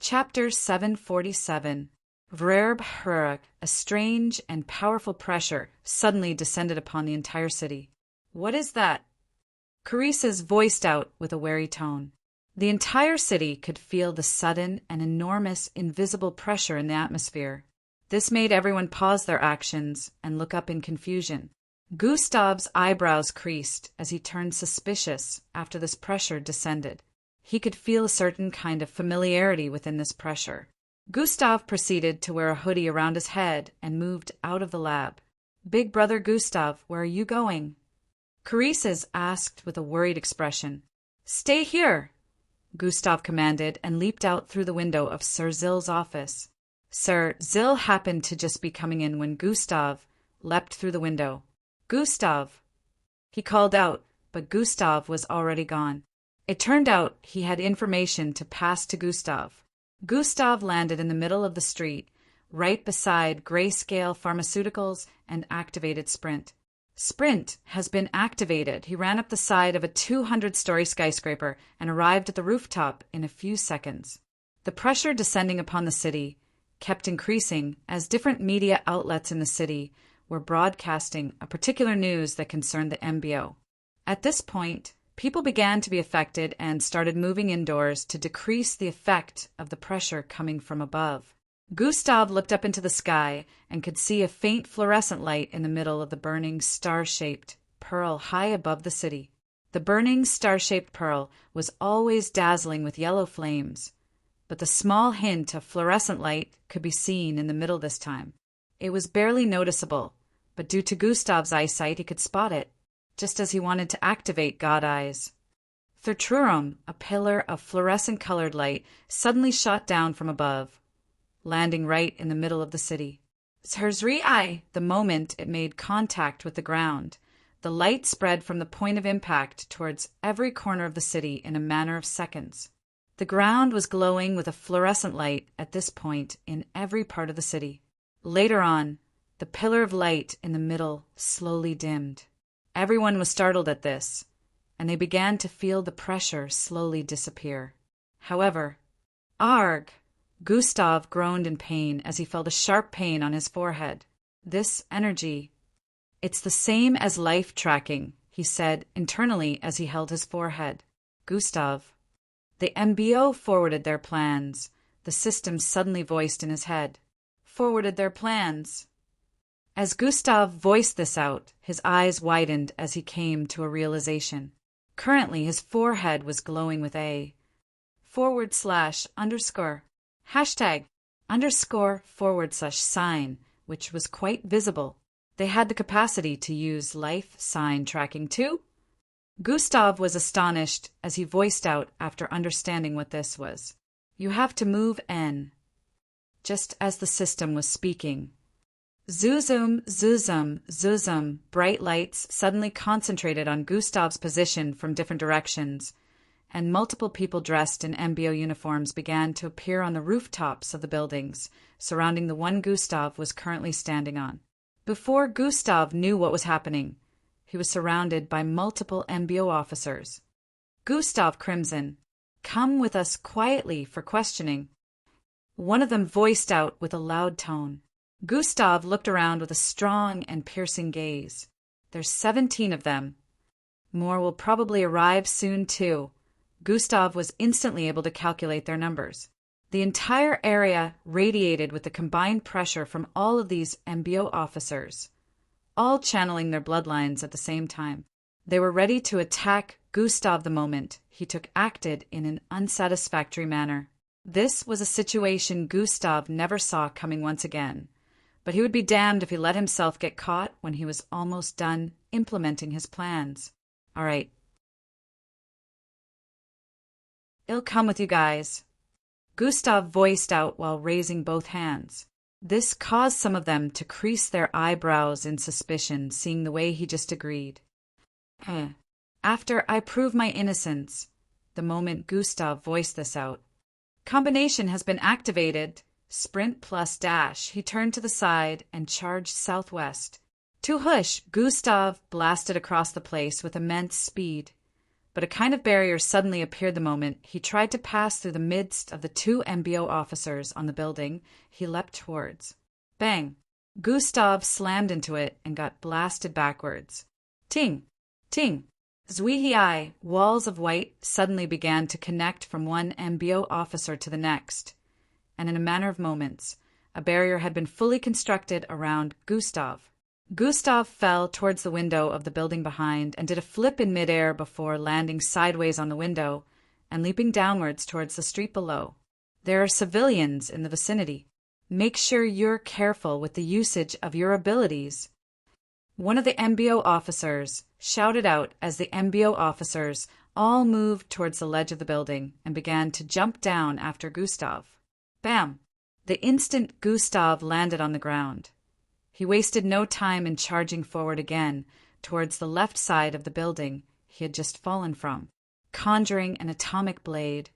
Chapter 747. Vrerb, a strange and powerful pressure suddenly descended upon the entire city. What is that? Carices voiced out with a wary tone. The entire city could feel the sudden and enormous invisible pressure in the atmosphere. This made everyone pause their actions and look up in confusion. Gustav's eyebrows creased as he turned suspicious after this pressure descended. He could feel a certain kind of familiarity within this pressure. Gustav proceeded to wear a hoodie around his head and moved out of the lab. "Big brother Gustav, where are you going?" Carices asked with a worried expression. "Stay here," Gustav commanded and leaped out through the window of Sir Zill's office. Sir Zill happened to just be coming in when Gustav leapt through the window. "Gustav!" he called out, but Gustav was already gone. It turned out he had information to pass to Gustav. Gustav landed in the middle of the street, right beside Grayscale Pharmaceuticals and activated Sprint. Sprint has been activated. He ran up the side of a 200-story skyscraper and arrived at the rooftop in a few seconds. The pressure descending upon the city kept increasing as different media outlets in the city were broadcasting a particular news that concerned the MBO. At this point, people began to be affected and started moving indoors to decrease the effect of the pressure coming from above. Gustav looked up into the sky and could see a faint fluorescent light in the middle of the burning star-shaped pearl high above the city. The burning star-shaped pearl was always dazzling with yellow flames, but the small hint of fluorescent light could be seen in the middle this time. It was barely noticeable, but due to Gustav's eyesight he could spot it, just as he wanted to activate God Eyes. Thurtrurum, a pillar of fluorescent-colored light, suddenly shot down from above, landing right in the middle of the city. Zherzri-I, the moment it made contact with the ground, the light spread from the point of impact towards every corner of the city in a matter of seconds. The ground was glowing with a fluorescent light at this point in every part of the city. Later on, the pillar of light in the middle slowly dimmed. Everyone was startled at this, and they began to feel the pressure slowly disappear. However, "Arg!" Gustav groaned in pain as he felt a sharp pain on his forehead. "This energy, it's the same as life tracking," he said internally as he held his forehead. "Gustav." The MBO forwarded their plans, the system suddenly voiced in his head. Forwarded their plans. As Gustav voiced this out, his eyes widened as he came to a realization. Currently, his forehead was glowing with a #__sign, which was quite visible. They had the capacity to use life sign tracking too? Gustav was astonished as he voiced out after understanding what this was. "You have to move N." Just as the system was speaking. Zuzum, zuzum, zuzum, bright lights suddenly concentrated on Gustav's position from different directions, and multiple people dressed in MBO uniforms began to appear on the rooftops of the buildings surrounding the one Gustav was currently standing on. Before Gustav knew what was happening, he was surrounded by multiple MBO officers. "Gustav Crimson, come with us quietly for questioning," one of them voiced out with a loud tone. Gustav looked around with a strong and piercing gaze. "There's 17 of them. More will probably arrive soon, too." Gustav was instantly able to calculate their numbers. The entire area radiated with the combined pressure from all of these MBO officers, all channeling their bloodlines at the same time. They were ready to attack Gustav the moment he acted in an unsatisfactory manner. This was a situation Gustav never saw coming once again, but he would be damned if he let himself get caught when he was almost done implementing his plans. "All right. I'll come with you guys," Gustav voiced out while raising both hands. This caused some of them to crease their eyebrows in suspicion, seeing the way he just agreed. "After I prove my innocence," the moment Gustav voiced this out. "Combination has been activated. Sprint plus dash." He turned to the side and charged southwest. To hush, Gustav blasted across the place with immense speed. but a kind of barrier suddenly appeared the moment he tried to pass through the midst of the two MBO officers on the building he leapt towards. Bang! Gustav slammed into it and got blasted backwards. Ting! Ting! Zwee-hee-I, walls of white suddenly began to connect from one MBO officer to the next, and in a matter of moments, a barrier had been fully constructed around Gustav. Gustav fell towards the window of the building behind and did a flip in midair before landing sideways on the window and leaping downwards towards the street below. There are civilians in the vicinity. Make sure you're careful with the usage of your abilities. One of the MBO officers shouted out as the MBO officers all moved towards the ledge of the building and began to jump down after Gustav. Bam! The instant Gustav landed on the ground, he wasted no time in charging forward again towards the left side of the building he had just fallen from. Conjuring an atomic blade,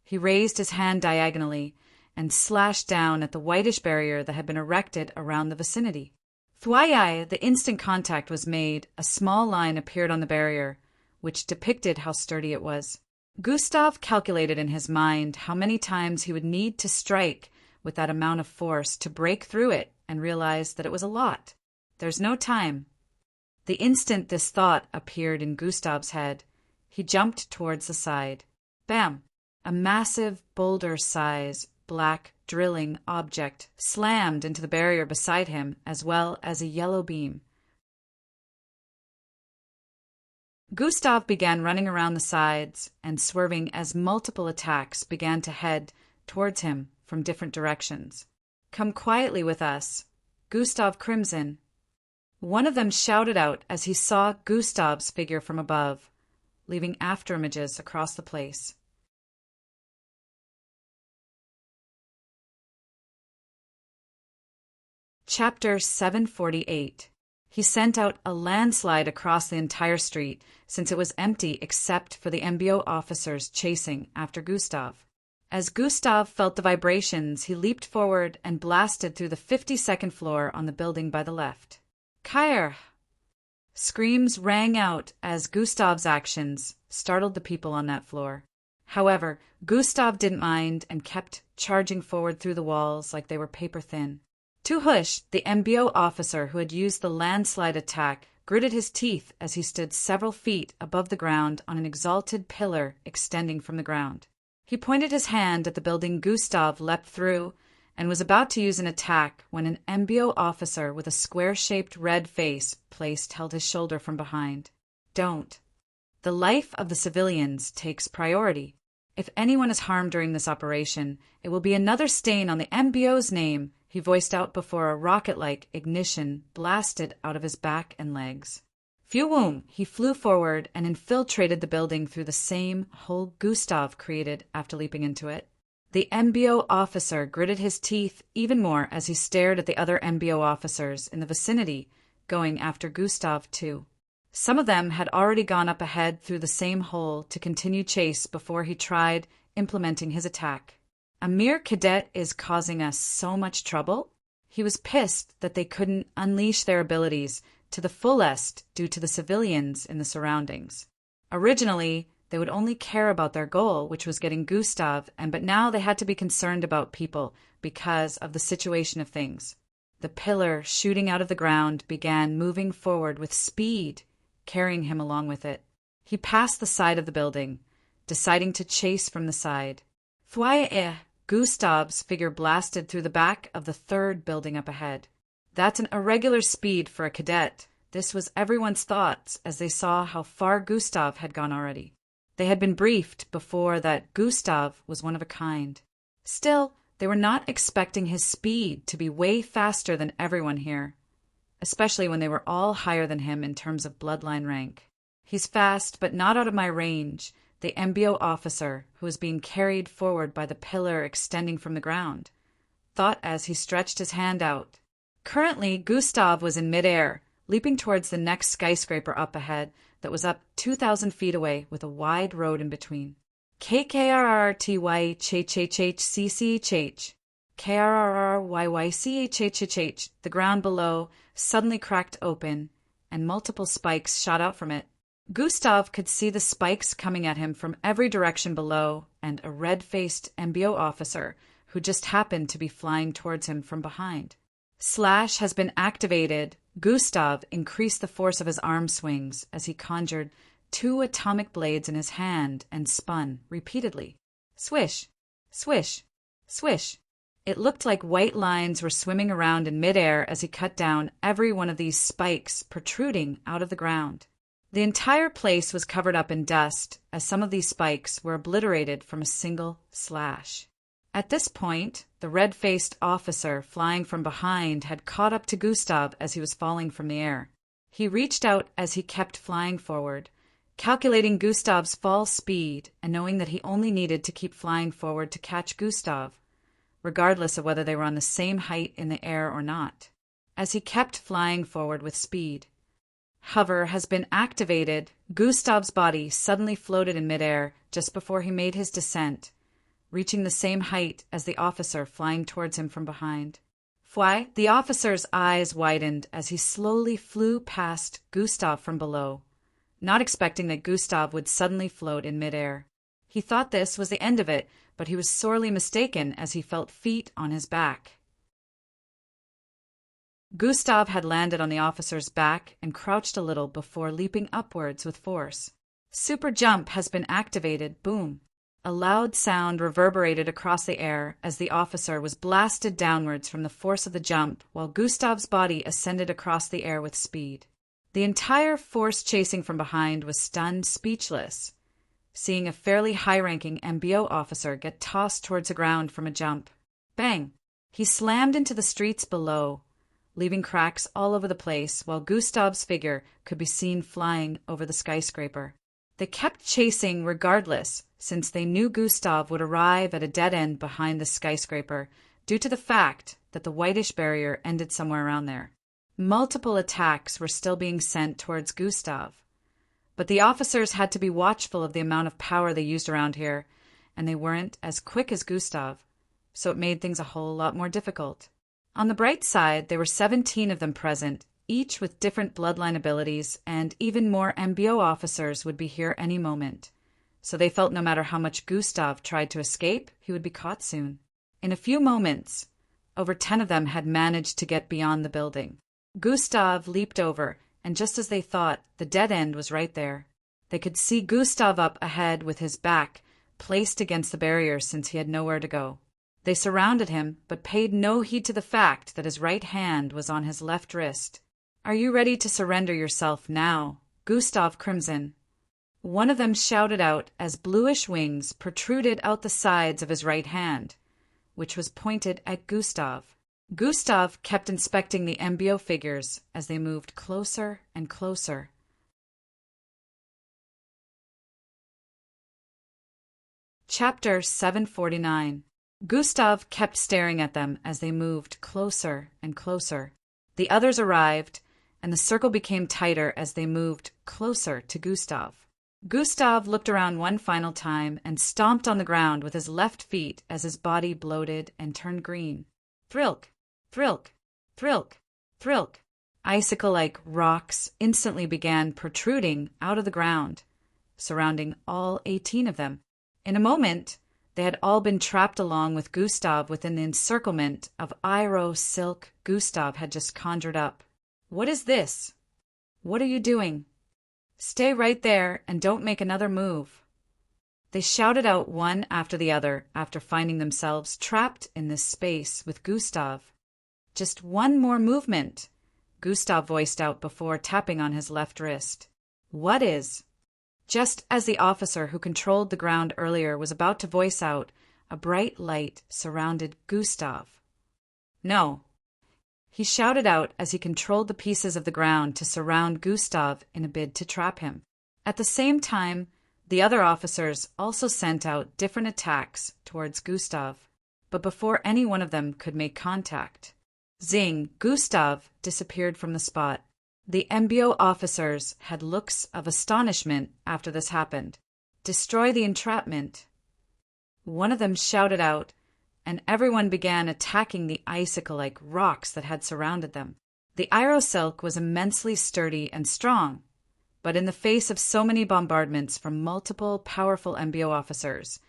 he raised his hand diagonally and slashed down at the whitish barrier that had been erected around the vicinity. Thwii, the instant contact was made, a small line appeared on the barrier, which depicted how sturdy it was. Gustav calculated in his mind how many times he would need to strike with that amount of force to break through it, and realized that it was a lot. There's no time. The instant this thought appeared in Gustav's head, he jumped towards the side. Bam! A massive boulder-size, black, drilling object slammed into the barrier beside him, as well as a yellow beam. Gustav began running around the sides and swerving as multiple attacks began to head towards him from different directions. Come quietly with us, Gustav Crimson. One of them shouted out as he saw Gustav's figure from above, leaving afterimages across the place. Chapter 748. He sent out a landslide across the entire street, since it was empty except for the MBO officers chasing after Gustav. As Gustav felt the vibrations, he leaped forward and blasted through the 52nd floor on the building by the left. Kair! Screams rang out as Gustav's actions startled the people on that floor. However, Gustav didn't mind and kept charging forward through the walls like they were paper thin. Tuhush, the MBO officer who had used the landslide attack, gritted his teeth as he stood several feet above the ground on an exalted pillar extending from the ground. He pointed his hand at the building Gustav leapt through and was about to use an attack when an MBO officer with a square-shaped red face held his shoulder from behind. Don't. The life of the civilians takes priority. If anyone is harmed during this operation, it will be another stain on the MBO's name, he voiced out before a rocket-like ignition blasted out of his back and legs. Phew-woom! He flew forward and infiltrated the building through the same hole Gustav created after leaping into it. The MBO officer gritted his teeth even more as he stared at the other MBO officers in the vicinity, going after Gustav too. Some of them had already gone up ahead through the same hole to continue chase before he tried implementing his attack. A mere cadet is causing us so much trouble? He was pissed that they couldn't unleash their abilities to the fullest due to the civilians in the surroundings. Originally, they would only care about their goal, which was getting Gustav, but now they had to be concerned about people because of the situation of things. The pillar shooting out of the ground began moving forward with speed, carrying him along with it. He passed the side of the building, deciding to chase from the side. Thwai Gustav's figure blasted through the back of the third building up ahead. That's an irregular speed for a cadet. This was everyone's thoughts as they saw how far Gustav had gone already. They had been briefed before that Gustav was one of a kind. Still, they were not expecting his speed to be way faster than everyone here, especially when they were all higher than him in terms of bloodline rank. He's fast, but not out of my range, the MBO officer, who was being carried forward by the pillar extending from the ground, thought as he stretched his hand out. Currently, Gustav was in midair, leaping towards the next skyscraper up ahead that was up 2,000 feet away with a wide road in between. KKRRTYCHHCCHH. KRRRYYCHHH. The ground below suddenly cracked open, and multiple spikes shot out from it. Gustav could see the spikes coming at him from every direction below, and a red-faced MBO officer who just happened to be flying towards him from behind. Slash has been activated. Gustav increased the force of his arm swings as he conjured 2 atomic blades in his hand and spun repeatedly. Swish, swish, swish. It looked like white lines were swimming around in midair as he cut down every one of these spikes protruding out of the ground. The entire place was covered up in dust, as some of these spikes were obliterated from a single slash. At this point, the red-faced officer flying from behind had caught up to Gustav as he was falling from the air. He reached out as he kept flying forward, calculating Gustav's fall speed and knowing that he only needed to keep flying forward to catch Gustav, regardless of whether they were on the same height in the air or not. As he kept flying forward with speed, Hover has been activated. Gustav's body suddenly floated in midair just before he made his descent, reaching the same height as the officer flying towards him from behind. Why? The officer's eyes widened as he slowly flew past Gustav from below, not expecting that Gustav would suddenly float in midair. He thought this was the end of it, but he was sorely mistaken as he felt feet on his back. Gustav had landed on the officer's back and crouched a little before leaping upwards with force. Super jump has been activated. Boom. A loud sound reverberated across the air as the officer was blasted downwards from the force of the jump, while Gustav's body ascended across the air with speed. The entire force chasing from behind was stunned speechless, seeing a fairly high-ranking MBO officer get tossed towards the ground from a jump. Bang! He slammed into the streets below, leaving cracks all over the place, while Gustav's figure could be seen flying over the skyscraper. They kept chasing regardless, since they knew Gustav would arrive at a dead end behind the skyscraper due to the fact that the whitish barrier ended somewhere around there. Multiple attacks were still being sent towards Gustav, but the officers had to be watchful of the amount of power they used around here, and they weren't as quick as Gustav, so it made things a whole lot more difficult. On the bright side, there were 17 of them present, each with different bloodline abilities, and even more MBO officers would be here any moment. So they felt no matter how much Gustav tried to escape, he would be caught soon. In a few moments, over 10 of them had managed to get beyond the building. Gustav leaped over, and just as they thought, the dead end was right there. They could see Gustav up ahead with his back placed against the barrier since he had nowhere to go. They surrounded him, but paid no heed to the fact that his right hand was on his left wrist. "Are you ready to surrender yourself now, Gustav Crimson?" One of them shouted out as bluish wings protruded out the sides of his right hand, which was pointed at Gustav. Gustav kept inspecting the MBO figures as they moved closer and closer. Chapter 749. Gustav kept staring at them as they moved closer and closer. The others arrived, and the circle became tighter as they moved closer to Gustav. Gustav looked around one final time and stomped on the ground with his left feet as his body bloated and turned green. Thrilk, thrilk, thrilk, thrilk. Icicle-like rocks instantly began protruding out of the ground, surrounding all 18 of them. In a moment, they had all been trapped along with Gustav within the encirclement of Iroh silk Gustav had just conjured up. "What is this? What are you doing? Stay right there and don't make another move." They shouted out one after the other after finding themselves trapped in this space with Gustav. "Just one more movement," Gustav voiced out before tapping on his left wrist. "What is?" Just as the officer who controlled the ground earlier was about to voice out, a bright light surrounded Gustav. "No," he shouted out as he controlled the pieces of the ground to surround Gustav in a bid to trap him. At the same time, the other officers also sent out different attacks towards Gustav, but before any one of them could make contact, zing, Gustav disappeared from the spot. The MBO officers had looks of astonishment after this happened. "Destroy the entrapment." One of them shouted out, and everyone began attacking the icicle-like rocks that had surrounded them. The Iroh silk was immensely sturdy and strong, but in the face of so many bombardments from multiple powerful MBO officers,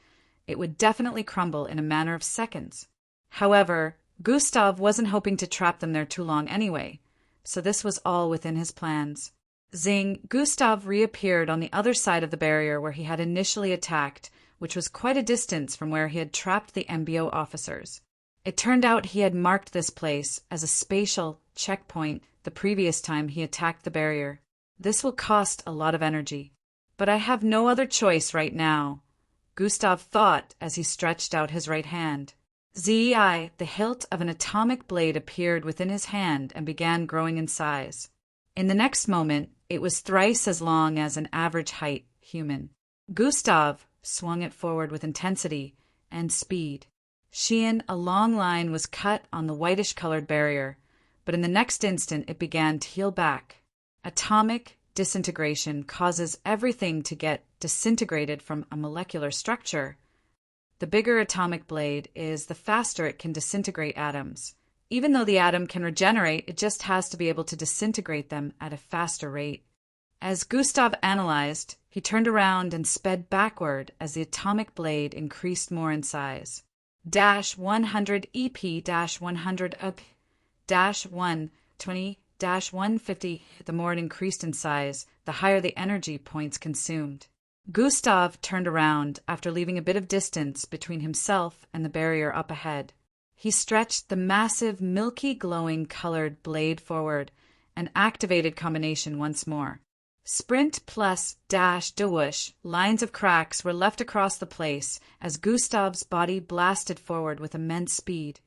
it would definitely crumble in a matter of seconds. However, Gustav wasn't hoping to trap them there too long anyway, so this was all within his plans. Zing, Gustav reappeared on the other side of the barrier where he had initially attacked, which was quite a distance from where he had trapped the MBO officers. It turned out he had marked this place as a spatial checkpoint the previous time he attacked the barrier. This will cost a lot of energy. But I have no other choice right now, Gustav thought as he stretched out his right hand. Zei, the hilt of an atomic blade appeared within his hand and began growing in size. In the next moment, it was thrice as long as an average height human. Gustav swung it forward with intensity and speed. Shein, a long line was cut on the whitish-colored barrier, but in the next instant it began to heal back. Atomic disintegration causes everything to get disintegrated from a molecular structure. The bigger atomic blade is, the faster it can disintegrate atoms. Even though the atom can regenerate, it just has to be able to disintegrate them at a faster rate. As Gustav analyzed, he turned around and sped backward as the atomic blade increased more in size. -100 EP -100 up -120 -150. The more it increased in size, the higher the energy points consumed. Gustav turned around after leaving a bit of distance between himself and the barrier up ahead. He stretched the massive, milky, glowing colored blade forward and activated combination once more. Sprint plus dash dewhoosh, lines of cracks were left across the place as Gustav's body blasted forward with immense speed,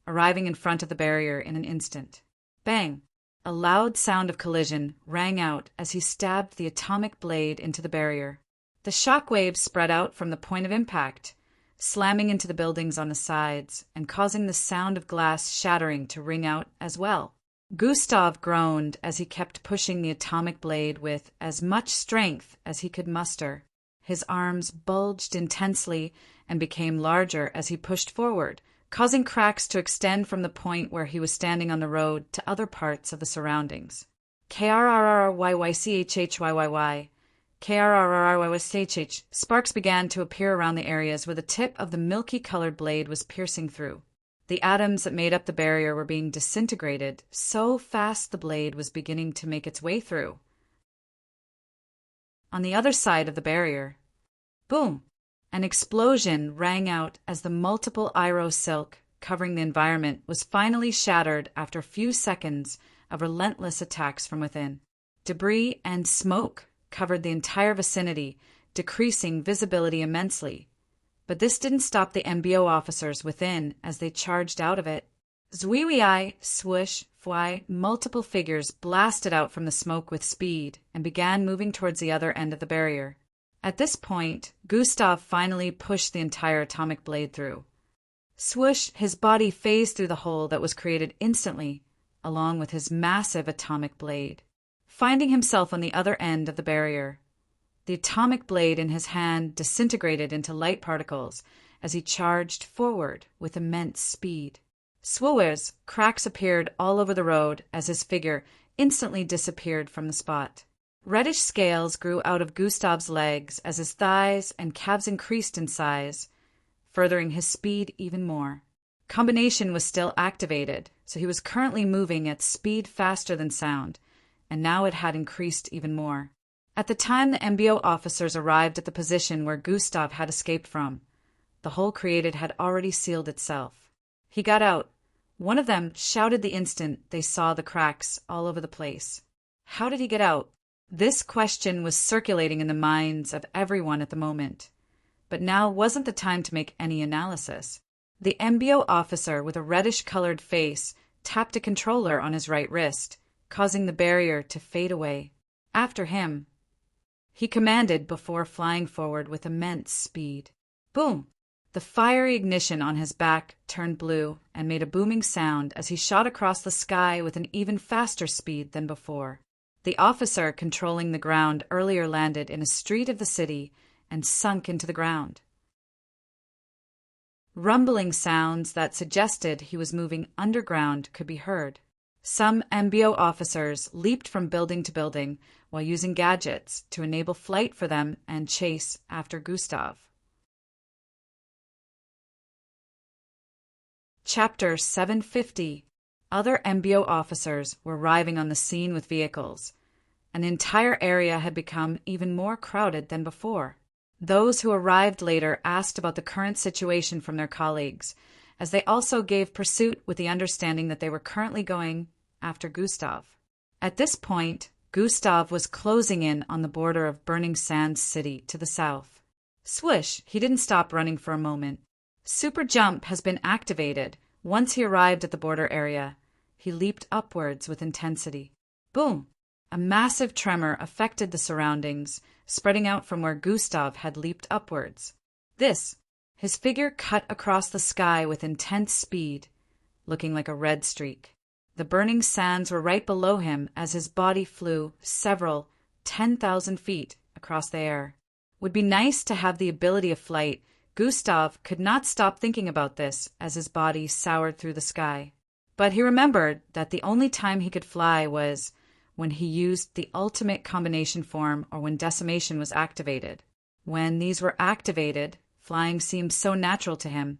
arriving in front of the barrier in an instant. Bang! A loud sound of collision rang out as he stabbed the atomic blade into the barrier. The shock waves spread out from the point of impact, slamming into the buildings on the sides and causing the sound of glass shattering to ring out as well. Gustav groaned as he kept pushing the atomic blade with as much strength as he could muster. His arms bulged intensely and became larger as he pushed forward, causing cracks to extend from the point where he was standing on the road to other parts of the surroundings. KRRRYYCHHYYY. KRRRYYCHH. Sparks began to appear around the areas where the tip of the milky-colored blade was piercing through. The atoms that made up the barrier were being disintegrated so fast the blade was beginning to make its way through. On the other side of the barrier, boom! An explosion rang out as the multiple Iro silk covering the environment was finally shattered after a few seconds of relentless attacks from within. Debris and smoke covered the entire vicinity, decreasing visibility immensely. But this didn't stop the MBO officers within as they charged out of it. Zwiwi, swoosh, fly, multiple figures blasted out from the smoke with speed and began moving towards the other end of the barrier. At this point, Gustav finally pushed the entire atomic blade through. Swoosh, his body phased through the hole that was created instantly, along with his massive atomic blade. Finding himself on the other end of the barrier, the atomic blade in his hand disintegrated into light particles as he charged forward with immense speed. Swooers, cracks appeared all over the road as his figure instantly disappeared from the spot. Reddish scales grew out of Gustav's legs as his thighs and calves increased in size, furthering his speed even more. Combination was still activated, so he was currently moving at speed faster than sound, and now it had increased even more. At the time the MBO officers arrived at the position where Gustav had escaped from, the hole created had already sealed itself. He got out. One of them shouted the instant they saw the cracks all over the place. How did he get out? This question was circulating in the minds of everyone at the moment. But now wasn't the time to make any analysis. The MBO officer with a reddish-colored face tapped a controller on his right wrist, causing the barrier to fade away. After him, he commanded before flying forward with immense speed. Boom! The fiery ignition on his back turned blue and made a booming sound as he shot across the sky with an even faster speed than before. The officer controlling the ground earlier landed in a street of the city and sunk into the ground. Rumbling sounds that suggested he was moving underground could be heard. Some MBO officers leaped from building to building while using gadgets to enable flight for them and chase after Gustav. Chapter 750. Other MBO officers were arriving on the scene with vehicles. An entire area had become even more crowded than before. Those who arrived later asked about the current situation from their colleagues, as they also gave pursuit with the understanding that they were currently going after Gustav. At this point, Gustav was closing in on the border of Burning Sands City to the south. Swoosh, he didn't stop running for a moment. Super Jump has been activated. Once he arrived at the border area, he leaped upwards with intensity. Boom! A massive tremor affected the surroundings, spreading out from where Gustav had leaped upwards. His figure cut across the sky with intense speed, looking like a red streak. The burning sands were right below him as his body flew several 10,000 feet across the air. Would be nice to have the ability of flight. Gustav could not stop thinking about this as his body soared through the sky. But he remembered that the only time he could fly was when he used the ultimate combination form or when decimation was activated. When these were activated, flying seemed so natural to him,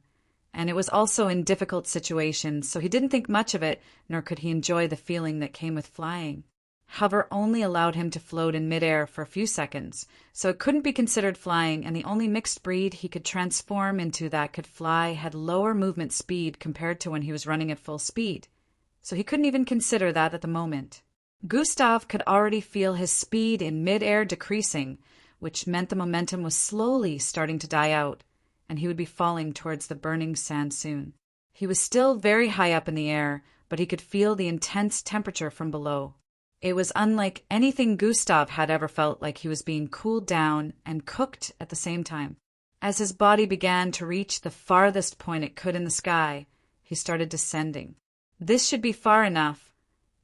and it was also in difficult situations, so he didn't think much of it, nor could he enjoy the feeling that came with flying. Hover only allowed him to float in midair for a few seconds, so it couldn't be considered flying, and the only mixed breed he could transform into that could fly had lower movement speed compared to when he was running at full speed, so he couldn't even consider that at the moment. Gustav could already feel his speed in mid-air decreasing, which meant the momentum was slowly starting to die out, and he would be falling towards the burning sand soon. He was still very high up in the air, but he could feel the intense temperature from below. It was unlike anything Gustav had ever felt, like he was being cooled down and cooked at the same time. As his body began to reach the farthest point it could in the sky, he started descending. This should be far enough,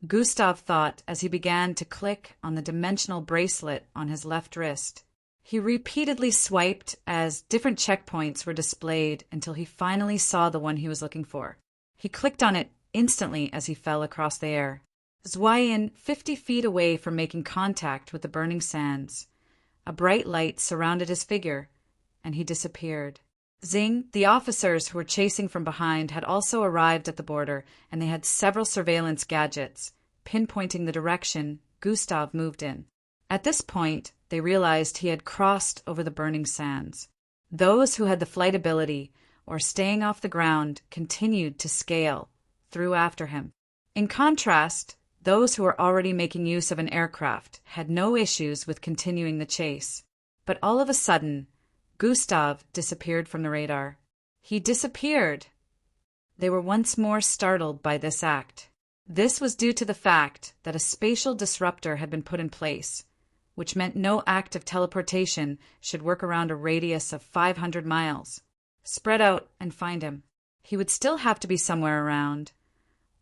Gustav thought as he began to click on the dimensional bracelet on his left wrist. He repeatedly swiped as different checkpoints were displayed until he finally saw the one he was looking for. He clicked on it instantly as he fell across the air. Zwein 50 feet away from making contact with the burning sands. A bright light surrounded his figure, and he disappeared. Zing, the officers who were chasing from behind, had also arrived at the border, and they had several surveillance gadgets, pinpointing the direction Gustav moved in. At this point, they realized he had crossed over the burning sands. Those who had the flight ability, or staying off the ground, continued to scale through after him. In contrast, those who were already making use of an aircraft had no issues with continuing the chase. But all of a sudden, Gustav disappeared from the radar. He disappeared. They were once more startled by this act. This was due to the fact that a spatial disruptor had been put in place, which meant no act of teleportation should work around a radius of 500 miles. Spread out and find him. He would still have to be somewhere around.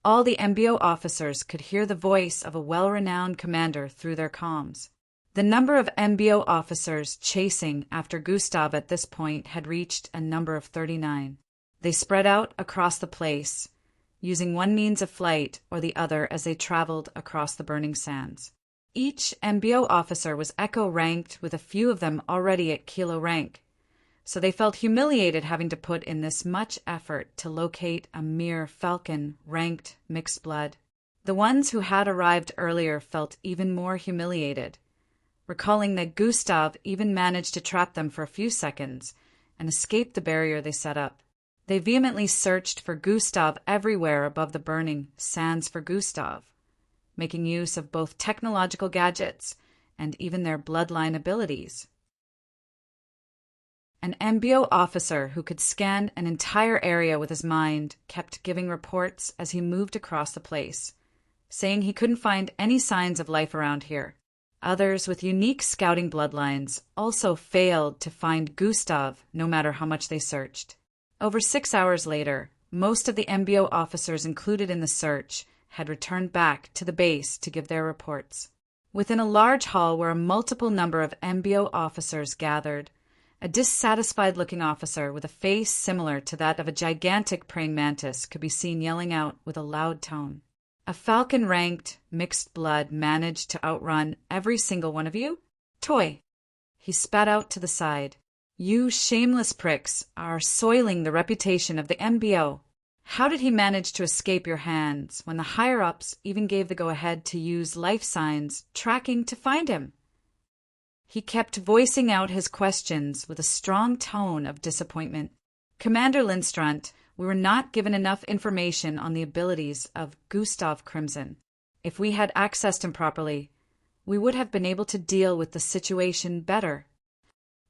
All the MBO officers could hear the voice of a well-renowned commander through their comms. The number of MBO officers chasing after Gustav at this point had reached a number of 39. They spread out across the place, using one means of flight or the other as they traveled across the burning sands. Each MBO officer was Echo ranked, with a few of them already at Kilo rank, so they felt humiliated having to put in this much effort to locate a mere Falcon ranked mixed blood. The ones who had arrived earlier felt even more humiliated, recalling that Gustav even managed to trap them for a few seconds and escape the barrier they set up. They vehemently searched for Gustav everywhere above the burning sands for Gustav, making use of both technological gadgets and even their bloodline abilities. An MBO officer who could scan an entire area with his mind kept giving reports as he moved across the place, saying he couldn't find any signs of life around here. Others with unique scouting bloodlines also failed to find Gustav no matter how much they searched. Over 6 hours later, most of the MBO officers included in the search had returned back to the base to give their reports. Within a large hall where a multiple number of MBO officers gathered, a dissatisfied-looking officer with a face similar to that of a gigantic praying mantis could be seen yelling out with a loud tone. A falcon-ranked, mixed blood managed to outrun every single one of you? Toy. He spat out to the side. You shameless pricks are soiling the reputation of the MBO. How did he manage to escape your hands when the higher-ups even gave the go-ahead to use life signs tracking to find him? He kept voicing out his questions with a strong tone of disappointment. Commander Lindstrand, we were not given enough information on the abilities of Gustav Crimson. If we had accessed him properly, we would have been able to deal with the situation better.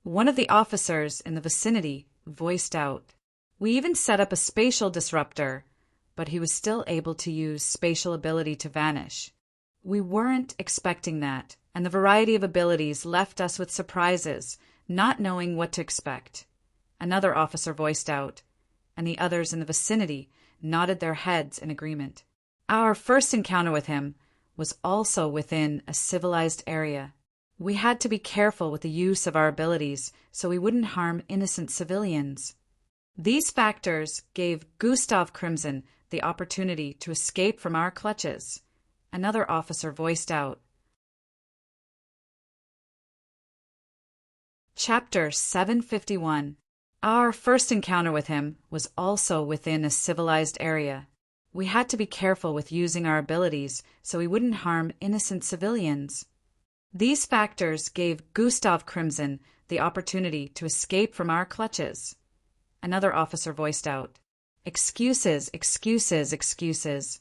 One of the officers in the vicinity voiced out. We even set up a spatial disruptor, but he was still able to use spatial ability to vanish. We weren't expecting that, and the variety of abilities left us with surprises, not knowing what to expect. Another officer voiced out, and the others in the vicinity nodded their heads in agreement. Our first encounter with him was also within a civilized area. We had to be careful with the use of our abilities so we wouldn't harm innocent civilians. These factors gave Gustav Crimson the opportunity to escape from our clutches. Another officer voiced out. Chapter 751. Our first encounter with him was also within a civilized area. We had to be careful with using our abilities so we wouldn't harm innocent civilians. These factors gave Gustav Crimson the opportunity to escape from our clutches. Another officer voiced out. Excuses, excuses, excuses.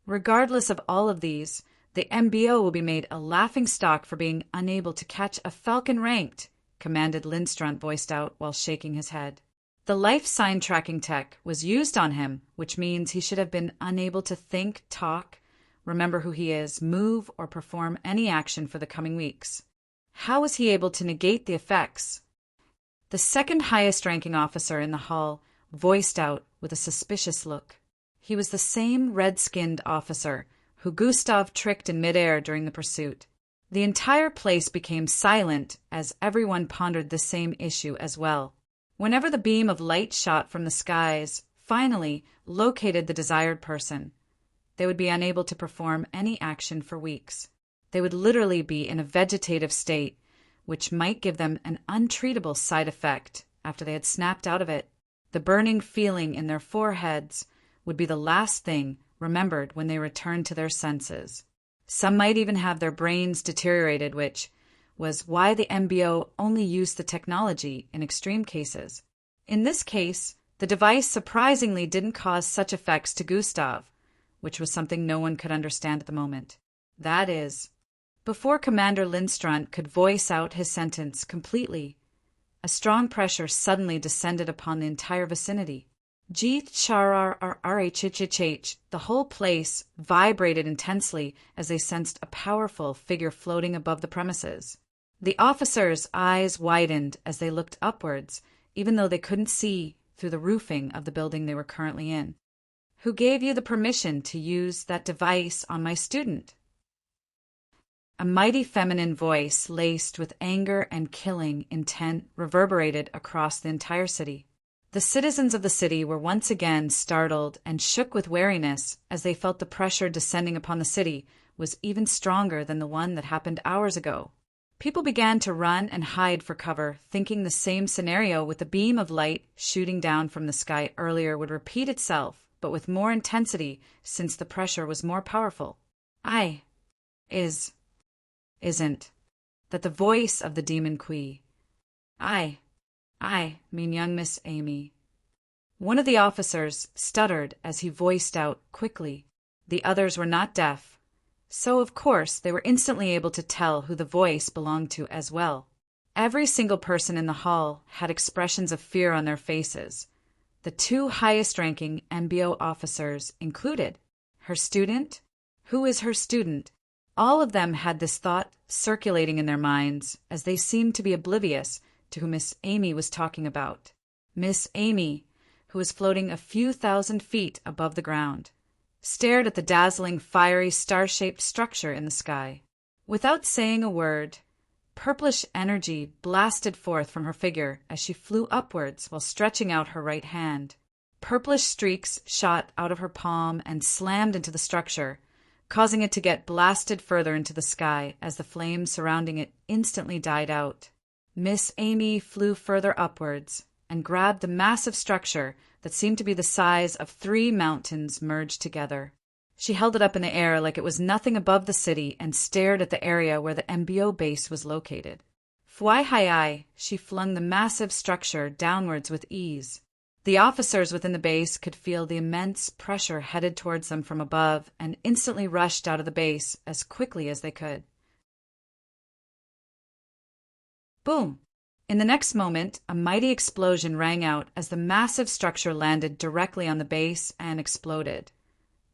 Regardless of all of these, the MBO will be made a laughingstock for being unable to catch a falcon ranked, commanded Lindstrand voiced out while shaking his head. The life sign tracking tech was used on him, which means he should have been unable to think, talk, remember who he is, move, or perform any action for the coming weeks. How was he able to negate the effects? The second highest ranking officer in the hall voiced out with a suspicious look. He was the same red-skinned officer who Gustav tricked in midair during the pursuit. The entire place became silent as everyone pondered the same issue as well. Whenever the beam of light shot from the skies finally located the desired person, they would be unable to perform any action for weeks. They would literally be in a vegetative state, which might give them an untreatable side effect after they had snapped out of it. The burning feeling in their foreheads would be the last thing remembered when they returned to their senses. Some might even have their brains deteriorated, which was why the MBO only used the technology in extreme cases. In this case, the device surprisingly didn't cause such effects to Gustav, which was something no one could understand at the moment. That is, before Commander Lindstrand could voice out his sentence completely, a strong pressure suddenly descended upon the entire vicinity. G-char-r-r-h-h-h-h. The whole place vibrated intensely as they sensed a powerful figure floating above the premises. The officers' eyes widened as they looked upwards, even though they couldn't see through the roofing of the building they were currently in. Who gave you the permission to use that device on my student? A mighty feminine voice laced with anger and killing intent reverberated across the entire city. The citizens of the city were once again startled and shook with wariness as they felt the pressure descending upon the city was even stronger than the one that happened hours ago. People began to run and hide for cover, thinking the same scenario with the beam of light shooting down from the sky earlier would repeat itself, but with more intensity since the pressure was more powerful. Isn't that the voice of the demon Quee? I mean young Miss Amy. One of the officers stuttered as he voiced out quickly. The others were not deaf, so of course they were instantly able to tell who the voice belonged to as well. Every single person in the hall had expressions of fear on their faces. The two highest-ranking MBO officers included. Her student? Who is her student? All of them had this thought circulating in their minds as they seemed to be oblivious to who Miss Amy was talking about. Miss Amy, who was floating a few thousand feet above the ground, stared at the dazzling, fiery, star-shaped structure in the sky. Without saying a word, purplish energy blasted forth from her figure as she flew upwards while stretching out her right hand. Purplish streaks shot out of her palm and slammed into the structure, causing it to get blasted further into the sky as the flames surrounding it instantly died out. Miss Amy flew further upwards and grabbed the massive structure that seemed to be the size of 3 mountains merged together. She held it up in the air like it was nothing above the city and stared at the area where the MBO base was located. Fwai hai ai, she flung the massive structure downwards with ease. The officers within the base could feel the immense pressure headed towards them from above and instantly rushed out of the base as quickly as they could. Boom! In the next moment, a mighty explosion rang out as the massive structure landed directly on the base and exploded,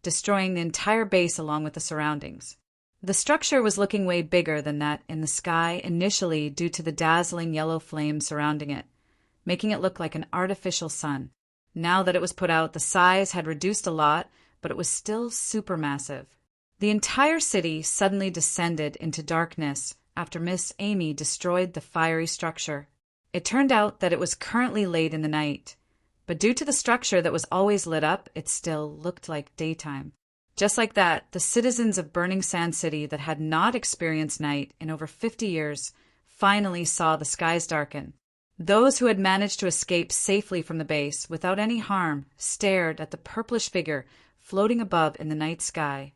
destroying the entire base along with the surroundings. The structure was looking way bigger than that in the sky initially due to the dazzling yellow flame surrounding it, making it look like an artificial sun. Now that it was put out, the size had reduced a lot, but it was still supermassive. The entire city suddenly descended into darkness after Miss Amy destroyed the fiery structure. It turned out that it was currently late in the night, but due to the structure that was always lit up, it still looked like daytime. Just like that, the citizens of Burning Sand City that had not experienced night in over 50 years finally saw the skies darken. Those who had managed to escape safely from the base without any harm stared at the purplish figure floating above in the night sky,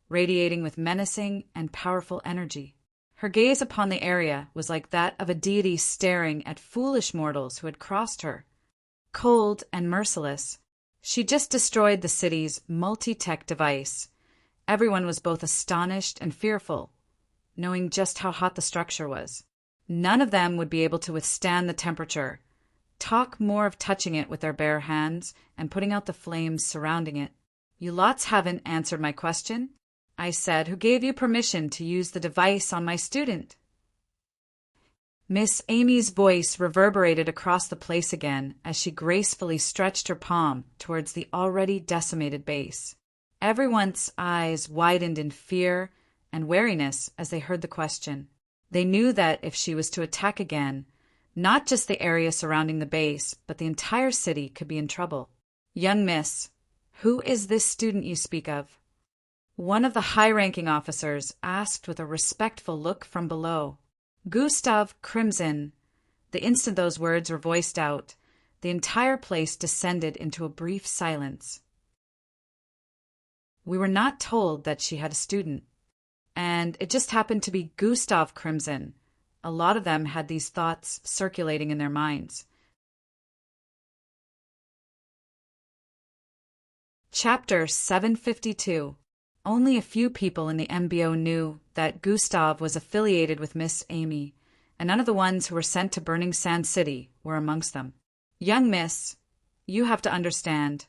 radiating with menacing and powerful energy. Her gaze upon the area was like that of a deity staring at foolish mortals who had crossed her. Cold and merciless, she just destroyed the city's multi-tech device. Everyone was both astonished and fearful, knowing just how hot the structure was. None of them would be able to withstand the temperature. Talk more of touching it with their bare hands and putting out the flames surrounding it. You lots haven't answered my question. I said, who gave you permission to use the device on my student? Miss Amy's voice reverberated across the place again as she gracefully stretched her palm towards the already decimated base. Everyone's eyes widened in fear and wariness as they heard the question. They knew that if she was to attack again, not just the area surrounding the base, but the entire city could be in trouble. Young miss, who is this student you speak of? One of the high-ranking officers asked with a respectful look from below. Gustav Crimson. The instant those words were voiced out, the entire place descended into a brief silence. We were not told that she had a student, and it just happened to be Gustav Crimson. A lot of them had these thoughts circulating in their minds. Chapter 752. Only a few people in the MBO knew that Gustav was affiliated with Miss Amy, and none of the ones who were sent to Burning Sand City were amongst them. Young miss, you have to understand.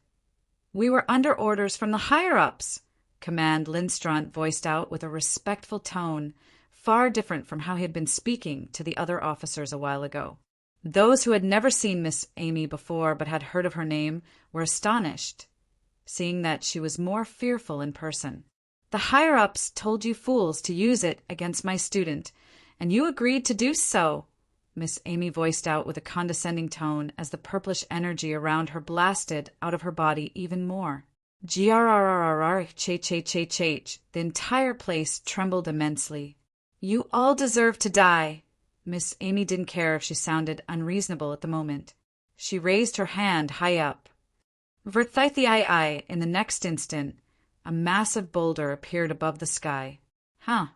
We were under orders from the higher-ups, Command Lindstrand voiced out with a respectful tone, far different from how he had been speaking to the other officers a while ago. Those who had never seen Miss Amy before but had heard of her name were astonished, seeing that she was more fearful in person. The higher-ups told you fools to use it against my student, and you agreed to do so, Miss Amy voiced out with a condescending tone as the purplish energy around her blasted out of her body even more. Grrrrrrrch. The entire place trembled immensely. You all deserve to die. Miss Amy didn't care if she sounded unreasonable at the moment. She raised her hand high up. Verthithii. In the next instant, a massive boulder appeared above the sky. Huh.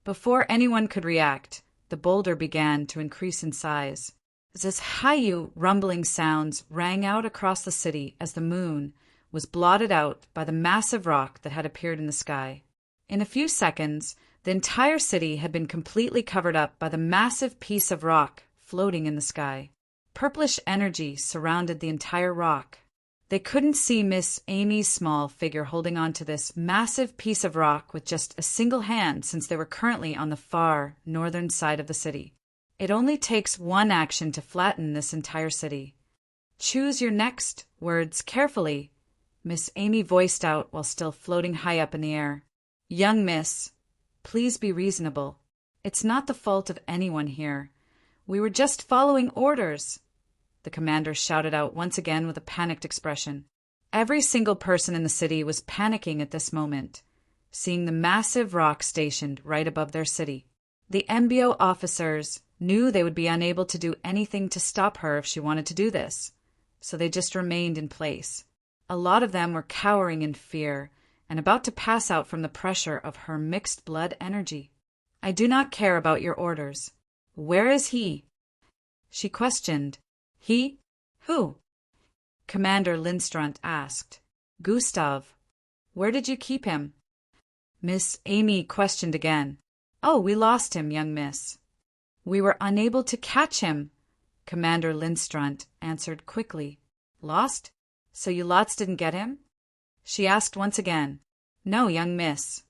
Before anyone could react, the boulder began to increase in size. Zizhayu rumbling sounds rang out across the city as the moon was blotted out by the massive rock that had appeared in the sky. In a few seconds, the entire city had been completely covered up by the massive piece of rock floating in the sky. Purplish energy surrounded the entire rock. They couldn't see Miss Amy's small figure holding on to this massive piece of rock with just a single hand since they were currently on the far northern side of the city. It only takes one action to flatten this entire city. Choose your next words carefully, Miss Amy voiced out while still floating high up in the air. Young miss, please be reasonable. It's not the fault of anyone here. We were just following orders. the commander shouted out once again with a panicked expression. Every single person in the city was panicking at this moment, seeing the massive rock stationed right above their city. The MBO officers knew they would be unable to do anything to stop her if she wanted to do this, so they just remained in place. A lot of them were cowering in fear and about to pass out from the pressure of her mixed blood energy. I do not care about your orders. Where is he? She questioned. He? Who? Commander Lindstrand asked. Gustav. Where did you keep him? Miss Amy questioned again. Oh, we lost him, young miss. We were unable to catch him, Commander Lindstrand answered quickly. Lost? So you lots didn't get him? She asked once again. No, young miss.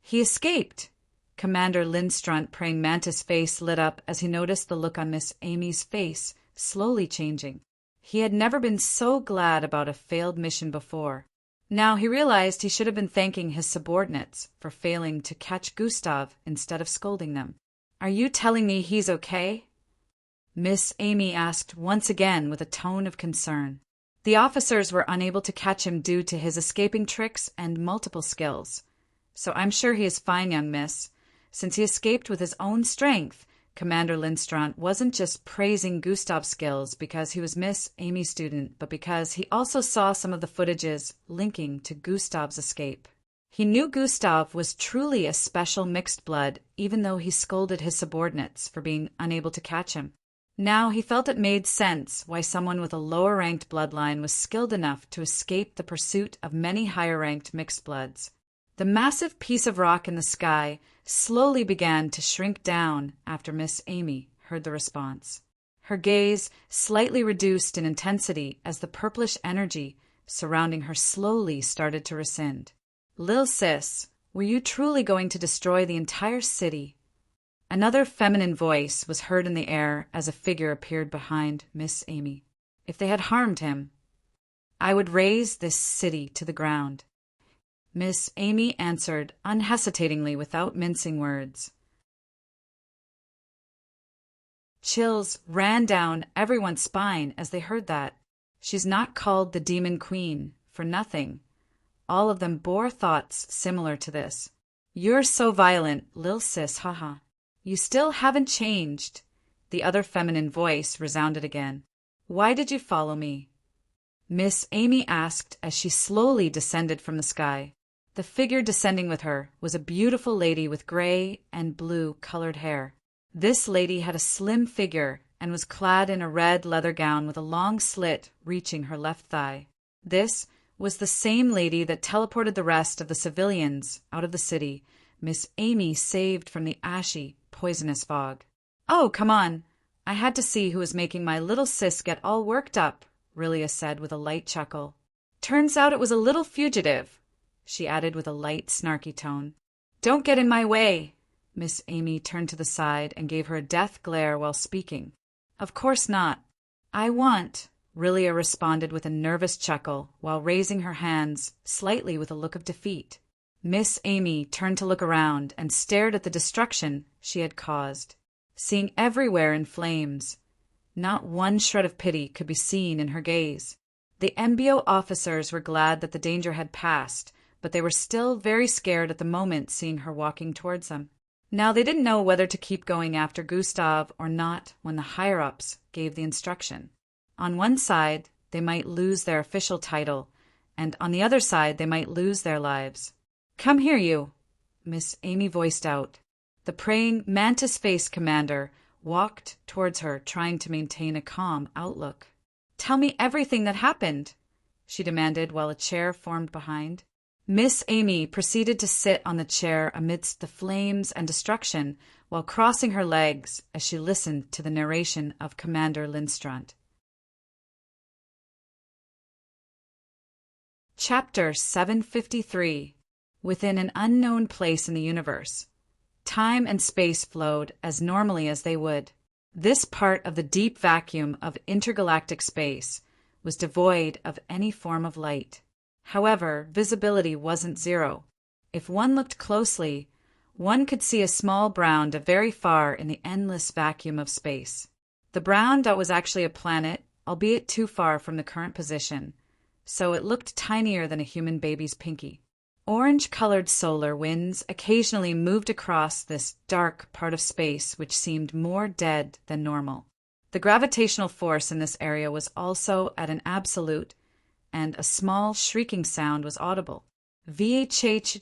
He escaped. Commander Lindstrand praying mantis face lit up as he noticed the look on Miss Amy's face slowly changing. He had never been so glad about a failed mission before. Now he realized he should have been thanking his subordinates for failing to catch Gustav instead of scolding them. Are you telling me he's okay? Miss Amy asked once again with a tone of concern. The officers were unable to catch him due to his escaping tricks and multiple skills. So I'm sure he is fine, young miss. Since he escaped with his own strength, Commander Lindstrand wasn't just praising Gustav's skills because he was Miss Amy's student, but because he also saw some of the footages linking to Gustav's escape. He knew Gustav was truly a special mixed blood, even though he scolded his subordinates for being unable to catch him. Now he felt it made sense why someone with a lower-ranked bloodline was skilled enough to escape the pursuit of many higher-ranked mixed bloods. The massive piece of rock in the sky slowly began to shrink down after Miss Amy heard the response. Her gaze slightly reduced in intensity as the purplish energy surrounding her slowly started to rescind. Lil sis, were you truly going to destroy the entire city? Another feminine voice was heard in the air as a figure appeared behind Miss Amy. If they had harmed him, I would raze this city to the ground. Miss Amy answered unhesitatingly without mincing words. Chills ran down everyone's spine as they heard that. She's not called the Demon Queen for nothing. All of them bore thoughts similar to this. You're so violent, lil sis, haha. You still haven't changed. The other feminine voice resounded again. Why did you follow me? Miss Amy asked as she slowly descended from the sky. The figure descending with her was a beautiful lady with gray and blue colored hair. This lady had a slim figure and was clad in a red leather gown with a long slit reaching her left thigh. This was the same lady that teleported the rest of the civilians out of the city Miss Amy saved from the ashy, poisonous fog. Oh, come on. I had to see who was making my little sis get all worked up, Rilia said with a light chuckle. Turns out it was a little fugitive, she added with a light, snarky tone. Don't get in my way. Miss Amy turned to the side and gave her a death glare while speaking. Of course not. I want, Rilia responded with a nervous chuckle while raising her hands slightly with a look of defeat. Miss Amy turned to look around and stared at the destruction she had caused, seeing everywhere in flames. Not one shred of pity could be seen in her gaze. The MBO officers were glad that the danger had passed, but they were still very scared at the moment seeing her walking towards them. Now they didn't know whether to keep going after Gustav or not when the higher-ups gave the instruction. On one side, they might lose their official title, and on the other side they might lose their lives. Come here, you, Miss Amy voiced out. The praying, mantis-faced commander walked towards her, trying to maintain a calm outlook. Tell me everything that happened, she demanded while a chair formed behind. Miss Amy proceeded to sit on the chair amidst the flames and destruction while crossing her legs as she listened to the narration of Commander Lindstrand. Chapter 753. Within an unknown place in the universe, time and space flowed as normally as they would. This part of the deep vacuum of intergalactic space was devoid of any form of light. However, visibility wasn't zero. If one looked closely, one could see a small brown very far in the endless vacuum of space. The brown dot was actually a planet, albeit too far from the current position, so it looked tinier than a human baby's pinky. Orange-colored solar winds occasionally moved across this dark part of space which seemed more dead than normal. The gravitational force in this area was also at an absolute, and a small shrieking sound was audible. VHH,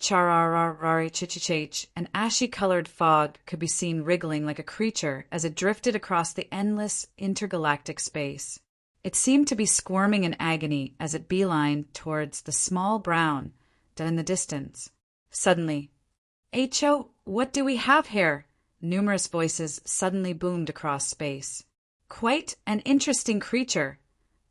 an ashy-colored fog could be seen wriggling like a creature as it drifted across the endless intergalactic space. It seemed to be squirming in agony as it beelined towards the small brown dot in the distance. Suddenly, "Ho, what do we have here?" Numerous voices suddenly boomed across space. "Quite an interesting creature.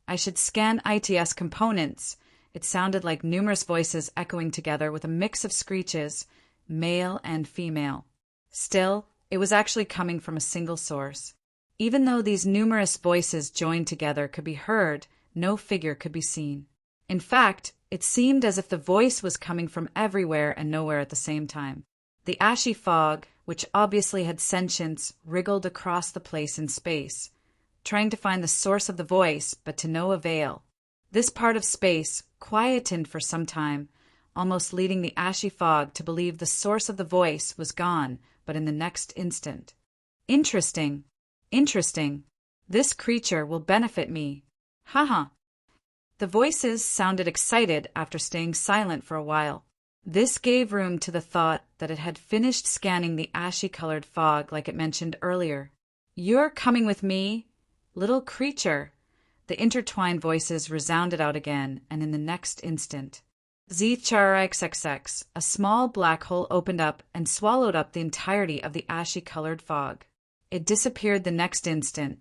I should scan ITS components." It sounded like numerous voices echoing together with a mix of screeches, male and female. Still, it was actually coming from a single source. Even though these numerous voices joined together could be heard, no figure could be seen. In fact, it seemed as if the voice was coming from everywhere and nowhere at the same time. The ashy fog, which obviously had sentience, wriggled across the place in space, trying to find the source of the voice, but to no avail. This part of space quietened for some time, almost leading the ashy fog to believe the source of the voice was gone, but in the next instant. Interesting. This creature will benefit me. Haha. The voices sounded excited after staying silent for a while. This gave room to the thought that it had finished scanning the ashy-colored fog like it mentioned earlier. "You're coming with me, little creature." The intertwined voices resounded out again, and in the next instant, ZXXX, a small black hole opened up and swallowed up the entirety of the ashy-colored fog. It disappeared the next instant,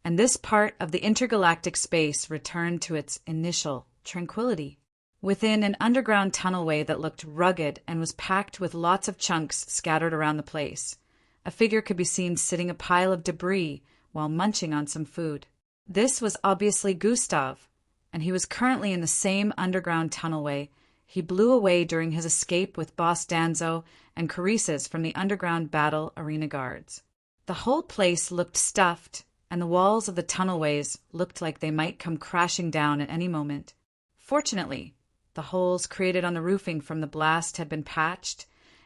and this part of the intergalactic space returned to its initial tranquility. Within an underground tunnelway that looked rugged and was packed with lots of chunks scattered around the place, a figure could be seen sitting a pile of debris while munching on some food. This was obviously Gustav, and he was currently in the same underground tunnelway he blew away during his escape with Boss Danzo and Carices from the underground battle arena guards. The whole place looked stuffed, and the walls of the tunnelways looked like they might come crashing down at any moment. Fortunately, the holes created on the roofing from the blast had been patched,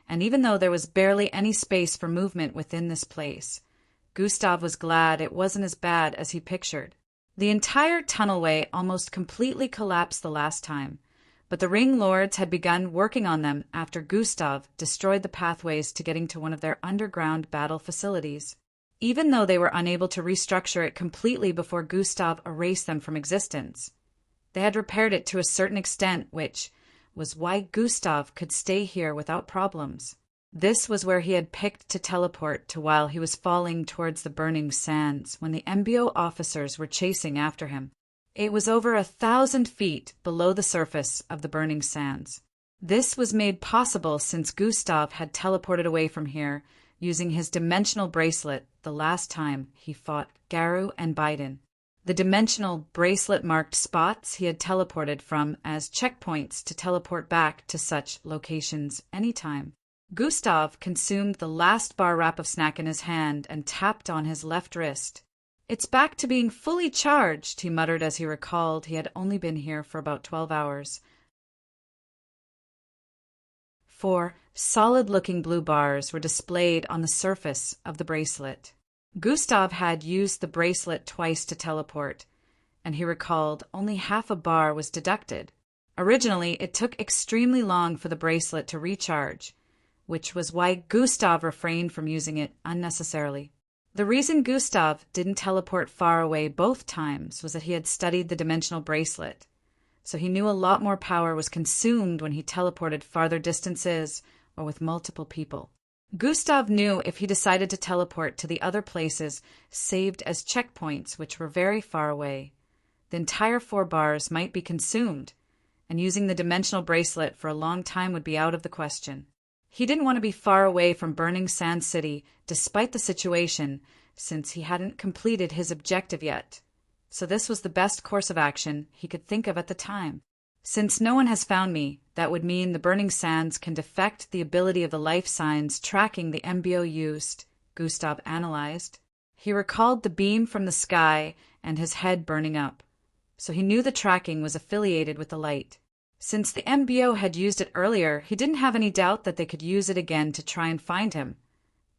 and even though there was barely any space for movement within this place, Gustav was glad it wasn't as bad as he pictured. The entire tunnelway almost completely collapsed the last time, but the Ring Lords had begun working on them after Gustav destroyed the pathways to getting to one of their underground battle facilities. Even though they were unable to restructure it completely before Gustav erased them from existence, they had repaired it to a certain extent, which was why Gustav could stay here without problems. This was where he had picked to teleport to while he was falling towards the burning sands when the MBO officers were chasing after him. It was over 1,000 feet below the surface of the burning sands. This was made possible since Gustav had teleported away from here using his dimensional bracelet the last time he fought Garu and Biden. The dimensional bracelet-marked spots he had teleported from as checkpoints to teleport back to such locations anytime. Gustav consumed the last bar wrap of snack in his hand and tapped on his left wrist. "It's back to being fully charged," he muttered as he recalled he had only been here for about 12 hours. 4 solid-looking blue bars were displayed on the surface of the bracelet. Gustav had used the bracelet twice to teleport, and he recalled only half a bar was deducted. Originally, it took extremely long for the bracelet to recharge, which was why Gustav refrained from using it unnecessarily. The reason Gustav didn't teleport far away both times was that he had studied the dimensional bracelet, so he knew a lot more power was consumed when he teleported farther distances or with multiple people. Gustav knew if he decided to teleport to the other places saved as checkpoints, which were very far away, the entire 4 bars might be consumed, and using the dimensional bracelet for a long time would be out of the question. He didn't want to be far away from Burning Sand City despite the situation, since he hadn't completed his objective yet, so this was the best course of action he could think of at the time. Since no one has found me, that would mean the Burning Sands can defect the ability of the life signs tracking the MBO used, Gustav analyzed. He recalled the beam from the sky and his head burning up, so he knew the tracking was affiliated with the light. Since the MBO had used it earlier, he didn't have any doubt that they could use it again to try and find him.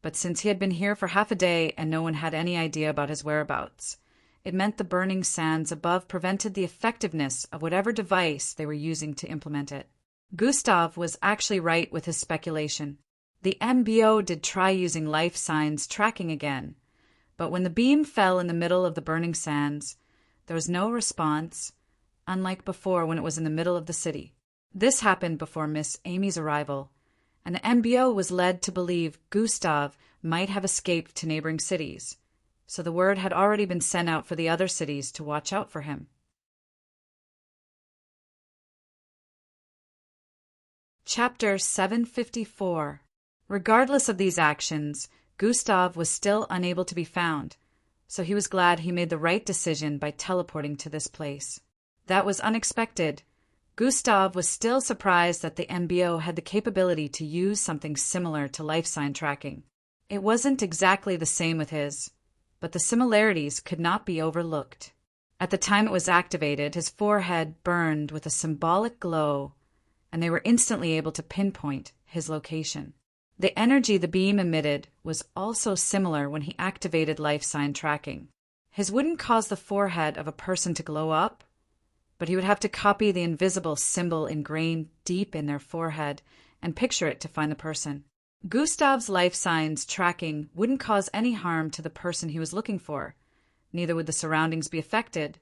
But since he had been here for half a day and no one had any idea about his whereabouts, it meant the burning sands above prevented the effectiveness of whatever device they were using to implement it. Gustav was actually right with his speculation. The MBO did try using life signs tracking again, but when the beam fell in the middle of the burning sands, there was no response, unlike before when it was in the middle of the city. This happened before Miss Amy's arrival, and the MBO was led to believe Gustav might have escaped to neighboring cities, so the word had already been sent out for the other cities to watch out for him. Chapter 754. Regardless of these actions, Gustav was still unable to be found, so he was glad he made the right decision by teleporting to this place. That was unexpected. Gustav was still surprised that the MBO had the capability to use something similar to life sign tracking. It wasn't exactly the same with his, but the similarities could not be overlooked. At the time it was activated, his forehead burned with a symbolic glow, and they were instantly able to pinpoint his location. The energy the beam emitted was also similar when he activated life sign tracking. His wouldn't cause the forehead of a person to glow up, but he would have to copy the invisible symbol ingrained deep in their forehead and picture it to find the person. Gustav's life signs tracking wouldn't cause any harm to the person he was looking for, neither would the surroundings be affected,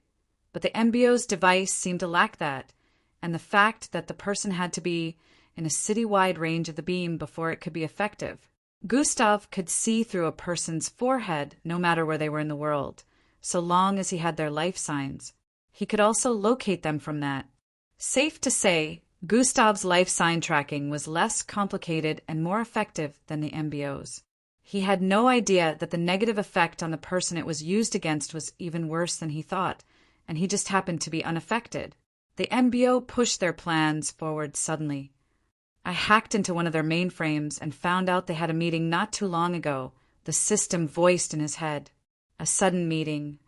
but the MBO's device seemed to lack that, and the fact that the person had to be in a city-wide range of the beam before it could be effective. Gustav could see through a person's forehead no matter where they were in the world, so long as he had their life signs. He could also locate them from that. Safe to say, Gustav's life sign tracking was less complicated and more effective than the MBO's. He had no idea that the negative effect on the person it was used against was even worse than he thought, and he just happened to be unaffected. The MBO pushed their plans forward suddenly. I hacked into one of their mainframes and found out they had a meeting not too long ago, the system voiced in his head. A sudden meeting.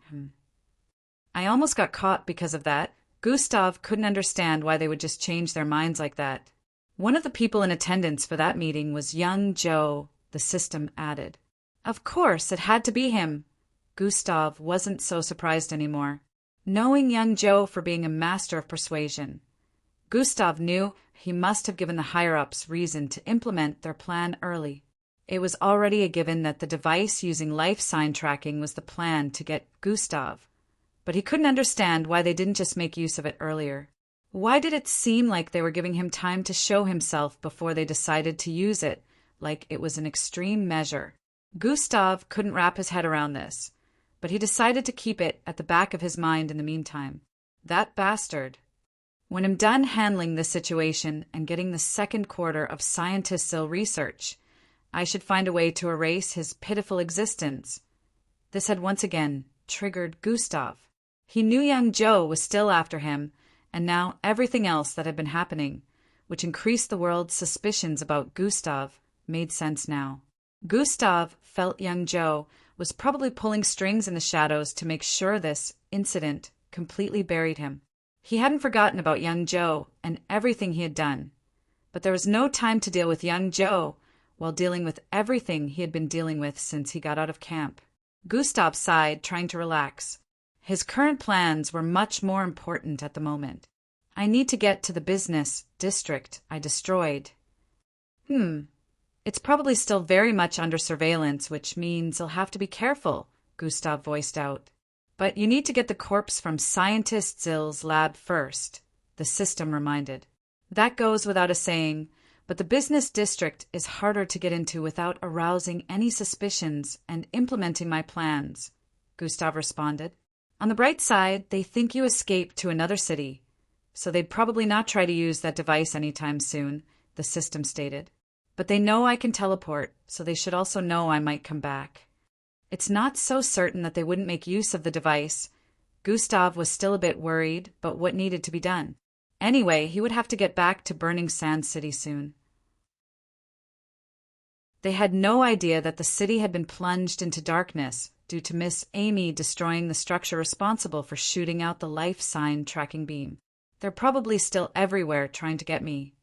I almost got caught because of that. Gustav couldn't understand why they would just change their minds like that. One of the people in attendance for that meeting was young Joe, the system added. Of course, it had to be him. Gustav wasn't so surprised anymore. Knowing young Joe for being a master of persuasion, Gustav knew he must have given the higher-ups reason to implement their plan early. It was already a given that the device using life sign tracking was the plan to get Gustav, but he couldn't understand why they didn't just make use of it earlier. Why did it seem like they were giving him time to show himself before they decided to use it, like it was an extreme measure? Gustav couldn't wrap his head around this, but he decided to keep it at the back of his mind in the meantime. That bastard. When I'm done handling this situation and getting the second quarter of scientist-ill research, I should find a way to erase his pitiful existence. This had once again triggered Gustav. He knew young Joe was still after him, and now everything else that had been happening, which increased the world's suspicions about Gustav, made sense now. Gustav felt young Joe was probably pulling strings in the shadows to make sure this incident completely buried him. He hadn't forgotten about young Joe and everything he had done, but there was no time to deal with young Joe while dealing with everything he had been dealing with since he got out of camp. Gustav sighed, trying to relax. His current plans were much more important at the moment. I need to get to the business district I destroyed. It's probably still very much under surveillance, which means I'll have to be careful, Gustav voiced out. But you need to get the corpse from Scientist Zill's lab first, the system reminded. That goes without a saying, but the business district is harder to get into without arousing any suspicions and implementing my plans, Gustav responded. On the bright side, they think you escaped to another city, so they'd probably not try to use that device anytime soon, the system stated. But they know I can teleport, so they should also know I might come back. It's not so certain that they wouldn't make use of the device. Gustav was still a bit worried, but what needed to be done? Anyway, he would have to get back to Burning Sand City soon. They had no idea that the city had been plunged into darkness due to Miss Amy destroying the structure responsible for shooting out the life sign tracking beam. They're probably still everywhere trying to get me.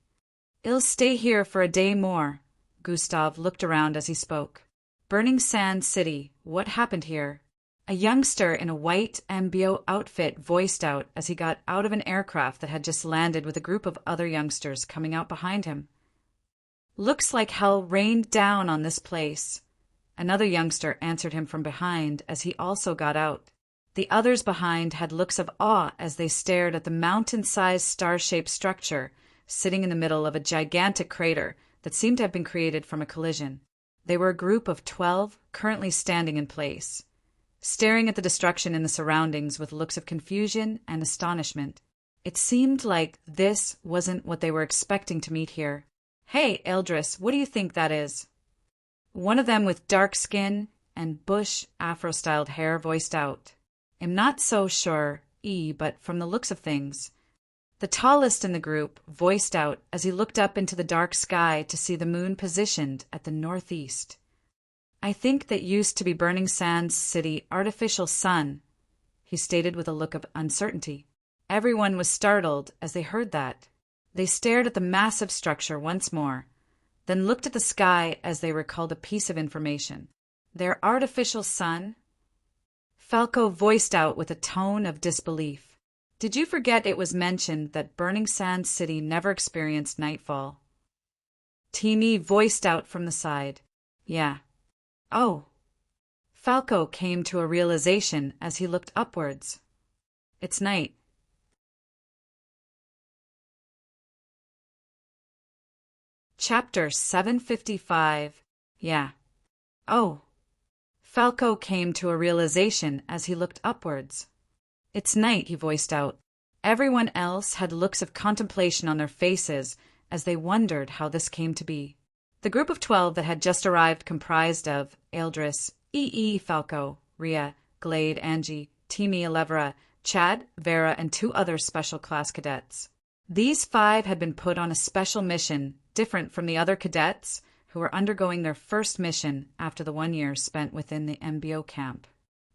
I'll stay here for a day more. Gustav looked around as he spoke. Burning Sand City, what happened here? A youngster in a white MBO outfit voiced out as he got out of an aircraft that had just landed with a group of other youngsters coming out behind him. Looks like hell rained down on this place. Another youngster answered him from behind as he also got out. The others behind had looks of awe as they stared at the mountain-sized star-shaped structure sitting in the middle of a gigantic crater that seemed to have been created from a collision. They were a group of 12 currently standing in place, staring at the destruction in the surroundings with looks of confusion and astonishment. It seemed like this wasn't what they were expecting to meet here. Hey, Eldris, what do you think that is? One of them with dark skin and bush afro-styled hair voiced out. I'm not so sure, but from the looks of things. The tallest in the group voiced out as he looked up into the dark sky to see the moon positioned at the northeast. I think that used to be Burning Sands City artificial sun, he stated with a look of uncertainty. Everyone was startled as they heard that. They stared at the massive structure once more, then looked at the sky as they recalled a piece of information. Their artificial sun? Falco voiced out with a tone of disbelief. Did you forget it was mentioned that Burning Sand City never experienced nightfall? Timmy voiced out from the side. Yeah. Oh. Falco came to a realization as he looked upwards. It's night. Chapter 755. Yeah. Oh. Falco came to a realization as he looked upwards. It's night, he voiced out. Everyone else had looks of contemplation on their faces as they wondered how this came to be. The group of 12 that had just arrived comprised of Eldris, Falco, Ria, Glade, Angie, Timmy, Elevra, Chad, Vera, and 2 other special class cadets. These 5 had been put on a special mission, different from the other cadets who were undergoing their first mission after the 1 year spent within the MBO camp.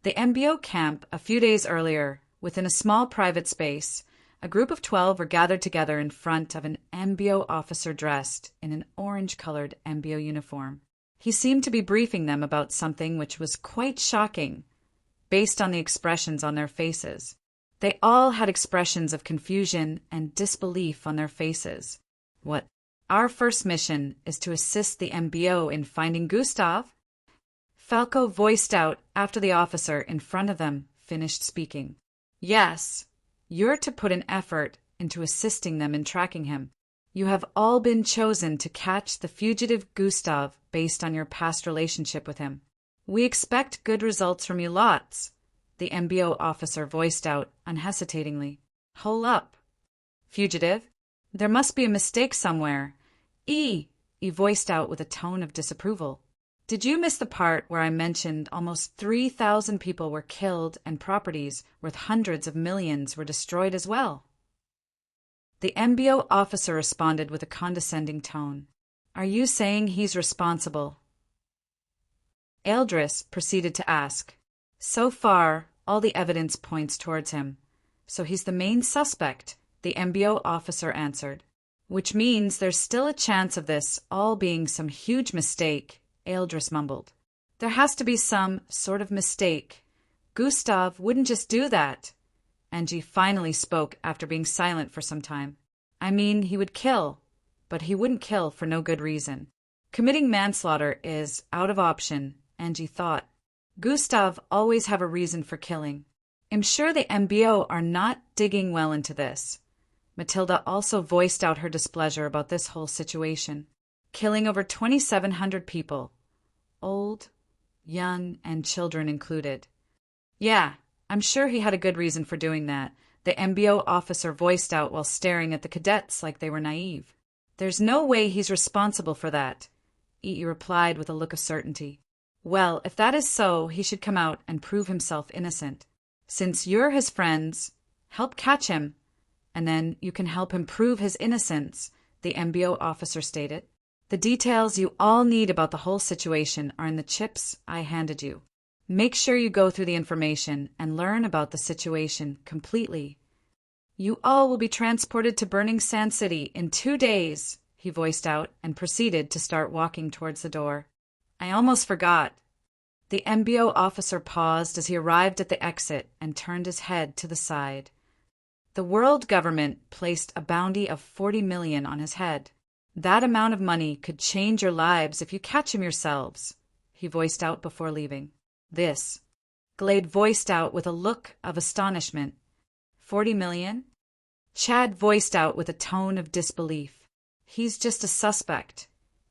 The MBO camp, a few days earlier, within a small private space, a group of 12 were gathered together in front of an MBO officer dressed in an orange-colored MBO uniform. He seemed to be briefing them about something which was quite shocking, based on the expressions on their faces. They all had expressions of confusion and disbelief on their faces. What? Our first mission is to assist the MBO in finding Gustav? Falco voiced out after the officer in front of them finished speaking. Yes, you're to put an effort into assisting them in tracking him. You have all been chosen to catch the fugitive Gustav based on your past relationship with him. We expect good results from you lots, the MBO officer voiced out unhesitatingly. Hold up. Fugitive? There must be a mistake somewhere. He voiced out with a tone of disapproval. Did you miss the part where I mentioned almost 3,000 people were killed and properties worth hundreds of millions were destroyed as well? The MBO officer responded with a condescending tone. Are you saying he's responsible? Eldris proceeded to ask. So far, all the evidence points towards him. So he's the main suspect, the MBO officer answered. Which means there's still a chance of this all being some huge mistake, Eldris mumbled. There has to be some sort of mistake. Gustav wouldn't just do that. Angie finally spoke after being silent for some time. I mean, he would kill, but he wouldn't kill for no good reason. Committing manslaughter is out of option, Angie thought. Gustav always have a reason for killing. I'm sure the MBO are not digging well into this. Matilda also voiced out her displeasure about this whole situation. Killing over 2,700 people. Old, young, and children included. Yeah, I'm sure he had a good reason for doing that, the MBO officer voiced out while staring at the cadets like they were naive. There's no way he's responsible for that, Ii replied with a look of certainty. Well, if that is so, he should come out and prove himself innocent. Since you're his friends, help catch him, and then you can help him prove his innocence, the MBO officer stated. The details you all need about the whole situation are in the chips I handed you. Make sure you go through the information and learn about the situation completely. You all will be transported to Burning Sand City in 2 days, he voiced out and proceeded to start walking towards the door. I almost forgot. The MBO officer paused as he arrived at the exit and turned his head to the side. The world government placed a bounty of 40 million on his head. That amount of money could change your lives if you catch him yourselves, he voiced out before leaving. This, Glade voiced out with a look of astonishment. 40 million? Chad voiced out with a tone of disbelief. He's just a suspect,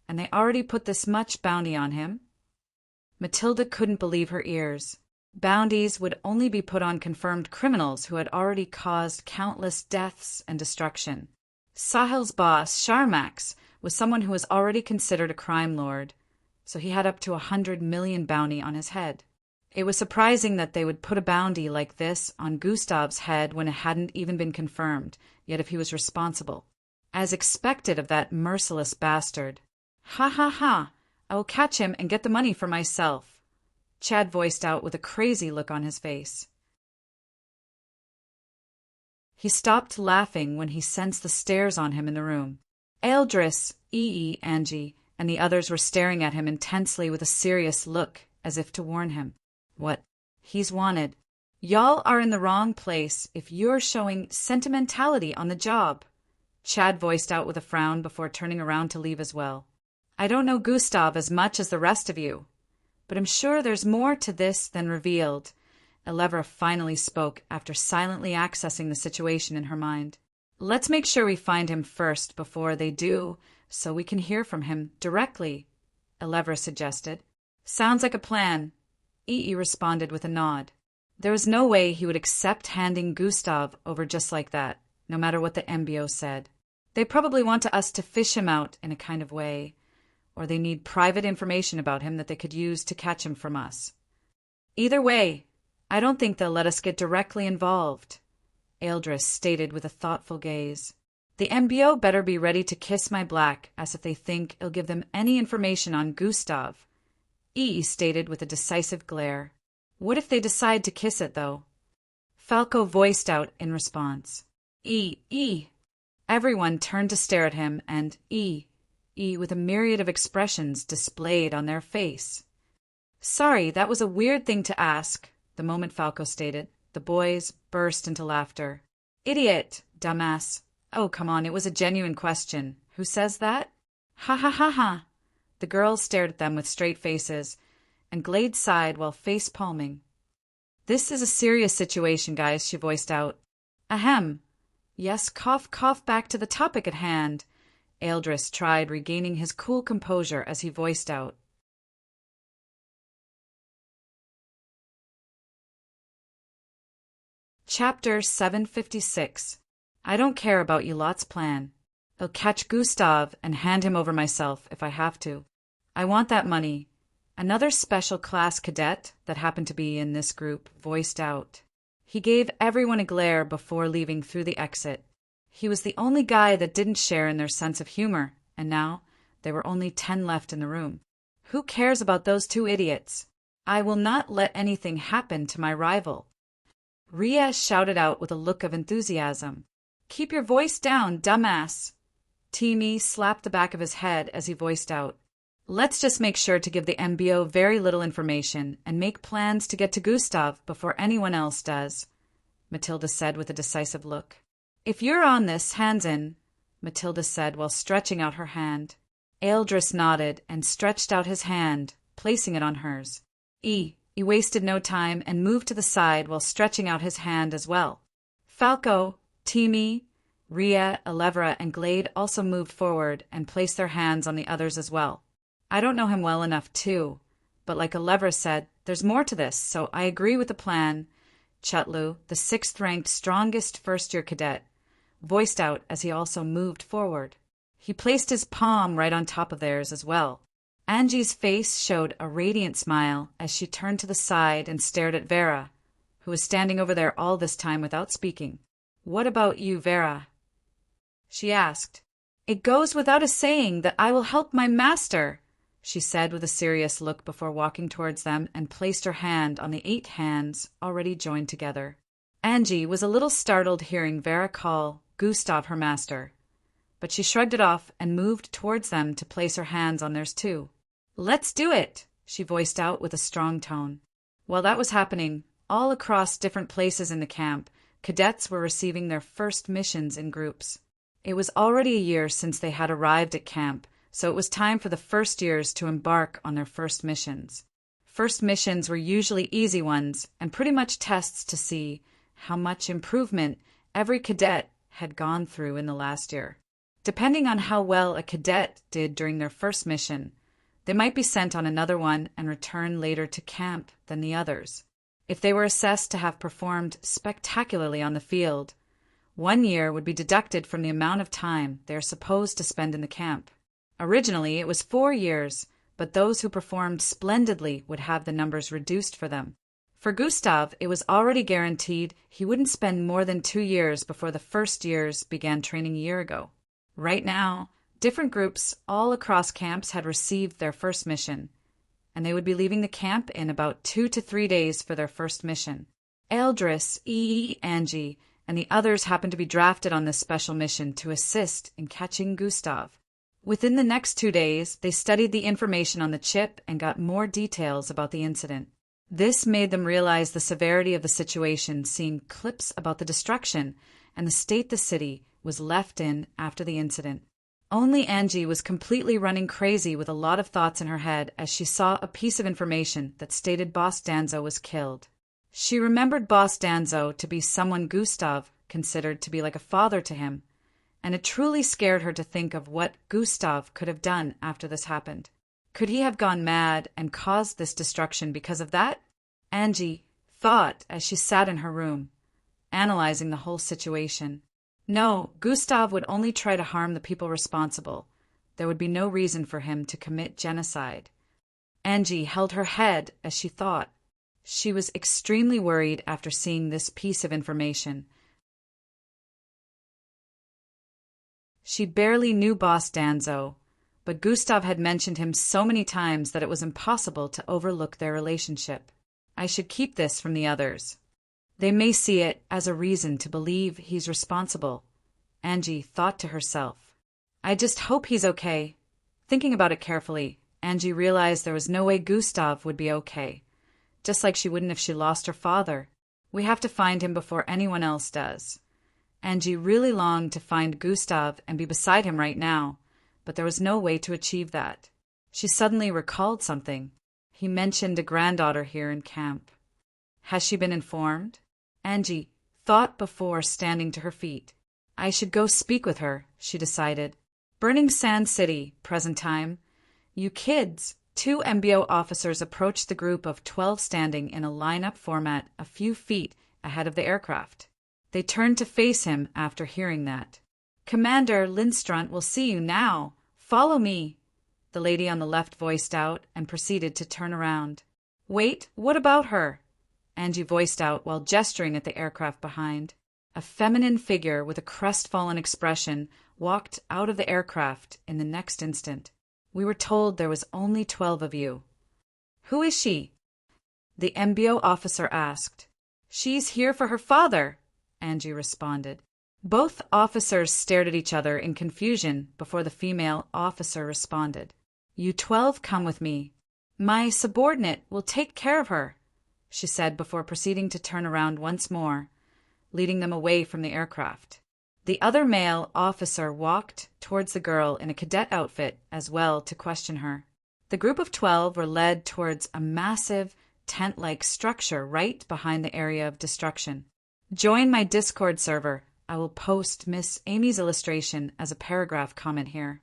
and they already put this much bounty on him? Matilda couldn't believe her ears. Bounties would only be put on confirmed criminals who had already caused countless deaths and destruction. Sahil's boss, Sharmax, was someone who was already considered a crime lord, so he had up to 100 million bounty on his head. It was surprising that they would put a bounty like this on Gustav's head when it hadn't even been confirmed, yet if he was responsible. As expected of that merciless bastard. Ha ha ha! I will catch him and get the money for myself, Chad voiced out with a crazy look on his face. He stopped laughing when he sensed the stares on him in the room. Eldris, Angie, and the others were staring at him intensely with a serious look, as if to warn him. What? He's wanted. Y'all are in the wrong place if you're showing sentimentality on the job, Chad voiced out with a frown before turning around to leave as well. I don't know Gustav as much as the rest of you, but I'm sure there's more to this than revealed. Elevra finally spoke after silently accessing the situation in her mind. Let's make sure we find him first before they do, so we can hear from him directly, Elevra suggested. Sounds like a plan, responded with a nod. There was no way he would accept handing Gustav over just like that, no matter what the MBO said. They probably want us to fish him out in a kind of way, or they need private information about him that they could use to catch him from us. Either way, I don't think they'll let us get directly involved, Eldris stated with a thoughtful gaze. The MBO better be ready to kiss my black, as if they think it'll give them any information on Gustav, stated with a decisive glare. What if they decide to kiss it, though? Falco voiced out in response. Everyone turned to stare at him, and with a myriad of expressions displayed on their face. Sorry, that was a weird thing to ask, the moment Falco stated. The boys burst into laughter. Idiot, dumbass. Oh, come on, it was a genuine question. Who says that? Ha ha ha ha. The girls stared at them with straight faces, and Glade sighed while face-palming. This is a serious situation, guys, she voiced out. Ahem. Yes, cough, cough, back to the topic at hand. Eldris tried regaining his cool composure as he voiced out. Chapter 756. I don't care about you lot's plan. I'll catch Gustav and hand him over myself if I have to. I want that money. Another special class cadet that happened to be in this group voiced out. He gave everyone a glare before leaving through the exit. He was the only guy that didn't share in their sense of humor, and now there were only 10 left in the room. Who cares about those 2 idiots? I will not let anything happen to my rival. Ria shouted out with a look of enthusiasm. Keep your voice down, dumbass. Timmy slapped the back of his head as he voiced out. Let's just make sure to give the MBO very little information and make plans to get to Gustav before anyone else does, Matilda said with a decisive look. If you're on this, hands in, Matilda said while stretching out her hand. Eldris nodded and stretched out his hand, placing it on hers. He wasted no time and moved to the side while stretching out his hand as well. Falco, Timmy, Ria, Elevra, and Glade also moved forward and placed their hands on the others as well. I don't know him well enough too, but like Elevra said, there's more to this, so I agree with the plan, Chutlu, the 6th-ranked strongest first-year cadet, voiced out as he also moved forward. He placed his palm right on top of theirs as well. Angie's face showed a radiant smile as she turned to the side and stared at Vera, who was standing over there all this time without speaking. What about you, Vera? She asked. "It goes without a saying that I will help my master," she said with a serious look before walking towards them and placed her hand on the 8 hands already joined together. Angie was a little startled hearing Vera call Gustav her master, but she shrugged it off and moved towards them to place her hands on theirs too. "Let's do it," she voiced out with a strong tone. While that was happening, all across different places in the camp, cadets were receiving their first missions in groups. It was already a year since they had arrived at camp, so it was time for the first years to embark on their first missions. First missions were usually easy ones and pretty much tests to see how much improvement every cadet had gone through in the last year. Depending on how well a cadet did during their first mission, they might be sent on another one and return later to camp than the others. If they were assessed to have performed spectacularly on the field, 1 year would be deducted from the amount of time they are supposed to spend in the camp. Originally, it was 4 years, but those who performed splendidly would have the numbers reduced for them. For Gustav, it was already guaranteed he wouldn't spend more than 2 years before the first years began training a year ago. Right now, different groups all across camps had received their first mission, and they would be leaving the camp in about 2 to 3 days for their first mission. Eldris, Angie, and the others happened to be drafted on this special mission to assist in catching Gustav. Within the next 2 days, they studied the information on the chip and got more details about the incident. This made them realize the severity of the situation, seeing clips about the destruction and the state the city was left in after the incident. Only Angie was completely running crazy with a lot of thoughts in her head as she saw a piece of information that stated Boss Danzo was killed. She remembered Boss Danzo to be someone Gustav considered to be like a father to him, and it truly scared her to think of what Gustav could have done after this happened. Could he have gone mad and caused this destruction because of that? Angie thought as she sat in her room, analyzing the whole situation. No, Gustav would only try to harm the people responsible. There would be no reason for him to commit genocide. Angie held her head as she thought. She was extremely worried after seeing this piece of information. She barely knew Boss Danzo, but Gustav had mentioned him so many times that it was impossible to overlook their relationship. I should keep this from the others. They may see it as a reason to believe he's responsible, Angie thought to herself. I just hope he's okay. Thinking about it carefully, Angie realized there was no way Gustav would be okay, just like she wouldn't if she lost her father. We have to find him before anyone else does. Angie really longed to find Gustav and be beside him right now, but there was no way to achieve that. She suddenly recalled something. He mentioned a granddaughter here in camp. Has she been informed? Angie thought before standing to her feet. I should go speak with her, she decided. Burning Sand City, present time. You kids. 2 MBO officers approached the group of 12 standing in a line-up format a few feet ahead of the aircraft. They turned to face him after hearing that. Commander Lindstrand will see you now. Follow me, the lady on the left voiced out and proceeded to turn around. Wait, what about her? Angie voiced out while gesturing at the aircraft behind. A feminine figure with a crestfallen expression walked out of the aircraft in the next instant. We were told there was only 12 of you. Who is she? The MBO officer asked. She's here for her father, Angie responded. Both officers stared at each other in confusion before the female officer responded. You 12 come with me. My subordinate will take care of her, she said before proceeding to turn around once more, leading them away from the aircraft. The other male officer walked towards the girl in a cadet outfit as well to question her. The group of 12 were led towards a massive tent-like structure right behind the area of destruction. Join my Discord server. I will post Miss Amy's illustration as a paragraph comment here.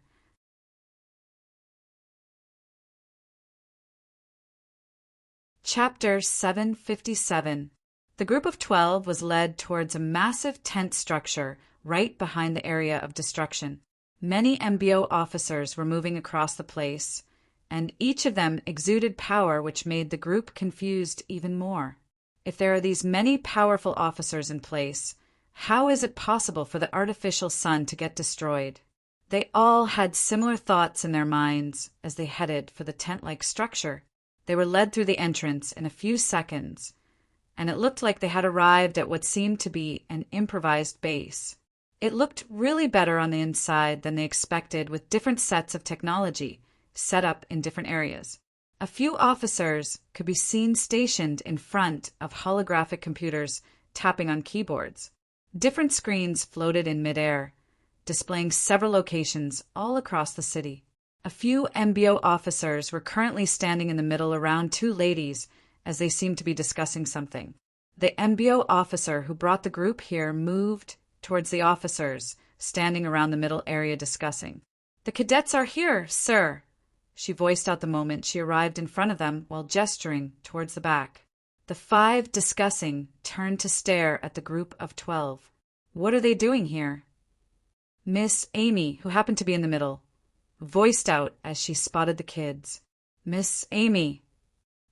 Chapter 757. The group of 12 was led towards a massive tent structure right behind the area of destruction. Many MBO officers were moving across the place, and each of them exuded power which made the group confused even more. If there are these many powerful officers in place, how is it possible for the artificial sun to get destroyed? They all had similar thoughts in their minds as they headed for the tent-like structure. They were led through the entrance in a few seconds, and it looked like they had arrived at what seemed to be an improvised base. It looked really better on the inside than they expected, with different sets of technology set up in different areas. A few officers could be seen stationed in front of holographic computers tapping on keyboards. Different screens floated in midair, displaying several locations all across the city. A few MBO officers were currently standing in the middle around two ladies as they seemed to be discussing something. The MBO officer who brought the group here moved towards the officers standing around the middle area discussing. "The cadets are here, sir," she voiced out the moment she arrived in front of them while gesturing towards the back. The 5 discussing turned to stare at the group of 12. "What are they doing here?" Miss Amy, who happened to be in the middle, voiced out as she spotted the kids. "Miss Amy,"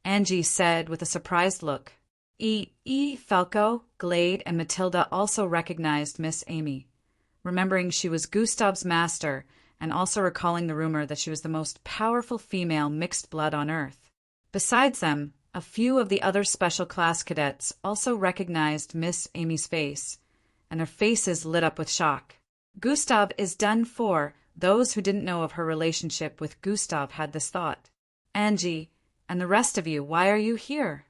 Angie said with a surprised look. Falco, Glade, and Matilda also recognized Miss Amy, remembering she was Gustav's master and also recalling the rumor that she was the most powerful female mixed blood on Earth. Besides them, a few of the other special class cadets also recognized Miss Amy's face, and their faces lit up with shock. Gustav is done for. Those who didn't know of her relationship with Gustav had this thought. "Angie, and the rest of you, why are you here?"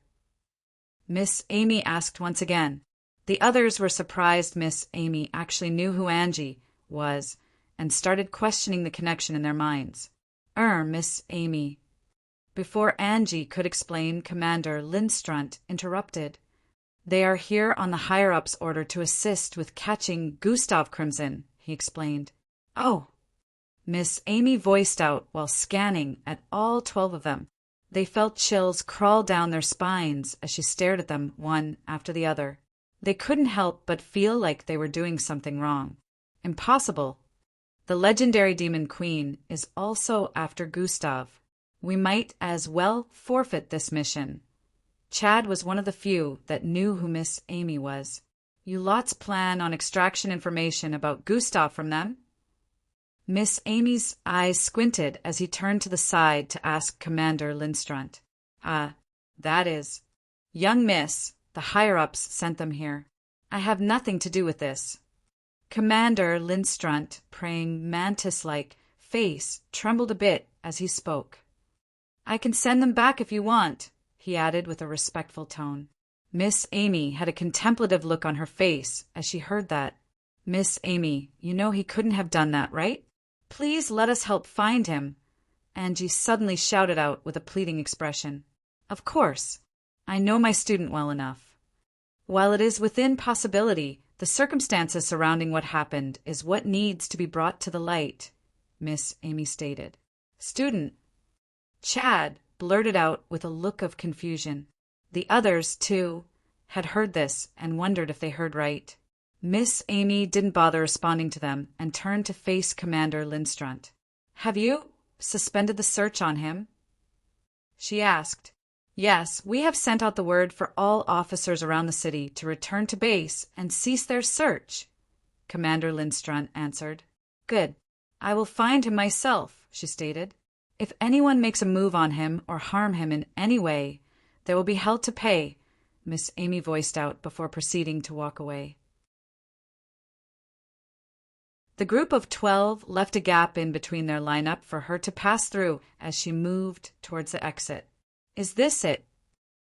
Miss Amy asked once again. The others were surprised Miss Amy actually knew who Angie was and started questioning the connection in their minds. Miss Amy." Before Angie could explain, Commander Lindstrunt interrupted. "They are here on the higher-ups' order to assist with catching Gustav Crimson," he explained. "Oh!" Miss Amy voiced out while scanning at all 12 of them. They felt chills crawl down their spines as she stared at them one after the other. They couldn't help but feel like they were doing something wrong. Impossible. The legendary Demon Queen is also after Gustav. We might as well forfeit this mission. Chad was one of the few that knew who Miss Amy was. "You lots plan on extraction information about Gustav from them?" Miss Amy's eyes squinted as he turned to the side to ask Commander Lindstrunt. That is. Young miss, the higher-ups sent them here. I have nothing to do with this." Commander Lindstrunt, praying mantis-like face, trembled a bit as he spoke. "I can send them back if you want," he added with a respectful tone. Miss Amy had a contemplative look on her face as she heard that. "Miss Amy, you know he couldn't have done that, right? Please let us help find him," Angie suddenly shouted out with a pleading expression. "Of course. I know my student well enough. While it is within possibility, the circumstances surrounding what happened is what needs to be brought to the light," Miss Amy stated. "Student?" Chad blurted out with a look of confusion. The others, too, had heard this and wondered if they heard right. Miss Amy didn't bother responding to them and turned to face Commander Lindstrunt. "Have you suspended the search on him?" she asked. "Yes, we have sent out the word for all officers around the city to return to base and cease their search," Commander Lindstrunt answered. "Good. I will find him myself," she stated. "If anyone makes a move on him or harm him in any way, they will be held to pay," Miss Amy voiced out before proceeding to walk away. The group of 12 left a gap in between their lineup for her to pass through as she moved towards the exit. "Is this it?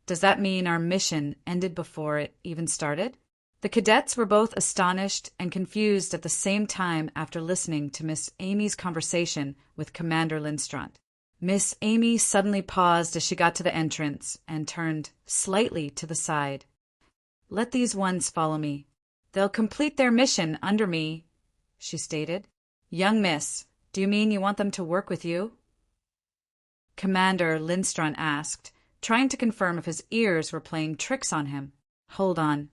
Does that mean our mission ended before it even started?" The cadets were both astonished and confused at the same time after listening to Miss Amy's conversation with Commander Lindstrunt. Miss Amy suddenly paused as she got to the entrance and turned slightly to the side. "Let these ones follow me. They'll complete their mission under me," she stated. "Young miss, do you mean you want them to work with you?" Commander Lindstrunt asked, trying to confirm if his ears were playing tricks on him. "Hold on.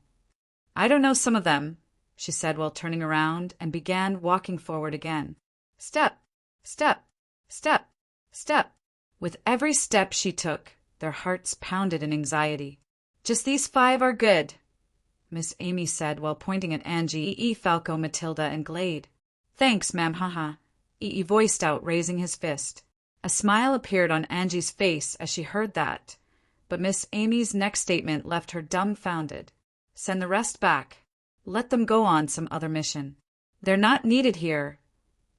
I don't know some of them," she said while turning around and began walking forward again. Step, step, step, step. With every step she took, their hearts pounded in anxiety. "Just these 5 are good," Miss Amy said while pointing at Angie, Falco, Matilda, and Glade. "Thanks, ma'am, haha. He voiced out, raising his fist. A smile appeared on Angie's face as she heard that, but Miss Amy's next statement left her dumbfounded. Send the rest back. Let them go on some other mission. They're not needed here,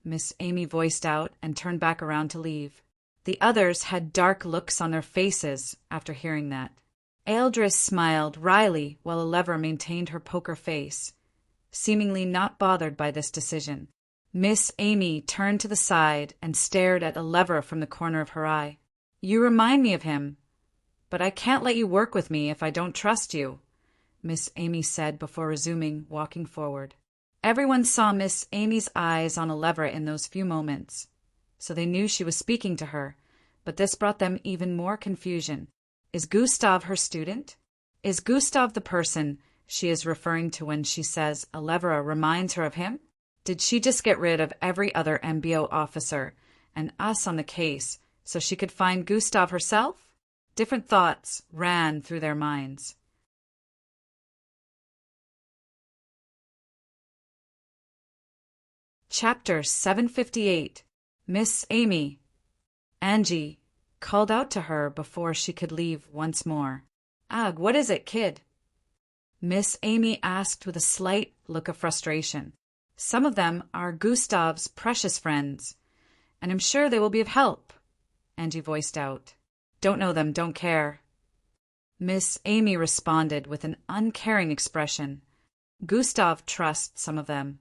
Miss Amy voiced out and turned back around to leave. The others had dark looks on their faces after hearing that. Eldris smiled wryly while Elevra maintained her poker face, seemingly not bothered by this decision. Miss Amy turned to the side and stared at Elevra from the corner of her eye. You remind me of him, but I can't let you work with me if I don't trust you, Miss Amy said before resuming walking forward. Everyone saw Miss Amy's eyes on Elevra in those few moments, so they knew she was speaking to her, but this brought them even more confusion. Is Gustav her student? Is Gustav the person she is referring to when she says Elevra reminds her of him? Did she just get rid of every other MBO officer and us on the case so she could find Gustav herself? Different thoughts ran through their minds. Chapter 758. Miss Amy. Angie called out to her before she could leave once more. Ugh, what is it, kid? Miss Amy asked with a slight look of frustration. Some of them are Gustav's precious friends, and I'm sure they will be of help, Angie voiced out. Don't know them, don't care. Miss Amy responded with an uncaring expression. Gustav trusts some of them,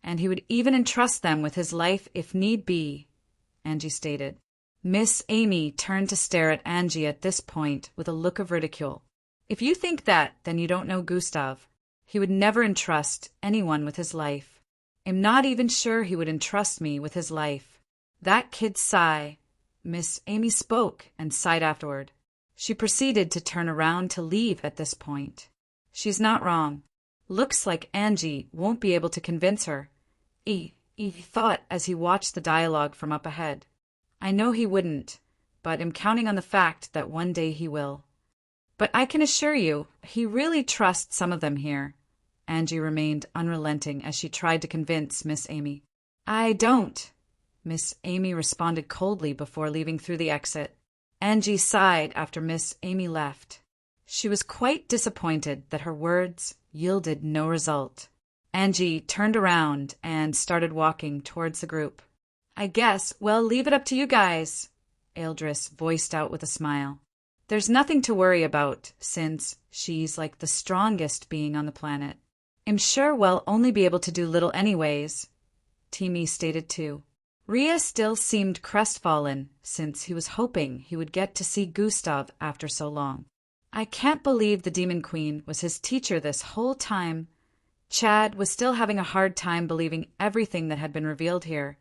and he would even entrust them with his life if need be, Angie stated. Miss Amy turned to stare at Angie at this point with a look of ridicule. If you think that, then you don't know Gustav. He would never entrust anyone with his life. I'm not even sure he would entrust me with his life. That kid's sigh. Miss Amy spoke and sighed afterward. She proceeded to turn around to leave at this point. She's not wrong. Looks like Angie won't be able to convince her. He thought as he watched the dialogue from up ahead. I know he wouldn't, but am counting on the fact that one day he will. But I can assure you, he really trusts some of them here. Angie remained unrelenting as she tried to convince Miss Amy. I don't, Miss Amy responded coldly before leaving through the exit. Angie sighed after Miss Amy left. She was quite disappointed that her words yielded no result. Angie turned around and started walking towards the group. I guess we'll leave it up to you guys, Eldris voiced out with a smile. There's nothing to worry about, since she's like the strongest being on the planet. I'm sure we'll only be able to do little anyways, Timmy stated too. Rhea still seemed crestfallen, since he was hoping he would get to see Gustav after so long. I can't believe the Demon Queen was his teacher this whole time. Chad was still having a hard time believing everything that had been revealed here,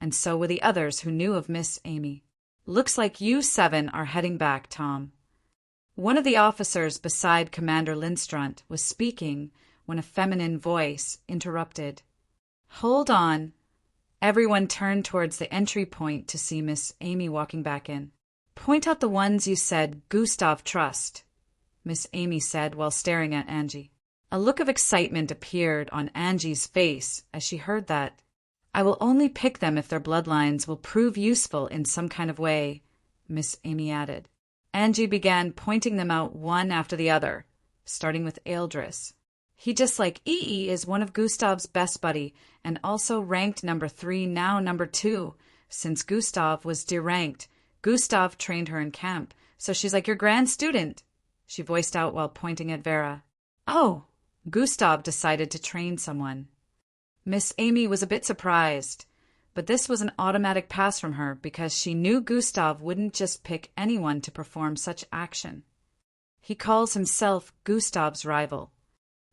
and so were the others who knew of Miss Amy. Looks like you 7 are heading back, Tom. One of the officers beside Commander Lindstrunt was speaking when a feminine voice interrupted. Hold on. Everyone turned towards the entry point to see Miss Amy walking back in. Point out the ones you said Gustav trust, Miss Amy said while staring at Angie. A look of excitement appeared on Angie's face as she heard that. I will only pick them if their bloodlines will prove useful in some kind of way, Miss Amy added. Angie began pointing them out one after the other, starting with Eldris. He just like EE is one of Gustav's best buddy and also ranked number 3, now number 2. Since Gustav was deranked, Gustav trained her in camp, so she's like your grand student, she voiced out while pointing at Vera. Oh, Gustav decided to train someone. Miss Amy was a bit surprised, but this was an automatic pass from her because she knew Gustav wouldn't just pick anyone to perform such action. He calls himself Gustav's rival.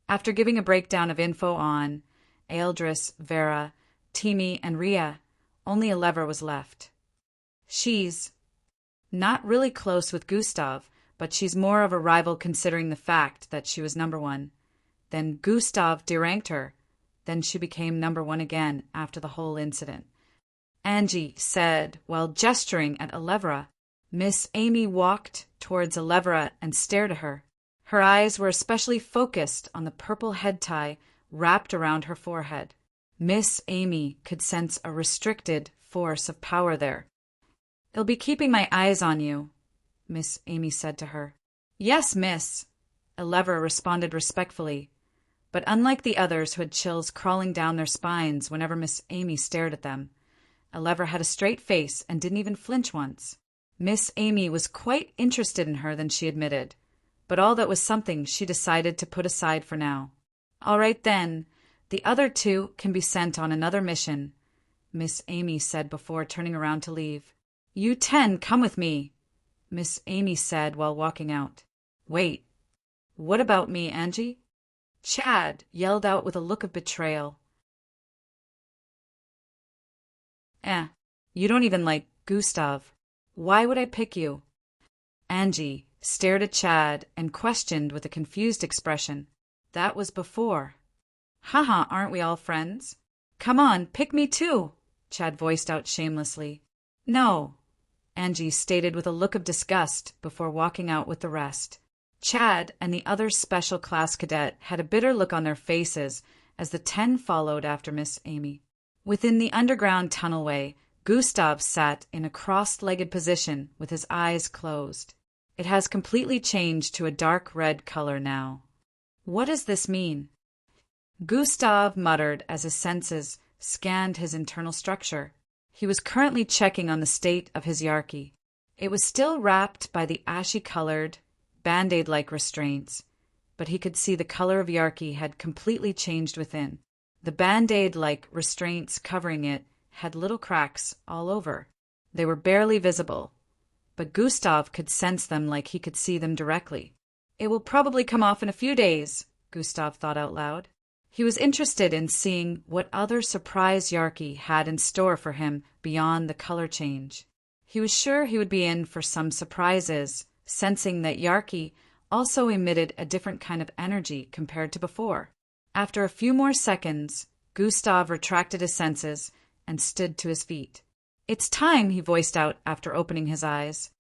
After giving a breakdown of info on Eldris, Vera, Timmy, and Rhea, only Elevra was left. She's not really close with Gustav, but she's more of a rival considering the fact that she was number 1. Then Gustav deranked her. Then she became number 1 again after the whole incident. Angie said while gesturing at Elevra. Miss Amy walked towards Elevra and stared at her. Her eyes were especially focused on the purple head tie wrapped around her forehead. Miss Amy could sense a restricted force of power there. "I'll be keeping my eyes on you," Miss Amy said to her. "Yes, miss," Elevra responded respectfully, but unlike the others who had chills crawling down their spines whenever Miss Amy stared at them, Elevra had a straight face and didn't even flinch once. Miss Amy was quite interested in her than she admitted, but all that was something she decided to put aside for now. "All right then, the other two can be sent on another mission," Miss Amy said before turning around to leave. "You 10 come with me," Miss Amy said while walking out. "Wait, what about me, Angie?" Chad yelled out with a look of betrayal. You don't even like Gustav. Why would I pick you?" Angie stared at Chad and questioned with a confused expression. "That was before." "Haha, aren't we all friends?" "Come on, pick me too," Chad voiced out shamelessly. "No," Angie stated with a look of disgust before walking out with the rest. Chad and the other special class cadet had a bitter look on their faces as the 10 followed after Miss Amy. Within the underground tunnelway, Gustav sat in a cross-legged position with his eyes closed. It has completely changed to a dark red color now. "What does this mean?" Gustav muttered as his senses scanned his internal structure. He was currently checking on the state of his Yarky. It was still wrapped by the ashy-colored, Band-Aid-like restraints, but he could see the color of Yarky had completely changed within. The Band-Aid-like restraints covering it had little cracks all over. They were barely visible, but Gustav could sense them like he could see them directly. "It will probably come off in a few days," Gustav thought out loud. He was interested in seeing what other surprise Yarky had in store for him beyond the color change. He was sure he would be in for some surprises, sensing that Yarky also emitted a different kind of energy compared to before. After a few more seconds, Gustav retracted his senses and stood to his feet. "It's time," he voiced out after opening his eyes.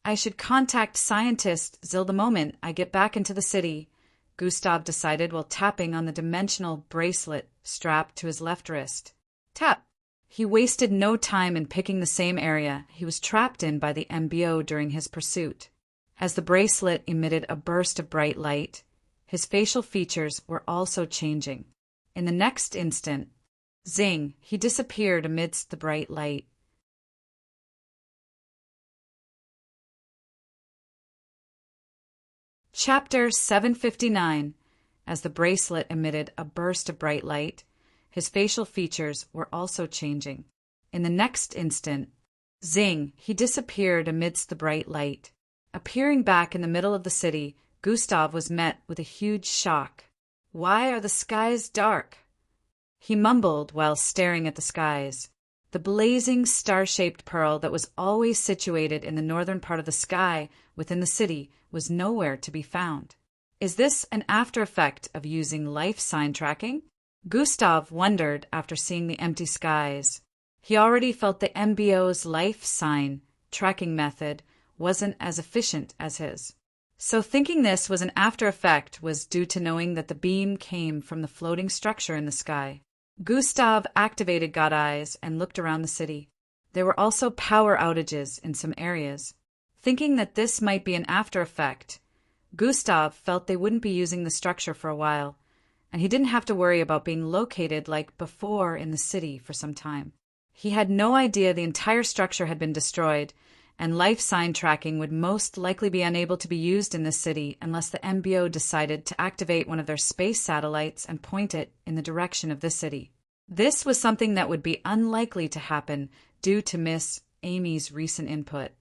"I should contact Scientist Zill the moment I get back into the city," Gustav decided while tapping on the dimensional bracelet strapped to his left wrist. Tap! He wasted no time in picking the same area he was trapped in by the MBO during his pursuit. As the bracelet emitted a burst of bright light, his facial features were also changing. In the next instant, zing, he disappeared amidst the bright light. Chapter 759. As the bracelet emitted a burst of bright light, his facial features were also changing. In the next instant, zing, he disappeared amidst the bright light. Appearing back in the middle of the city, Gustav was met with a huge shock. "Why are the skies dark?" he mumbled while staring at the skies. The blazing star-shaped pearl that was always situated in the northern part of the sky within the city was nowhere to be found. Is this an after effect of using life sign tracking? Gustav wondered after seeing the empty skies. He already felt the MBO's life sign tracking method wasn't as efficient as his. So thinking this was an after effect was due to knowing that the beam came from the floating structure in the sky. Gustav activated God Eyes and looked around the city. There were also power outages in some areas. Thinking that this might be an after effect, Gustav felt they wouldn't be using the structure for a while, and he didn't have to worry about being located like before in the city for some time. He had no idea the entire structure had been destroyed, and life sign tracking would most likely be unable to be used in this city unless the MBO decided to activate one of their space satellites and point it in the direction of this city. This was something that would be unlikely to happen due to Miss Amy's recent input.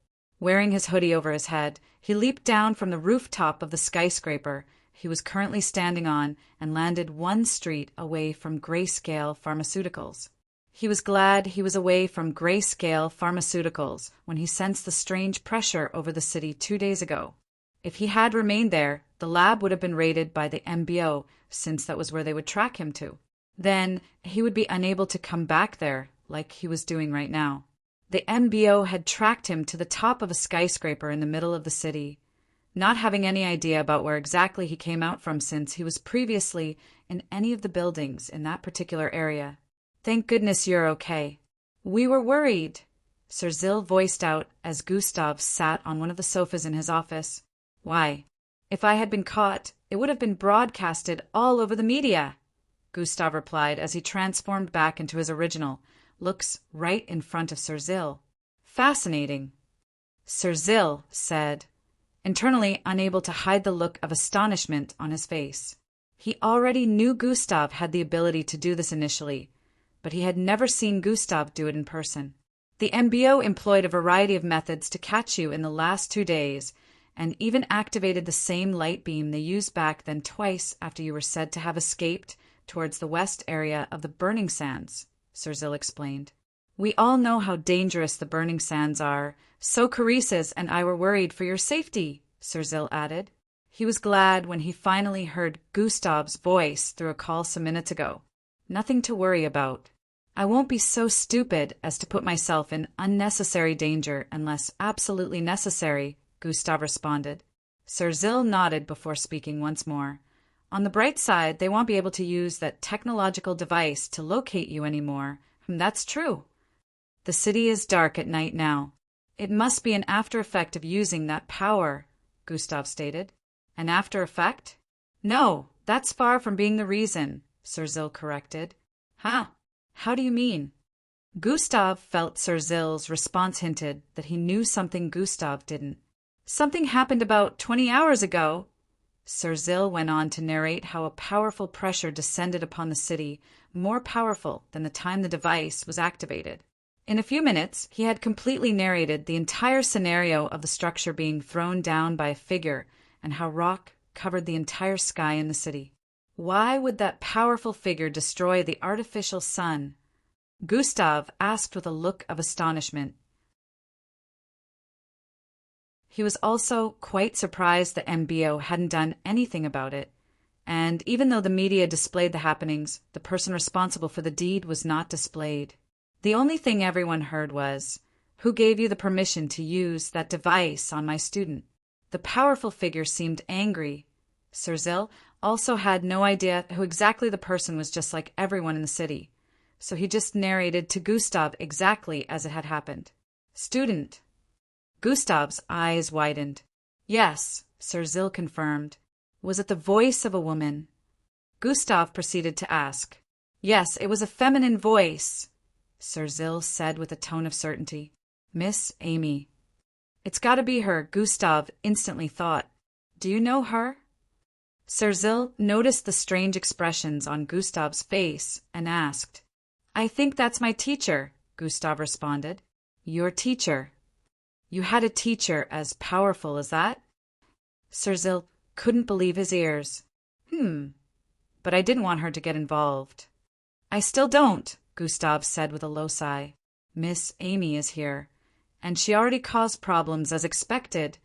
Wearing his hoodie over his head, he leaped down from the rooftop of the skyscraper he was currently standing on and landed one street away from Grayscale Pharmaceuticals. He was glad he was away from Grayscale Pharmaceuticals when he sensed the strange pressure over the city 2 days ago. If he had remained there, the lab would have been raided by the MBO, since that was where they would track him to. Then he would be unable to come back there like he was doing right now. The MBO had tracked him to the top of a skyscraper in the middle of the city, not having any idea about where exactly he came out from since he was previously in any of the buildings in that particular area. Thank goodness you're okay. We were worried, Sir voiced out as Gustav sat on one of the sofas in his office. Why, if I had been caught, it would have been broadcasted all over the media, Gustav replied as he transformed back into his original, looks right in front of Sir. Fascinating, Sir said, internally unable to hide the look of astonishment on his face. He already knew Gustav had the ability to do this initially, but he had never seen Gustav do it in person. The MBO employed a variety of methods to catch you in the last 2 days, and even activated the same light beam they used back then twice after you were said to have escaped towards the west area of the Burning Sands, Sir explained. We all know how dangerous the Burning Sands are, so Carissa's and I were worried for your safety, Sir added. He was glad when he finally heard Gustav's voice through a call some minutes ago. Nothing to worry about. I won't be so stupid as to put myself in unnecessary danger unless absolutely necessary, Gustav responded. Sir nodded before speaking once more. On the bright side, they won't be able to use that technological device to locate you anymore. That's true. The city is dark at night now. It must be an after effect of using that power, Gustav stated. An after effect? No, that's far from being the reason, Sir corrected. Huh? How do you mean? Gustav felt Sir response hinted that he knew something Gustav didn't. Something happened about 20 hours ago. Sir went on to narrate how a powerful pressure descended upon the city, more powerful than the time the device was activated. In a few minutes, he had completely narrated the entire scenario of the structure being thrown down by a figure and how rock covered the entire sky in the city. Why would that powerful figure destroy the artificial sun? Gustav asked with a look of astonishment. He was also quite surprised the MBO hadn't done anything about it, and even though the media displayed the happenings, the person responsible for the deed was not displayed. The only thing everyone heard was, "Who gave you the permission to use that device on my student?" The powerful figure seemed angry. Sir also had no idea who exactly the person was, just like everyone in the city, so he just narrated to Gustav exactly as it had happened. Student. Gustav's eyes widened. Yes, Sir confirmed. Was it the voice of a woman? Gustav proceeded to ask. Yes, it was a feminine voice, Sir said with a tone of certainty. Miss Amy. It's got to be her, Gustav instantly thought. Do you know her? Sir noticed the strange expressions on Gustav's face and asked. I think that's my teacher, Gustav responded. Your teacher? You had a teacher as powerful as that? Sir couldn't believe his ears. But I didn't want her to get involved. I still don't, Gustav said with a low sigh. Miss Amy is here, and she already caused problems as expected.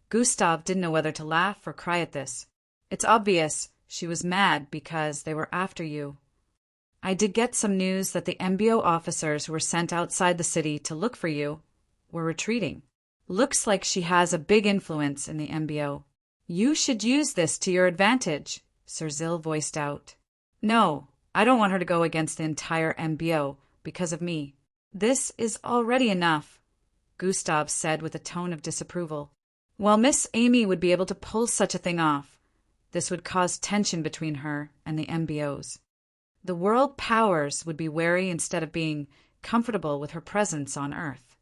Gustav didn't know whether to laugh or cry at this. It's obvious she was mad because they were after you. I did get some news that the MBO officers who were sent outside the city to look for you were retreating. Looks like she has a big influence in the MBO. You should use this to your advantage, Sir voiced out. No, I don't want her to go against the entire MBO because of me. This is already enough, Gustav said with a tone of disapproval. While Miss Amy would be able to pull such a thing off, this would cause tension between her and the MBOs. The world powers would be wary instead of being comfortable with her presence on Earth.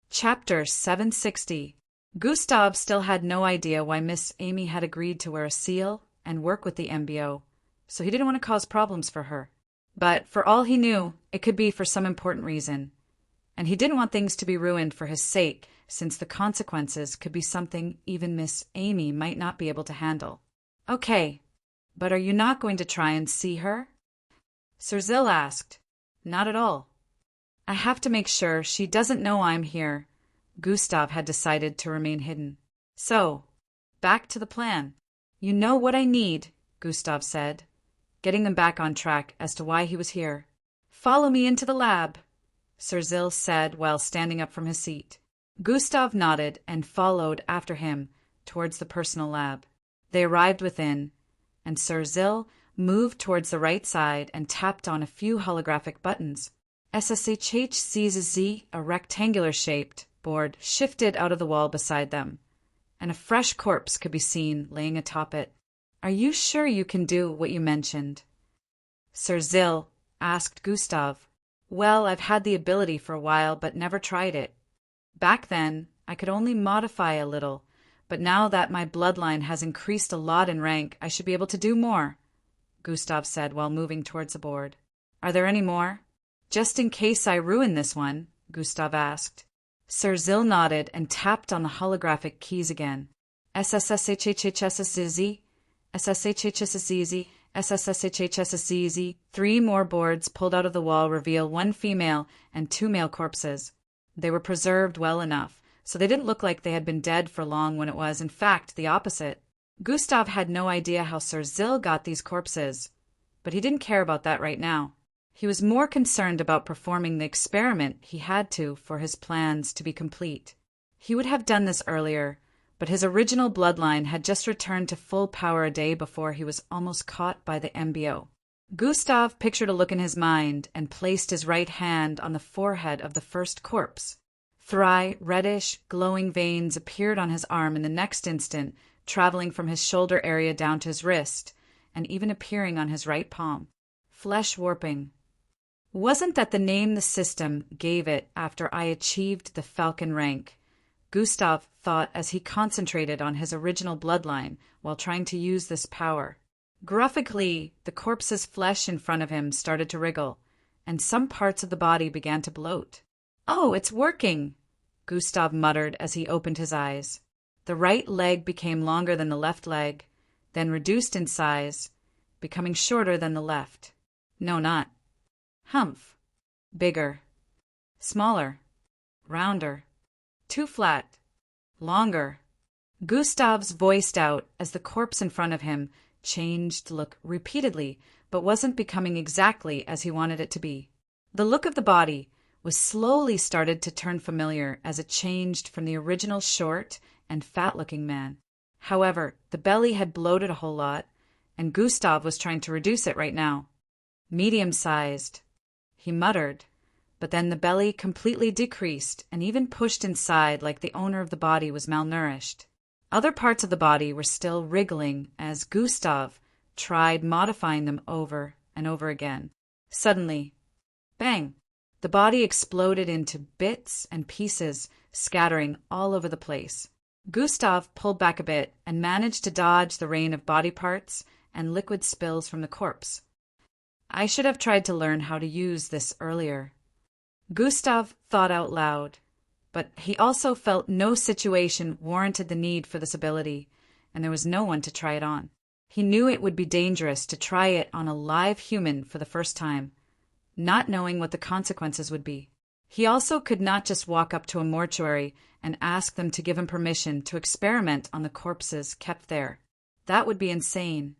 Chapter 760. Gustav still had no idea why Miss Amy had agreed to wear a seal and work with the MBO, so he didn't want to cause problems for her. But for all he knew, it could be for some important reason. And he didn't want things to be ruined for his sake, since the consequences could be something even Miss Amy might not be able to handle. Okay, but are you not going to try and see her? Sir asked. Not at all. I have to make sure she doesn't know I'm here. Gustav had decided to remain hidden. So, back to the plan. You know what I need, Gustav said, getting them back on track as to why he was here. Follow me into the lab, Sir said while standing up from his seat. Gustav nodded and followed after him towards the personal lab. They arrived within, and Sir Zil moved towards the right side and tapped on a few holographic buttons. SSHHCZ, a rectangular-shaped board, shifted out of the wall beside them, and a fresh corpse could be seen laying atop it. "Are you sure you can do what you mentioned?" Sir Zil asked Gustav. "Well, I've had the ability for a while, but never tried it. Back then, I could only modify a little, but now that my bloodline has increased a lot in rank, I should be able to do more," Gustav said while moving towards the board. "Are there any more?" "Just in case I ruin this one," Gustav asked. Sir Zil nodded and tapped on the holographic keys again. SSSHHHSSZ, SSHHSSZ, SSSHHSSZ. 3 more boards pulled out of the wall reveal 1 female and 2 male corpses. They were preserved well enough, so they didn't look like they had been dead for long when it was, in fact, the opposite. Gustav had no idea how Sir Zil got these corpses, but he didn't care about that right now. He was more concerned about performing the experiment he had to for his plans to be complete. He would have done this earlier, but his original bloodline had just returned to full power a day before he was almost caught by the MBO. Gustav pictured a look in his mind and placed his right hand on the forehead of the first corpse. 3 reddish, glowing veins appeared on his arm in the next instant, traveling from his shoulder area down to his wrist, and even appearing on his right palm. Flesh warping. Wasn't that the name the system gave it after I achieved the Falcon rank? Gustav thought as he concentrated on his original bloodline while trying to use this power. Graphically, the corpse's flesh in front of him started to wriggle, and some parts of the body began to bloat. "Oh, it's working!" Gustav muttered as he opened his eyes. The right leg became longer than the left leg, then reduced in size, becoming shorter than the left. No, not. Humph. Bigger. Smaller. Rounder. Too flat. Longer. Gustav's voiced out as the corpse in front of him changed look repeatedly, but wasn't becoming exactly as he wanted it to be. The look of the body was slowly started to turn familiar as it changed from the original short and fat-looking man. However, the belly had bloated a whole lot, and Gustav was trying to reduce it right now. Medium-sized, he muttered, but then the belly completely decreased and even pushed inside like the owner of the body was malnourished. Other parts of the body were still wriggling as Gustav tried modifying them over and over again. Suddenly, bang! The body exploded into bits and pieces, scattering all over the place. Gustav pulled back a bit and managed to dodge the rain of body parts and liquid spills from the corpse. I should have tried to learn how to use this earlier. Gustav thought out loud, but he also felt no situation warranted the need for this ability, and there was no one to try it on. He knew it would be dangerous to try it on a live human for the first time, not knowing what the consequences would be. He also could not just walk up to a mortuary and ask them to give him permission to experiment on the corpses kept there. That would be insane.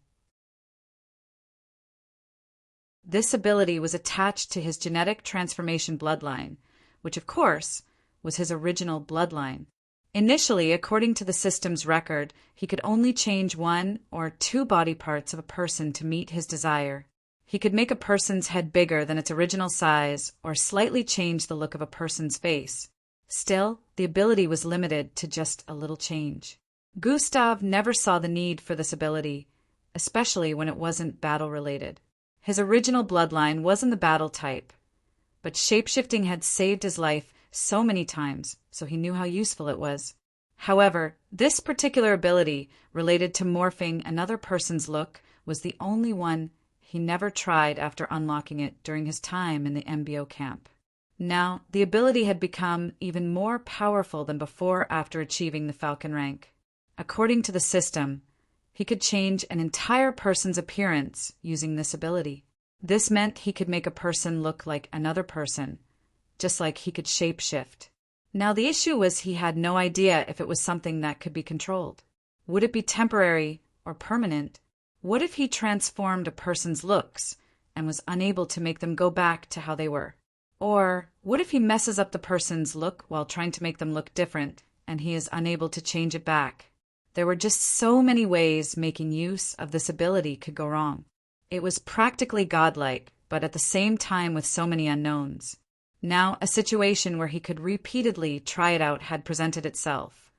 This ability was attached to his genetic transformation bloodline, which of course was his original bloodline. Initially, according to the system's record, he could only change 1 or 2 body parts of a person to meet his desire. He could make a person's head bigger than its original size or slightly change the look of a person's face. Still, the ability was limited to just a little change. Gustav never saw the need for this ability, especially when it wasn't battle-related. His original bloodline wasn't the battle type, but shapeshifting had saved his life so many times, so he knew how useful it was. However, this particular ability related to morphing another person's look was the only one he never tried after unlocking it during his time in the MBO camp. Now, the ability had become even more powerful than before after achieving the Falcon rank. According to the system, he could change an entire person's appearance using this ability. This meant he could make a person look like another person, just like he could shapeshift. Now the issue was he had no idea if it was something that could be controlled. Would it be temporary or permanent? What if he transformed a person's looks and was unable to make them go back to how they were? Or what if he messes up the person's look while trying to make them look different and he is unable to change it back? There were just so many ways making use of this ability could go wrong. It was practically godlike, but at the same time with so many unknowns. Now, a situation where he could repeatedly try it out had presented itself.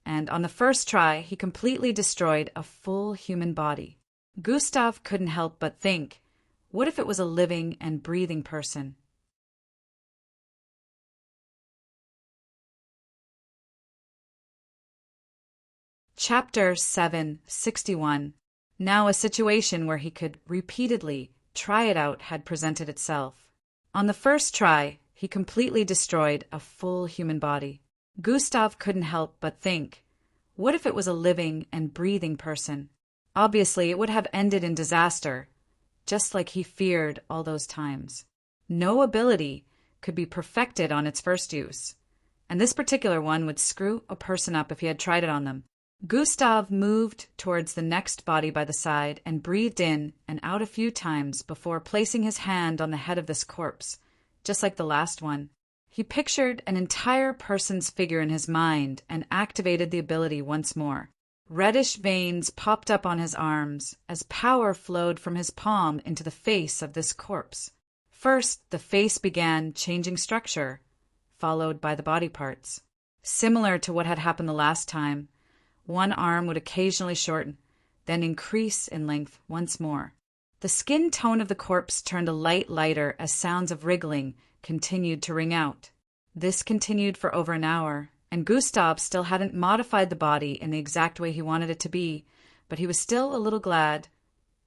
And on the first try, he completely destroyed a full human body. Gustav couldn't help but think, what if it was a living and breathing person? Chapter 761. Now a situation where he could repeatedly try it out had presented itself. On the first try, he completely destroyed a full human body. Gustav couldn't help but think, what if it was a living and breathing person? Obviously, it would have ended in disaster, just like he feared all those times. No ability could be perfected on its first use, and this particular one would screw a person up if he had tried it on them. Gustav moved towards the next body by the side and breathed in and out a few times before placing his hand on the head of this corpse, just like the last one. He pictured an entire person's figure in his mind and activated the ability once more. Reddish veins popped up on his arms as power flowed from his palm into the face of this corpse. First, the face began changing structure, followed by the body parts. Similar to what had happened the last time, one arm would occasionally shorten, then increase in length once more. The skin tone of the corpse turned a light lighter as sounds of wriggling continued to ring out. This continued for over an hour, and Gustav still hadn't modified the body in the exact way he wanted it to be, but he was still a little glad,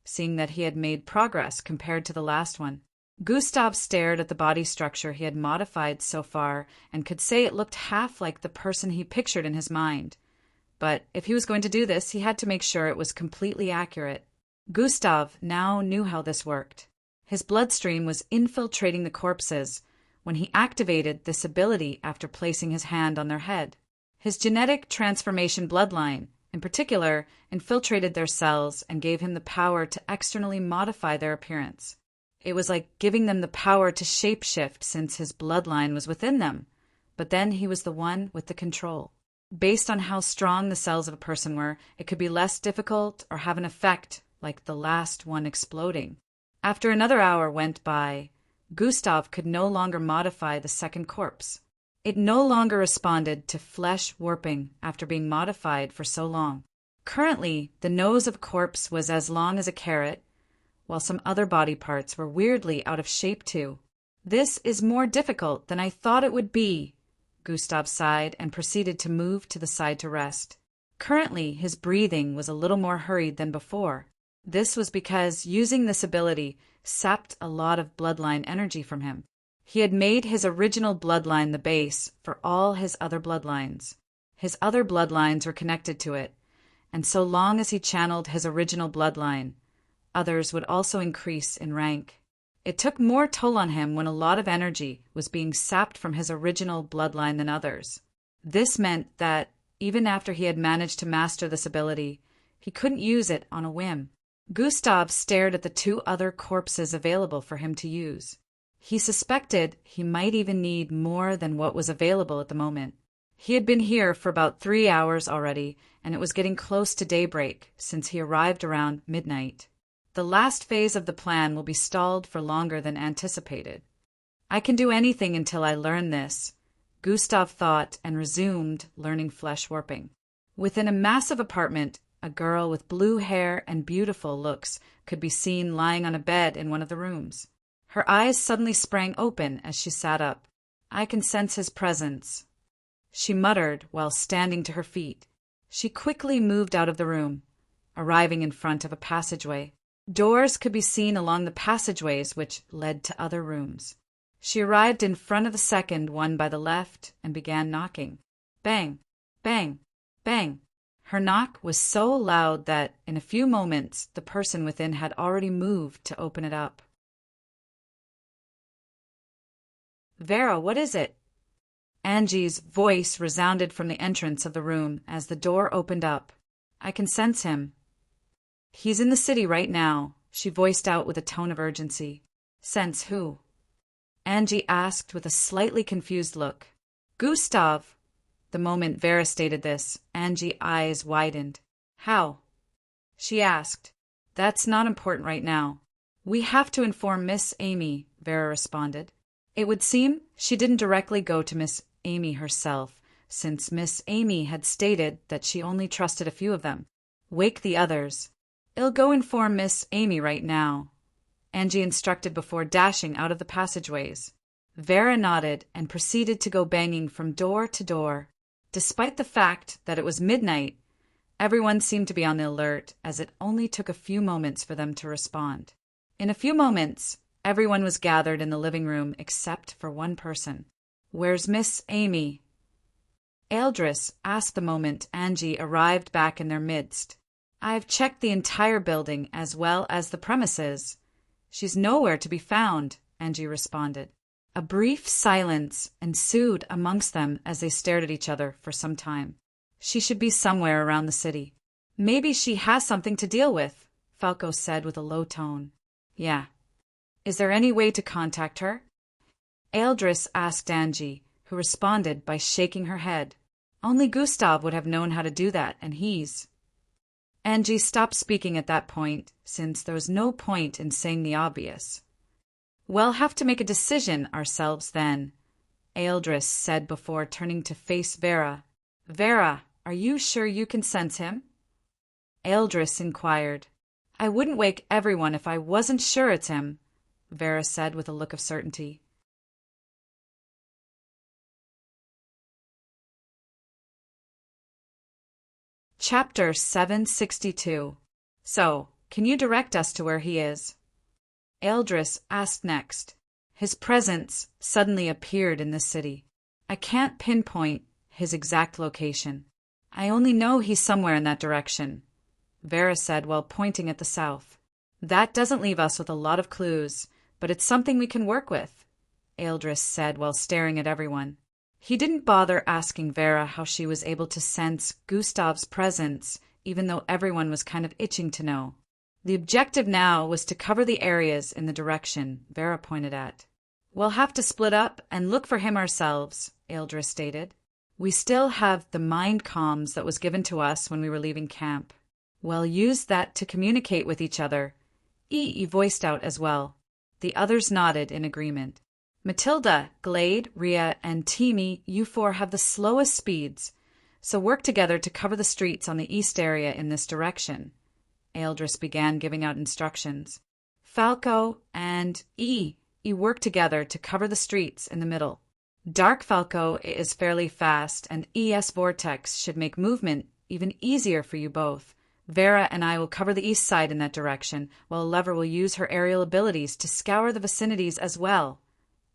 seeing that he had made progress compared to the last one. Gustav stared at the body structure he had modified so far and could say it looked half like the person he pictured in his mind. But if he was going to do this, he had to make sure it was completely accurate. Gustav now knew how this worked. His bloodstream was infiltrating the corpses when he activated this ability after placing his hand on their head. His genetic transformation bloodline, in particular, infiltrated their cells and gave him the power to externally modify their appearance. It was like giving them the power to shapeshift since his bloodline was within them, but then he was the one with the control. Based on how strong the cells of a person were, it could be less difficult or have an effect like the last one exploding. After another hour went by, Gustav could no longer modify the second corpse. It no longer responded to flesh warping after being modified for so long. Currently, the nose of a corpse was as long as a carrot, while some other body parts were weirdly out of shape too. This is more difficult than I thought it would be, Gustav sighed and proceeded to move to the side to rest. Currently, his breathing was a little more hurried than before. This was because using this ability sapped a lot of bloodline energy from him. He had made his original bloodline the base for all his other bloodlines. His other bloodlines were connected to it, and so long as he channeled his original bloodline, others would also increase in rank. It took more toll on him when a lot of energy was being sapped from his original bloodline than others. This meant that, even after he had managed to master this ability, he couldn't use it on a whim. Gustav stared at the two other corpses available for him to use. He suspected he might even need more than what was available at the moment. He had been here for about 3 hours already, and it was getting close to daybreak since he arrived around midnight. The last phase of the plan will be stalled for longer than anticipated. I can do anything until I learn this, Gustav thought and resumed learning flesh warping. Within a massive apartment, a girl with blue hair and beautiful looks could be seen lying on a bed in one of the rooms. Her eyes suddenly sprang open as she sat up. I can sense his presence, she muttered while standing to her feet. She quickly moved out of the room, arriving in front of a passageway. Doors could be seen along the passageways which led to other rooms. She arrived in front of the second one by the left and began knocking. Bang, bang, bang. Her knock was so loud that, in a few moments, the person within had already moved to open it up. Vera, what is it? Angie's voice resounded from the entrance of the room as the door opened up. I can sense him. He's in the city right now, she voiced out with a tone of urgency. Sense who? Angie asked with a slightly confused look. Gustav. The The moment Vera stated this, Angie's eyes widened. How? She asked. That's not important right now. We have to inform Miss Amy, Vera responded. It would seem she didn't directly go to Miss Amy herself, since Miss Amy had stated that she only trusted a few of them. Wake the others. I'll go inform Miss Amy right now, Angie instructed before dashing out of the passageways. Vera nodded and proceeded to go banging from door to door. Despite the fact that it was midnight, everyone seemed to be on the alert, as it only took a few moments for them to respond. In a few moments, everyone was gathered in the living room except for one person. Where's Miss Amy? Eldris asked the moment Angie arrived back in their midst. I've checked the entire building as well as the premises. She's nowhere to be found, Angie responded. A brief silence ensued amongst them as they stared at each other for some time. She should be somewhere around the city. Maybe she has something to deal with, Falco said with a low tone. Yeah. Is there any way to contact her? Eldris asked Angie, who responded by shaking her head. Only Gustav would have known how to do that, and he's... Angie stopped speaking at that point, since there was no point in saying the obvious. We'll have to make a decision ourselves then, Eldris said before turning to face Vera. Vera, are you sure you can sense him? Eldris inquired. I wouldn't wake everyone if I wasn't sure it's him, Vera said with a look of certainty. Chapter 762. So, can you direct us to where he is? Eldris asked next. His presence suddenly appeared in the city. I can't pinpoint his exact location. I only know he's somewhere in that direction, Vera said while pointing at the south. That doesn't leave us with a lot of clues, but it's something we can work with, Eldris said while staring at everyone. He didn't bother asking Vera how she was able to sense Gustav's presence, even though everyone was kind of itching to know. The objective now was to cover the areas in the direction Vera pointed at. We'll have to split up and look for him ourselves, Eldris stated. We still have the mind comms that was given to us when we were leaving camp. We'll use that to communicate with each other, Ee voiced out as well. The others nodded in agreement. Matilda, Glade, Rhea, and Teamy, you four have the slowest speeds, so work together to cover the streets on the east area in this direction. Eldris began giving out instructions. Falco and E work together to cover the streets in the middle. Dark Falco is fairly fast, and ES Vortex should make movement even easier for you both. Vera and I will cover the east side in that direction, while Lever will use her aerial abilities to scour the vicinities as well,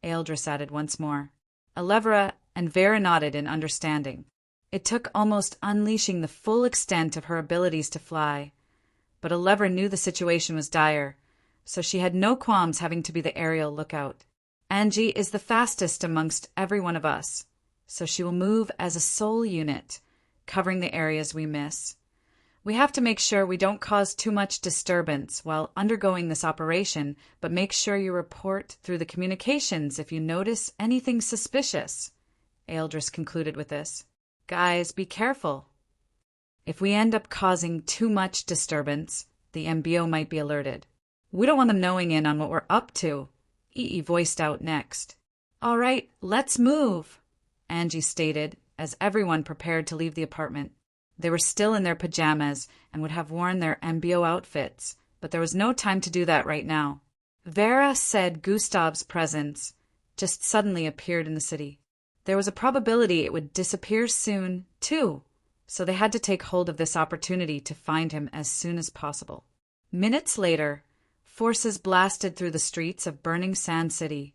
Eldris added once more. Elevra and Vera nodded in understanding. It took almost unleashing the full extent of her abilities to fly, but Elevra knew the situation was dire, so she had no qualms having to be the aerial lookout. Angie is the fastest amongst every one of us, so she will move as a sole unit, covering the areas we miss. We have to make sure we don't cause too much disturbance while undergoing this operation, but make sure you report through the communications if you notice anything suspicious, Eldris concluded with this. Guys, be careful. If we end up causing too much disturbance, the MBO might be alerted. We don't want them knowing in on what we're up to, Ee voiced out next. All right, let's move, Angie stated as everyone prepared to leave the apartment. They were still in their pajamas and would have worn their MBO outfits, but there was no time to do that right now. Vera said Gustav's presence just suddenly appeared in the city. There was a probability it would disappear soon, too, so they had to take hold of this opportunity to find him as soon as possible. Minutes later, forces blasted through the streets of burning Sand City,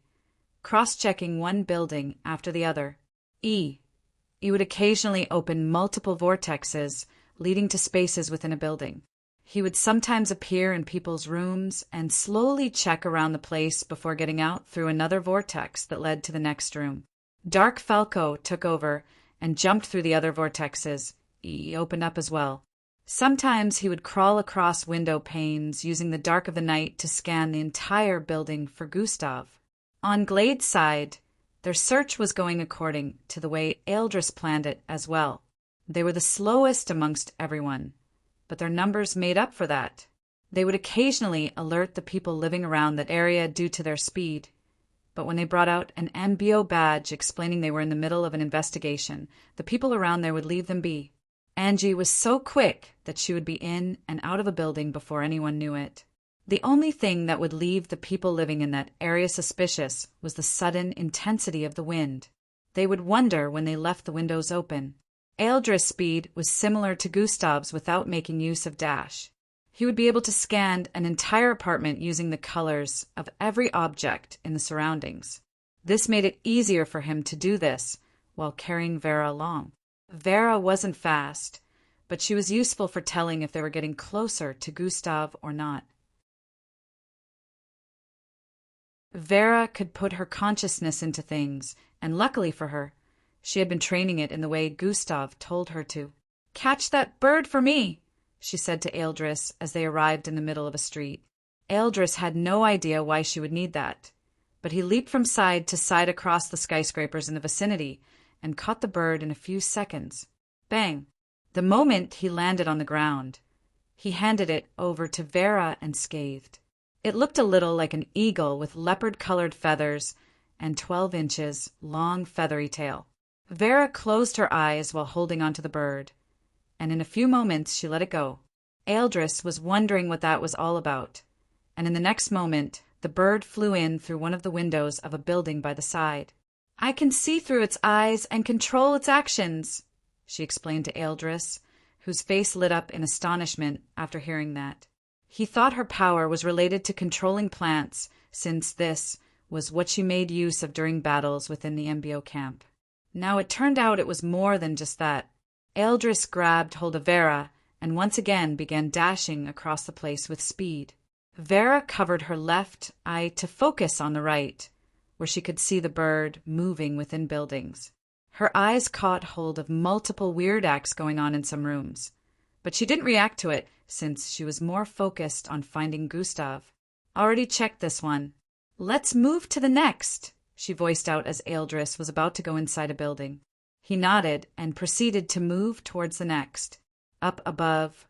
cross-checking one building after the other. He would occasionally open multiple vortexes leading to spaces within a building. He would sometimes appear in people's rooms and slowly check around the place before getting out through another vortex that led to the next room. Dark Falco took over and jumped through the other vortexes. He opened up as well. Sometimes he would crawl across window panes using the dark of the night to scan the entire building for Gustav. On Glade's side, Their search was going according to the way Eldris planned it as well. They were the slowest amongst everyone, but their numbers made up for that. They would occasionally alert the people living around that area due to their speed, but when they brought out an MBO badge explaining they were in the middle of an investigation, the people around there would leave them be. Angie was so quick that she would be in and out of a building before anyone knew it. The only thing that would leave the people living in that area suspicious was the sudden intensity of the wind. They would wonder when they left the windows open. Eldris' speed was similar to Gustav's without making use of dash. He would be able to scan an entire apartment using the colors of every object in the surroundings. This made it easier for him to do this while carrying Vera along. Vera wasn't fast, but she was useful for telling if they were getting closer to Gustav or not. Vera could put her consciousness into things, and luckily for her, she had been training it in the way Gustav told her to. "Catch that bird for me," she said to Eldris as they arrived in the middle of a street. Eldris had no idea why she would need that, but he leaped from side to side across the skyscrapers in the vicinity and caught the bird in a few seconds. Bang! The moment he landed on the ground, he handed it over to Vera and scathed. It looked a little like an eagle with leopard-colored feathers and 12 inches long feathery tail. Vera closed her eyes while holding onto the bird, and in a few moments she let it go. Eldris was wondering what that was all about, and in the next moment the bird flew in through one of the windows of a building by the side. "I can see through its eyes and control its actions," she explained to Eldris, whose face lit up in astonishment after hearing that. He thought her power was related to controlling plants, since this was what she made use of during battles within the MBO camp. Now it turned out it was more than just that. Eldris grabbed hold of Vera and once again began dashing across the place with speed. Vera covered her left eye to focus on the right, where she could see the bird moving within buildings. Her eyes caught hold of multiple weird acts going on in some rooms, but she didn't react to it since she was more focused on finding Gustav. "Already checked this one. Let's move to the next," she voiced out as Eldris was about to go inside a building. He nodded and proceeded to move towards the next. Up above,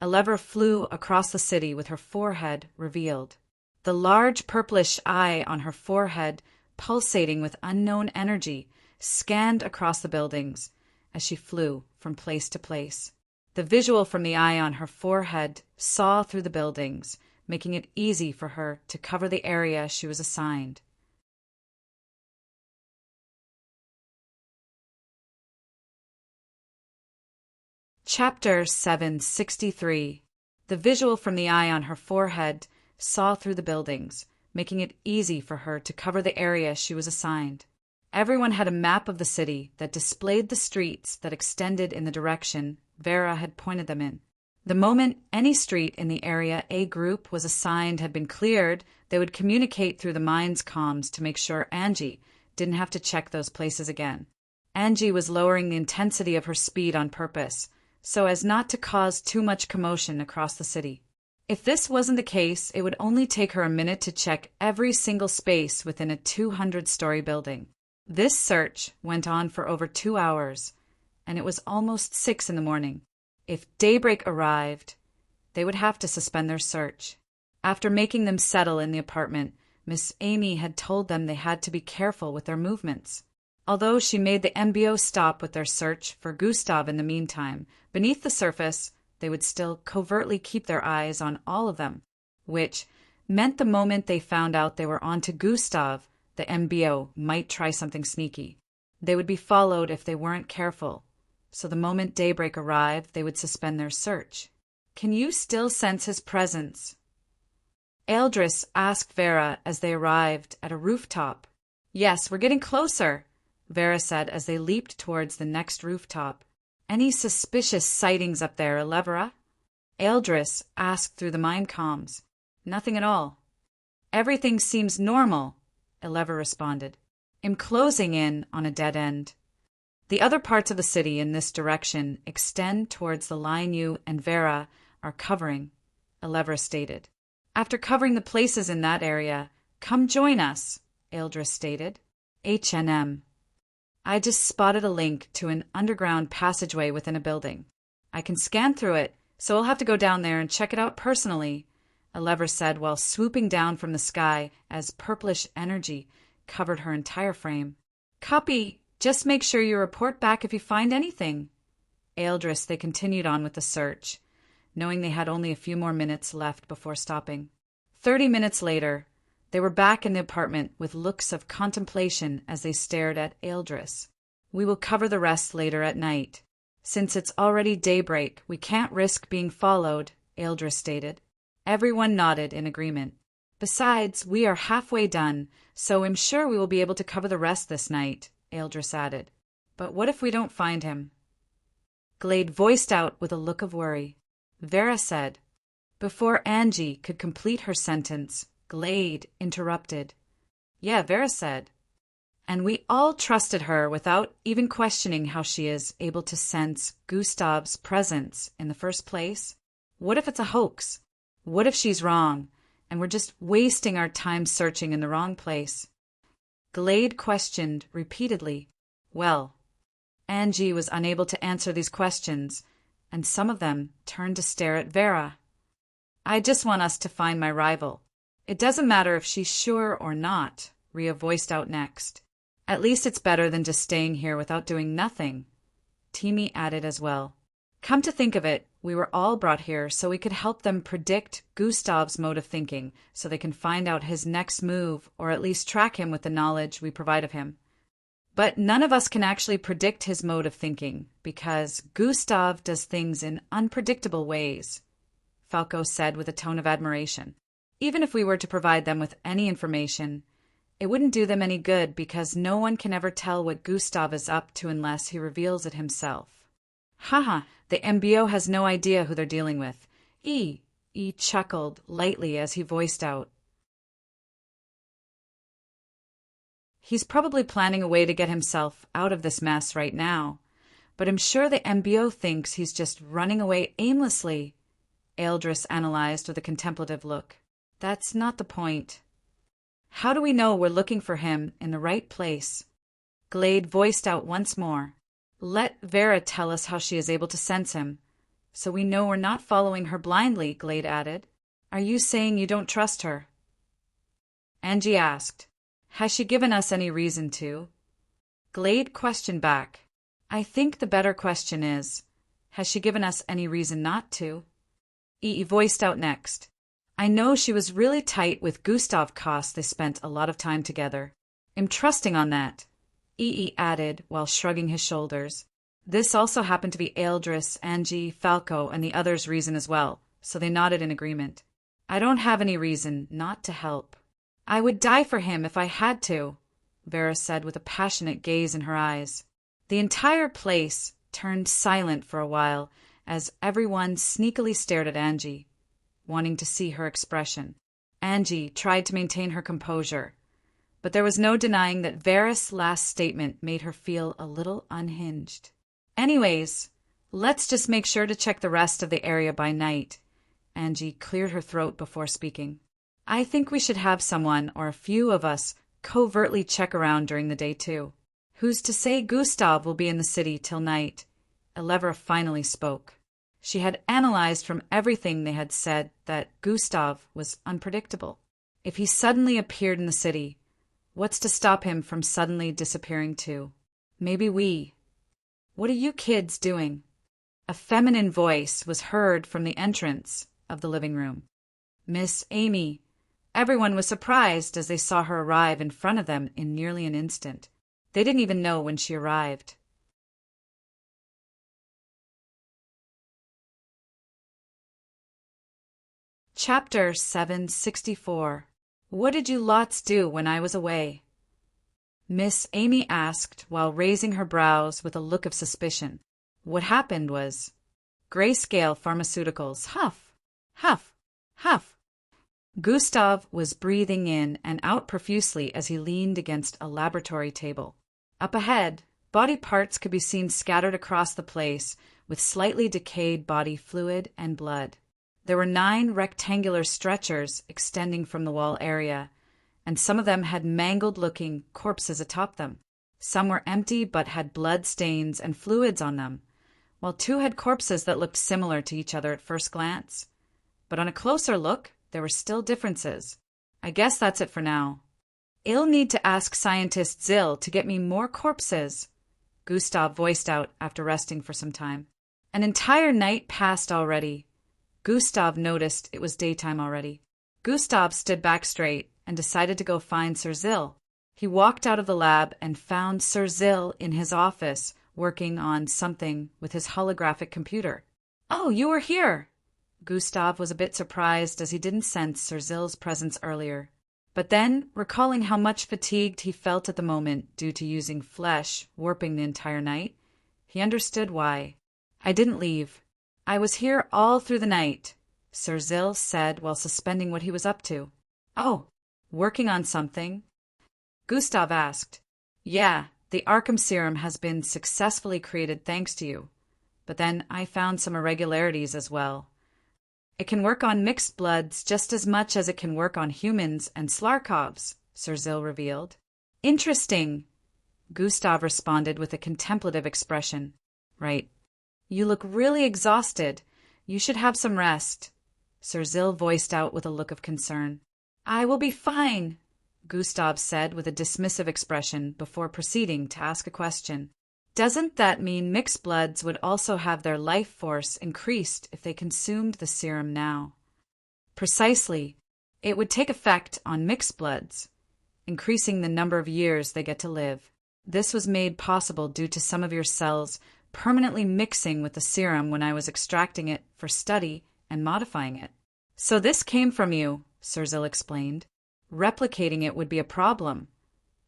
a lever flew across the city with her forehead revealed. The large purplish eye on her forehead, pulsating with unknown energy, scanned across the buildings as she flew from place to place. The visual from the eye on her forehead saw through the buildings, making it easy for her to cover the area she was assigned. Chapter 763. The visual from the eye on her forehead saw through the buildings, making it easy for her to cover the area she was assigned. Everyone had a map of the city that displayed the streets that extended in the direction Vera had pointed them in. The moment any street in the area A group was assigned had been cleared, they would communicate through the mind's comms to make sure Angie didn't have to check those places again. Angie was lowering the intensity of her speed on purpose, so as not to cause too much commotion across the city. If this wasn't the case, it would only take her a minute to check every single space within a 200-story building. This search went on for over 2 hours, and it was almost 6 in the morning. If daybreak arrived, they would have to suspend their search. After making them settle in the apartment, Miss Amy had told them they had to be careful with their movements. Although she made the MBO stop with their search for Gustav in the meantime, beneath the surface, they would still covertly keep their eyes on all of them, which meant the moment they found out they were onto Gustav, the MBO might try something sneaky. They would be followed if they weren't careful, so the moment daybreak arrived, they would suspend their search. "Can you still sense his presence?" Eldris asked Vera as they arrived at a rooftop. "Yes, we're getting closer," Vera said as they leaped towards the next rooftop. "Any suspicious sightings up there, Elevera?" Eldris asked through the mind comms. "Nothing at all. Everything seems normal," Elevera responded. "I'm closing in on a dead end. The other parts of the city in this direction extend towards the line you and Vera are covering," Elevera stated. "After covering the places in that area, come join us," Eldris stated. H&M. I just spotted a link to an underground passageway within a building. I can scan through it, so I'll have to go down there and check it out personally, Allever said while swooping down from the sky as purplish energy covered her entire frame. Copy. Just make sure you report back if you find anything. Eldris, they continued on with the search, knowing they had only a few more minutes left before stopping. 30 minutes later, they were back in the apartment with looks of contemplation as they stared at Eldris. We will cover the rest later at night. Since it's already daybreak, we can't risk being followed, Eldris stated. Everyone nodded in agreement. Besides, we are halfway done, so I'm sure we will be able to cover the rest this night, Eldris added. But what if we don't find him? Glade voiced out with a look of worry. Vera said. Before Angie could complete her sentence, Glade interrupted. Yeah, Vera said. And we all trusted her without even questioning how she is able to sense Gustav's presence in the first place. What if it's a hoax? What if she's wrong, and we're just wasting our time searching in the wrong place? Glade questioned repeatedly. Well, Angie was unable to answer these questions, and some of them turned to stare at Vera. I just want us to find my rival. It doesn't matter if she's sure or not, Rhea voiced out next. At least it's better than just staying here without doing nothing, Timmy added as well. Come to think of it, we were all brought here so we could help them predict Gustav's mode of thinking, so they can find out his next move or at least track him with the knowledge we provide of him. But none of us can actually predict his mode of thinking, because Gustav does things in unpredictable ways, Falco said with a tone of admiration. Even if we were to provide them with any information, it wouldn't do them any good because no one can ever tell what Gustav is up to unless he reveals it himself. Haha, the MBO has no idea who they're dealing with. E chuckled lightly as he voiced out. He's probably planning a way to get himself out of this mess right now, but I'm sure the MBO thinks he's just running away aimlessly, Eldris analyzed with a contemplative look. That's not the point. How do we know we're looking for him in the right place? Glade voiced out once more. Let Vera tell us how she is able to sense him, so we know we're not following her blindly, Glade added. Are you saying you don't trust her? Angie asked. Has she given us any reason to? Glade questioned back. I think the better question is, has she given us any reason not to? E voiced out next. I know she was really tight with Gustav Koss. They spent a lot of time together. I'm trusting on that, E added while shrugging his shoulders. This also happened to be Eldris, Angie, Falco, and the others' reason as well, so they nodded in agreement. I don't have any reason not to help. I would die for him if I had to, Vera said with a passionate gaze in her eyes. The entire place turned silent for a while as everyone sneakily stared at Angie, wanting to see her expression. Angie tried to maintain her composure, but there was no denying that Vera's last statement made her feel a little unhinged. Anyways, let's just make sure to check the rest of the area by night. Angie cleared her throat before speaking. I think we should have someone or a few of us covertly check around during the day too. Who's to say Gustav will be in the city till night? Allever finally spoke. She had analyzed from everything they had said that Gustav was unpredictable. If he suddenly appeared in the city, what's to stop him from suddenly disappearing too? Maybe we. What are you kids doing? A feminine voice was heard from the entrance of the living room. Miss Amy. Everyone was surprised as they saw her arrive in front of them in nearly an instant. They didn't even know when she arrived. Chapter 764. What did you lots do when I was away? Miss Amy asked while raising her brows with a look of suspicion. What happened was, Grayscale Pharmaceuticals, huff, huff, huff. Gustav was breathing in and out profusely as he leaned against a laboratory table. Up ahead, body parts could be seen scattered across the place with slightly decayed body fluid and blood. There were 9 rectangular stretchers extending from the wall area, and some of them had mangled-looking corpses atop them. Some were empty but had blood stains and fluids on them, while 2 had corpses that looked similar to each other at first glance. But on a closer look, there were still differences. I guess that's it for now. I'll need to ask scientist Zill to get me more corpses, Gustav voiced out after resting for some time. An entire night passed already. Gustav noticed it was daytime already. Gustav stood back straight and decided to go find Sir Zill. He walked out of the lab and found Sir Zill in his office, working on something with his holographic computer. "Oh, you were here!" Gustav was a bit surprised as he didn't sense Sir Zill's presence earlier. But then, recalling how much fatigued he felt at the moment due to using flesh warping the entire night, he understood why. "I didn't leave. I was here all through the night," Sir Zill said while suspending what he was up to. "Oh, working on something?" Gustav asked. "Yeah, the Arkham serum has been successfully created thanks to you. But then I found some irregularities as well. It can work on mixed bloods just as much as it can work on humans and Slarkovs," Sir Zill revealed. "Interesting," Gustav responded with a contemplative expression. "Right. You look really exhausted. You should have some rest," Sir Zill voiced out with a look of concern. "I will be fine," Gustav said with a dismissive expression before proceeding to ask a question. "Doesn't that mean mixed bloods would also have their life force increased if they consumed the serum now?" "Precisely. It would take effect on mixed bloods, increasing the number of years they get to live. This was made possible due to some of your cells permanently mixing with the serum when I was extracting it for study and modifying it." "So this came from you," Sir Zill explained. "Replicating it would be a problem.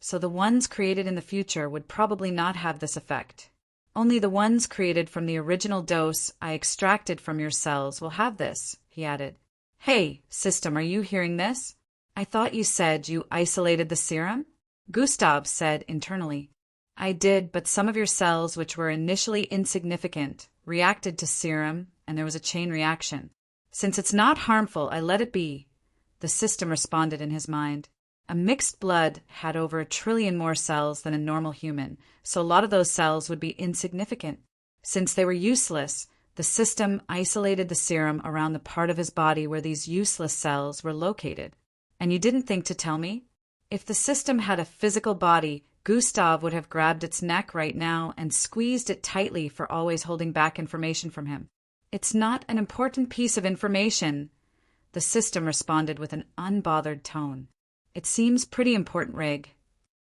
So the ones created in the future would probably not have this effect. Only the ones created from the original dose I extracted from your cells will have this," he added. "Hey, system, are you hearing this? I thought you said you isolated the serum?" Gustav said internally. "I did, but some of your cells, which were initially insignificant, reacted to serum, and there was a chain reaction. Since it's not harmful, I let it be," the system responded in his mind. A mixed blood had over 1 trillion more cells than a normal human, so a lot of those cells would be insignificant. Since they were useless, the system isolated the serum around the part of his body where these useless cells were located. And you didn't think to tell me? If the system had a physical body, Gustav would have grabbed its neck right now and squeezed it tightly for always holding back information from him. "It's not an important piece of information," the system responded with an unbothered tone. "It seems pretty important, Rig.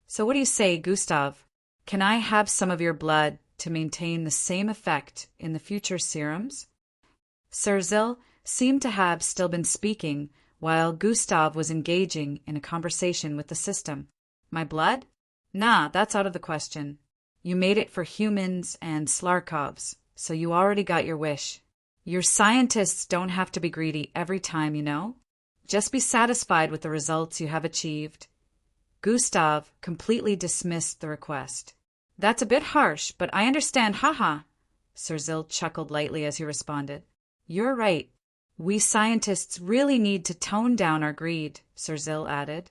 So what do you say, Gustav? Can I have some of your blood to maintain the same effect in the future serums?" Sir Zill seemed to have still been speaking while Gustav was engaging in a conversation with the system. "My blood? Nah, that's out of the question. You made it for humans and Slarkovs, so you already got your wish. Your scientists don't have to be greedy every time, you know? Just be satisfied with the results you have achieved." Gustav completely dismissed the request. "That's a bit harsh, but I understand, haha," Sir Zill chuckled lightly as he responded. "You're right. We scientists really need to tone down our greed," Sir Zill added.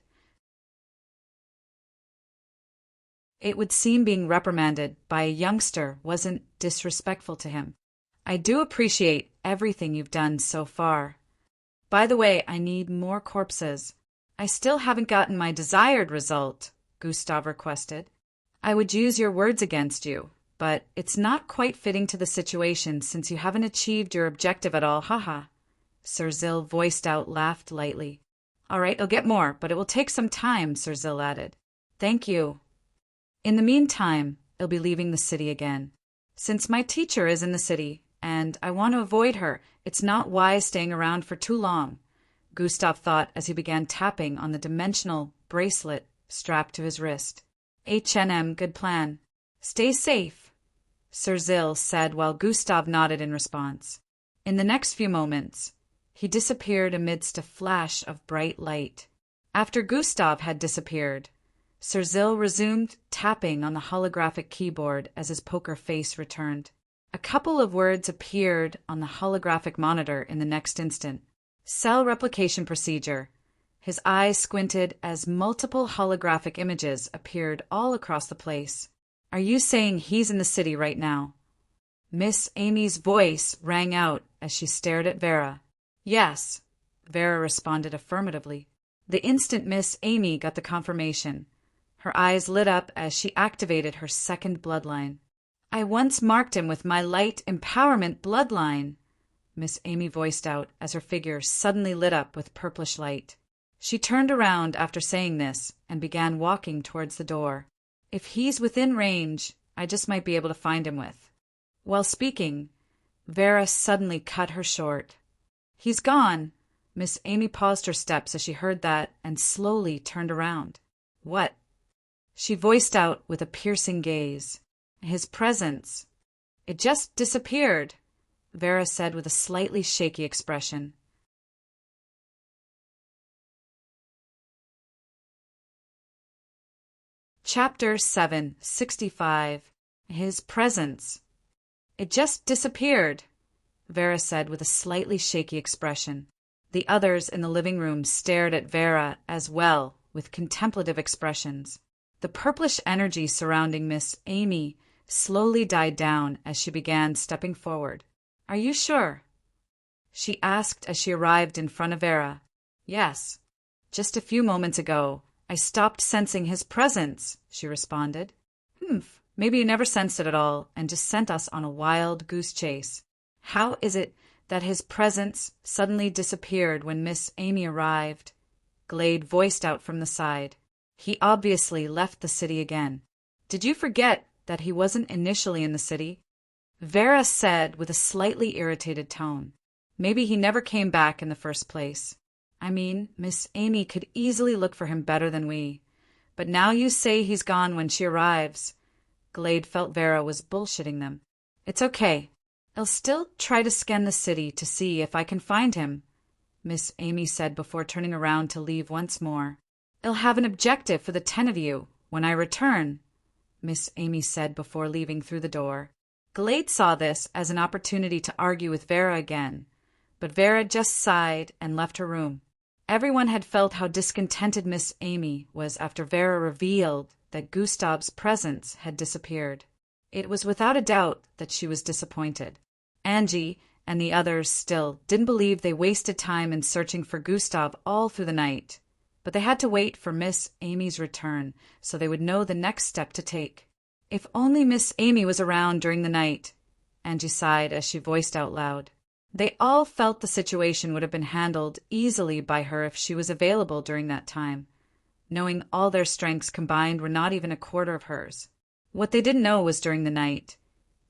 It would seem being reprimanded by a youngster wasn't disrespectful to him. "I do appreciate everything you've done so far. By the way, I need more corpses. I still haven't gotten my desired result," Gustav requested. "I would use your words against you, but it's not quite fitting to the situation since you haven't achieved your objective at all, haha," Sir Zill voiced out, laughed lightly. "All right, I'll get more, but it will take some time," Sir Zill added. "Thank you. In the meantime, I'll be leaving the city again. Since my teacher is in the city, and I want to avoid her, it's not wise staying around for too long," Gustav thought as he began tapping on the dimensional bracelet strapped to his wrist. "H&M, good plan. Stay safe," Sir Zill said while Gustav nodded in response. In the next few moments, he disappeared amidst a flash of bright light. After Gustav had disappeared, Sir Zill resumed tapping on the holographic keyboard as his poker face returned. A couple of words appeared on the holographic monitor in the next instant. "Cell replication procedure. His eyes squinted as multiple holographic images appeared all across the place. Are you saying he's in the city right now? Miss Amy's voice rang out as she stared at Vera. Yes, Vera responded affirmatively. The instant Miss Amy got the confirmation, her eyes lit up as she activated her second bloodline. I once marked him with my light empowerment bloodline, Miss Amy voiced out as her figure suddenly lit up with purplish light. She turned around after saying this and began walking towards the door. If he's within range, I just might be able to find him with. While speaking, Vera suddenly cut her short. He's gone. Miss Amy paused her steps as she heard that and slowly turned around. What? She voiced out with a piercing gaze. His presence. It just disappeared, Vera said with a slightly shaky expression. Chapter 765. His presence. It just disappeared, Vera said with a slightly shaky expression. The others in the living room stared at Vera as well, with contemplative expressions. The purplish energy surrounding Miss Amy slowly died down as she began stepping forward. Are you sure? She asked as she arrived in front of Vera. Yes. Just a few moments ago, I stopped sensing his presence, she responded. Maybe you never sensed it at all and just sent us on a wild goose chase. How is it that his presence suddenly disappeared when Miss Amy arrived? Glade voiced out from the side. He obviously left the city again. Did you forget that he wasn't initially in the city? Vera said with a slightly irritated tone. Maybe he never came back in the first place. I mean, Miss Amy could easily look for him better than we. But now you say he's gone when she arrives. Glade felt Vera was bullshitting them. It's okay. I'll still try to scan the city to see if I can find him, Miss Amy said before turning around to leave once more. I'll have an objective for the 10 of you when I return, Miss Amy said before leaving through the door. Glade saw this as an opportunity to argue with Vera again, but Vera just sighed and left her room. Everyone had felt how discontented Miss Amy was after Vera revealed that Gustav's presence had disappeared. It was without a doubt that she was disappointed. Angie and the others still didn't believe they wasted time in searching for Gustav all through the night, but they had to wait for Miss Amy's return so they would know the next step to take. If only Miss Amy was around during the night, Angie sighed as she voiced out loud. They all felt the situation would have been handled easily by her if she was available during that time, knowing all their strengths combined were not even a quarter of hers. What they didn't know was during the night,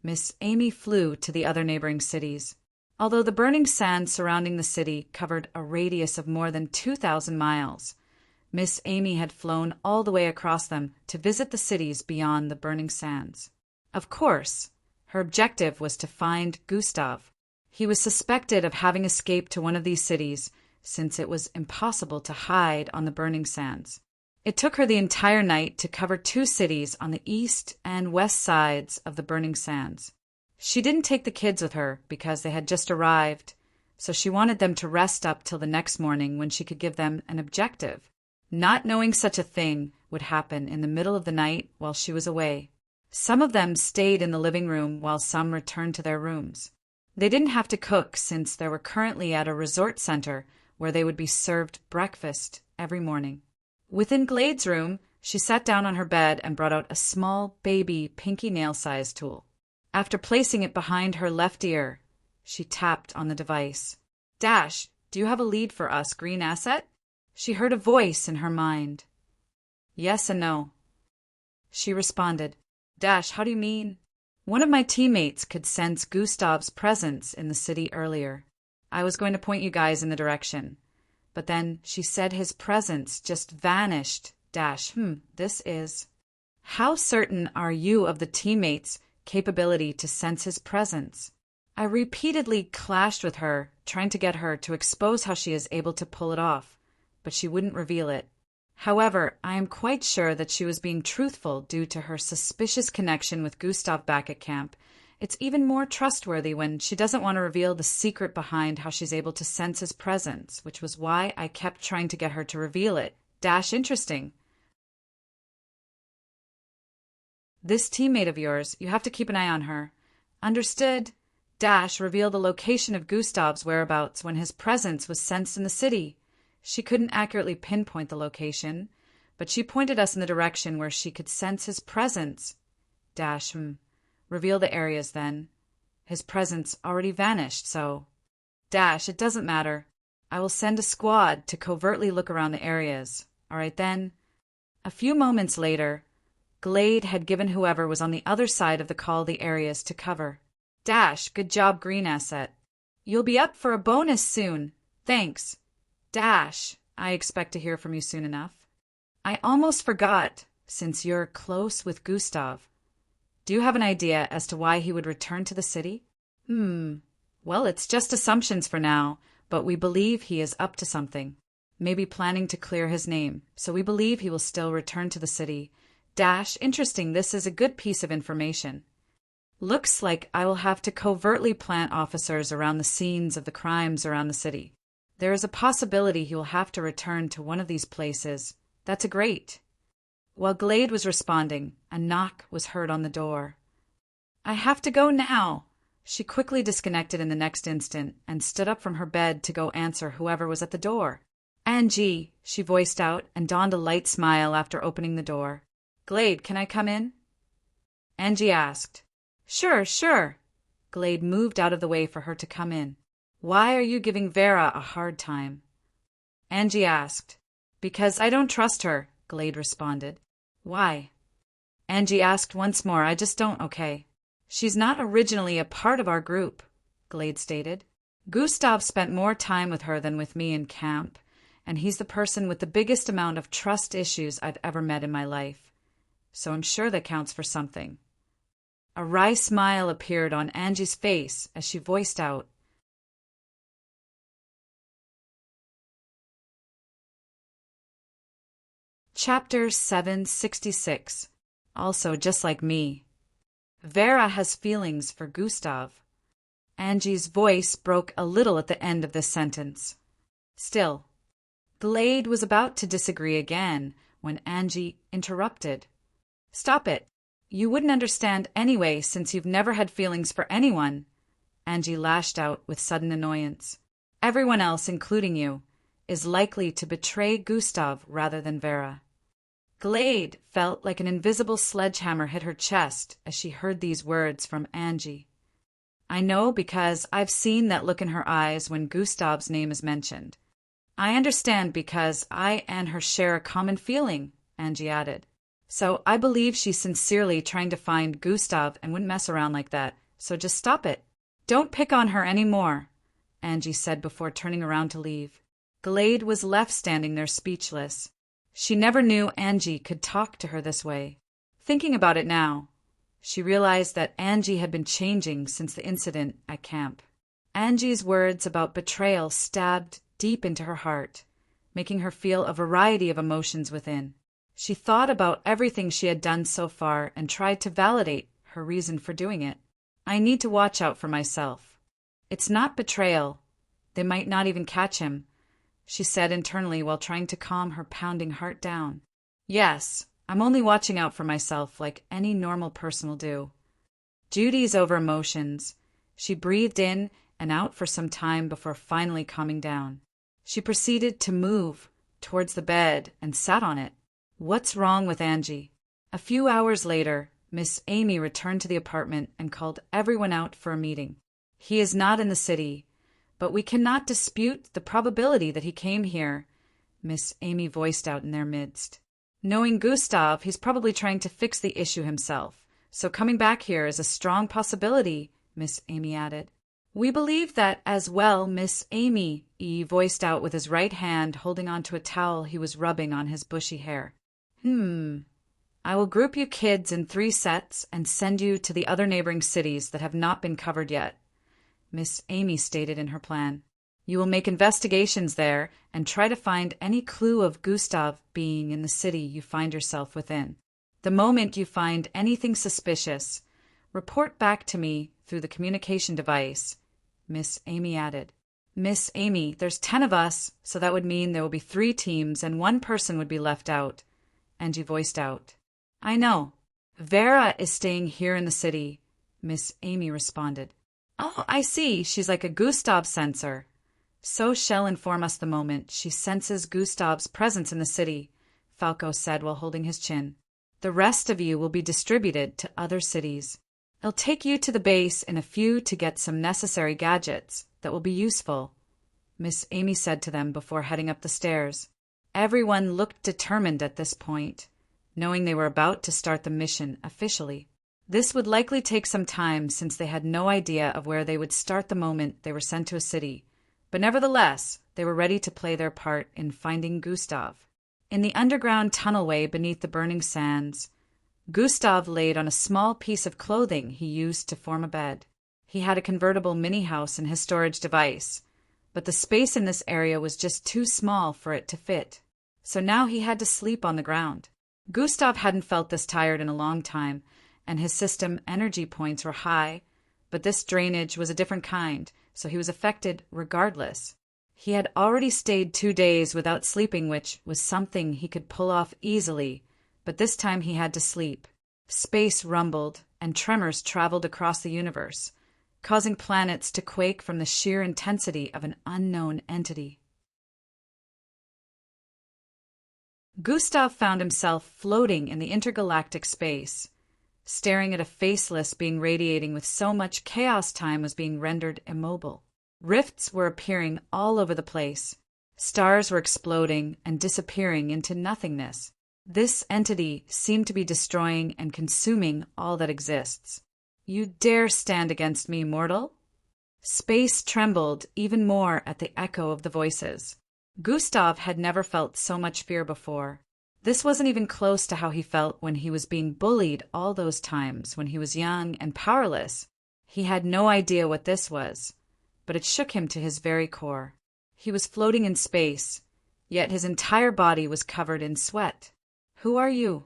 Miss Amy flew to the other neighboring cities. Although the burning sands surrounding the city covered a radius of more than 2,000 miles, Miss Amy had flown all the way across them to visit the cities beyond the burning sands. Of course, her objective was to find Gustav. He was suspected of having escaped to one of these cities, since it was impossible to hide on the burning sands. It took her the entire night to cover 2 cities on the east and west sides of the burning sands. She didn't take the kids with her because they had just arrived, so she wanted them to rest up till the next morning when she could give them an objective, not knowing such a thing would happen in the middle of the night while she was away. Some of them stayed in the living room while some returned to their rooms. They didn't have to cook since they were currently at a resort center where they would be served breakfast every morning. Within Glade's room, she sat down on her bed and brought out a small baby pinky nail-sized tool. After placing it behind her left ear, she tapped on the device. Dash, do you have a lead for us, Green Asset? She heard a voice in her mind. Yes and no. She responded. Dash, how do you mean? One of my teammates could sense Gustav's presence in the city earlier. I was going to point you guys in the direction. But then she said his presence just vanished. Dash, this is... How certain are you of the teammate's capability to sense his presence? I repeatedly clashed with her, trying to get her to expose how she is able to pull it off, but she wouldn't reveal it. However, I am quite sure that she was being truthful due to her suspicious connection with Gustav back at camp It's even more trustworthy when she doesn't want to reveal the secret behind how she's able to sense his presence, which was why I kept trying to get her to reveal it. Interesting. This teammate of yours, you have to keep an eye on her. Understood. Reveal the location of Gustav's whereabouts when his presence was sensed in the city. She couldn't accurately pinpoint the location, but she pointed us in the direction where she could sense his presence. Reveal the areas then. His presence already vanished, so... It doesn't matter. I will send a squad to covertly look around the areas. All right then. A few moments later, Glade had given whoever was on the other side of the call the areas to cover. Good job, Green Asset. You'll be up for a bonus soon. Thanks. I expect to hear from you soon enough. I almost forgot, since you're close with Gustav. Do you have an idea as to why he would return to the city? Well, it's just assumptions for now, but we believe he is up to something. Maybe planning to clear his name, so we believe he will still return to the city. Interesting, this is a good piece of information. Looks like I will have to covertly plant officers around the scenes of the crimes around the city. There is a possibility he will have to return to one of these places. That's great. While Glade was responding, a knock was heard on the door. I have to go now. She quickly disconnected in the next instant and stood up from her bed to go answer whoever was at the door. Angie, she voiced out and donned a light smile after opening the door. Glade, can I come in? Angie asked. Sure. Glade moved out of the way for her to come in. Why are you giving Vera a hard time? Angie asked. Because I don't trust her, Glade responded. Why? Angie asked once more. I just don't, okay. She's not originally a part of our group, Glade stated. Gustav spent more time with her than with me in camp, and he's the person with the biggest amount of trust issues I've ever met in my life. So I'm sure that counts for something. A wry smile appeared on Angie's face as she voiced out. Chapter 766. Also just like me. Vera has feelings for Gustav. Angie's voice broke a little at the end of this sentence. Still, Glade was about to disagree again when Angie interrupted. Stop it. You wouldn't understand anyway since you've never had feelings for anyone. Angie lashed out with sudden annoyance. Everyone else, including you, is likely to betray Gustav rather than Vera. Glade felt like an invisible sledgehammer hit her chest as she heard these words from Angie. I know because I've seen that look in her eyes when Gustav's name is mentioned. I understand because I and her share a common feeling, Angie added. So I believe she's sincerely trying to find Gustav and wouldn't mess around like that, so just stop it. Don't pick on her any more, Angie said before turning around to leave. Glade was left standing there speechless. She never knew Angie could talk to her this way. Thinking about it now, she realized that Angie had been changing since the incident at camp. Angie's words about betrayal stabbed deep into her heart, making her feel a variety of emotions within. She thought about everything she had done so far and tried to validate her reason for doing it. I need to watch out for myself. It's not betrayal. They might not even catch him, she said internally while trying to calm her pounding heart down. Yes, I'm only watching out for myself like any normal person will do. Duties over emotions. She breathed in and out for some time before finally calming down. She proceeded to move towards the bed and sat on it. What's wrong with Angie? A few hours later, Miss Amy returned to the apartment and called everyone out for a meeting. He is not in the city, but we cannot dispute the probability that he came here, Miss Amy voiced out in their midst. Knowing Gustav, he's probably trying to fix the issue himself, so coming back here is a strong possibility, Miss Amy added. We believe that as well, Miss Amy, he voiced out with his right hand holding onto a towel he was rubbing on his bushy hair. I will group you kids in 3 sets and send you to the other neighboring cities that have not been covered yet, Miss Amy stated in her plan. You will make investigations there and try to find any clue of Gustav being in the city you find yourself within. The moment you find anything suspicious, Report back to me through the communication device, Miss Amy added. Miss Amy, there's 10 of us, so that would mean there will be 3 teams and 1 person would be left out, Angie voiced out. I know. Vera is staying here in the city, Miss Amy responded. Oh, I see. She's like a Gustav sensor. So she'll inform us the moment she senses Gustav's presence in the city, Falco said while holding his chin. The rest of you will be distributed to other cities. It'll take you to the base in a few to get some necessary gadgets that will be useful, Miss Amy said to them before heading up the stairs. Everyone looked determined at this point, knowing they were about to start the mission officially. This would likely take some time since they had no idea of where they would start the moment they were sent to a city, but nevertheless, they were ready to play their part in finding Gustav. In the underground tunnelway beneath the burning sands, Gustav laid on a small piece of clothing he used to form a bed. He had a convertible mini-house in his storage device, but the space in this area was just too small for it to fit, so now he had to sleep on the ground. Gustav hadn't felt this tired in a long time, and his system energy points were high, but this drainage was a different kind, so he was affected regardless. He had already stayed 2 days without sleeping, which was something he could pull off easily, but this time he had to sleep. Space rumbled, and tremors traveled across the universe, causing planets to quake from the sheer intensity of an unknown entity. Gustav found himself floating in the intergalactic space, staring at a faceless being radiating with so much chaos time was being rendered immobile. Rifts were appearing all over the place. Stars were exploding and disappearing into nothingness. This entity seemed to be destroying and consuming all that exists. You dare stand against me, mortal? Space trembled even more at the echo of the voices. Gustav had never felt so much fear before. This wasn't even close to how he felt when he was being bullied all those times when he was young and powerless. He had no idea what this was, but it shook him to his very core. He was floating in space, yet his entire body was covered in sweat. Who are you?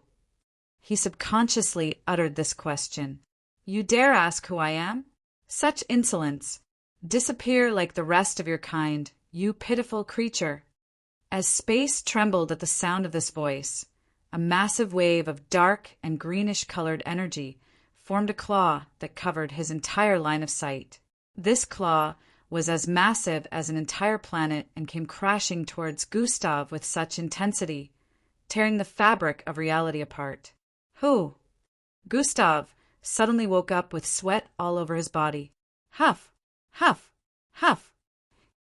He subconsciously uttered this question. You dare ask who I am? Such insolence. Disappear like the rest of your kind, you pitiful creature. As space trembled at the sound of this voice, a massive wave of dark and greenish-colored energy formed a claw that covered his entire line of sight. This claw was as massive as an entire planet and came crashing towards Gustav with such intensity, tearing the fabric of reality apart. Who? Gustav suddenly woke up with sweat all over his body. Huff, huff, huff.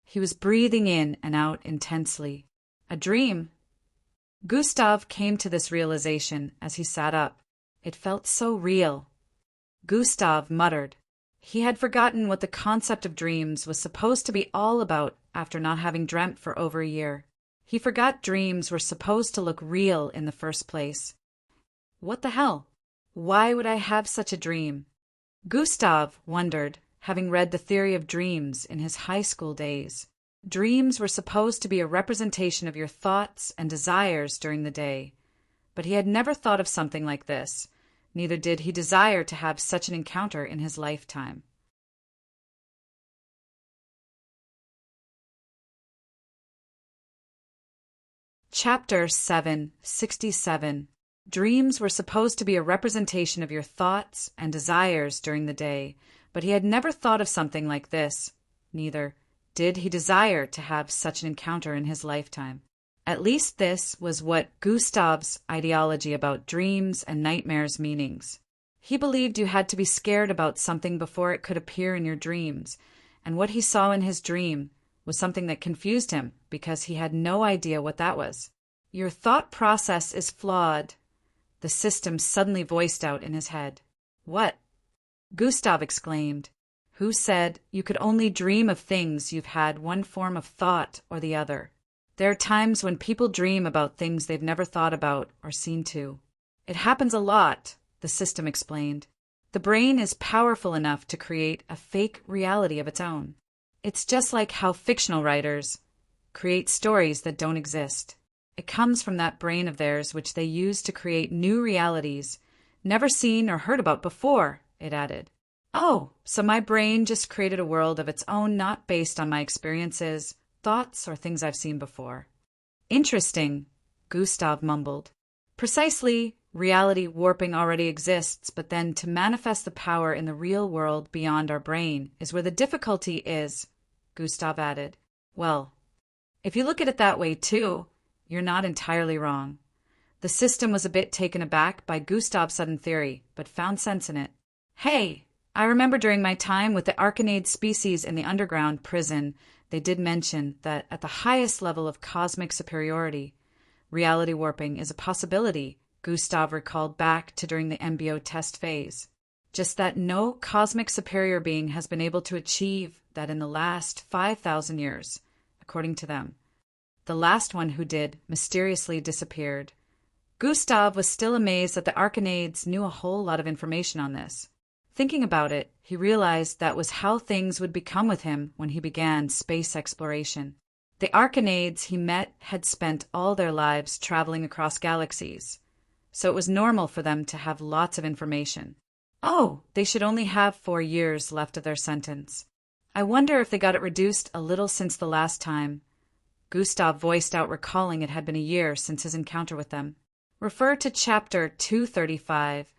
He was breathing in and out intensely. A dream. Gustav came to this realization as he sat up. It felt so real. Gustav muttered. He had forgotten what the concept of dreams was supposed to be all about after not having dreamt for over a year. He forgot dreams were supposed to look real in the first place. What the hell? Why would I have such a dream? Gustav wondered, having read the theory of dreams in his high school days. Dreams were supposed to be a representation of your thoughts and desires during the day, but he had never thought of something like this. Neither did he desire to have such an encounter in his lifetime. Chapter 767. Dreams were supposed to be a representation of your thoughts and desires during the day, but he had never thought of something like this. Neither did he desire to have such an encounter in his lifetime. At least this was what Gustav's ideology about dreams and nightmares meanings. He believed you had to be scared about something before it could appear in your dreams, and what he saw in his dream was something that confused him because he had no idea what that was. Your thought process is flawed, the system suddenly voiced out in his head. What? Gustav exclaimed. Who said you could only dream of things you've had one form of thought or the other? There are times when people dream about things they've never thought about or seen to. It happens a lot, the system explained. The brain is powerful enough to create a fake reality of its own. It's just like how fictional writers create stories that don't exist. It comes from that brain of theirs which they use to create new realities never seen or heard about before it added. Oh, so my brain just created a world of its own not based on my experiences, thoughts, or things I've seen before. Interesting, Gustav mumbled. Precisely, reality warping already exists, but then to manifest the power in the real world beyond our brain is where the difficulty is, Gustav added. Well, if you look at it that way too, you're not entirely wrong. The system was a bit taken aback by Gustav's sudden theory, but found sense in it. Hey, I remember during my time with the Arcanade species in the underground prison, they did mention that at the highest level of cosmic superiority, reality warping is a possibility, Gustav recalled back to during the MBO test phase. Just that no cosmic superior being has been able to achieve that in the last 5,000 years, according to them. The last one who did mysteriously disappeared. Gustav was still amazed that the Arcanades knew a whole lot of information on this. Thinking about it, he realized that was how things would become with him when he began space exploration. The Arcanades he met had spent all their lives traveling across galaxies, so it was normal for them to have lots of information. Oh, they should only have 4 years left of their sentence. I wonder if they got it reduced a little since the last time. Gustav voiced out, recalling it had been a year since his encounter with them. Refer to Chapter 235.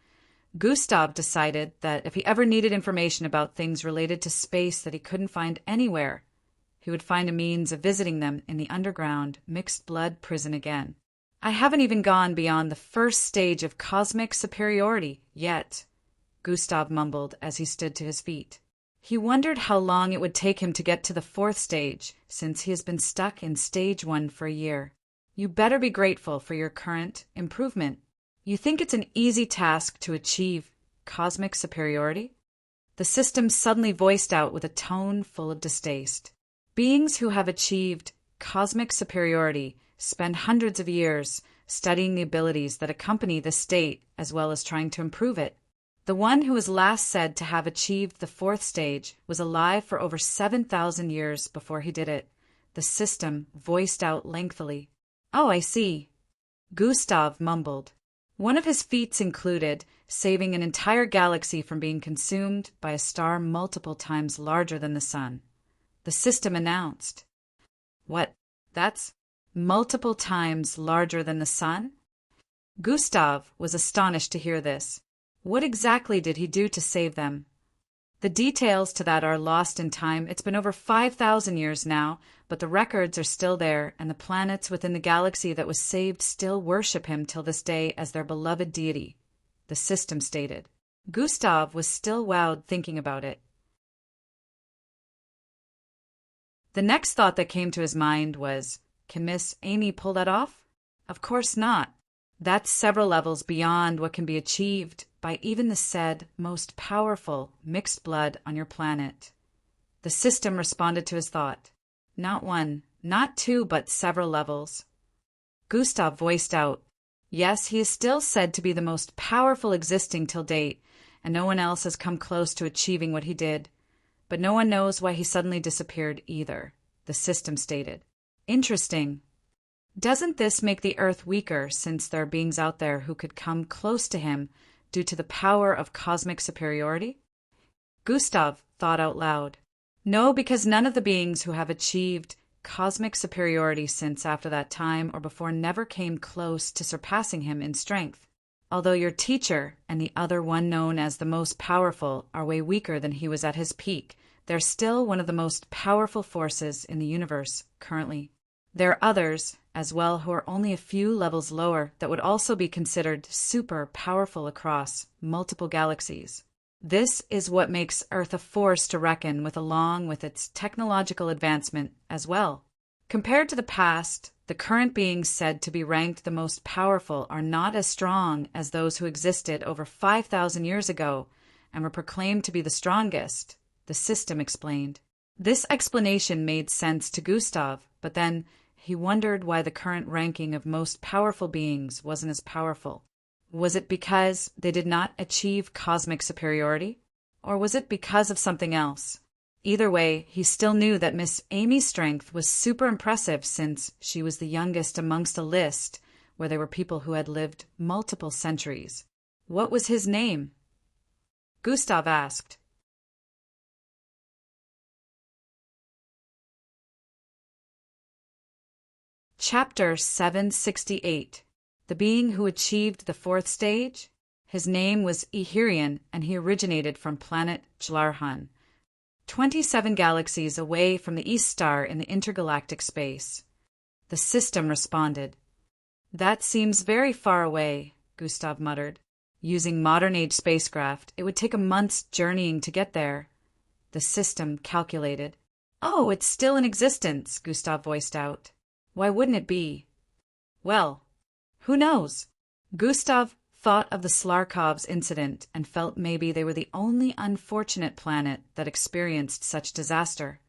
Gustav decided that if he ever needed information about things related to space that he couldn't find anywhere, he would find a means of visiting them in the underground mixed-blood prison again. I haven't even gone beyond the first stage of cosmic superiority yet, Gustav mumbled as he stood to his feet. He wondered how long it would take him to get to the 4th stage, since he has been stuck in stage 1 for a year. You better be grateful for your current improvement. You think it's an easy task to achieve cosmic superiority? The system suddenly voiced out with a tone full of distaste. Beings who have achieved cosmic superiority spend hundreds of years studying the abilities that accompany the state as well as trying to improve it. The one who was last said to have achieved the 4th stage was alive for over 7,000 years before he did it. The system voiced out lengthily. Oh, I see, Gustav mumbled. One of his feats included saving an entire galaxy from being consumed by a star multiple times larger than the sun. The system announced. What? That's multiple times larger than the sun? Gustav was astonished to hear this. What exactly did he do to save them? The details to that are lost in time. It's been over 5,000 years now, but the records are still there, and the planets within the galaxy that was saved still worship him till this day as their beloved deity, the system stated. Gustav was still wowed thinking about it. The next thought that came to his mind was, can Miss Amy pull that off? Of course not. That's several levels beyond what can be achieved by even the said most powerful mixed blood on your planet. The system responded to his thought. Not 1, not 2, but several levels. Gustav voiced out, yes, he is still said to be the most powerful existing till date, and no one else has come close to achieving what he did. But no one knows why he suddenly disappeared either, the system stated. Interesting. Doesn't this make the Earth weaker, since there are beings out there who could come close to him due to the power of cosmic superiority? Gustav thought out loud. No, because none of the beings who have achieved cosmic superiority since after that time or before never came close to surpassing him in strength. Although your teacher and the other one known as the most powerful are way weaker than he was at his peak, they're still one of the most powerful forces in the universe currently. There are others as well who are only a few levels lower that would also be considered super powerful across multiple galaxies. This is what makes Earth a force to reckon with, along with its technological advancement as well. Compared to the past, the current beings said to be ranked the most powerful are not as strong as those who existed over 5,000 years ago and were proclaimed to be the strongest, the system explained. This explanation made sense to Gustav, but then he wondered why the current ranking of most powerful beings wasn't as powerful. Was it because they did not achieve cosmic superiority? Or was it because of something else? Either way, he still knew that Miss Amy's strength was super impressive since she was the youngest amongst a list where there were people who had lived multiple centuries. What was his name? Gustav asked. Chapter 768. The being who achieved the fourth stage? His name was Ihirian, and he originated from planet Jlarhan, 27 galaxies away from the East Star in the intergalactic space. The system responded. That seems very far away, Gustav muttered. Using modern-age spacecraft, it would take a month's journeying to get there. The system calculated. Oh, it's still in existence, Gustav voiced out. Why wouldn't it be? Well, who knows? Gustav thought of the Slarkov's incident and felt maybe they were the only unfortunate planet that experienced such disaster.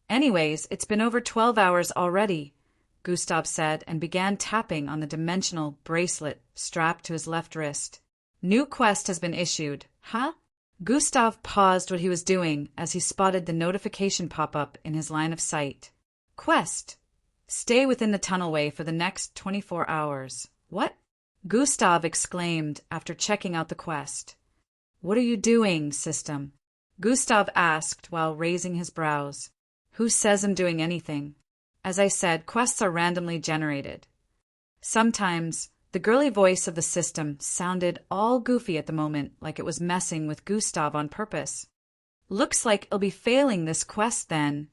Anyways, it's been over 12 hours already, Gustav said and began tapping on the dimensional bracelet strapped to his left wrist. New quest has been issued. Huh? Gustav paused what he was doing as he spotted the notification pop up in his line of sight. Quest. Stay within the tunnelway for the next 24 hours. What? Gustav exclaimed after checking out the quest. What are you doing, system? Gustav asked while raising his brows. Who says I'm doing anything? As I said, quests are randomly generated. Sometimes, the girly voice of the system sounded all goofy at the moment, like it was messing with Gustav on purpose. Looks like I'll be failing this quest then,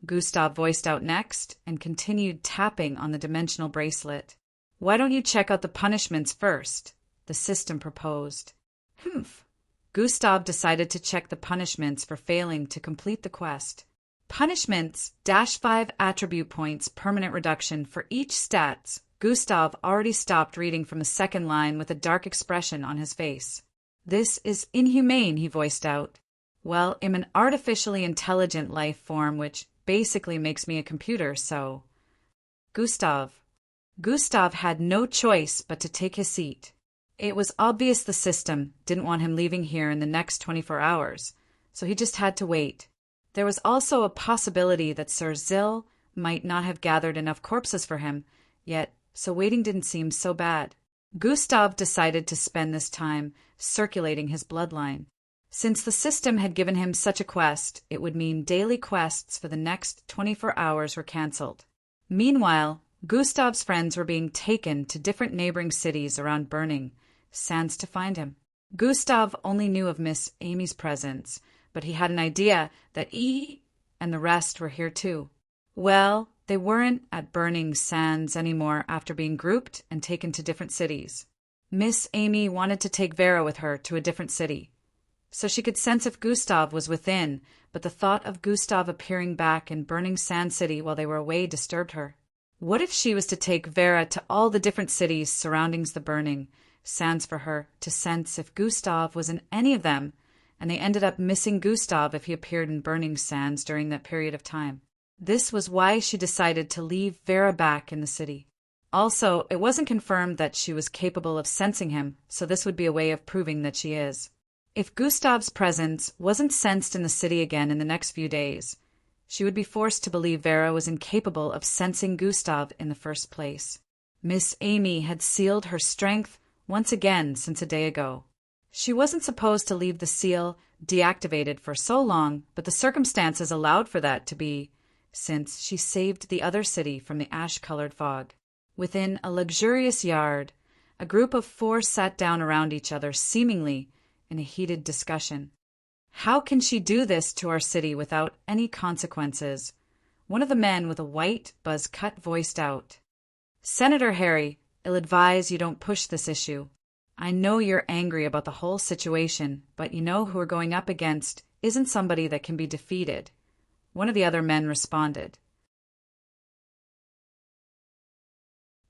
Gustav voiced out next and continued tapping on the dimensional bracelet. Why don't you check out the punishments first? The system proposed. Humph. Gustav decided to check the punishments for failing to complete the quest. Punishments, -5 attribute points permanent reduction for each stats. Gustav already stopped reading from the second line with a dark expression on his face. This is inhumane, he voiced out. Well, I'm an artificially intelligent life form which basically makes me a computer, so... Gustav had no choice but to take his seat. It was obvious the system didn't want him leaving here in the next 24 hours, so he just had to wait. There was also a possibility that Sir Zill might not have gathered enough corpses for him, yet so waiting didn't seem so bad. Gustav decided to spend this time circulating his bloodline. Since the system had given him such a quest, it would mean daily quests for the next 24 hours were cancelled. Meanwhile, Gustav's friends were being taken to different neighboring cities around Burning Sands to find him. Gustav only knew of Miss Amy's presence, but he had an idea that E and the rest were here too. Well, they weren't at Burning Sands anymore after being grouped and taken to different cities. Miss Amy wanted to take Vera with her to a different city, so she could sense if Gustav was within, but the thought of Gustav appearing back in Burning Sand City while they were away disturbed her. What if she was to take Vera to all the different cities surrounding the Burning Sands for her to sense if Gustav was in any of them, and they ended up missing Gustav if he appeared in Burning Sands during that period of time? This was why she decided to leave Vera back in the city. Also, it wasn't confirmed that she was capable of sensing him, so this would be a way of proving that she is. If Gustav's presence wasn't sensed in the city again in the next few days, she would be forced to believe Vera was incapable of sensing Gustav in the first place. Miss Amy had sealed her strength once again since a day ago. She wasn't supposed to leave the seal deactivated for so long, but the circumstances allowed for that to be, since she saved the other city from the ash-colored fog. Within a luxurious yard, a group of 4 sat down around each other, seemingly in a heated discussion. How can she do this to our city without any consequences? One of the men with a white buzz cut voiced out. Senator Harry, I'll advise you don't push this issue. I know you're angry about the whole situation, but you know who we're going up against isn't somebody that can be defeated. One of the other men responded.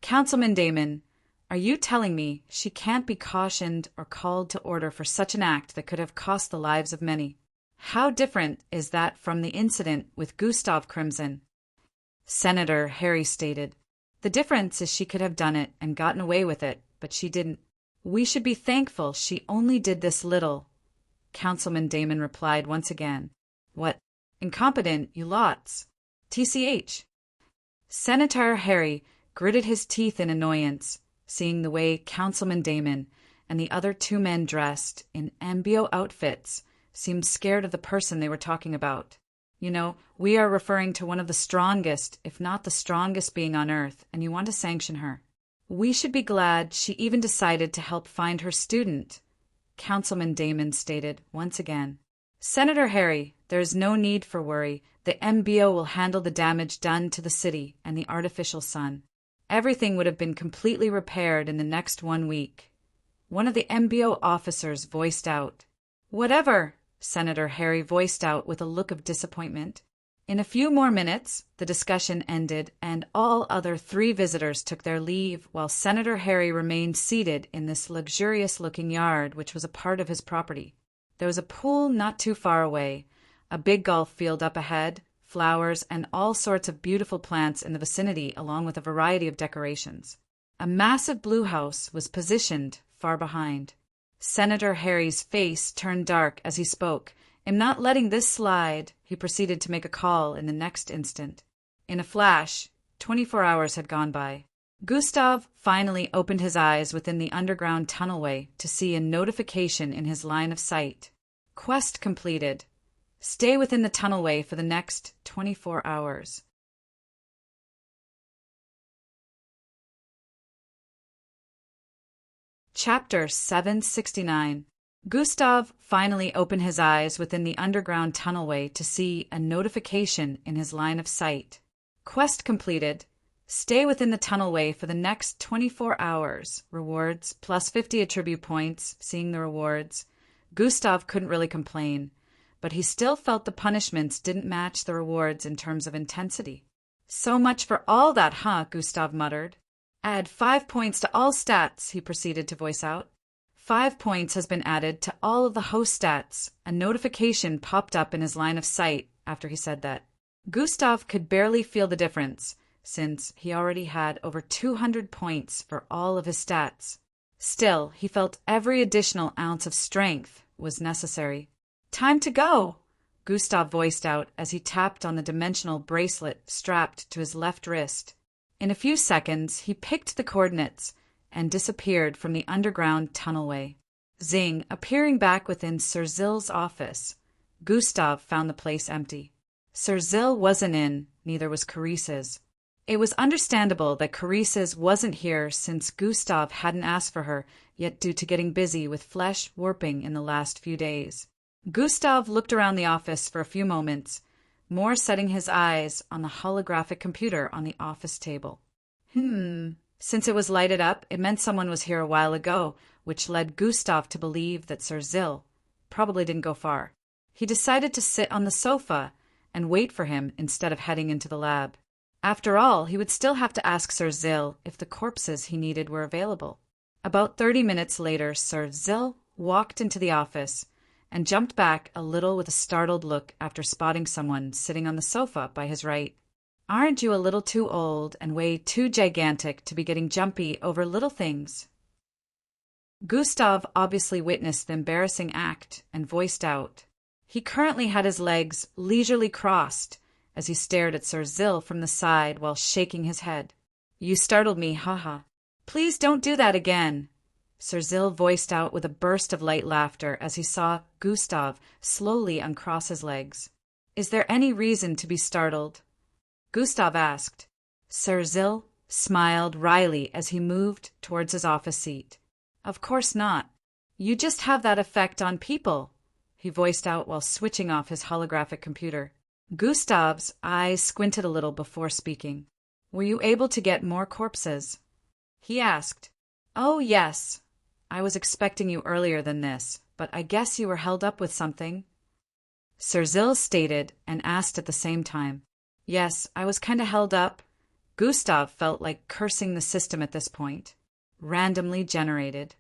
Councilman Damon, are you telling me she can't be cautioned or called to order for such an act that could have cost the lives of many? How different is that from the incident with Gustav Crimson? Senator Harry stated. The difference is she could have done it and gotten away with it, but she didn't. We should be thankful she only did this little. Councilman Damon replied once again. What? Incompetent, you lots. TCH. Senator Harry gritted his teeth in annoyance, seeing the way Councilman Damon and the other two men dressed in MBO outfits seemed scared of the person they were talking about. You know, we are referring to one of the strongest, if not the strongest being on Earth, and you want to sanction her. We should be glad she even decided to help find her student, Councilman Damon stated once again. Senator Harry, there is no need for worry. The MBO will handle the damage done to the city and the artificial sun. Everything would have been completely repaired in the next 1 week. One of the MBO officers voiced out. Whatever, Senator Harry voiced out with a look of disappointment. In a few more minutes, the discussion ended and all other 3 visitors took their leave while Senator Harry remained seated in this luxurious-looking yard which was a part of his property. There was a pool not too far away, a big golf field up ahead, flowers, and all sorts of beautiful plants in the vicinity along with a variety of decorations. A massive blue house was positioned far behind. Senator Harry's face turned dark as he spoke, and not letting this slide, he proceeded to make a call in the next instant. In a flash, 24 hours had gone by. Gustav finally opened his eyes within the underground tunnelway to see a notification in his line of sight. Quest completed. Stay within the tunnelway for the next 24 hours. Chapter 769. Gustav finally opened his eyes within the underground tunnelway to see a notification in his line of sight. Quest completed. Stay within the tunnelway for the next 24 hours. Rewards, plus 50 attribute points, seeing the rewards. Gustav couldn't really complain, but he still felt the punishments didn't match the rewards in terms of intensity. So much for all that, huh? Gustav muttered. Add 5 points to all stats, he proceeded to voice out. 5 points has been added to all of the host stats. A notification popped up in his line of sight after he said that. Gustav could barely feel the difference, since he already had over 200 points for all of his stats. Still, he felt every additional ounce of strength was necessary. Time to go, Gustav voiced out as he tapped on the dimensional bracelet strapped to his left wrist. In a few seconds, he picked the coordinates and disappeared from the underground tunnelway. Zing, appearing back within Sir Zill's office. Gustav found the place empty. Sir Zill wasn't in, neither was Carice's. It was understandable that Carice's wasn't here since Gustav hadn't asked for her, yet due to getting busy with flesh warping in the last few days. Gustav looked around the office for a few moments, more setting his eyes on the holographic computer on the office table. Since it was lighted up, it meant someone was here a while ago, which led Gustav to believe that Sir Zill probably didn't go far. He decided to sit on the sofa and wait for him instead of heading into the lab. After all, he would still have to ask Sir Zill if the corpses he needed were available. About 30 minutes later, Sir Zill walked into the office and jumped back a little with a startled look after spotting someone sitting on the sofa by his right. Aren't you a little too old and way too gigantic to be getting jumpy over little things? Gustav obviously witnessed the embarrassing act and voiced out. He currently had his legs leisurely crossed as he stared at Sir Zill from the side while shaking his head. You startled me, haha. Please don't do that again. Sir Zill voiced out with a burst of light laughter as he saw Gustav slowly uncross his legs. Is there any reason to be startled? Gustav asked. Sir Zill smiled wryly as he moved towards his office seat. Of course not. You just have that effect on people, he voiced out while switching off his holographic computer. Gustav's eyes squinted a little before speaking. Were you able to get more corpses? He asked. Oh, yes. I was expecting you earlier than this, but I guess you were held up with something. Sir Zill stated and asked at the same time. Yes, I was kinda held up. Gustav felt like cursing the system at this point. Randomly generated.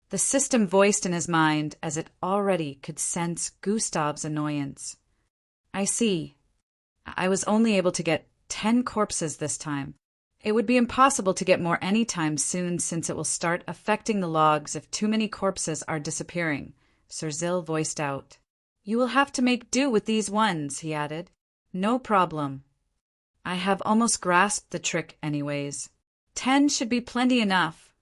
The system voiced in his mind as it already could sense Gustav's annoyance. I see. I was only able to get 10 corpses this time. It would be impossible to get more anytime soon since it will start affecting the logs if too many corpses are disappearing, Sir Zill voiced out. You will have to make do with these ones, he added. No problem. I have almost grasped the trick anyways. 10 should be plenty enough.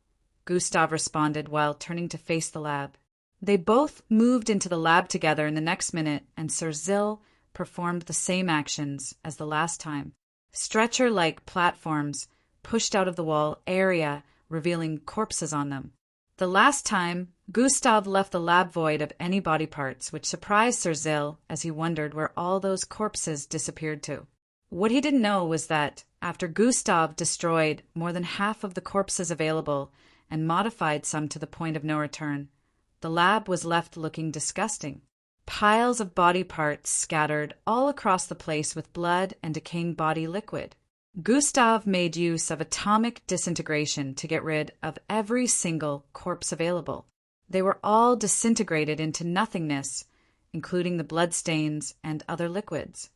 Gustav responded while turning to face the lab. They both moved into the lab together in the next minute, and Sir Zill performed the same actions as the last time. Stretcher-like platforms pushed out of the wall area, revealing corpses on them. The last time, Gustav left the lab void of any body parts, which surprised Sir Zill as he wondered where all those corpses disappeared to. What he didn't know was that, after Gustav destroyed more than half of the corpses available and modified some to the point of no return, the lab was left looking disgusting. Piles of body parts scattered all across the place with blood and decaying body liquid. Gustav made use of atomic disintegration to get rid of every single corpse available. They were all disintegrated into nothingness, including the bloodstains and other liquids.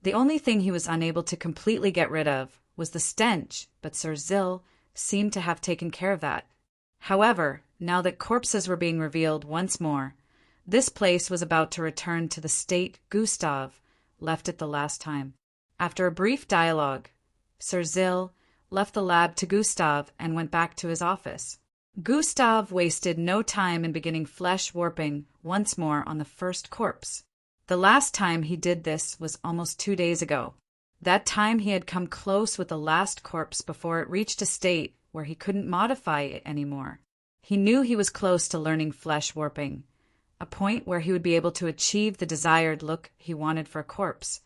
The only thing he was unable to completely get rid of was the stench, but Sir Zill seemed to have taken care of that. However, now that corpses were being revealed once more, this place was about to return to the state Gustav left it the last time. After a brief dialogue, Sir Zill left the lab to Gustav and went back to his office. Gustav wasted no time in beginning flesh warping once more on the first corpse. The last time he did this was almost 2 days ago. That time he had come close with the last corpse before it reached a state where he couldn't modify it anymore. He knew he was close to learning flesh warping, a point where he would be able to achieve the desired look he wanted for a corpse,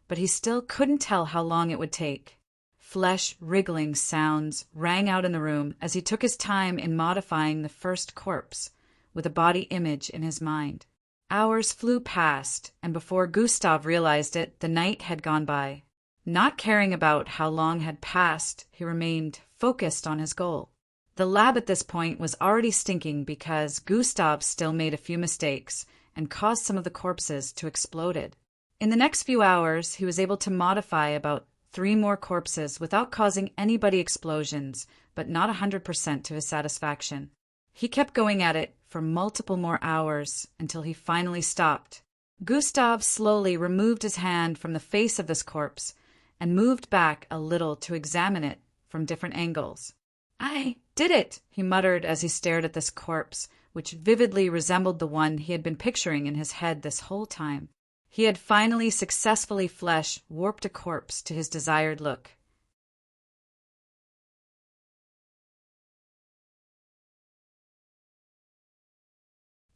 but he still couldn't tell how long it would take. Flesh-wriggling sounds rang out in the room as he took his time in modifying the first corpse, with a body image in his mind. Hours flew past, and before Gustav realized it, the night had gone by. Not caring about how long had passed, he remained focused on his goal. The lab at this point was already stinking because Gustav still made a few mistakes and caused some of the corpses to explode. In the next few hours, he was able to modify about 3 more corpses without causing anybody explosions, but not 100% to his satisfaction. He kept going at it for multiple more hours until he finally stopped. Gustav slowly removed his hand from the face of this corpse and moved back a little to examine it from different angles. "I did it," he muttered as he stared at this corpse, which vividly resembled the one he had been picturing in his head this whole time. He had finally successfully flesh warped a corpse to his desired look.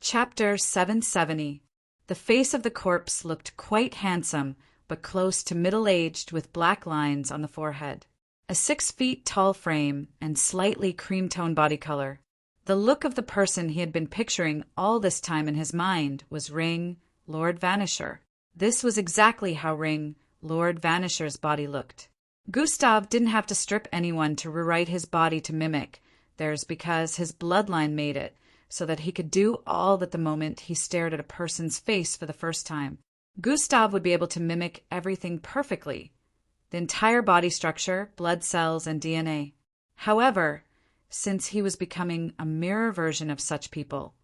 Chapter 770. The face of the corpse looked quite handsome, but close to middle-aged with black lines on the forehead. A 6 feet tall frame and slightly cream-tone body color. The look of the person he had been picturing all this time in his mind was Ring, Lord Vanisher. This was exactly how Ring, Lord Vanisher's body looked. Gustav didn't have to strip anyone to rewrite his body to mimic theirs because his bloodline made it, so that he could do all that the moment he stared at a person's face for the first time. Gustav would be able to mimic everything perfectly, the entire body structure, blood cells, and DNA. However, since he was becoming a mirror version of such people,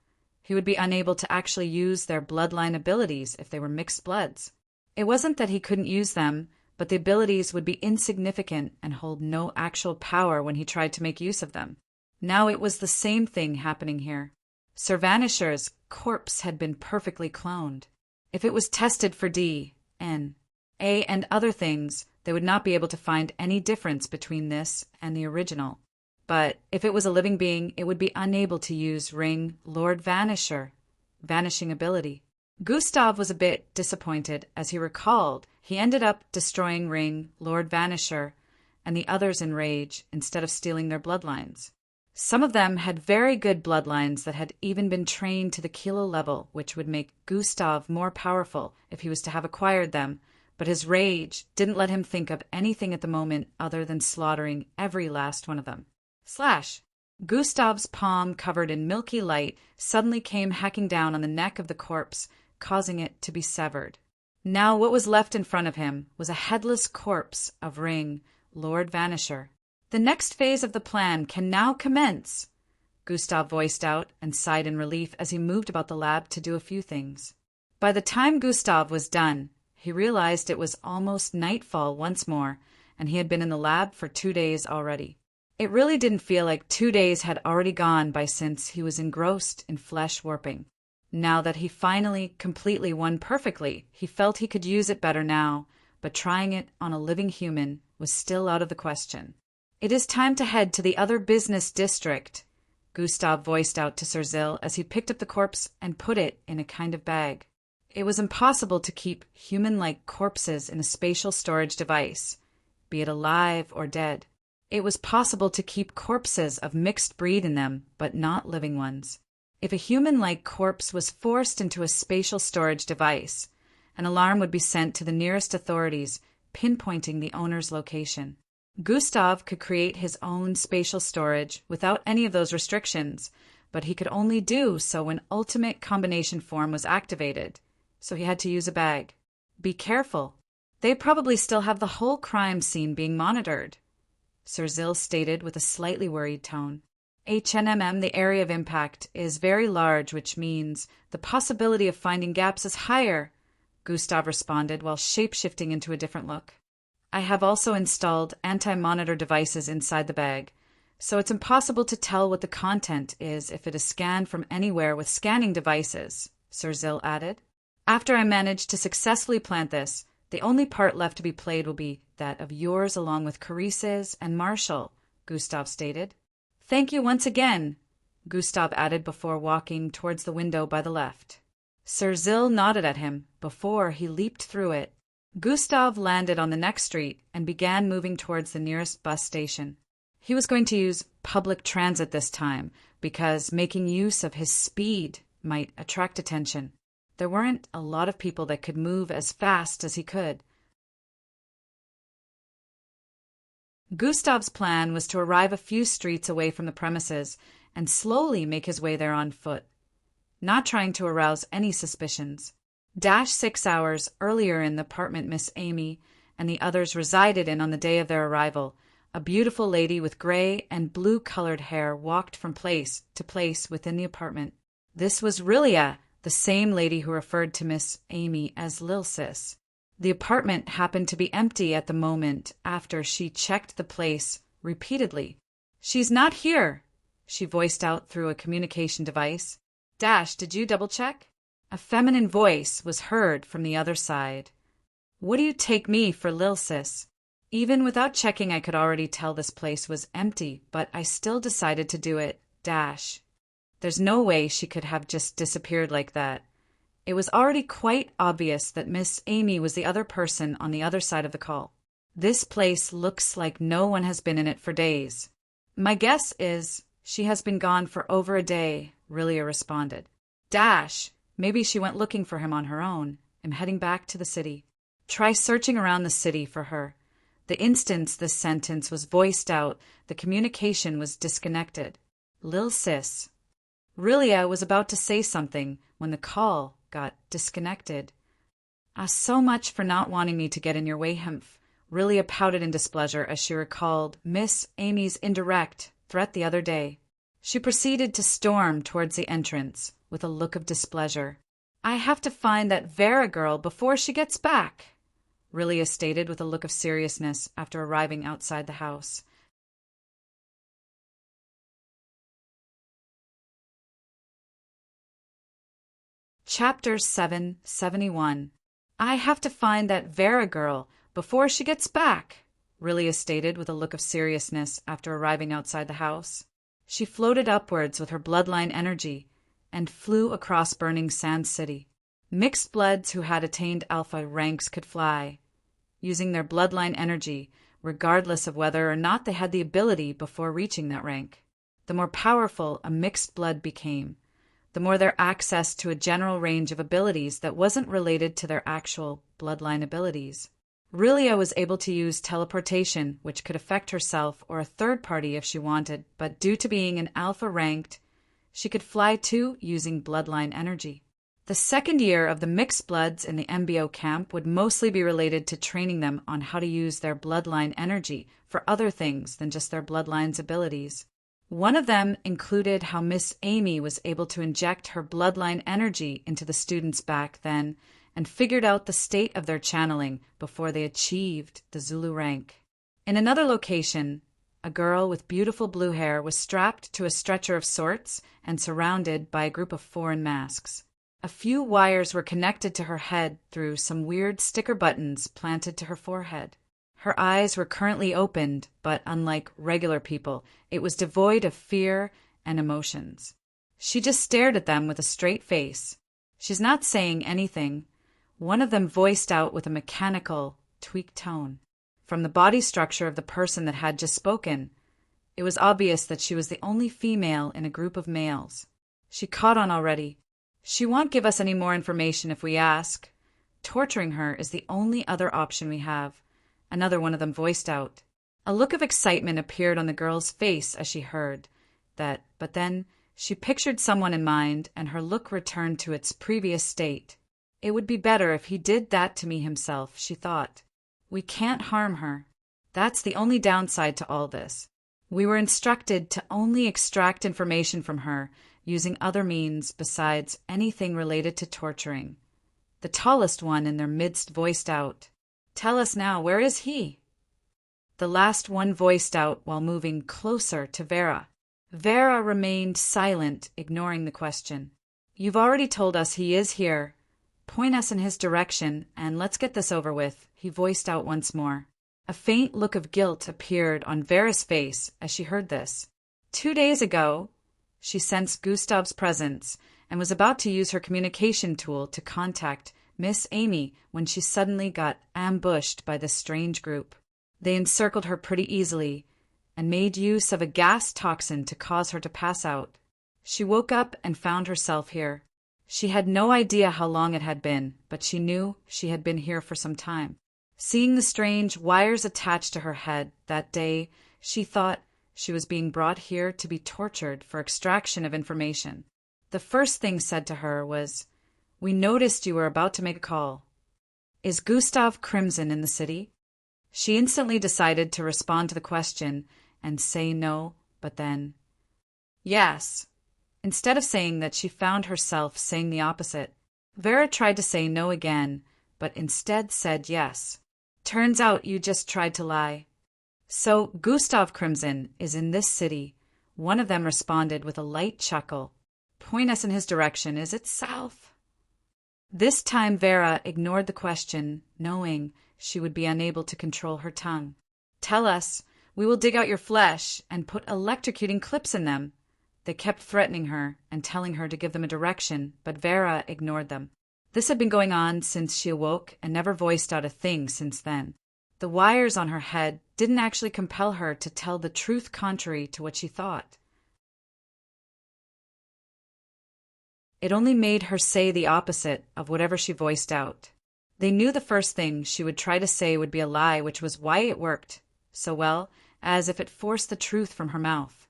he would be unable to actually use their bloodline abilities if they were mixed bloods. It wasn't that he couldn't use them, but the abilities would be insignificant and hold no actual power when he tried to make use of them. Now it was the same thing happening here. Sir Vanisher's corpse had been perfectly cloned. If it was tested for D, N, A, and other things, they would not be able to find any difference between this and the original. But if it was a living being, it would be unable to use Ring, Lord Vanisher, vanishing ability. Gustav was a bit disappointed as he recalled he ended up destroying Ring, Lord Vanisher, and the others in rage instead of stealing their bloodlines. Some of them had very good bloodlines that had even been trained to the kilo level, which would make Gustav more powerful if he was to have acquired them, but his rage didn't let him think of anything at the moment other than slaughtering every last one of them. Slash! Gustav's palm, covered in milky light, suddenly came hacking down on the neck of the corpse, causing it to be severed. Now what was left in front of him was a headless corpse of Ring, Lord Vanisher. "The next phase of the plan can now commence," Gustav voiced out and sighed in relief as he moved about the lab to do a few things. By the time Gustav was done, he realized it was almost nightfall once more, and he had been in the lab for 2 days already. It really didn't feel like 2 days had already gone by since he was engrossed in flesh warping. Now that he finally completely won perfectly, he felt he could use it better now, but trying it on a living human was still out of the question. "It is time to head to the other business district," Gustav voiced out to Sir Zil as he picked up the corpse and put it in a kind of bag. It was impossible to keep human-like corpses in a spatial storage device, be it alive or dead. It was possible to keep corpses of mixed breed in them, but not living ones. If a human-like corpse was forced into a spatial storage device, an alarm would be sent to the nearest authorities, pinpointing the owner's location. Gustav could create his own spatial storage without any of those restrictions, but he could only do so when ultimate combination form was activated, so he had to use a bag. "Be careful. They probably still have the whole crime scene being monitored," Sir Zil stated with a slightly worried tone. "HNMM, the area of impact, is very large, which means the possibility of finding gaps is higher," Gustav responded while shape-shifting into a different look. "I have also installed anti-monitor devices inside the bag, so it's impossible to tell what the content is if it is scanned from anywhere with scanning devices," Sir Zil added. "After I manage to successfully plant this, the only part left to be played will be that of yours along with Carice's and Marshall," Gustav stated. "Thank you once again," Gustav added before walking towards the window by the left. Sir Zil nodded at him before he leaped through it. Gustav landed on the next street and began moving towards the nearest bus station. He was going to use public transit this time because making use of his speed might attract attention. There weren't a lot of people that could move as fast as he could. Gustav's plan was to arrive a few streets away from the premises and slowly make his way there on foot, not trying to arouse any suspicions. 6 hours earlier in the apartment Miss Amy and the others resided in on the day of their arrival, a beautiful lady with gray and blue-colored hair walked from place to place within the apartment. This was Rilia, the same lady who referred to Miss Amy as Lil Sis. The apartment happened to be empty at the moment after she checked the place repeatedly. "She's not here," she voiced out through a communication device. "Did you double-check?" A feminine voice was heard from the other side. "What do you take me for, Lil Sis?" Even without checking, I could already tell this place was empty, but I still decided to do it. There's no way she could have just disappeared like that. It was already quite obvious that Miss Amy was the other person on the other side of the call. "This place looks like no one has been in it for days." "My guess is she has been gone for over a day," Rilia responded. Maybe she went looking for him on her own. I'm heading back to the city. Try searching around the city for her." The instant this sentence was voiced out, the communication was disconnected. Lil Sis. Rilia was about to say something when the call got disconnected. So much for not wanting me to get in your way, Humph." Rilia pouted in displeasure as she recalled Miss Amy's indirect threat the other day. She proceeded to storm towards the entrance with a look of displeasure. "I have to find that Vera girl before she gets back," Rilia stated with a look of seriousness after arriving outside the house. Chapter 771. "I have to find that Vera girl before she gets back," Rilia stated with a look of seriousness after arriving outside the house. She floated upwards with her bloodline energy and flew across burning Sand City. Mixed bloods who had attained alpha ranks could fly, using their bloodline energy, regardless of whether or not they had the ability before reaching that rank. The more powerful a mixed blood became, the more their access to a general range of abilities that wasn't related to their actual bloodline abilities. Rilia was able to use teleportation, which could affect herself or a third party if she wanted, but due to being an alpha ranked, she could fly too using bloodline energy. The second year of the mixed bloods in the MBO camp would mostly be related to training them on how to use their bloodline energy for other things than just their bloodline's abilities. One of them included how Miss Amy was able to inject her bloodline energy into the students back then and figured out the state of their channeling before they achieved the Zulu rank. In another location, a girl with beautiful blue hair was strapped to a stretcher of sorts and surrounded by a group of foreign masks. A few wires were connected to her head through some weird sticker buttons planted to her forehead. Her eyes were currently opened, but unlike regular people, it was devoid of fear and emotions. She just stared at them with a straight face. "She's not saying anything," one of them voiced out with a mechanical, tweaked tone. From the body structure of the person that had just spoken, it was obvious that she was the only female in a group of males. She caught on already. "She won't give us any more information if we ask. Torturing her is the only other option we have," another one of them voiced out. A look of excitement appeared on the girl's face as she heard that, but then she pictured someone in mind and her look returned to its previous state. "It would be better if he did that to me himself," she thought. "We can't harm her. That's the only downside to all this. We were instructed to only extract information from her using other means besides anything related to torturing." The tallest one in their midst voiced out, "Tell us now, where is he?" The last one voiced out while moving closer to Vera. Vera remained silent, ignoring the question. "You've already told us he is here. Point us in his direction, and let's get this over with," he voiced out once more. A faint look of guilt appeared on Vera's face as she heard this. 2 days ago, she sensed Gustav's presence and was about to use her communication tool to contact Miss Amy when she suddenly got ambushed by this strange group. They encircled her pretty easily and made use of a gas toxin to cause her to pass out. She woke up and found herself here. She had no idea how long it had been, but she knew she had been here for some time. Seeing the strange wires attached to her head that day, she thought she was being brought here to be tortured for extraction of information. The first thing said to her was, "We noticed you were about to make a call. Is Gustav Crimson in the city?" She instantly decided to respond to the question and say no, but then, "Yes." Instead of saying that, she found herself saying the opposite. Vera tried to say no again, but instead said yes. "Turns out you just tried to lie." "So Gustav Crimson is in this city," one of them responded with a light chuckle. "Point us in his direction. Is it south?" This time Vera ignored the question, knowing she would be unable to control her tongue. "Tell us. We will dig out your flesh and put electrocuting clips in them." They kept threatening her and telling her to give them a direction, but Vera ignored them. This had been going on since she awoke and never voiced out a thing since then. The wires on her head didn't actually compel her to tell the truth contrary to what she thought. It only made her say the opposite of whatever she voiced out. They knew the first thing she would try to say would be a lie, which was why it worked so well, as if it forced the truth from her mouth.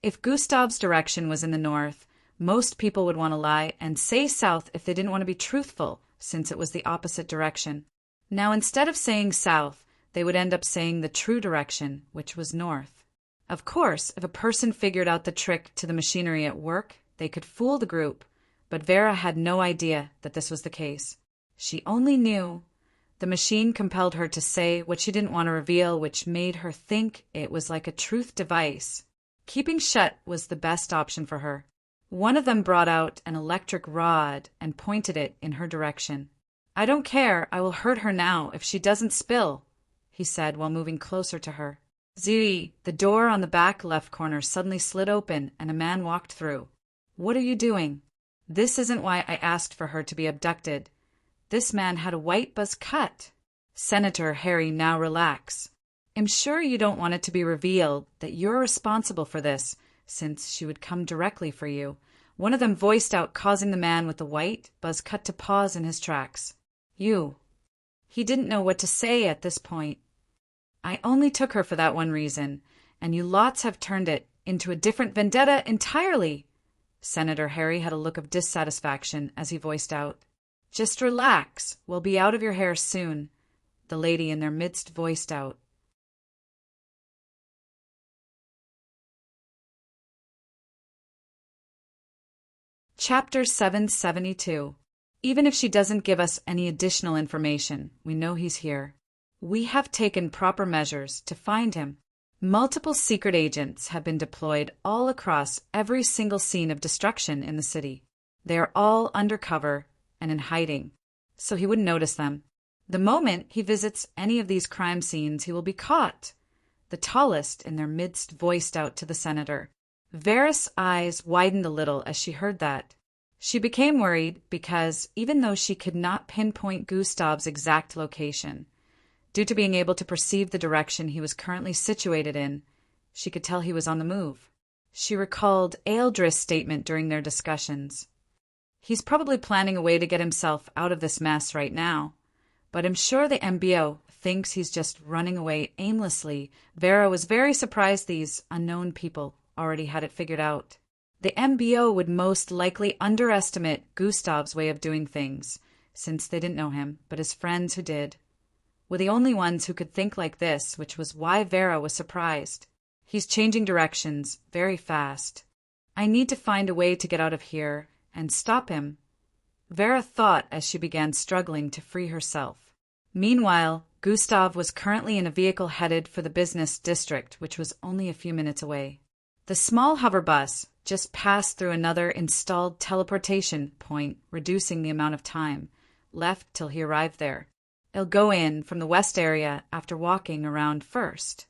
If Gustav's direction was in the north, most people would want to lie and say south if they didn't want to be truthful, since it was the opposite direction. Now, instead of saying south, they would end up saying the true direction, which was north. Of course, if a person figured out the trick to the machinery at work, they could fool the group, but Vera had no idea that this was the case. She only knew the machine compelled her to say what she didn't want to reveal, which made her think it was like a truth device. Keeping shut was the best option for her. One of them brought out an electric rod and pointed it in her direction. "I don't care, I will hurt her now if she doesn't spill," he said while moving closer to her. "Ziri," the door on the back left corner suddenly slid open and a man walked through. "What are you doing?" "This isn't why I asked for her to be abducted." This man had a white buzz cut. "Senator Harry, now relax. I'm sure you don't want it to be revealed that you're responsible for this, since she would come directly for you," one of them voiced out, causing the man with the white buzz cut to pause in his tracks. "You." He didn't know what to say at this point. "I only took her for that one reason, and you lots have turned it into a different vendetta entirely." Senator Harry had a look of dissatisfaction as he voiced out. "Just relax. We'll be out of your hair soon," the lady in their midst voiced out. Chapter 772. Even if she doesn't give us any additional information, we know he's here. We have taken proper measures to find him. Multiple secret agents have been deployed all across every single scene of destruction in the city. They are all undercover and in hiding, so he wouldn't notice them. The moment he visits any of these crime scenes, he will be caught. The tallest in their midst voiced out to the senator. Vera's eyes widened a little as she heard that. She became worried because, even though she could not pinpoint Gustav's exact location, due to being able to perceive the direction he was currently situated in, she could tell he was on the move. She recalled Ealdrith's statement during their discussions. He's probably planning a way to get himself out of this mess right now, but I'm sure the MBO thinks he's just running away aimlessly. Vera was very surprised these unknown people already had it figured out. The MBO would most likely underestimate Gustav's way of doing things, since they didn't know him, but his friends who did were the only ones who could think like this, which was why Vera was surprised. He's changing directions very fast. I need to find a way to get out of here and stop him, Vera thought as she began struggling to free herself. Meanwhile, Gustav was currently in a vehicle headed for the business district, which was only a few minutes away. The small hover bus just passed through another installed teleportation point, reducing the amount of time left till he arrived there. He'll go in from the west area after walking around first.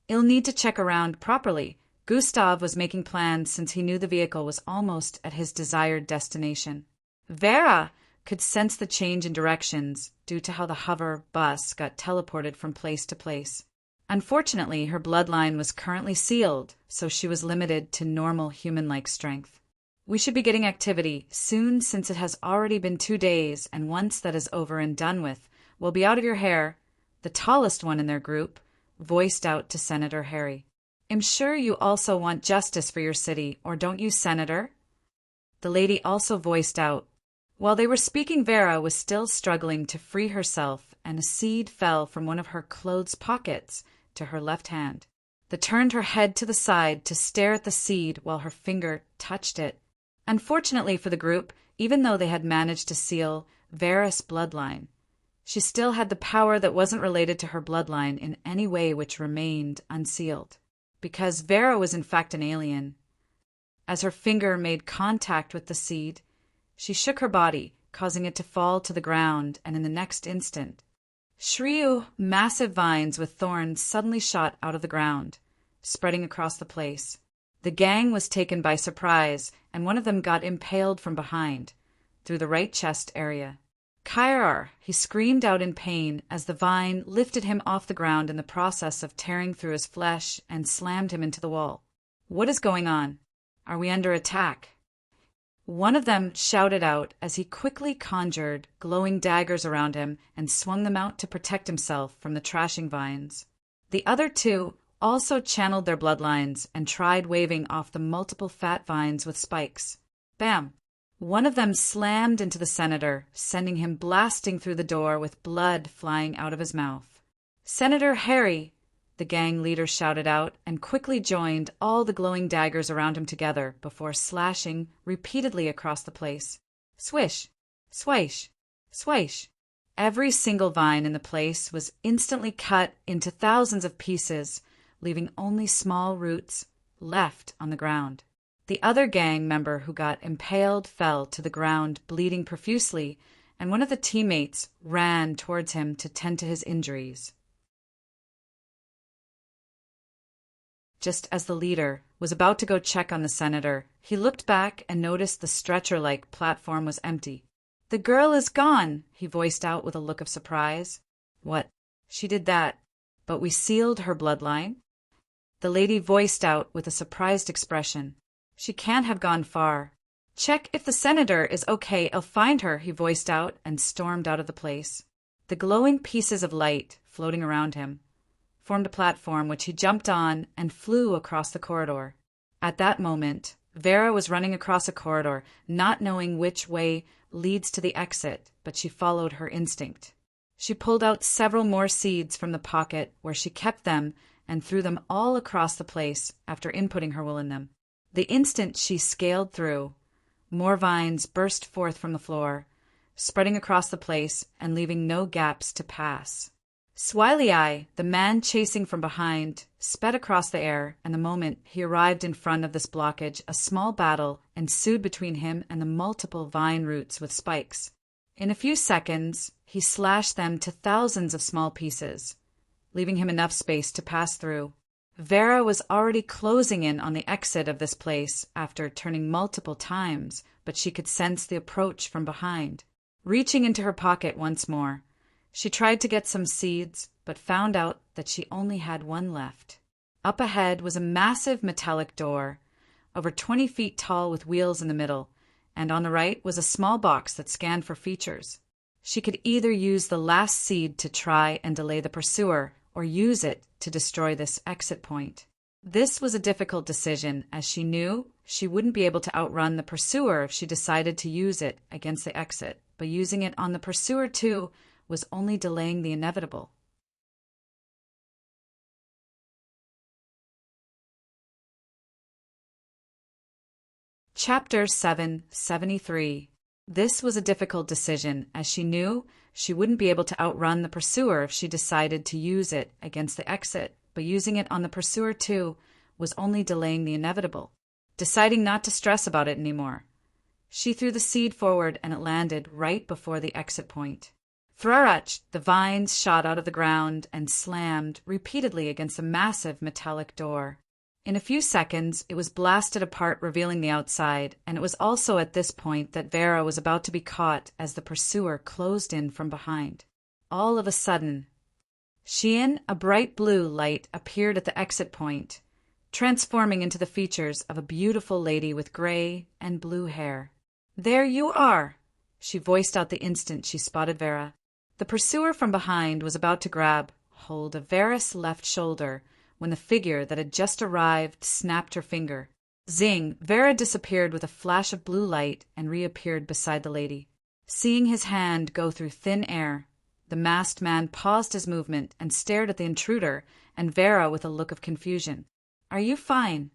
He'll need to check around properly. Gustav was making plans since he knew the vehicle was almost at his desired destination. Vera could sense the change in directions due to how the hover bus got teleported from place to place. Unfortunately, her bloodline was currently sealed, so she was limited to normal human-like strength. We should be getting activity soon since it has already been 2 days, and once that is over and done with, we'll be out of your hair, the tallest one in their group voiced out to Senator Harry. I'm sure you also want justice for your city, or don't you, Senator? The lady also voiced out. While they were speaking, Vera was still struggling to free herself, and a seed fell from one of her clothes pockets to her left hand. They turned her head to the side to stare at the seed while her finger touched it. Unfortunately for the group, even though they had managed to seal Vera's bloodline, she still had the power that wasn't related to her bloodline in any way, which remained unsealed. Because Vera was in fact an alien. As her finger made contact with the seed, she shook her body, causing it to fall to the ground, and in the next instant, shriu, massive vines with thorns suddenly shot out of the ground, spreading across the place. The gang was taken by surprise, and one of them got impaled from behind, through the right chest area. Kairar, he screamed out in pain as the vine lifted him off the ground in the process of tearing through his flesh and slammed him into the wall. What is going on? Are we under attack? One of them shouted out as he quickly conjured glowing daggers around him and swung them out to protect himself from the trashing vines. The other two also channeled their bloodlines and tried waving off the multiple fat vines with spikes. Bam! One of them slammed into the senator, sending him blasting through the door with blood flying out of his mouth. "Senator Harry!" the gang leader shouted out and quickly joined all the glowing daggers around him together before slashing repeatedly across the place. Swish! Swish! Swish! Every single vine in the place was instantly cut into thousands of pieces, leaving only small roots left on the ground. The other gang member who got impaled fell to the ground bleeding profusely, and one of the teammates ran towards him to tend to his injuries. Just as the leader was about to go check on the senator, he looked back and noticed the stretcher-like platform was empty. "The girl is gone," he voiced out with a look of surprise. "What? She did that, but we sealed her bloodline?" The lady voiced out with a surprised expression. "She can't have gone far. Check if the senator is okay, I'll find her," he voiced out and stormed out of the place. The glowing pieces of light floating around him formed a platform which he jumped on and flew across the corridor. At that moment, Vera was running across a corridor, not knowing which way leads to the exit, but she followed her instinct. She pulled out several more seeds from the pocket where she kept them and threw them all across the place after inputting her will in them. The instant she scaled through, more vines burst forth from the floor, spreading across the place and leaving no gaps to pass. Swiley Eye, the man chasing from behind, sped across the air, and the moment he arrived in front of this blockage, a small battle ensued between him and the multiple vine roots with spikes. In a few seconds, he slashed them to thousands of small pieces, leaving him enough space to pass through. Vera was already closing in on the exit of this place after turning multiple times, but she could sense the approach from behind. Reaching into her pocket once more, she tried to get some seeds, but found out that she only had one left. Up ahead was a massive metallic door, over 20 feet tall with wheels in the middle, and on the right was a small box that scanned for features. She could either use the last seed to try and delay the pursuer, or use it to destroy this exit point. This was a difficult decision, as she knew she wouldn't be able to outrun the pursuer if she decided to use it against the exit, but using it on the pursuer too was only delaying the inevitable. Chapter 773. This was a difficult decision, as she knew she wouldn't be able to outrun the pursuer if she decided to use it against the exit, but using it on the pursuer too was only delaying the inevitable. Deciding not to stress about it anymore, she threw the seed forward and it landed right before the exit point. Thrarach, the vines shot out of the ground and slammed repeatedly against a massive metallic door. In a few seconds, it was blasted apart, revealing the outside, and it was also at this point that Vera was about to be caught as the pursuer closed in from behind. All of a sudden, a bright blue light appeared at the exit point, transforming into the features of a beautiful lady with gray and blue hair. "There you are," she voiced out the instant she spotted Vera. The pursuer from behind was about to grab hold of Vera's left shoulder when the figure that had just arrived snapped her finger. Zing! Vera disappeared with a flash of blue light and reappeared beside the lady. Seeing his hand go through thin air, the masked man paused his movement and stared at the intruder and Vera with a look of confusion. "Are you fine?"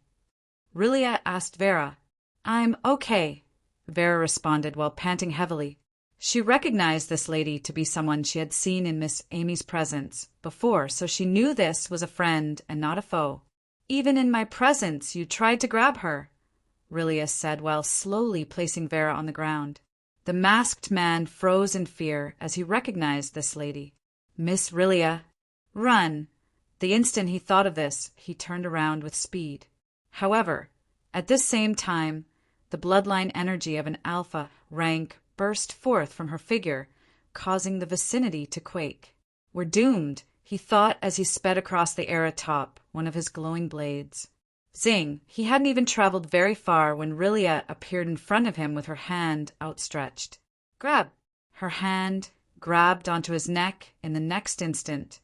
Rilia asked Vera. "I'm okay," Vera responded while panting heavily. She recognized this lady to be someone she had seen in Miss Amy's presence before, so she knew this was a friend and not a foe. "Even in my presence you tried to grab her," Rilia said while slowly placing Vera on the ground. The masked man froze in fear as he recognized this lady. "Miss Rilia, run!" The instant he thought of this, he turned around with speed. However, at this same time, the bloodline energy of an alpha rank burst forth from her figure, causing the vicinity to quake. "We're doomed," he thought as he sped across the air atop one of his glowing blades. Zing! He hadn't even traveled very far when Rilia appeared in front of him with her hand outstretched. "Grab!" Her hand grabbed onto his neck in the next instant,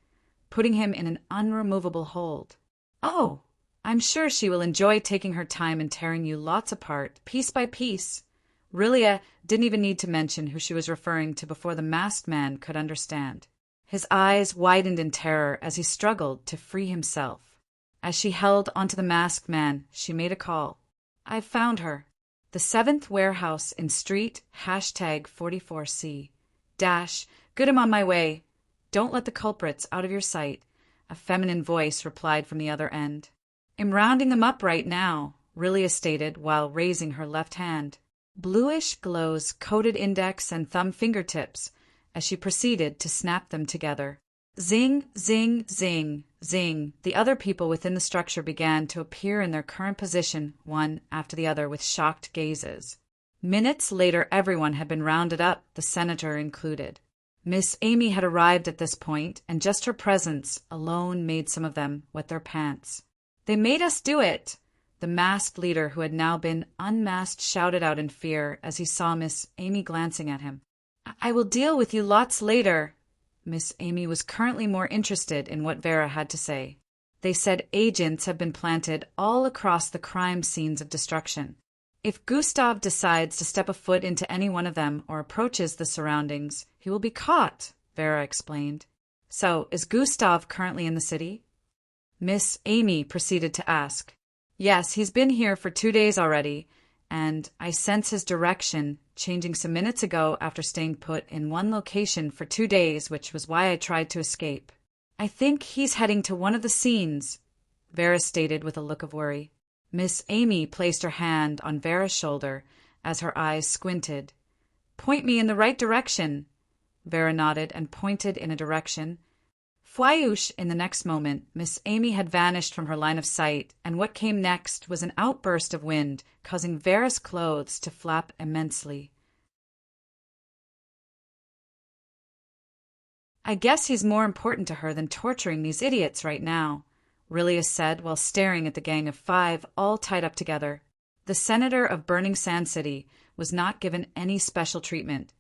putting him in an unremovable hold. "Oh, I'm sure she will enjoy taking her time and tearing you lots apart, piece by piece." Rilia didn't even need to mention who she was referring to before the masked man could understand. His eyes widened in terror as he struggled to free himself. As she held onto the masked man, she made a call. "I've found her. The 7th warehouse in Street #44C. Good, I'm on my way. Don't let the culprits out of your sight," a feminine voice replied from the other end. "I'm rounding them up right now," Rilia stated while raising her left hand. Bluish glows coated index and thumb fingertips as she proceeded to snap them together. Zing, zing, zing, zing. The other people within the structure began to appear in their current position, one after the other, with shocked gazes. Minutes later, everyone had been rounded up, the senator included. Miss Amy had arrived at this point, and just her presence alone made some of them wet their pants. "They made us do it!" The masked leader, who had now been unmasked, shouted out in fear as he saw Miss Amy glancing at him. "I will deal with you lots later." Miss Amy was currently more interested in what Vera had to say. "They said agents have been planted all across the crime scenes of destruction. If Gustav decides to step a foot into any one of them or approaches the surroundings, he will be caught," Vera explained. "So, is Gustav currently in the city?" Miss Amy proceeded to ask. "Yes, he's been here for 2 days already, and I sense his direction changing some minutes ago after staying put in one location for 2 days, which was why I tried to escape." I think he's heading to one of the scenes, Vera stated with a look of worry. Miss Amy placed her hand on Vera's shoulder as her eyes squinted. Point me in the right direction. Vera nodded and pointed in a direction. Fwayoosh, in the next moment, Miss Amy had vanished from her line of sight, and what came next was an outburst of wind, causing Vera's clothes to flap immensely. I guess he's more important to her than torturing these idiots right now, Rillius said while staring at the gang of 5 all tied up together. The senator of Burning Sand City was not given any special treatment.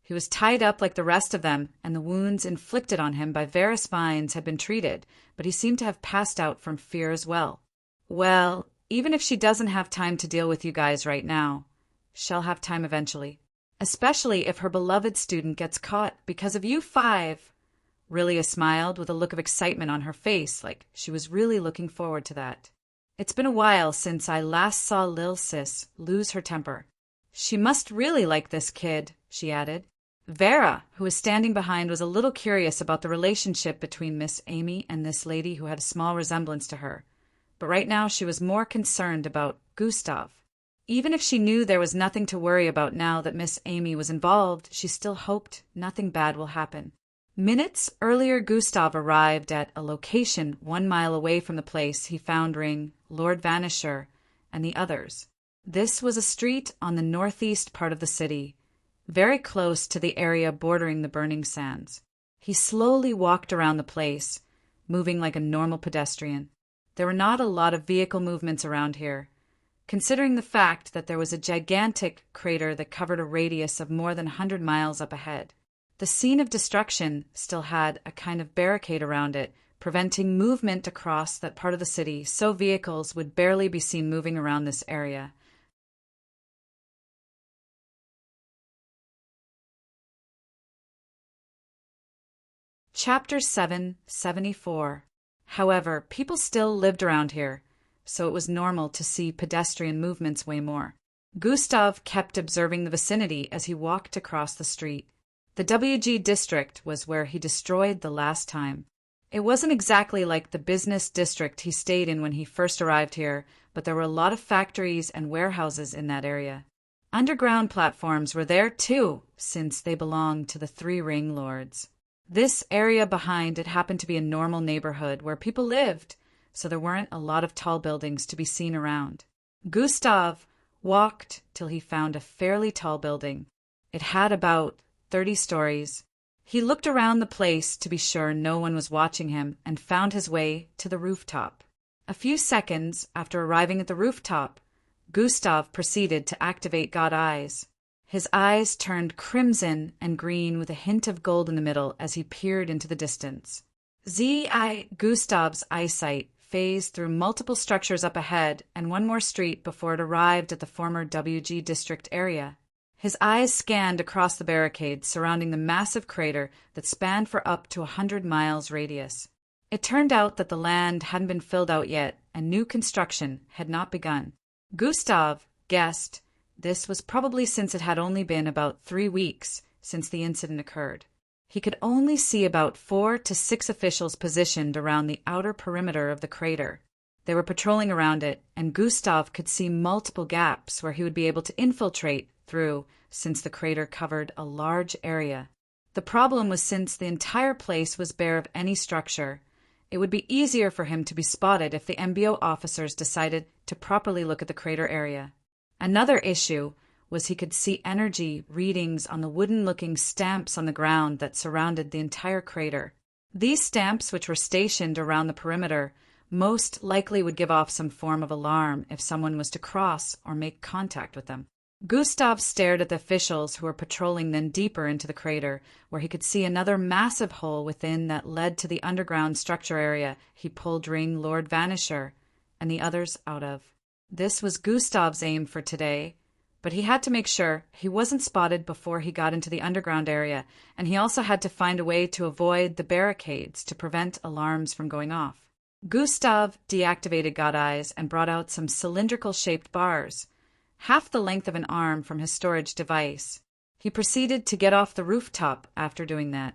He was tied up like the rest of them, and the wounds inflicted on him by Varys vines had been treated, but he seemed to have passed out from fear as well. Well, even if she doesn't have time to deal with you guys right now, she'll have time eventually. Especially if her beloved student gets caught because of you 5. Rillius smiled with a look of excitement on her face, like she was really looking forward to that. It's been a while since I last saw Lil Sis lose her temper. She must really like this kid, she added. Vera, who was standing behind, was a little curious about the relationship between Miss Amy and this lady who had a small resemblance to her. But right now she was more concerned about Gustav. Even if she knew there was nothing to worry about now that Miss Amy was involved, she still hoped nothing bad will happen. Minutes earlier, Gustav arrived at a location 1 mile away from the place he found Lord Vanisher and the others. This was a street on the northeast part of the city, very close to the area bordering the burning sands. He slowly walked around the place, moving like a normal pedestrian. There were not a lot of vehicle movements around here, considering the fact that there was a gigantic crater that covered a radius of more than 100 miles up ahead. The scene of destruction still had a kind of barricade around it, preventing movement across that part of the city, so vehicles would barely be seen moving around this area. Chapter 774. However, people still lived around here, so it was normal to see pedestrian movements way more. Gustav kept observing the vicinity as he walked across the street. The WG district was where he destroyed the last time. It wasn't exactly like the business district he stayed in when he first arrived here, but there were a lot of factories and warehouses in that area. Underground platforms were there too, since they belonged to the 3 ring lords. This area behind it happened to be a normal neighborhood where people lived, so there weren't a lot of tall buildings to be seen around. Gustav walked till he found a fairly tall building. It had about 30 stories. He looked around the place to be sure no one was watching him and found his way to the rooftop. A few seconds after arriving at the rooftop, Gustav proceeded to activate God Eyes. His eyes turned crimson and green with a hint of gold in the middle as he peered into the distance. Gustav's eyesight phased through multiple structures up ahead and one more street before it arrived at the former WG district area. His eyes scanned across the barricades surrounding the massive crater that spanned for up to 100 miles radius. It turned out that the land hadn't been filled out yet and new construction had not begun. Gustav guessed this was probably since it had only been about 3 weeks since the incident occurred. He could only see about 4 to 6 officials positioned around the outer perimeter of the crater. They were patrolling around it, and Gustav could see multiple gaps where he would be able to infiltrate through, since the crater covered a large area. The problem was since the entire place was bare of any structure, it would be easier for him to be spotted if the MBO officers decided to properly look at the crater area. Another issue was he could see energy readings on the wooden-looking stamps on the ground that surrounded the entire crater. These stamps, which were stationed around the perimeter, most likely would give off some form of alarm if someone was to cross or make contact with them. Gustav stared at the officials who were patrolling, then deeper into the crater, where he could see another massive hole within that led to the underground structure area he pulled Lord Vanisher and the others out of. This was Gustav's aim for today, but he had to make sure he wasn't spotted before he got into the underground area, and he also had to find a way to avoid the barricades to prevent alarms from going off. Gustav deactivated God Eyes and brought out some cylindrical-shaped bars, half the length of an arm, from his storage device. He proceeded to get off the rooftop after doing that.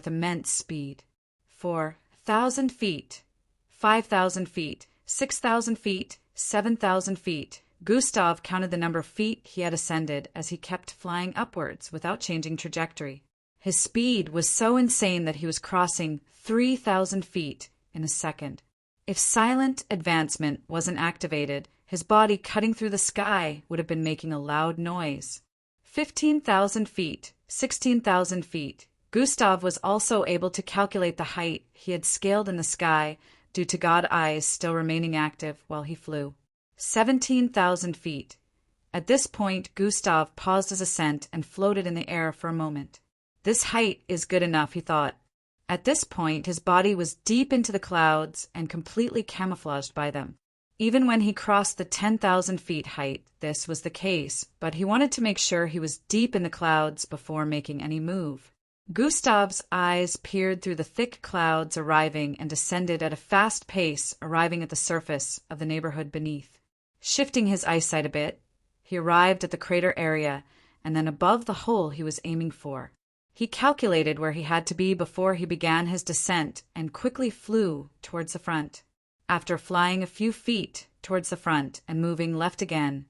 with immense speed. 4,000 feet, 5,000 feet, 6,000 feet, 7,000 feet. Gustav counted the number of feet he had ascended as he kept flying upwards without changing trajectory. His speed was so insane that he was crossing 3,000 feet in a second. If silent advancement wasn't activated, his body cutting through the sky would have been making a loud noise. 15,000 feet, 16,000 feet. Gustav was also able to calculate the height he had scaled in the sky due to God's eyes still remaining active while he flew. 17,000 feet. At this point, Gustav paused his ascent and floated in the air for a moment. This height is good enough, he thought. At this point, his body was deep into the clouds and completely camouflaged by them. Even when he crossed the 10,000 feet height, this was the case, but he wanted to make sure he was deep in the clouds before making any move. Gustav's eyes peered through the thick clouds arriving and descended at a fast pace, arriving at the surface of the neighborhood beneath. Shifting his eyesight a bit, he arrived at the crater area and then above the hole he was aiming for. He calculated where he had to be before he began his descent and quickly flew towards the front. After flying a few feet towards the front and moving left again,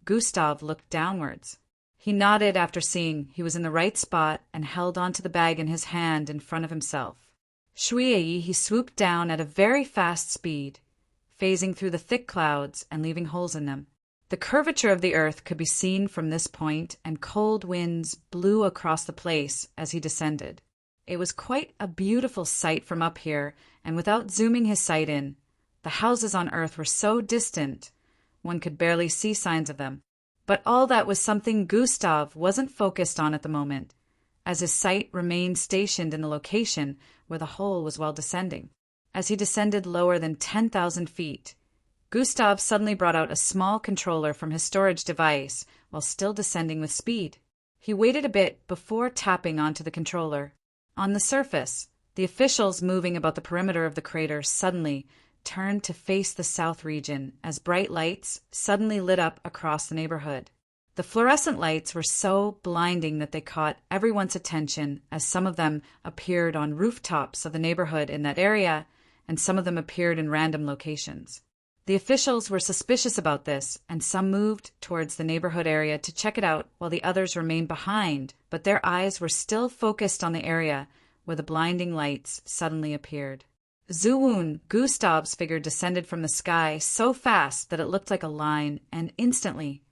Gustav looked downwards. He nodded after seeing he was in the right spot and held onto the bag in his hand in front of himself. Shui, he swooped down at a very fast speed, phasing through the thick clouds and leaving holes in them. The curvature of the earth could be seen from this point, and cold winds blew across the place as he descended. It was quite a beautiful sight from up here, and without zooming his sight in, the houses on earth were so distant one could barely see signs of them. But all that was something Gustav wasn't focused on at the moment, as his sight remained stationed in the location where the hole was while descending. As he descended lower than 10,000 feet, Gustav suddenly brought out a small controller from his storage device while still descending with speed. He waited a bit before tapping onto the controller. On the surface, the officials moving about the perimeter of the crater suddenly turned to face the south region as bright lights suddenly lit up across the neighborhood. The fluorescent lights were so blinding that they caught everyone's attention, as some of them appeared on rooftops of the neighborhood in that area, and some of them appeared in random locations. The officials were suspicious about this, and some moved towards the neighborhood area to check it out while the others remained behind, but their eyes were still focused on the area where the blinding lights suddenly appeared. Zuun, Gustav's figure, descended from the sky so fast that it looked like a line and instantly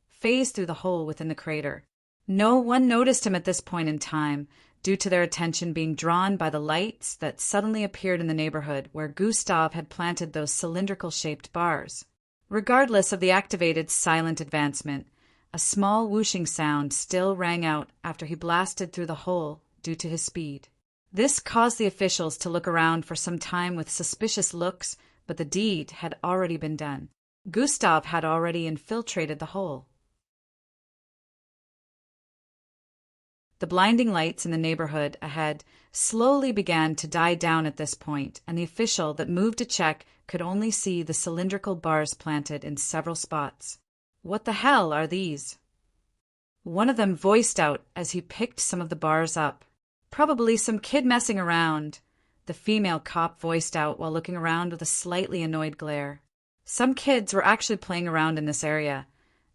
phased through the hole within the crater. No one noticed him at this point in time, due to their attention being drawn by the lights that suddenly appeared in the neighborhood where Gustav had planted those cylindrical-shaped bars. Regardless of the activated silent advancement, a small whooshing sound still rang out after he blasted through the hole due to his speed. This caused the officials to look around for some time with suspicious looks, but the deed had already been done. Gustav had already infiltrated the hole. The blinding lights in the neighborhood ahead slowly began to die down at this point, and the official that moved to check could only see the cylindrical bars planted in several spots. "What the hell are these?" one of them voiced out as he picked some of the bars up. "Probably some kid messing around," the female cop voiced out while looking around with a slightly annoyed glare. Some kids were actually playing around in this area,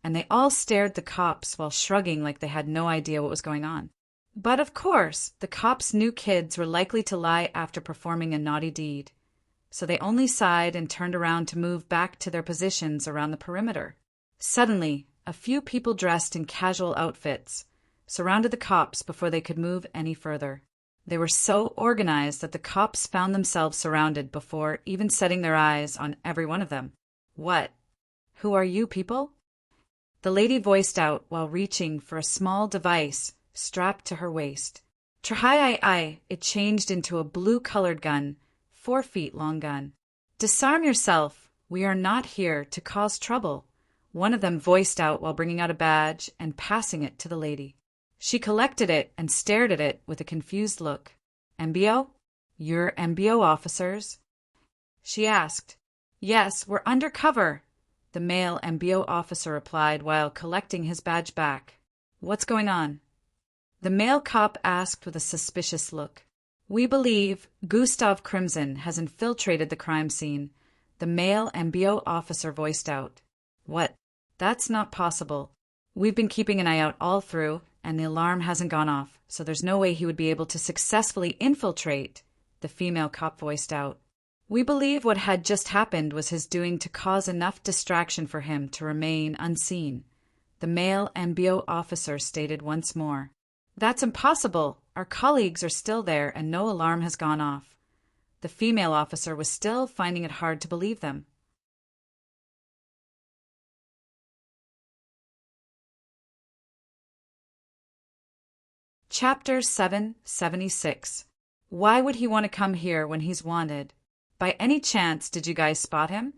and they all stared at the cops while shrugging like they had no idea what was going on. But of course, the cops knew kids were likely to lie after performing a naughty deed, so they only sighed and turned around to move back to their positions around the perimeter. Suddenly, a few people dressed in casual outfits surrounded the cops before they could move any further. They were so organized that the cops found themselves surrounded before even setting their eyes on every one of them. "What? Who are you people?" the lady voiced out while reaching for a small device strapped to her waist. Trahai, it changed into a blue-colored gun, 4 feet long gun. "Disarm yourself. We are not here to cause trouble," one of them voiced out while bringing out a badge and passing it to the lady. She collected it and stared at it with a confused look. "MBO? You're MBO officers?" she asked. "Yes, we're undercover," the male MBO officer replied while collecting his badge back. "What's going on?" the male cop asked with a suspicious look. "We believe Gustav Crimson has infiltrated the crime scene," the male MBO officer voiced out. "What? That's not possible. We've been keeping an eye out all through, and the alarm hasn't gone off, so there's no way he would be able to successfully infiltrate," the female cop voiced out. "We believe what had just happened was his doing to cause enough distraction for him to remain unseen," the male MBO officer stated once more. "That's impossible. Our colleagues are still there and no alarm has gone off." The female officer was still finding it hard to believe them. Chapter 776. Why would he want to come here when he's wanted? By any chance did you guys spot him?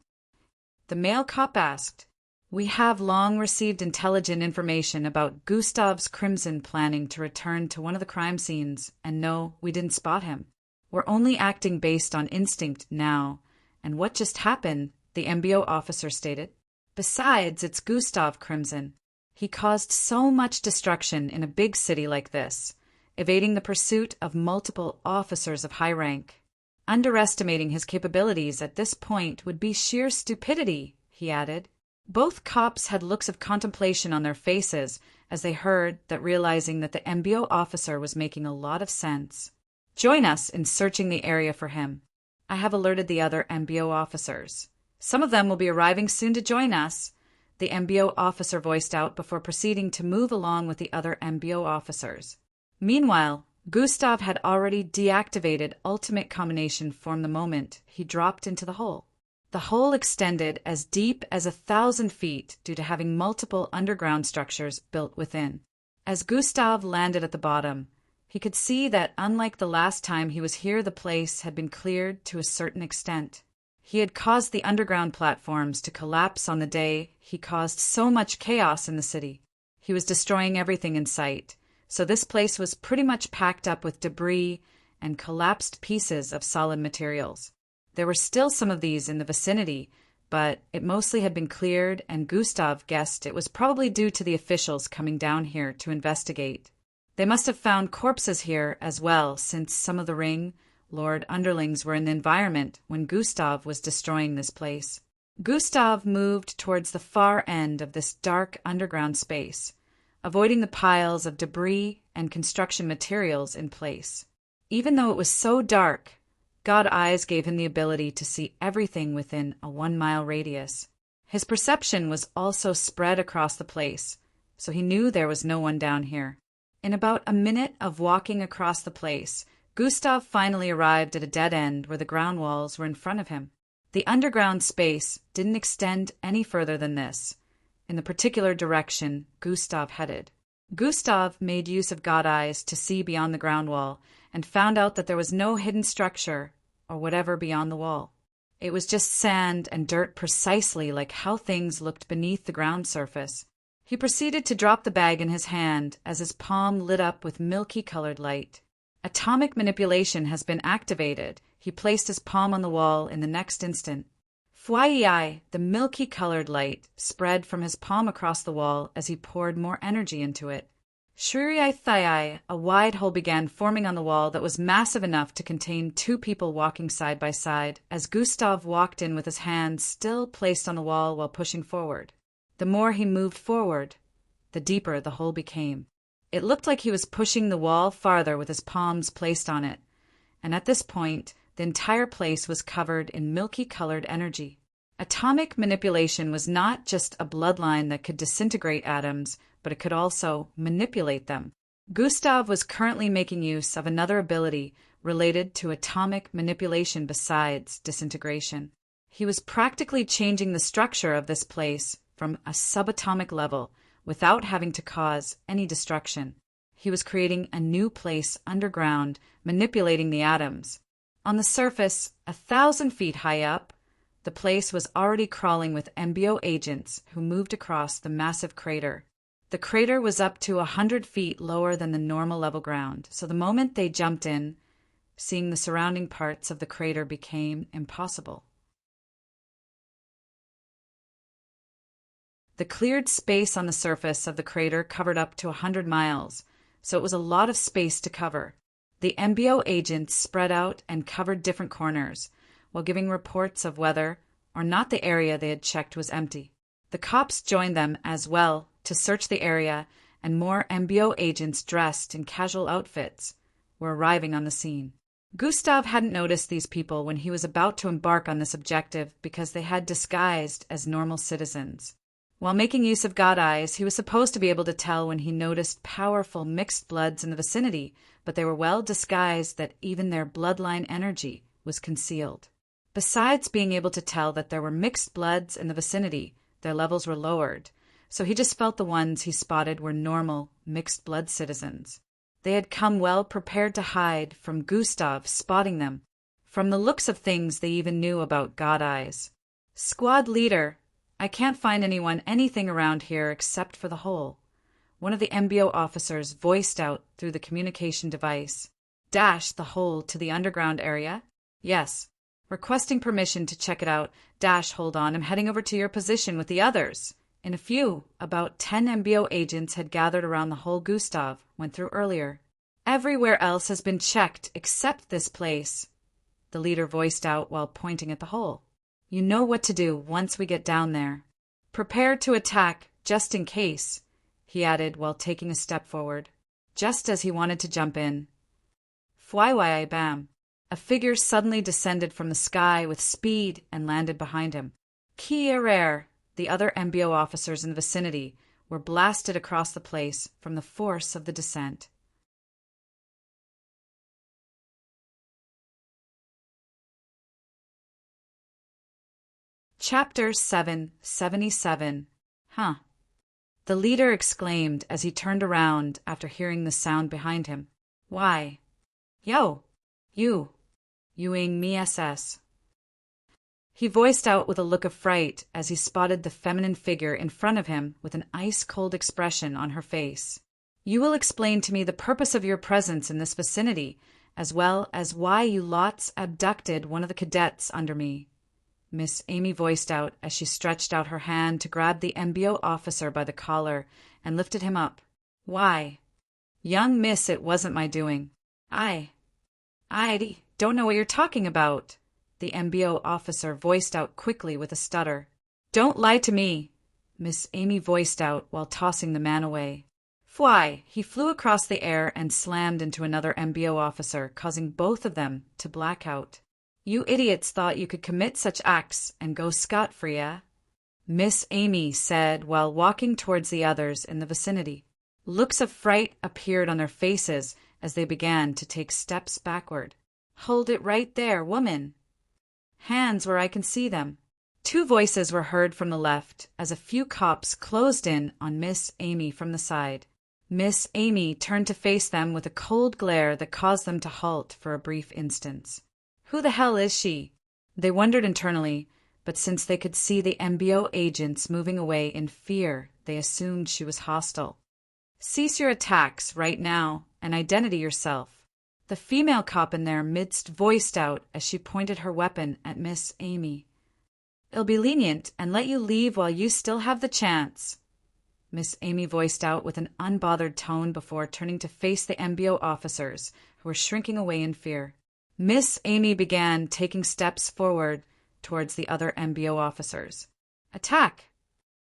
The male cop asked. We have long received intelligent information about Gustav's Crimson planning to return to one of the crime scenes, and no, we didn't spot him. We're only acting based on instinct now, and what just happened, the MBO officer stated. Besides, it's Gustav Crimson. He caused so much destruction in a big city like this, evading the pursuit of multiple officers of high rank. Underestimating his capabilities at this point would be sheer stupidity, he added. Both cops had looks of contemplation on their faces as they heard that, realizing that the MBO officer was making a lot of sense. Join us in searching the area for him. I have alerted the other MBO officers. Some of them will be arriving soon to join us, the MBO officer voiced out before proceeding to move along with the other MBO officers. Meanwhile, Gustav had already deactivated Ultimate Combination Form the moment he dropped into the hole. The hole extended as deep as 1,000 feet due to having multiple underground structures built within. As Gustav landed at the bottom, he could see that unlike the last time he was here, the place had been cleared to a certain extent. He had caused the underground platforms to collapse on the day he caused so much chaos in the city. He was destroying everything in sight, so this place was pretty much packed up with debris and collapsed pieces of solid materials. There were still some of these in the vicinity, but it mostly had been cleared, and Gustav guessed it was probably due to the officials coming down here to investigate. They must have found corpses here as well, since some of the ring Lord underlings were in the environment when Gustav was destroying this place. Gustav moved towards the far end of this dark underground space, avoiding the piles of debris and construction materials in place. Even though it was so dark, God Eyes gave him the ability to see everything within a 1-mile radius. His perception was also spread across the place, so he knew there was no one down here. In about a minute of walking across the place, Gustav finally arrived at a dead end where the ground walls were in front of him. The underground space didn't extend any further than this, in the particular direction Gustav headed. Gustav made use of God Eyes to see beyond the ground wall and found out that there was no hidden structure or whatever beyond the wall. It was just sand and dirt, precisely like how things looked beneath the ground surface. He proceeded to drop the bag in his hand as his palm lit up with milky-colored light. Atomic manipulation has been activated. He placed his palm on the wall in the next instant. Fwai, the milky-colored light spread from his palm across the wall as he poured more energy into it. Shriai, a wide hole began forming on the wall that was massive enough to contain 2 people walking side by side as Gustav walked in with his hands still placed on the wall while pushing forward. The more he moved forward, the deeper the hole became. It looked like he was pushing the wall farther with his palms placed on it, and at this point, the entire place was covered in milky-colored energy. Atomic manipulation was not just a bloodline that could disintegrate atoms, but it could also manipulate them. Gustav was currently making use of another ability related to atomic manipulation besides disintegration. He was practically changing the structure of this place from a subatomic level without having to cause any destruction. He was creating a new place underground, manipulating the atoms. On the surface, 1,000 feet high up, the place was already crawling with MBO agents who moved across the massive crater. The crater was up to 100 feet lower than the normal level ground, so the moment they jumped in, seeing the surrounding parts of the crater became impossible. The cleared space on the surface of the crater covered up to 100 miles, so it was a lot of space to cover. The MBO agents spread out and covered different corners, while giving reports of whether or not the area they had checked was empty. The cops joined them as well to search the area, and more MBO agents dressed in casual outfits were arriving on the scene. Gustav hadn't noticed these people when he was about to embark on this objective because they had disguised as normal citizens. While making use of God Eyes, he was supposed to be able to tell when he noticed powerful mixed bloods in the vicinity, but they were well disguised that even their bloodline energy was concealed. Besides being able to tell that there were mixed bloods in the vicinity, their levels were lowered, so he just felt the ones he spotted were normal, mixed blood citizens. They had come well prepared to hide from Gustav spotting them. From the looks of things, they even knew about God Eyes. Squad leader I can't find anything around here except for the hole. One of the MBO officers voiced out through the communication device. Dash the hole to the underground area? Yes. Requesting permission to check it out. Dash, hold on, I'm heading over to your position with the others. In a few, about 10 MBO agents had gathered around the hole Gustav went through earlier. Everywhere else has been checked except this place, the leader voiced out while pointing at the hole. You know what to do once we get down there. Prepare to attack, just in case, he added while taking a step forward, just as he wanted to jump in. Fwaiwai bam. A figure suddenly descended from the sky with speed and landed behind him. Ki-er-er, the other MBO officers in the vicinity, were blasted across the place from the force of the descent. Chapter 777. Huh. The leader exclaimed as he turned around after hearing the sound behind him. Why? Yo! You! Yuing me SS. He voiced out with a look of fright as he spotted the feminine figure in front of him with an ice-cold expression on her face. You will explain to me the purpose of your presence in this vicinity, as well as why you lots abducted one of the cadets under me. Miss Amy voiced out as she stretched out her hand to grab the MBO officer by the collar and lifted him up. Why? Young miss, it wasn't my doing. I don't know what you're talking about, the MBO officer voiced out quickly with a stutter. Don't lie to me, Miss Amy voiced out while tossing the man away. Fly! He flew across the air and slammed into another MBO officer, causing both of them to black out. You idiots thought you could commit such acts and go scot-free, eh? Miss Amy said while walking towards the others in the vicinity. Looks of fright appeared on their faces as they began to take steps backward. Hold it right there, woman. Hands where I can see them. Two voices were heard from the left as a few cops closed in on Miss Amy from the side. Miss Amy turned to face them with a cold glare that caused them to halt for a brief instant. Who the hell is she? They wondered internally, but since they could see the MBO agents moving away in fear, they assumed she was hostile. Cease your attacks right now and identity yourself. The female cop in their midst voiced out as she pointed her weapon at Miss Amy. I'll be lenient and let you leave while you still have the chance, Miss Amy voiced out with an unbothered tone before turning to face the MBO officers who were shrinking away in fear. Miss Amy began taking steps forward towards the other MBO officers. Attack!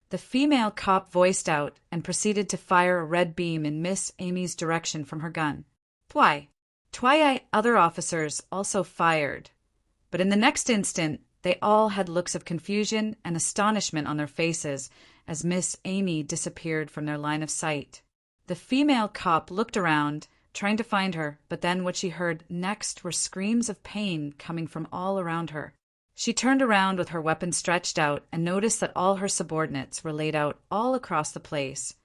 The female cop voiced out and proceeded to fire a red beam in Miss Amy's direction from her gun. Other officers also fired, but in the next instant, they all had looks of confusion and astonishment on their faces as Miss Amy disappeared from their line of sight. The female cop looked around, trying to find her, but then what she heard next were screams of pain coming from all around her. She turned around with her weapon stretched out and noticed that all her subordinates were laid out all across the place,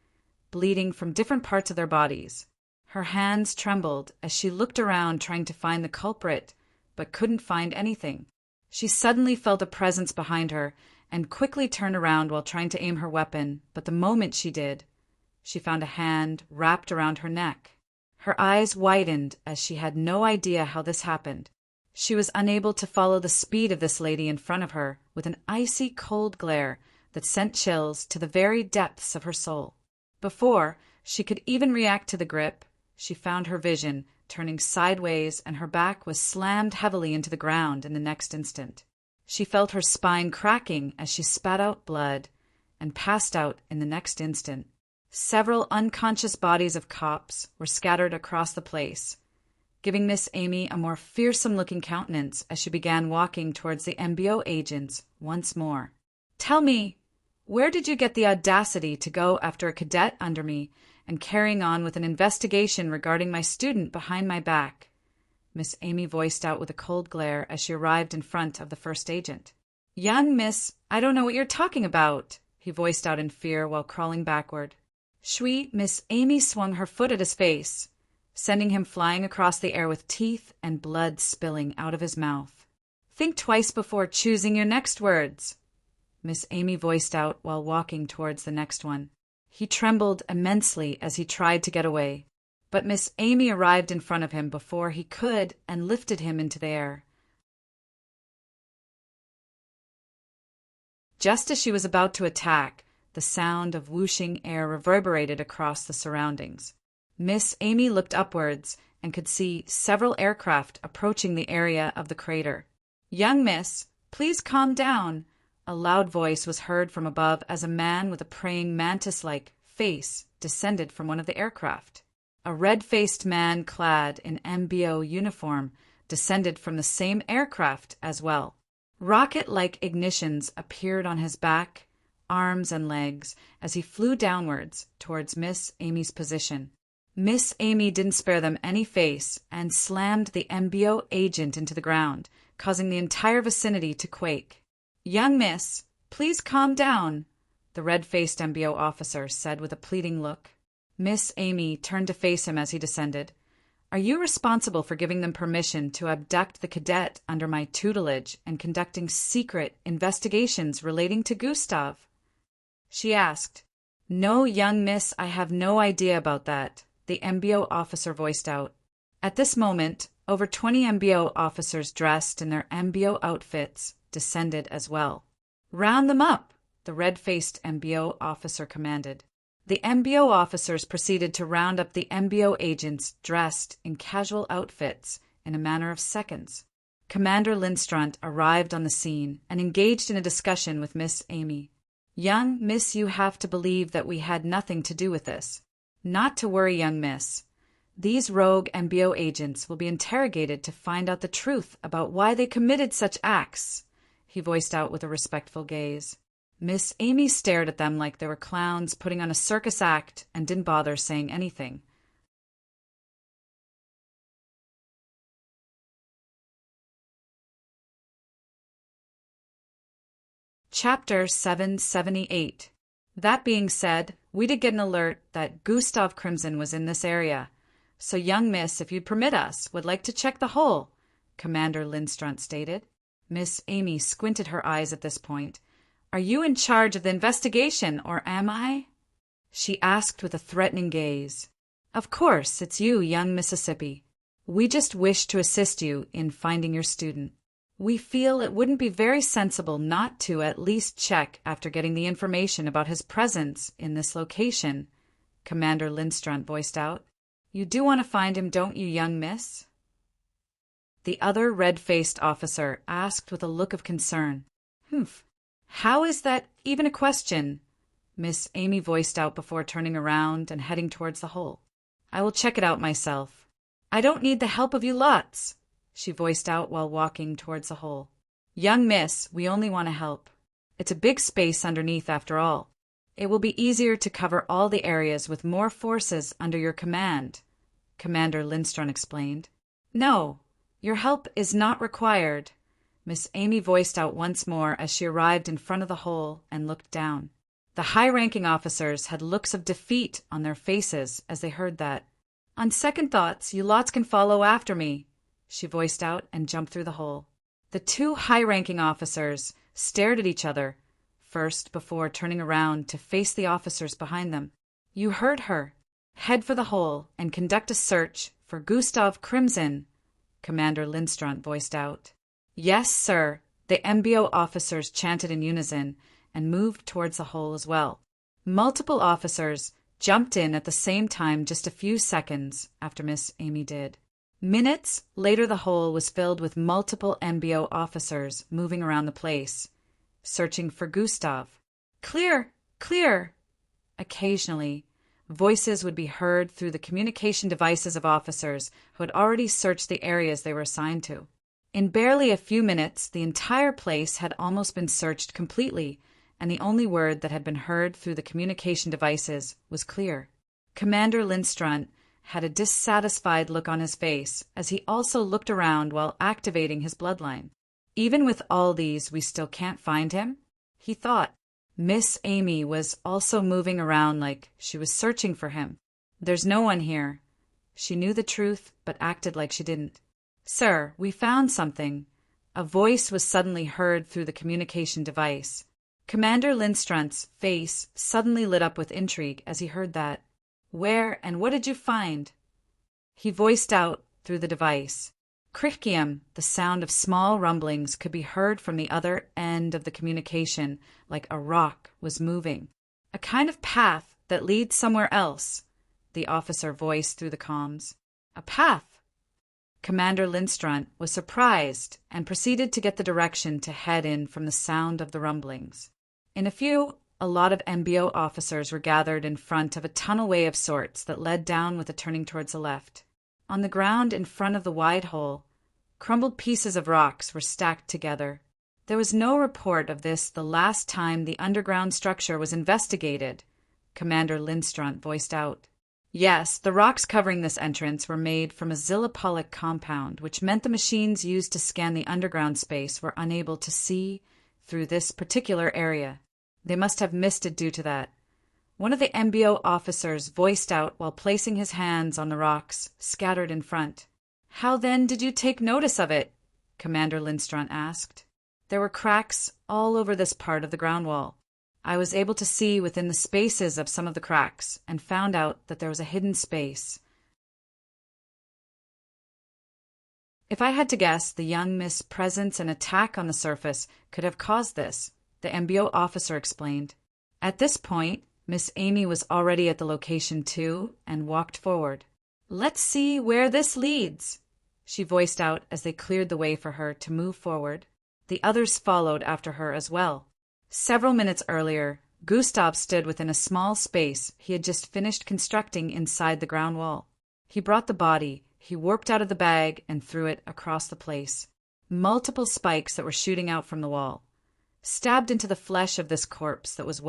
bleeding from different parts of their bodies. Her hands trembled as she looked around trying to find the culprit, but couldn't find anything. She suddenly felt a presence behind her and quickly turned around while trying to aim her weapon, but the moment she did, she found a hand wrapped around her neck. Her eyes widened as she had no idea how this happened. She was unable to follow the speed of this lady in front of her with an icy cold glare that sent chills to the very depths of her soul. Before she could even react to the grip, she found her vision turning sideways and her back was slammed heavily into the ground in the next instant. She felt her spine cracking as she spat out blood and passed out in the next instant. Several unconscious bodies of cops were scattered across the place, giving Miss Amy a more fearsome-looking countenance as she began walking towards the MBO agents once more. Tell me, where did you get the audacity to go after a cadet under me and carrying on with an investigation regarding my student behind my back? Miss Amy voiced out with a cold glare as she arrived in front of the first agent. Young miss, I don't know what you're talking about, he voiced out in fear while crawling backward. Shui, Miss Amy swung her foot at his face, sending him flying across the air with teeth and blood spilling out of his mouth. Think twice before choosing your next words. Miss Amy voiced out while walking towards the next one. He trembled immensely as he tried to get away, but Miss Amy arrived in front of him before he could and lifted him into the air. Just as she was about to attack, the sound of whooshing air reverberated across the surroundings. Miss Amy looked upwards and could see several aircraft approaching the area of the crater. "Young miss, please calm down," a loud voice was heard from above as a man with a praying mantis-like face descended from one of the aircraft. A red-faced man clad in MBO uniform descended from the same aircraft as well. Rocket-like ignitions appeared on his back, arms, and legs as he flew downwards towards Miss Amy's position. Miss Amy didn't spare them any face and slammed the MBO agent into the ground, causing the entire vicinity to quake. "Young miss, please calm down," the red-faced MBO officer said with a pleading look. Miss Amy turned to face him as he descended. "Are you responsible for giving them permission to abduct the cadet under my tutelage and conducting secret investigations relating to Gustav?" she asked. "No, young miss, I have no idea about that," the MBO officer voiced out. At this moment, over 20 MBO officers dressed in their MBO outfits descended as well. "Round them up," the red-faced MBO officer commanded. The MBO officers proceeded to round up the MBO agents dressed in casual outfits in a matter of seconds. Commander Lindstrand arrived on the scene and engaged in a discussion with Miss Amy. "Young miss, you have to believe that we had nothing to do with this." "Not to worry, young miss. These rogue MBO agents will be interrogated to find out the truth about why they committed such acts," he voiced out with a respectful gaze. Miss Amy stared at them like they were clowns putting on a circus act and didn't bother saying anything. Chapter 778. That being said, we did get an alert that Gustav Crimson was in this area. "So, young miss, if you'd permit us, would like to check the hole," Commander Lindstrand stated. Miss Amy squinted her eyes at this point. "Are you in charge of the investigation, or am I?" she asked with a threatening gaze. "Of course, it's you, young Mississippi. We just wish to assist you in finding your student. We feel it wouldn't be very sensible not to at least check after getting the information about his presence in this location," Commander Lindstrand voiced out. "You do want to find him, don't you, young miss?" The other red-faced officer asked with a look of concern. "Humph. How is that even a question?" Miss Amy voiced out before turning around and heading towards the hole. "I will check it out myself." "I don't need the help of you lots," she voiced out while walking towards the hole. "Young miss, we only want to help. It's a big space underneath after all. It will be easier to cover all the areas with more forces under your command," Commander Lindstrand explained. "No, your help is not required," Miss Amy voiced out once more as she arrived in front of the hole and looked down. The high-ranking officers had looks of defeat on their faces as they heard that. "On second thoughts, you lots can follow after me," she voiced out and jumped through the hole. The two high-ranking officers stared at each other first before turning around to face the officers behind them. "You heard her. Head for the hole and conduct a search for Gustav Crimson," Commander Lindstrand voiced out. "Yes, sir," the MBO officers chanted in unison and moved towards the hole as well. Multiple officers jumped in at the same time just a few seconds after Miss Amy did. Minutes later, the hole was filled with multiple MBO officers moving around the place, searching for Gustav. "Clear! Clear!" Occasionally, voices would be heard through the communication devices of officers who had already searched the areas they were assigned to. In barely a few minutes, the entire place had almost been searched completely, and the only word that had been heard through the communication devices was clear. Commander Lindstrand had a dissatisfied look on his face as he also looked around while activating his bloodline. "Even with all these, we still can't find him?" he thought. Miss Amy was also moving around like she was searching for him. "There's no one here." She knew the truth, but acted like she didn't. "Sir, we found something." A voice was suddenly heard through the communication device. Commander Lindstrand's face suddenly lit up with intrigue as he heard that. Where and what did you find? He voiced out through the device. Krickium, the sound of small rumblings could be heard from the other end of the communication, like a rock was moving. A kind of path that leads somewhere else, the officer voiced through the comms. A path? Commander Lindstrand was surprised and proceeded to get the direction to head in from the sound of the rumblings. In a few, a lot of MBO officers were gathered in front of a tunnelway of sorts that led down with a turning towards the left. On the ground in front of the wide hole, crumbled pieces of rocks were stacked together. There was no report of this the last time the underground structure was investigated, Commander Lindstrand voiced out. Yes, the rocks covering this entrance were made from a zillipolic compound, which meant the machines used to scan the underground space were unable to see through this particular area. They must have missed it due to that. One of the MBO officers voiced out while placing his hands on the rocks scattered in front. How then did you take notice of it? Commander Lindstrand asked. There were cracks all over this part of the ground wall. I was able to see within the spaces of some of the cracks and found out that there was a hidden space. If I had to guess, the young Miss' presence and attack on the surface could have caused this, the MBO officer explained. At this point, Miss Amy was already at the location too and walked forward. Let's see where this leads, she voiced out as they cleared the way for her to move forward. The others followed after her as well. Several minutes earlier, Gustav stood within a small space he had just finished constructing inside the ground wall. He brought the body, he warped out of the bag and threw it across the place. Multiple spikes that were shooting out from the wall. Stabbed into the flesh of this corpse that was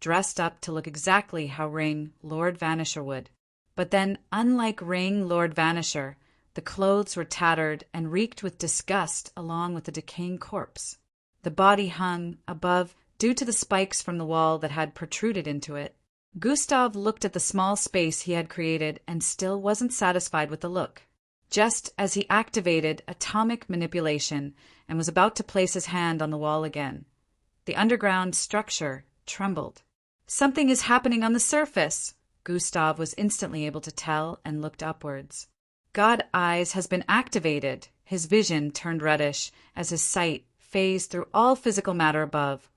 dressed up to look exactly how Ring, Lord Vanisher would. But then, unlike Ring, Lord Vanisher, the clothes were tattered and reeked with disgust along with the decaying corpse. The body hung above due to the spikes from the wall that had protruded into it. Gustav looked at the small space he had created and still wasn't satisfied with the look. Just as he activated atomic manipulation and was about to place his hand on the wall again, the underground structure trembled. Something is happening on the surface, Gustav was instantly able to tell and looked upwards. God Eyes has been activated. His vision turned reddish as his sight phased through all physical matter above,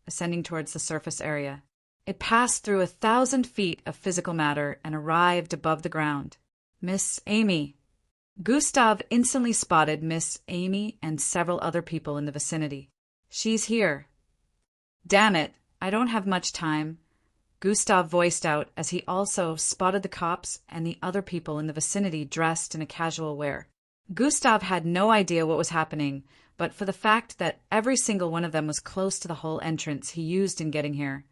ascending towards the surface area. It passed through 1,000 feet of physical matter and arrived above the ground. Miss Amy. Gustav instantly spotted Miss Amy and several other people in the vicinity. She's here. Damn it, I don't have much time, Gustav voiced out as he also spotted the cops and the other people in the vicinity dressed in a casual wear. Gustav had no idea what was happening, but for the fact that every single one of them was close to the whole entrance he used in getting here,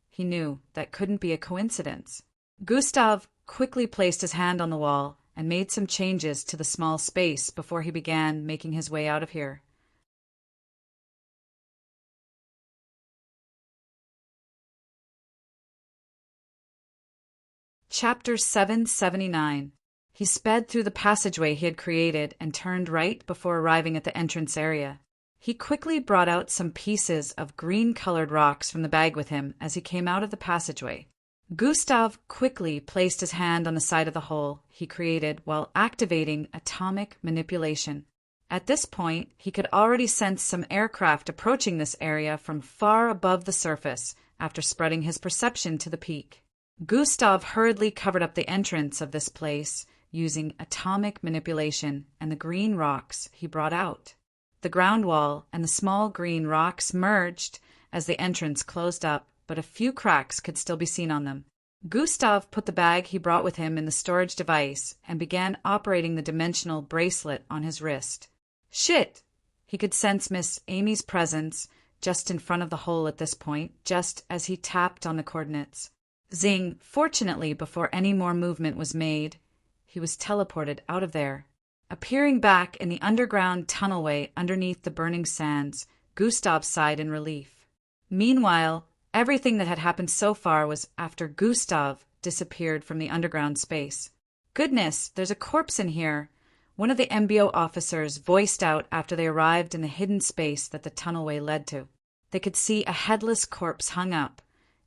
he knew that couldn't be a coincidence. Gustav quickly placed his hand on the wall and made some changes to the small space before he began making his way out of here. Chapter 779. He sped through the passageway he had created and turned right before arriving at the entrance area. He quickly brought out some pieces of green-colored rocks from the bag with him as he came out of the passageway. Gustav quickly placed his hand on the side of the hole he created while activating atomic manipulation. At this point, he could already sense some aircraft approaching this area from far above the surface after spreading his perception to the peak. Gustav hurriedly covered up the entrance of this place using atomic manipulation and the green rocks he brought out. The ground wall and the small green rocks merged as the entrance closed up, but a few cracks could still be seen on them. Gustav put the bag he brought with him in the storage device and began operating the dimensional bracelet on his wrist. Shit! He could sense Miss Amy's presence just in front of the hole at this point, just as he tapped on the coordinates. Zing! Fortunately, before any more movement was made, he was teleported out of there. Appearing back in the underground tunnelway underneath the burning sands, Gustav sighed in relief. Meanwhile, everything that had happened so far was after Gustav disappeared from the underground space. Goodness, there's a corpse in here, one of the MBO officers voiced out after they arrived in the hidden space that the tunnelway led to. They could see a headless corpse hung up,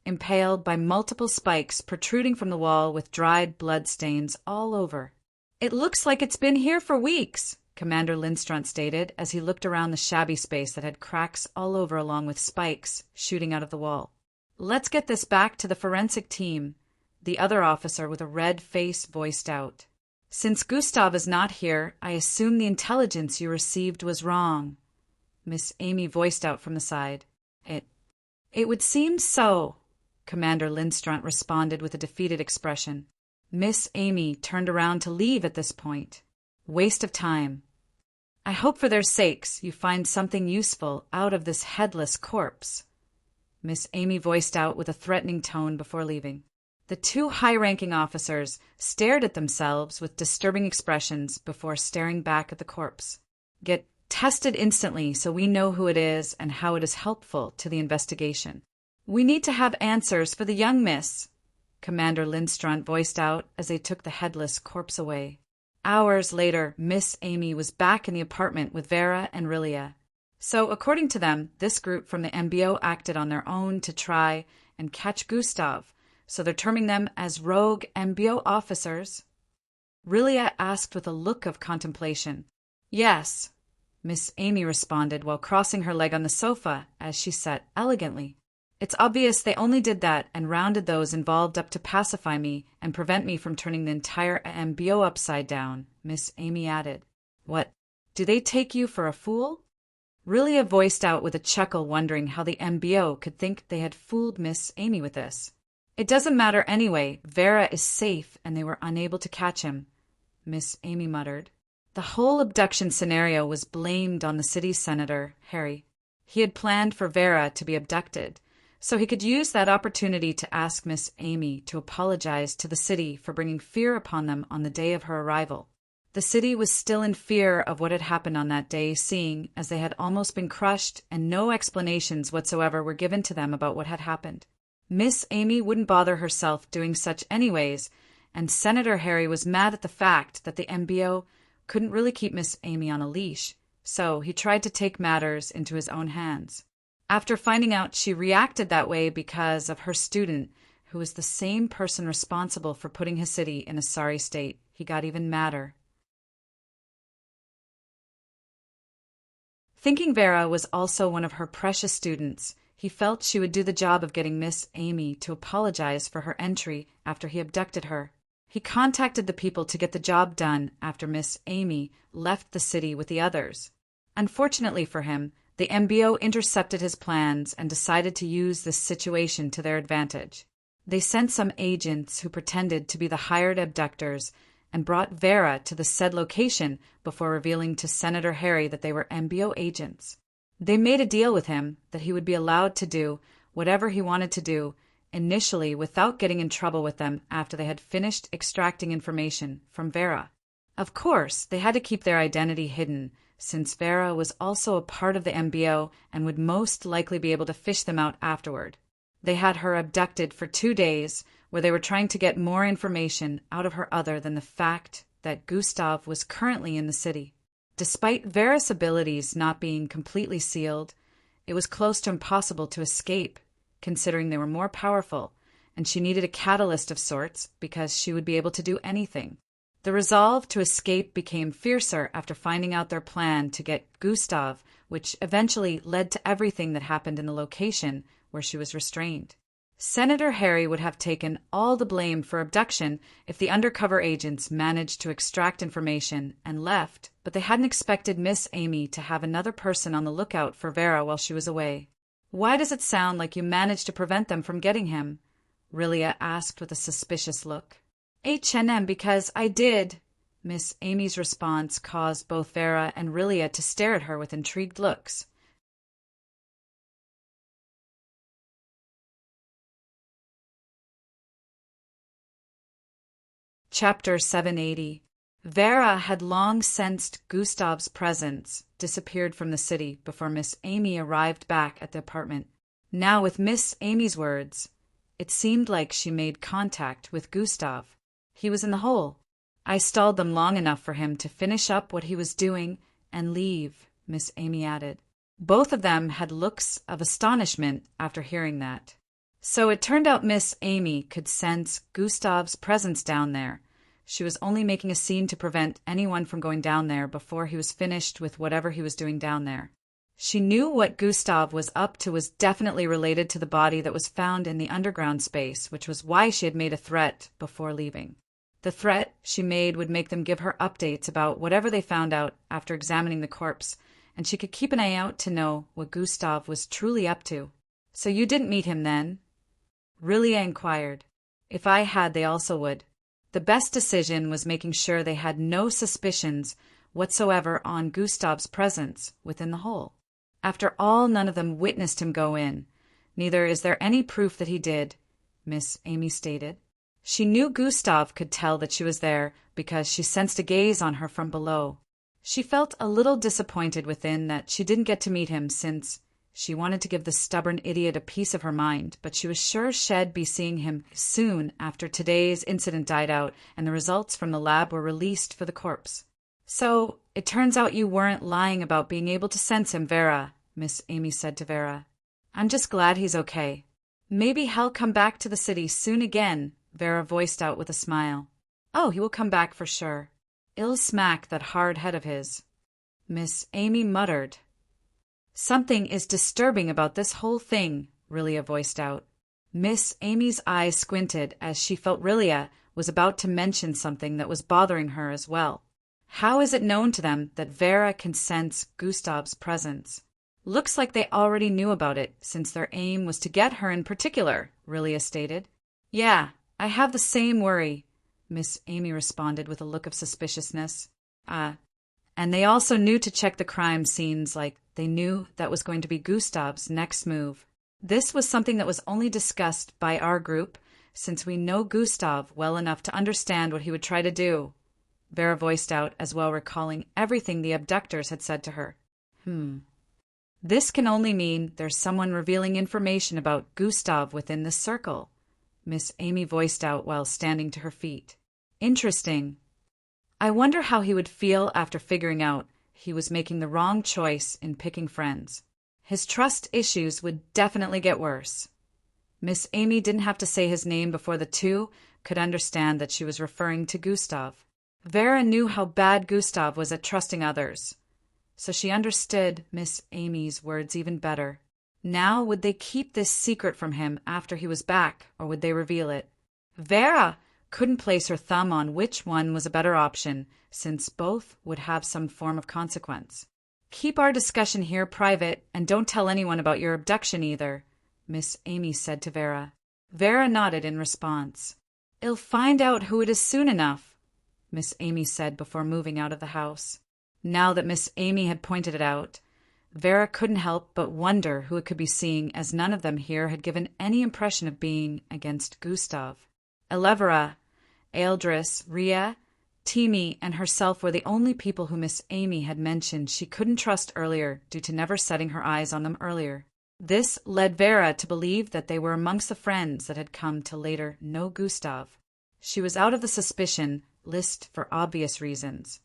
impaled by multiple spikes protruding from the wall with dried blood stains all over. "It looks like it's been here for weeks," Commander Lindström stated as he looked around the shabby space that had cracks all over along with spikes shooting out of the wall. "Let's get this back to the forensic team," the other officer with a red face voiced out. "Since Gustav is not here, I assume the intelligence you received was wrong," Miss Amy voiced out from the side. It would seem so," Commander Lindström responded with a defeated expression. Miss Amy turned around to leave at this point. Waste of time. "I hope for their sakes you find something useful out of this headless corpse," Miss Amy voiced out with a threatening tone before leaving. The two high-ranking officers stared at themselves with disturbing expressions before staring back at the corpse. "Get tested instantly so we know who it is and how it is helpful to the investigation. We need to have answers for the young miss," Commander Lindström voiced out as they took the headless corpse away. Hours later, Miss Amy was back in the apartment with Vera and Rilia. So, according to them, this group from the MBO acted on their own to try and catch Gustav, so they're terming them as rogue MBO officers. Rilia asked with a look of contemplation. "Yes," Miss Amy responded while crossing her leg on the sofa as she sat elegantly. "It's obvious they only did that and rounded those involved up to pacify me and prevent me from turning the entire MBO upside down," Miss Amy added. "What, do they take you for a fool?" Rilia voiced out with a chuckle, wondering how the MBO could think they had fooled Miss Amy with this. "It doesn't matter anyway. Vera is safe and they were unable to catch him," Miss Amy muttered. The whole abduction scenario was blamed on the city senator, Harry. He had planned for Vera to be abducted, so he could use that opportunity to ask Miss Amy to apologize to the city for bringing fear upon them on the day of her arrival. The city was still in fear of what had happened on that day, seeing as they had almost been crushed and no explanations whatsoever were given to them about what had happened. Miss Amy wouldn't bother herself doing such anyways, and Senator Harry was mad at the fact that the MBO couldn't really keep Miss Amy on a leash, so he tried to take matters into his own hands. After finding out she reacted that way because of her student, who was the same person responsible for putting his city in a sorry state, he got even madder. Thinking Vera was also one of her precious students, he felt she would do the job of getting Miss Amy to apologize for her entry after he abducted her. He contacted the people to get the job done after Miss Amy left the city with the others. Unfortunately for him, the MBO intercepted his plans and decided to use this situation to their advantage. They sent some agents who pretended to be the hired abductors and brought Vera to the said location before revealing to Senator Harry that they were MBO agents. They made a deal with him that he would be allowed to do whatever he wanted to do, initially without getting in trouble with them after they had finished extracting information from Vera. Of course, they had to keep their identity hidden, since Vera was also a part of the MBO and would most likely be able to fish them out afterward. They had her abducted for 2 days, where they were trying to get more information out of her other than the fact that Gustav was currently in the city. Despite Vera's abilities not being completely sealed, it was close to impossible to escape, considering they were more powerful, and she needed a catalyst of sorts because she would be able to do anything. The resolve to escape became fiercer after finding out their plan to get Gustav, which eventually led to everything that happened in the location where she was restrained. Senator Harry would have taken all the blame for abduction if the undercover agents managed to extract information and left, but they hadn't expected Miss Amy to have another person on the lookout for Vera while she was away. "Why does it sound like you managed to prevent them from getting him?" Rilia asked with a suspicious look. Because I did." Miss Amy's response caused both Vera and Rilia to stare at her with intrigued looks. Chapter 780. Vera had long sensed Gustav's presence disappeared from the city before Miss Amy arrived back at the apartment. Now, with Miss Amy's words, it seemed like she made contact with Gustav. He was in the hole. "I stalled them long enough for him to finish up what he was doing and leave," Miss Amy added. Both of them had looks of astonishment after hearing that. So it turned out Miss Amy could sense Gustav's presence down there. She was only making a scene to prevent anyone from going down there before he was finished with whatever he was doing down there. She knew what Gustav was up to was definitely related to the body that was found in the underground space, which was why she had made a threat before leaving. The threat she made would make them give her updates about whatever they found out after examining the corpse, and she could keep an eye out to know what Gustav was truly up to. "So you didn't meet him then?" Rilia inquired. "If I had, they also would. The best decision was making sure they had no suspicions whatsoever on Gustav's presence within the hole. After all, none of them witnessed him go in. Neither is there any proof that he did," Miss Amy stated. She knew Gustav could tell that she was there because she sensed a gaze on her from below. She felt a little disappointed within that she didn't get to meet him, since she wanted to give the stubborn idiot a piece of her mind, but she was sure she'd be seeing him soon after today's incident died out and the results from the lab were released for the corpse. "So, it turns out you weren't lying about being able to sense him, Vera," Miss Amy said to Vera. "I'm just glad he's okay. Maybe he'll come back to the city soon again," Vera voiced out with a smile. "Oh, he will come back for sure. Ill smack that hard head of his," Miss Amy muttered. "Something is disturbing about this whole thing," Rilia voiced out. Miss Amy's eyes squinted as she felt Rilia was about to mention something that was bothering her as well. How is it known to them that Vera can sense Gustav's presence? "Looks like they already knew about it, since their aim was to get her in particular," Rilia stated. "Yeah, I have the same worry," Miss Amy responded with a look of suspiciousness. And they also knew to check the crime scenes, like they knew that was going to be Gustav's next move. This was something that was only discussed by our group, since we know Gustav well enough to understand what he would try to do," Vera voiced out, as well recalling everything the abductors had said to her. This can only mean there's someone revealing information about Gustav within this circle," Miss Amy voiced out while standing to her feet. "Interesting. I wonder how he would feel after figuring out he was making the wrong choice in picking friends. His trust issues would definitely get worse." Miss Amy didn't have to say his name before the two could understand that she was referring to Gustav. Vera knew how bad Gustav was at trusting others, so she understood Miss Amy's words even better. Now, would they keep this secret from him after he was back, or would they reveal it? Vera couldn't place her thumb on which one was a better option, since both would have some form of consequence. "Keep our discussion here private, and don't tell anyone about your abduction either," Miss Amy said to Vera. Vera nodded in response. "I'll find out who it is soon enough," Miss Amy said before moving out of the house. Now that Miss Amy had pointed it out, Vera couldn't help but wonder who it could be seeing, as none of them here had given any impression of being against Gustav. Elevira, Eldris, Ria, Timi, and herself were the only people who Miss Amy had mentioned she couldn't trust earlier due to never setting her eyes on them earlier. This led Vera to believe that they were amongst the friends that had come to later know Gustav. She was out of the suspicion list for obvious reasons.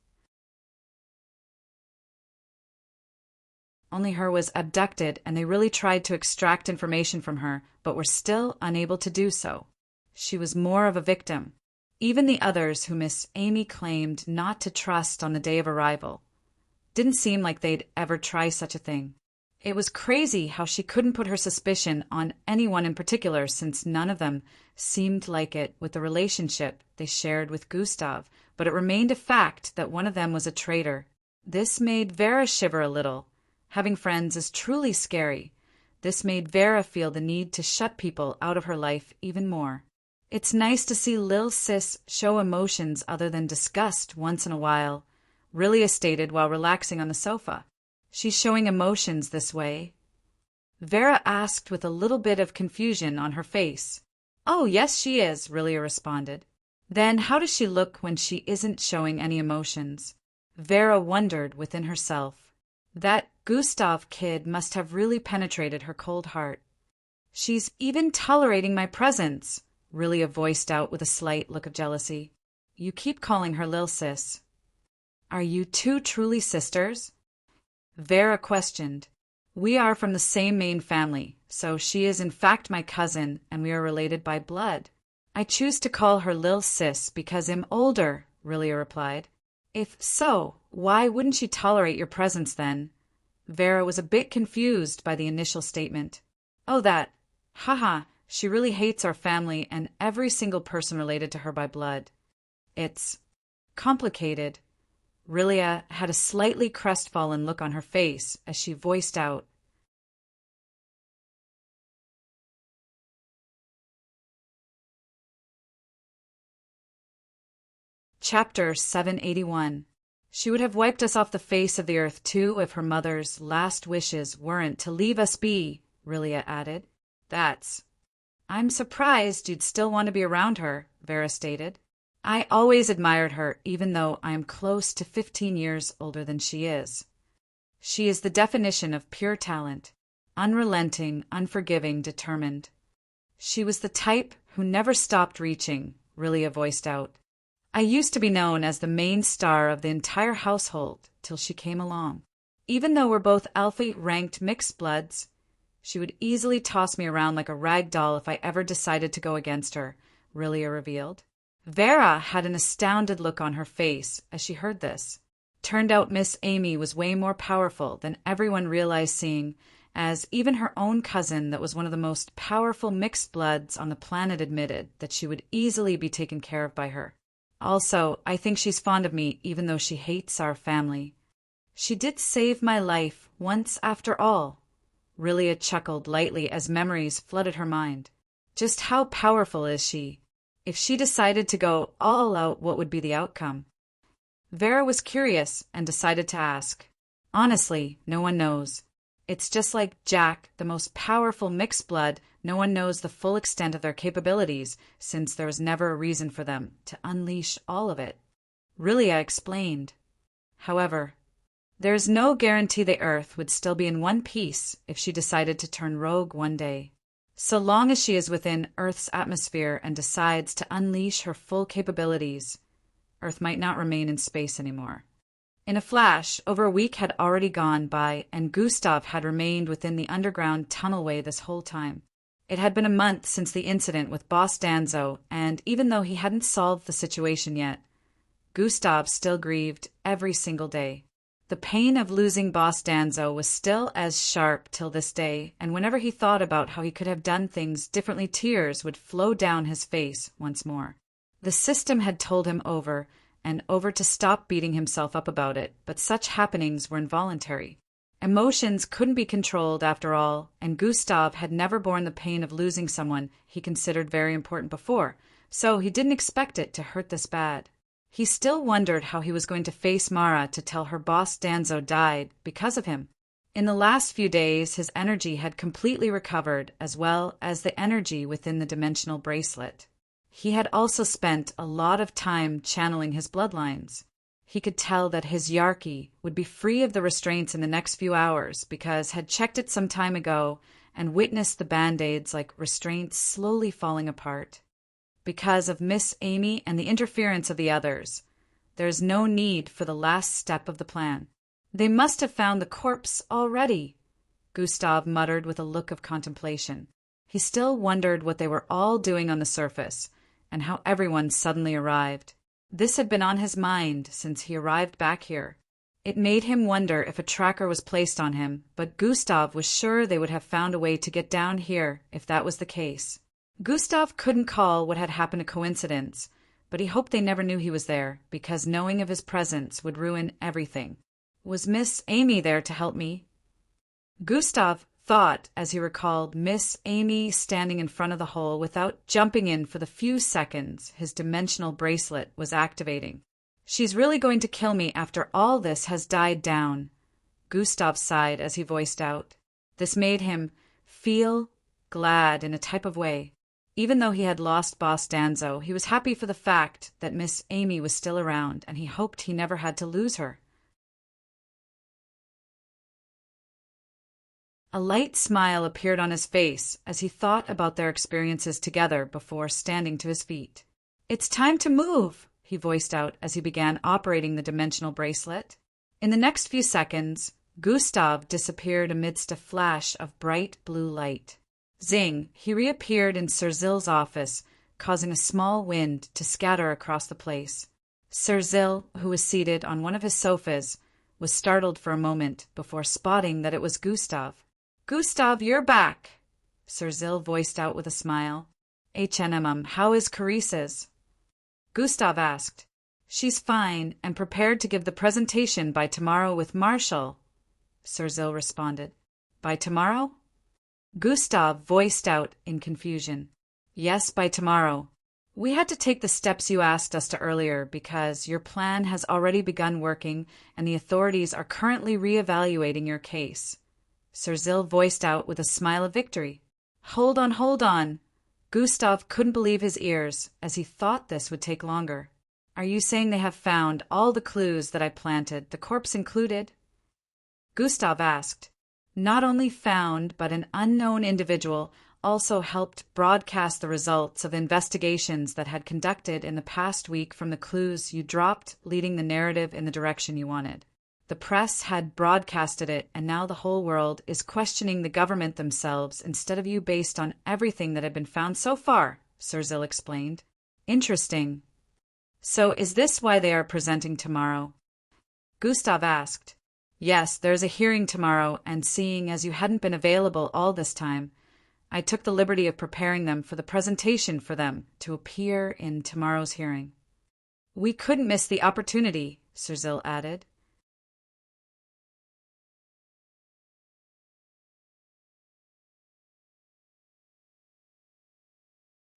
Only her was abducted, and they really tried to extract information from her, but were still unable to do so. She was more of a victim. Even the others who Miss Amy claimed not to trust on the day of arrival didn't seem like they'd ever try such a thing. It was crazy how she couldn't put her suspicion on anyone in particular, since none of them seemed like it with the relationship they shared with Gustav, but it remained a fact that one of them was a traitor. This made Vera shiver a little. Having friends is truly scary. This made Vera feel the need to shut people out of her life even more. "It's nice to see Lil Sis show emotions other than disgust once in a while," Rilia stated while relaxing on the sofa. "She's showing emotions this way?" Vera asked with a little bit of confusion on her face. "Oh, yes, she is," Rilia responded. "Then how does she look when she isn't showing any emotions?" Vera wondered within herself. That Gustav kid must have really penetrated her cold heart. "She's even tolerating my presence," Rilia voiced out with a slight look of jealousy. "You keep calling her Lil Sis. Are you two truly sisters?" Vera questioned. We are from the same main family, so she is in fact my cousin, and we are related by blood. I choose to call her Lil Sis because I'm older, Rilia replied. If so, why wouldn't she tolerate your presence then? Vera was a bit confused by the initial statement. Oh, that. Haha, she really hates our family and every single person related to her by blood. It's complicated. Rilia had a slightly crestfallen look on her face as she voiced out. Chapter 781. She would have wiped us off the face of the earth too if her mother's last wishes weren't to leave us be, Rilia added. I'm surprised you'd still want to be around her, Vera stated. I always admired her, even though I am close to 15 years older than she is. She is the definition of pure talent, unrelenting, unforgiving, determined. She was the type who never stopped reaching, Rilia voiced out. I used to be known as the main star of the entire household till she came along. Even though we're both alpha-ranked mixed bloods, she would easily toss me around like a rag doll if I ever decided to go against her, Rilia revealed. Vera had an astounded look on her face as she heard this. Turned out Miss Amy was way more powerful than everyone realized, seeing as even her own cousin that was one of the most powerful mixed bloods on the planet admitted that she would easily be taken care of by her. Also, I think she's fond of me even though she hates our family. She did save my life once after all. Rilia chuckled lightly as memories flooded her mind. Just how powerful is she? If she decided to go all out, what would be the outcome? Vera was curious and decided to ask. Honestly, no one knows. It's just like Jack, the most powerful mixed blood. No one knows the full extent of their capabilities, since there was never a reason for them to unleash all of it. Rilia explained. However, there is no guarantee the Earth would still be in one piece if she decided to turn rogue one day. So long as she is within Earth's atmosphere and decides to unleash her full capabilities, Earth might not remain in space anymore. In a flash, over a week had already gone by, and Gustav had remained within the underground tunnelway this whole time. It had been a month since the incident with Boss Danzo, and even though he hadn't solved the situation yet, Gustav still grieved every single day. The pain of losing Boss Danzo was still as sharp till this day, and whenever he thought about how he could have done things differently, tears would flow down his face once more. The system had told him over and over to stop beating himself up about it, but such happenings were involuntary. Emotions couldn't be controlled after all, and Gustav had never borne the pain of losing someone he considered very important before, so he didn't expect it to hurt this bad. He still wondered how he was going to face Mara to tell her Boss Danzo died because of him. In the last few days, his energy had completely recovered, as well as the energy within the dimensional bracelet. He had also spent a lot of time channeling his bloodlines. He could tell that his Yarki would be free of the restraints in the next few hours because had checked it some time ago and witnessed the band-aids like restraints slowly falling apart. Because of Miss Amy and the interference of the others, there is no need for the last step of the plan. They must have found the corpse already, Gustav muttered with a look of contemplation. He still wondered what they were all doing on the surface and how everyone suddenly arrived. This had been on his mind since he arrived back here. It made him wonder if a tracker was placed on him, but Gustav was sure they would have found a way to get down here if that was the case. Gustav couldn't call what had happened a coincidence, but he hoped they never knew he was there, because knowing of his presence would ruin everything. Was Miss Amy there to help me? Gustav thought as he recalled Miss Amy standing in front of the hole without jumping in for the few seconds his dimensional bracelet was activating. She's really going to kill me after all this has died down, Gustav sighed as he voiced out. This made him feel glad in a type of way. Even though he had lost Boss Danzo, he was happy for the fact that Miss Amy was still around, and he hoped he never had to lose her. A light smile appeared on his face as he thought about their experiences together before standing to his feet. It's time to move, he voiced out as he began operating the dimensional bracelet. In the next few seconds, Gustav disappeared amidst a flash of bright blue light. Zing! He reappeared in Sir Zill's office, causing a small wind to scatter across the place. Sir Zill, who was seated on one of his sofas, was startled for a moment before spotting that it was Gustav. "Gustav, you're back!" Sir Zill voiced out with a smile. How is Carices?" Gustav asked. "She's fine and prepared to give the presentation by tomorrow with Marshall," Sir Zill responded. "By tomorrow?" Gustav voiced out in confusion. "Yes, by tomorrow. We had to take the steps you asked us to earlier because your plan has already begun working and the authorities are currently re-evaluating your case." Sir Zill voiced out with a smile of victory. Hold on. Gustav couldn't believe his ears, as he thought this would take longer. "Are you saying they have found all the clues that I planted, the corpse included?" Gustav asked. "Not only found, but an unknown individual also helped broadcast the results of investigations that had conducted in the past week from the clues you dropped, leading the narrative in the direction you wanted. The press had broadcasted it, and now the whole world is questioning the government themselves instead of you based on everything that had been found so far," Sir Zill explained. "Interesting. So is this why they are presenting tomorrow?" Gustav asked. "Yes, there's a hearing tomorrow, and seeing as you hadn't been available all this time, I took the liberty of preparing them for the presentation for them to appear in tomorrow's hearing." "We couldn't miss the opportunity," Sir Zill added.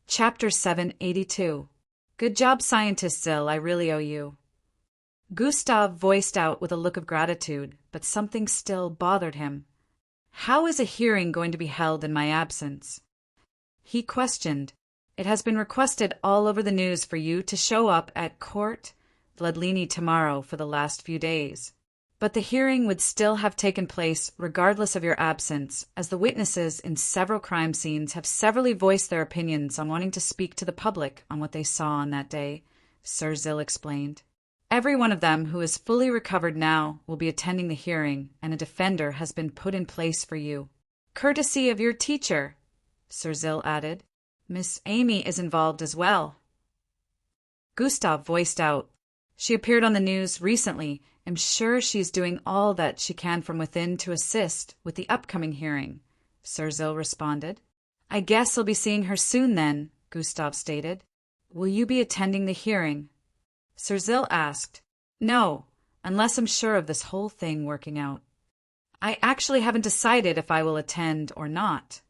Chapter 782. Good job, Scientist Zill, I really owe you. Gustav voiced out with a look of gratitude, but something still bothered him. How is a hearing going to be held in my absence? He questioned. It has been requested all over the news for you to show up at Court Bloodline tomorrow for the last few days. But the hearing would still have taken place regardless of your absence, as the witnesses in several crime scenes have severally voiced their opinions on wanting to speak to the public on what they saw on that day, Sir Zill explained. Every one of them who is fully recovered now will be attending the hearing, and a defender has been put in place for you. Courtesy of your teacher, Sir Zill added. Miss Amy is involved as well. Gustav voiced out. She appeared on the news recently. I'm sure she's doing all that she can from within to assist with the upcoming hearing, Sir Zill responded. I guess I'll be seeing her soon then, Gustav stated. Will you be attending the hearing? Sir Zill asked. No, unless I'm sure of this whole thing working out. I actually haven't decided if I will attend or not,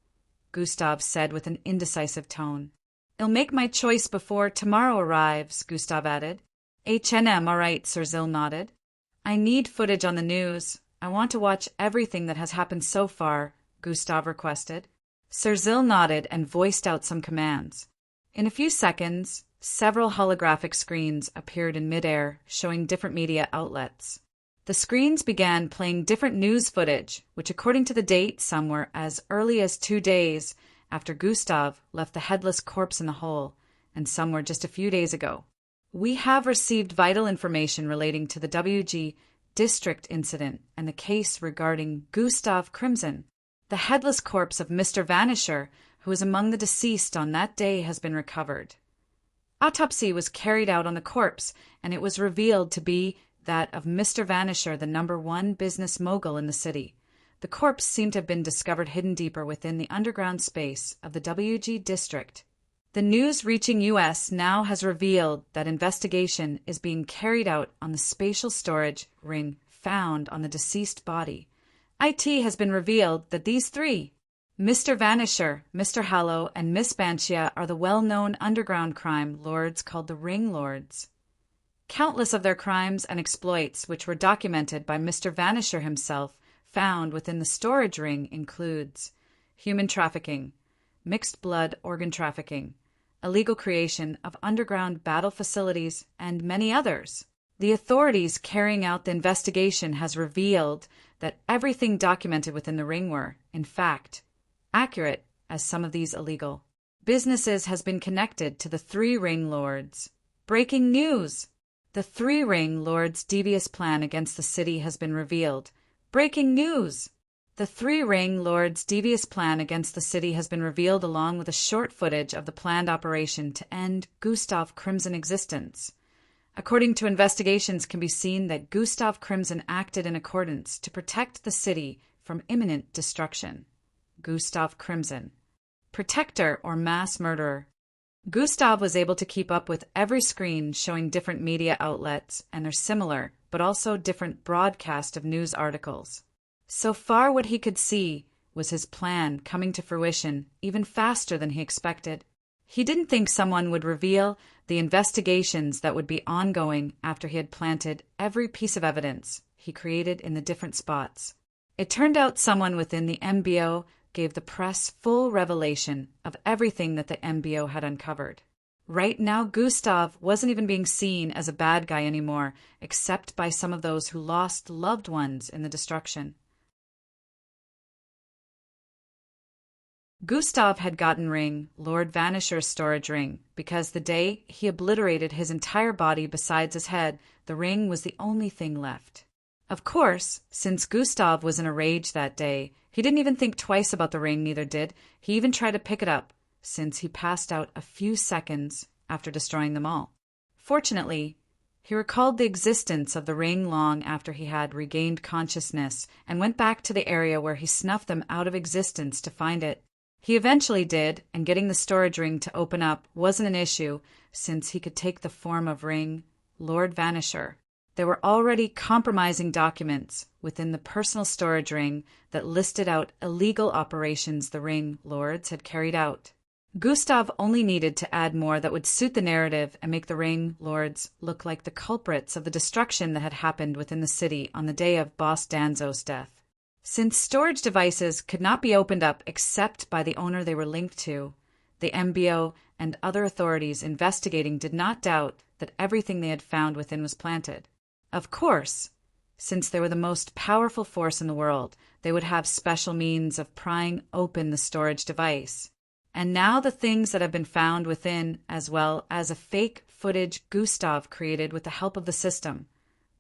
Gustav said with an indecisive tone. I'll make my choice before tomorrow arrives, Gustav added. All right, Sir Zill nodded. I need footage on the news. I want to watch everything that has happened so far, Gustav requested. Sir Zill nodded and voiced out some commands. In a few seconds, several holographic screens appeared in midair, showing different media outlets. The screens began playing different news footage, which according to the date, some were as early as 2 days after Gustav left the headless corpse in the hole, and some were just a few days ago. We have received vital information relating to the WG District incident and the case regarding Gustav Crimson. The headless corpse of Mr. Vanisher, who was among the deceased on that day, has been recovered. Autopsy was carried out on the corpse, and it was revealed to be that of Mr. Vanisher, the #1 business mogul in the city. The corpse seemed to have been discovered hidden deeper within the underground space of the WG District. The news reaching U.S. now has revealed that investigation is being carried out on the spatial storage ring found on the deceased body. IT has been revealed that these three, Mr. Vanisher, Mr. Hallow, and Miss Banshia, are the well-known underground crime lords called the Ring Lords. Countless of their crimes and exploits, which were documented by Mr. Vanisher himself, found within the storage ring includes human trafficking, mixed blood organ trafficking, illegal creation of underground battle facilities, and many others. The authorities carrying out the investigation has revealed that everything documented within the ring were, in fact, accurate as some of these illegal businesses has been connected to the 3 Ring Lords. Breaking news! The 3 Ring Lords' devious plan against the city has been revealed. Breaking news! The three Ring Lords' devious plan against the city has been revealed, along with a short footage of the planned operation to end Gustav Crimson's existence. According to investigations, can be seen that Gustav Crimson acted in accordance to protect the city from imminent destruction. Gustav Crimson, protector or mass murderer. Gustav was able to keep up with every screen showing different media outlets and their similar, but also different broadcast of news articles. So far, what he could see was his plan coming to fruition even faster than he expected. He didn't think someone would reveal the investigations that would be ongoing after he had planted every piece of evidence he created in the different spots. It turned out someone within the MBO gave the press full revelation of everything that the MBO had uncovered. Right now, Gustav wasn't even being seen as a bad guy anymore, except by some of those who lost loved ones in the destruction. Gustav had gotten Ring, Lord Vanisher's storage ring, because the day he obliterated his entire body besides his head, the ring was the only thing left. Of course, since Gustav was in a rage that day, he didn't even think twice about the ring, neither did he even try to pick it up, since he passed out a few seconds after destroying them all. Fortunately, he recalled the existence of the ring long after he had regained consciousness and went back to the area where he snuffed them out of existence to find it. He eventually did, and getting the storage ring to open up wasn't an issue, since he could take the form of Ring, Lord Vanisher. There were already compromising documents within the personal storage ring that listed out illegal operations the Ring Lords had carried out. Gustav only needed to add more that would suit the narrative and make the Ring Lords look like the culprits of the destruction that had happened within the city on the day of Boss Danzo's death. Since storage devices could not be opened up except by the owner they were linked to, the MBO and other authorities investigating did not doubt that everything they had found within was planted. Of course, since they were the most powerful force in the world, they would have special means of prying open the storage device. And now the things that have been found within, as well as a fake footage Gustav created with the help of the system.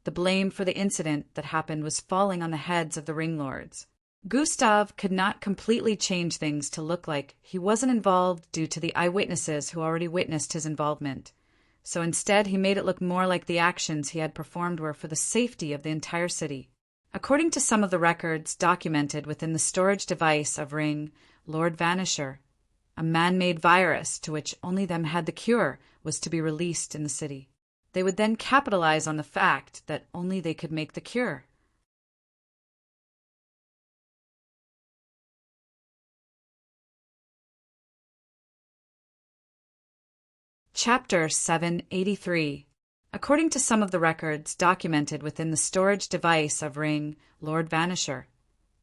The blame for the incident that happened was falling on the heads of the Ring Lords. Gustav could not completely change things to look like he wasn't involved due to the eyewitnesses who already witnessed his involvement. So instead, he made it look more like the actions he had performed were for the safety of the entire city. According to some of the records documented within the storage device of Ring, Lord Vanisher, a man-made virus to which only them had the cure was to be released in the city. They would then capitalize on the fact that only they could make the cure. Chapter 783. According to some of the records documented within the storage device of Ring, Lord Vanisher,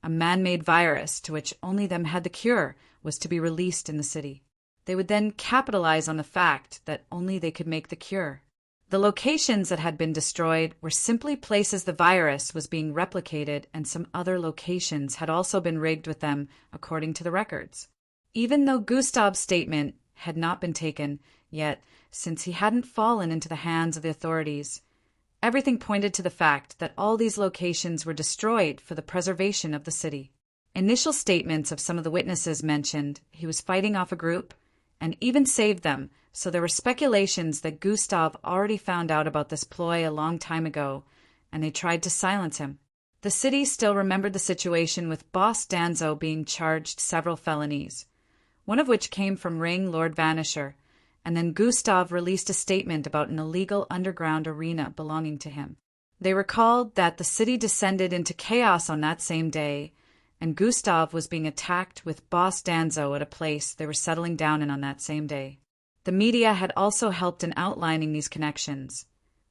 a man-made virus to which only them had the cure was to be released in the city. They would then capitalize on the fact that only they could make the cure. The locations that had been destroyed were simply places the virus was being replicated, and some other locations had also been rigged with them, according to the records. Even though Gustav's statement had not been taken yet, since he hadn't fallen into the hands of the authorities, everything pointed to the fact that all these locations were destroyed for the preservation of the city. Initial statements of some of the witnesses mentioned he was fighting off a group and even saved them, so there were speculations that Gustav already found out about this ploy a long time ago, and they tried to silence him. The city still remembered the situation with Boss Danzo being charged several felonies, one of which came from Ring Lord Vanisher, and then Gustav released a statement about an illegal underground arena belonging to him. They recalled that the city descended into chaos on that same day, and Gustav was being attacked with Boss Danzo at a place they were settling down in on that same day. The media had also helped in outlining these connections,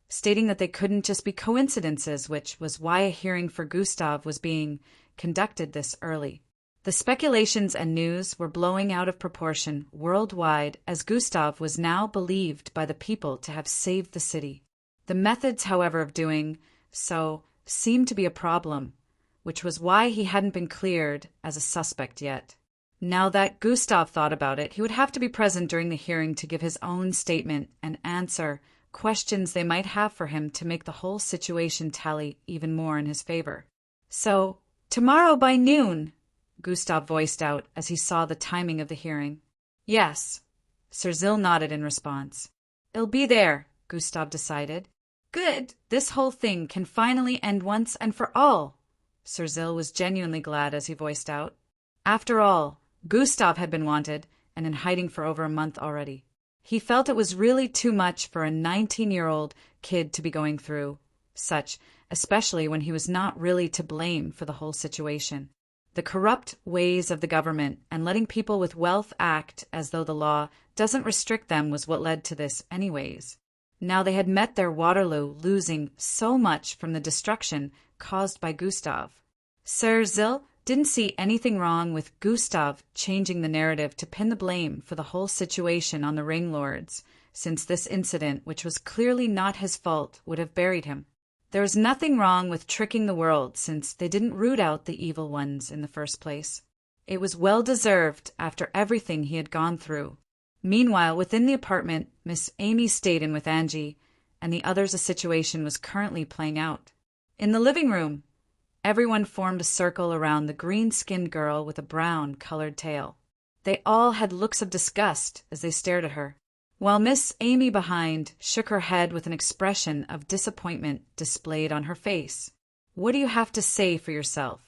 stating that they couldn't just be coincidences, which was why a hearing for Gustav was being conducted this early. The speculations and news were blowing out of proportion worldwide, as Gustav was now believed by the people to have saved the city. The methods, however, of doing so seemed to be a problem, which was why he hadn't been cleared as a suspect yet. Now that Gustav thought about it, he would have to be present during the hearing to give his own statement and answer questions they might have for him to make the whole situation tally even more in his favor. So, tomorrow by noon, Gustav voiced out as he saw the timing of the hearing. Yes, Sir Zil nodded in response. It'll be there, Gustav decided. Good, this whole thing can finally end once and for all. Sir Zil was genuinely glad as he voiced out. After all, Gustav had been wanted and in hiding for over a month already. He felt it was really too much for a 19-year-old kid to be going through such, especially when he was not really to blame for the whole situation. The corrupt ways of the government and letting people with wealth act as though the law doesn't restrict them was what led to this anyways. Now they had met their Waterloo, losing so much from the destruction caused by Gustav. Sir Zil didn't see anything wrong with Gustav changing the narrative to pin the blame for the whole situation on the Ring Lords, since this incident, which was clearly not his fault, would have buried him. There was nothing wrong with tricking the world, since they didn't root out the evil ones in the first place. It was well-deserved after everything he had gone through. Meanwhile, within the apartment, Miss Amy stayed in with Angie, and the others a situation was currently playing out. In the living room, everyone formed a circle around the green-skinned girl with a brown-colored tail. They all had looks of disgust as they stared at her, while Miss Amy behind shook her head with an expression of disappointment displayed on her face. What do you have to say for yourself?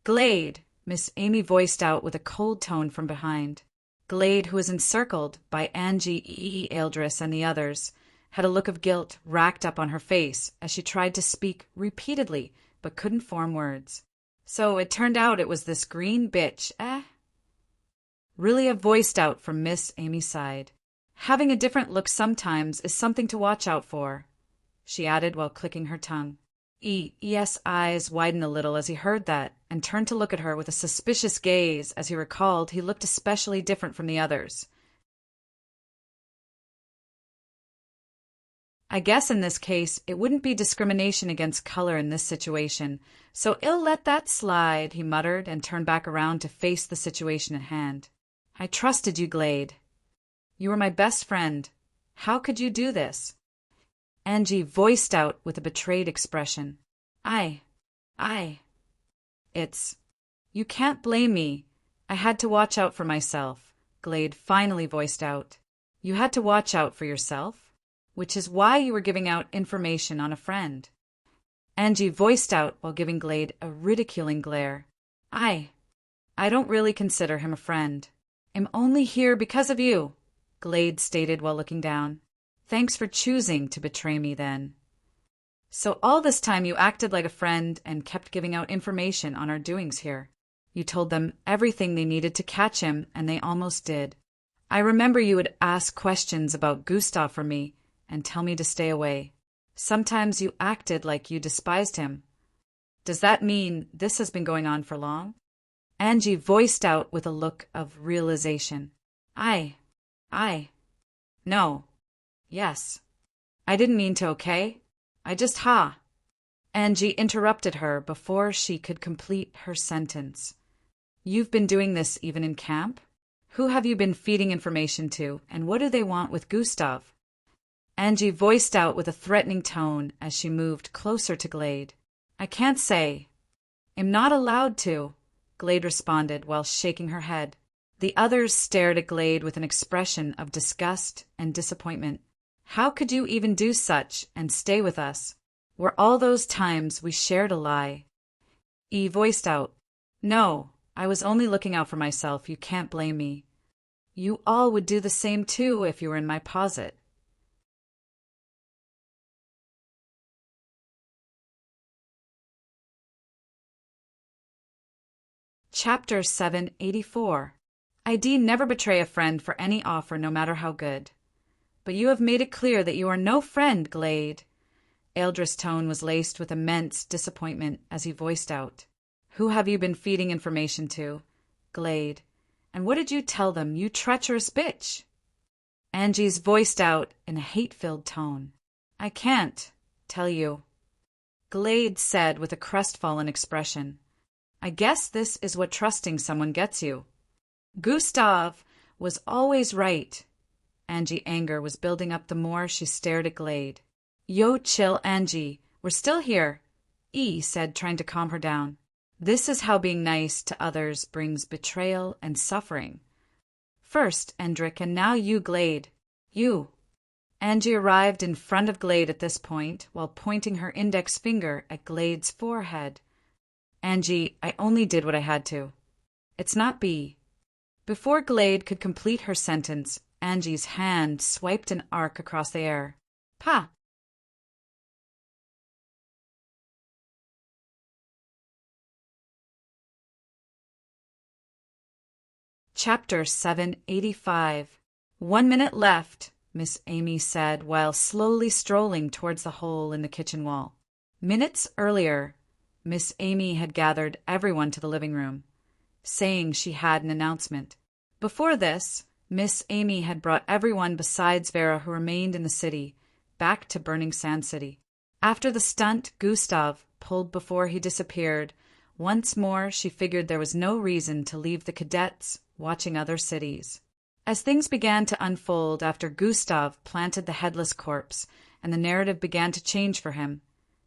Glade, Miss Amy voiced out with a cold tone from behind. Glade, who was encircled by Angie, Eldris, and the others, had a look of guilt racked up on her face as she tried to speak repeatedly but couldn't form words. So it turned out it was this green bitch, eh? Really voiced out from Miss Amy's side. Having a different look sometimes is something to watch out for, she added while clicking her tongue. E.'s eyes widened a little as he heard that, and turned to look at her with a suspicious gaze as he recalled he looked especially different from the others. I guess in this case it wouldn't be discrimination against color in this situation, so I'll let that slide, he muttered and turned back around to face the situation at hand. I trusted you, Glade. You were my best friend. How could you do this? Angie voiced out with a betrayed expression. It's... You can't blame me. I had to watch out for myself, Glade finally voiced out. You had to watch out for yourself? Which is why you were giving out information on a friend. Angie voiced out while giving Glade a ridiculing glare. I don't really consider him a friend. I'm only here because of you, Glade stated while looking down. Thanks for choosing to betray me then. So all this time you acted like a friend and kept giving out information on our doings here. You told them everything they needed to catch him, and they almost did. I remember you would ask questions about Gustav from me and tell me to stay away. Sometimes you acted like you despised him. Does that mean this has been going on for long? Angie voiced out with a look of realization. No. Yes. I didn't mean to, okay? I just Angie interrupted her before she could complete her sentence. You've been doing this even in camp? Who have you been feeding information to, and what do they want with Gustav? Angie voiced out with a threatening tone as she moved closer to Glade. I can't say. I'm not allowed to, Glade responded while shaking her head. The others stared at Glade with an expression of disgust and disappointment. How could you even do such and stay with us? Were all those times we shared a lie? E voiced out. No, I was only looking out for myself. You can't blame me. You all would do the same too if you were in my posit. Chapter 784. I never betray a friend for any offer, no matter how good. But you have made it clear that you are no friend, Glade. Eldris' tone was laced with immense disappointment as he voiced out. Who have you been feeding information to? Glade. And what did you tell them, you treacherous bitch? Angie's voiced out in a hate-filled tone. I can't tell you. Glade said with a crestfallen expression. I guess this is what trusting someone gets you. Gustav was always right. Angie's anger was building up the more she stared at Glade. Yo, chill, Angie. We're still here, E said, trying to calm her down. This is how being nice to others brings betrayal and suffering. First, Endrick, and now you, Glade. You. Angie arrived in front of Glade at this point, while pointing her index finger at Glade's forehead. Angie, I only did what I had to. It's not B. Before Glade could complete her sentence, Angie's hand swiped an arc across the air. Pa! Chapter 785. 1 minute left, Miss Amy said while slowly strolling towards the hole in the kitchen wall. Minutes earlier, Miss Amy had gathered everyone to the living room, saying she had an announcement. Before this, Miss Amy had brought everyone besides Vera who remained in the city back to Burning Sand City. After the stunt Gustav pulled before he disappeared, once more she figured there was no reason to leave the cadets watching other cities. As things began to unfold after Gustav planted the headless corpse and the narrative began to change for him,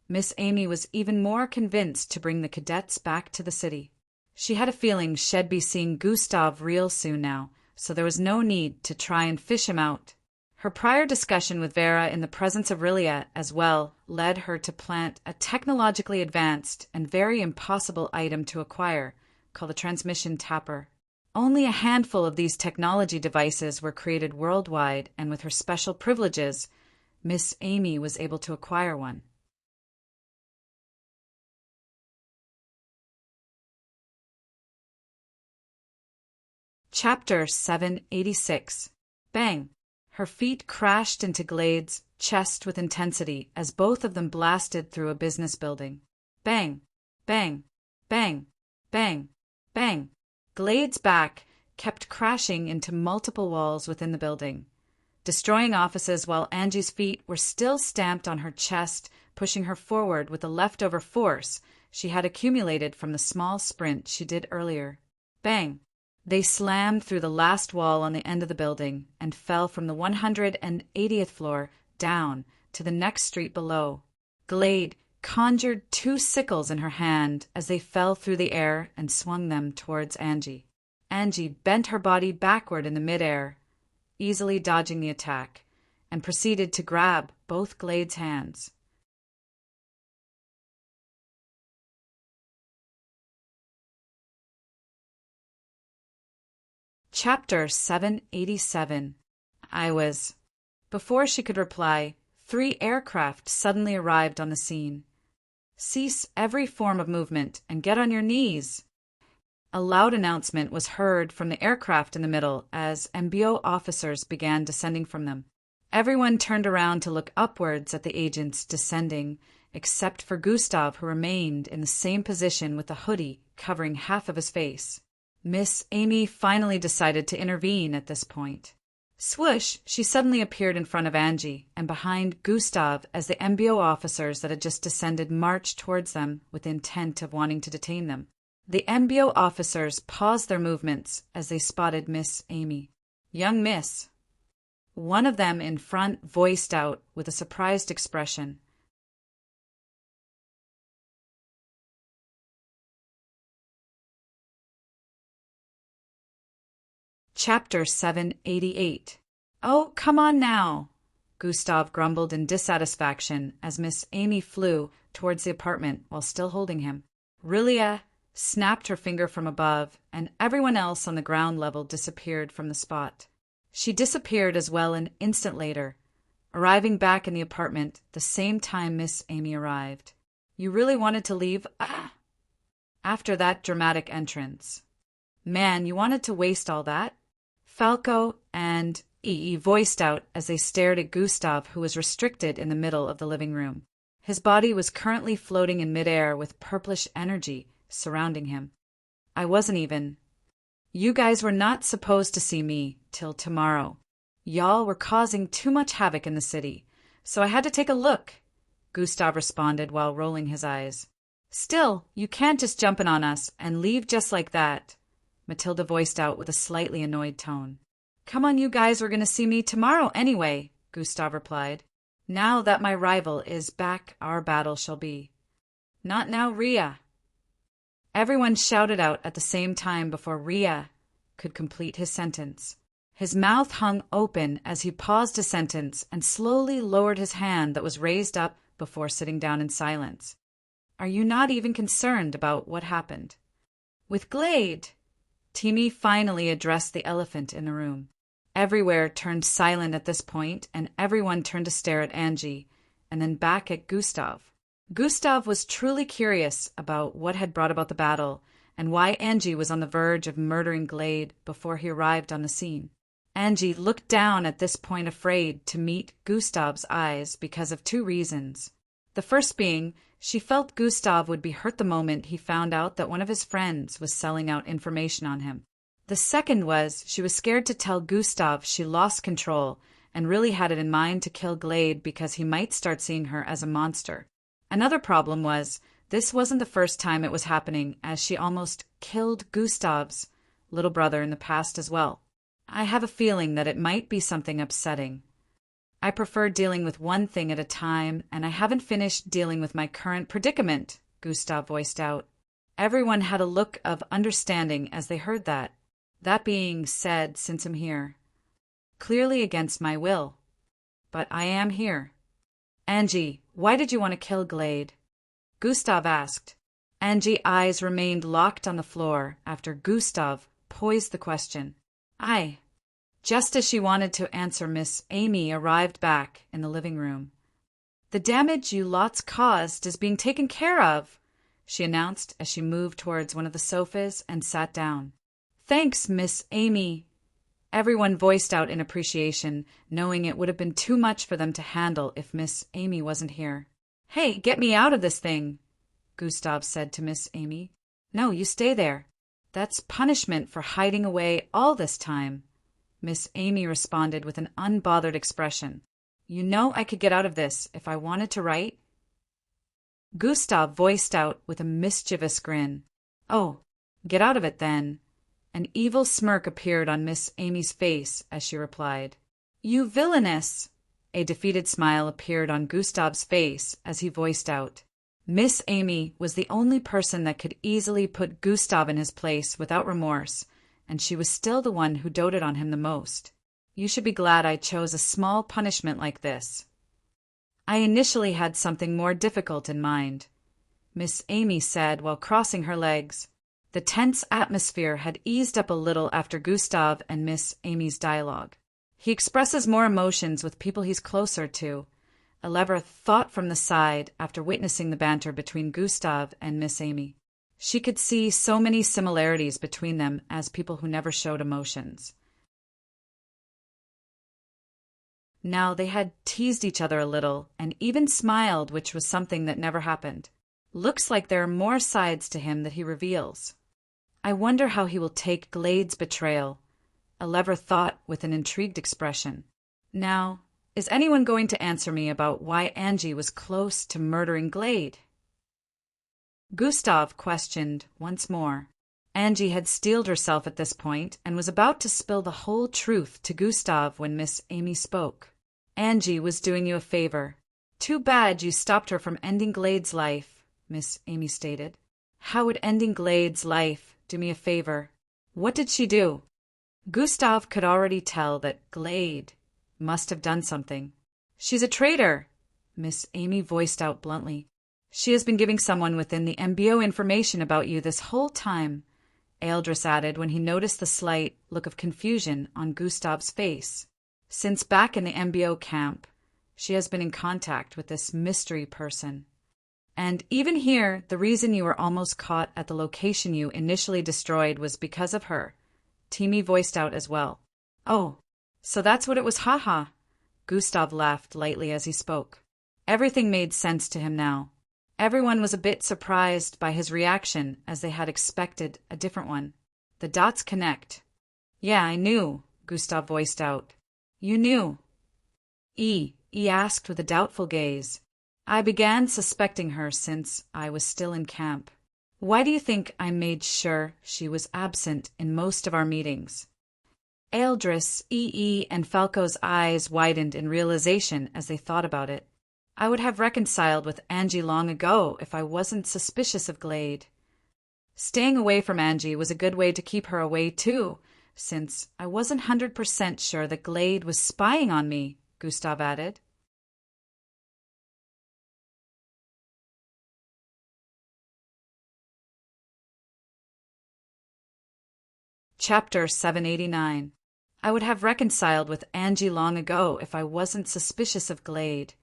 Miss Amy was even more convinced to bring the cadets back to the city. She had a feeling she'd be seeing Gustav real soon now, so there was no need to try and fish him out. Her prior discussion with Vera in the presence of Rilia as well led her to plant a technologically advanced and very impossible item to acquire, called a transmission tapper. Only a handful of these technology devices were created worldwide, and with her special privileges, Miss Amy was able to acquire one. Chapter 786. Bang! Her feet crashed into Glade's chest with intensity as both of them blasted through a business building. Bang! Bang! Bang! Bang! Bang! Glade's back kept crashing into multiple walls within the building, destroying offices while Angie's feet were still stamped on her chest, pushing her forward with the leftover force she had accumulated from the small sprint she did earlier. Bang! They slammed through the last wall on the end of the building and fell from the 180th floor down to the next street below. Glade conjured 2 sickles in her hand as they fell through the air and swung them towards Angie. Angie bent her body backward in the midair, easily dodging the attack, and proceeded to grab both Glade's hands. Chapter 787. Before she could reply, 3 aircraft suddenly arrived on the scene. Cease every form of movement and get on your knees. A loud announcement was heard from the aircraft in the middle as MBO officers began descending from them. Everyone turned around to look upwards at the agents descending, except for Gustav, who remained in the same position with a hoodie covering half of his face. Miss Amy finally decided to intervene at this point. Swoosh! She suddenly appeared in front of Angie and behind Gustav as the MBO officers that had just descended marched towards them with intent of wanting to detain them. The MBO officers paused their movements as they spotted Miss Amy. "Young miss." One of them in front voiced out with a surprised expression. Chapter 788. "Oh, come on now," Gustav grumbled in dissatisfaction as Miss Amy flew towards the apartment while still holding him. Rilia snapped her finger from above, and everyone else on the ground level disappeared from the spot. She disappeared as well an instant later, arriving back in the apartment the same time Miss Amy arrived. "You really wanted to leave after that dramatic entrance? Man, you wanted to waste all that?" Falco and EE voiced out as they stared at Gustav, who was restricted in the middle of the living room. His body was currently floating in midair with purplish energy surrounding him. "I wasn't even. You guys were not supposed to see me till tomorrow. Y'all were causing too much havoc in the city, so I had to take a look," Gustav responded while rolling his eyes. "Still, you can't just jump in on us and leave just like that," Matilda voiced out with a slightly annoyed tone. "Come on, you guys were going to see me tomorrow anyway," Gustav replied. "Now that my rival is back, our battle shall be." "Not now, Ria." Everyone shouted out at the same time before Rhea could complete his sentence. His mouth hung open as he paused his sentence and slowly lowered his hand that was raised up before sitting down in silence. Are you not even concerned about what happened? With Glade, Timmy finally addressed the elephant in the room. Everywhere turned silent at this point, and everyone turned to stare at Angie, and then back at Gustav. Gustav was truly curious about what had brought about the battle, and why Angie was on the verge of murdering Glade before he arrived on the scene. Angie looked down at this point, afraid to meet Gustav's eyes because of two reasons. The first being, she felt Gustav would be hurt the moment he found out that one of his friends was selling out information on him. The second was, she was scared to tell Gustav she lost control and really had it in mind to kill Glade because he might start seeing her as a monster. Another problem was, this wasn't the first time it was happening, as she almost killed Gustav's little brother in the past as well. I have a feeling that it might be something upsetting. I prefer dealing with one thing at a time, and I haven't finished dealing with my current predicament, Gustav voiced out. Everyone had a look of understanding as they heard that. That being said, since I'm here, clearly against my will, but I am here. Angie, why did you want to kill Glade? Gustav asked. Angie's eyes remained locked on the floor after Gustav posed the question. Just as she wanted to answer, Miss Amy arrived back in the living room. The damage you lots caused is being taken care of, she announced as she moved towards one of the sofas and sat down. Thanks, Miss Amy. Everyone voiced out in appreciation, knowing it would have been too much for them to handle if Miss Amy wasn't here. Hey, get me out of this thing, Gustav said to Miss Amy. No, you stay there. That's punishment for hiding away all this time, Miss Amy responded with an unbothered expression. You know I could get out of this if I wanted to, right? Gustav voiced out with a mischievous grin. Oh, get out of it then. An evil smirk appeared on Miss Amy's face as she replied. You villainess! A defeated smile appeared on Gustav's face as he voiced out. Miss Amy was the only person that could easily put Gustav in his place without remorse, and she was still the one who doted on him the most. You should be glad I chose a small punishment like this. I initially had something more difficult in mind, Miss Amy said while crossing her legs. The tense atmosphere had eased up a little after Gustav and Miss Amy's dialogue. He expresses more emotions with people he's closer to. Allegra thought from the side after witnessing the banter between Gustav and Miss Amy. She could see so many similarities between them as people who never showed emotions. Now they had teased each other a little and even smiled, which was something that never happened. Looks like there are more sides to him that he reveals. I wonder how he will take Glade's betrayal, Allegra thought with an intrigued expression. Now, is anyone going to answer me about why Angie was close to murdering Glade? Gustav questioned once more. Angie had steeled herself at this point and was about to spill the whole truth to Gustav when Miss Amy spoke. Angie was doing you a favor. Too bad you stopped her from ending Glade's life, Miss Amy stated. How would ending Glade's life do me a favor? What did she do? Gustav could already tell that Glade must have done something. She's a traitor, Miss Amy voiced out bluntly. She has been giving someone within the MBO information about you this whole time, Eldris added when he noticed the slight look of confusion on Gustav's face. Since back in the MBO camp, she has been in contact with this mystery person. And even here, the reason you were almost caught at the location you initially destroyed was because of her, Timmy voiced out as well. Oh, so that's what it was, haha. Gustav laughed lightly as he spoke. Everything made sense to him now. Everyone was a bit surprised by his reaction as they had expected a different one. The dots connect. Yeah, I knew, Gustav voiced out. You knew. He asked with a doubtful gaze. I began suspecting her since I was still in camp. Why do you think I made sure she was absent in most of our meetings? Eldris, and Falco's eyes widened in realization as they thought about it. I would have reconciled with Angie long ago if I wasn't suspicious of Glade. Staying away from Angie was a good way to keep her away too, since I wasn't 100% sure that Glade was spying on me, Gustav added. Chapter 789. I would have reconciled with Angie long ago if I wasn't suspicious of Glade.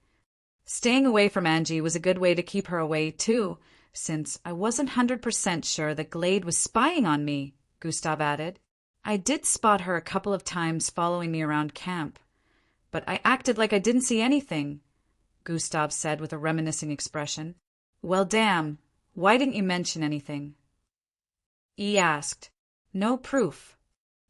Staying away from Angie was a good way to keep her away too, since I wasn't 100% sure that Glade was spying on me, Gustav added. I did spot her a couple of times following me around camp, but I acted like I didn't see anything, Gustav said with a reminiscing expression. Well, damn, why didn't you mention anything? E asked. No proof.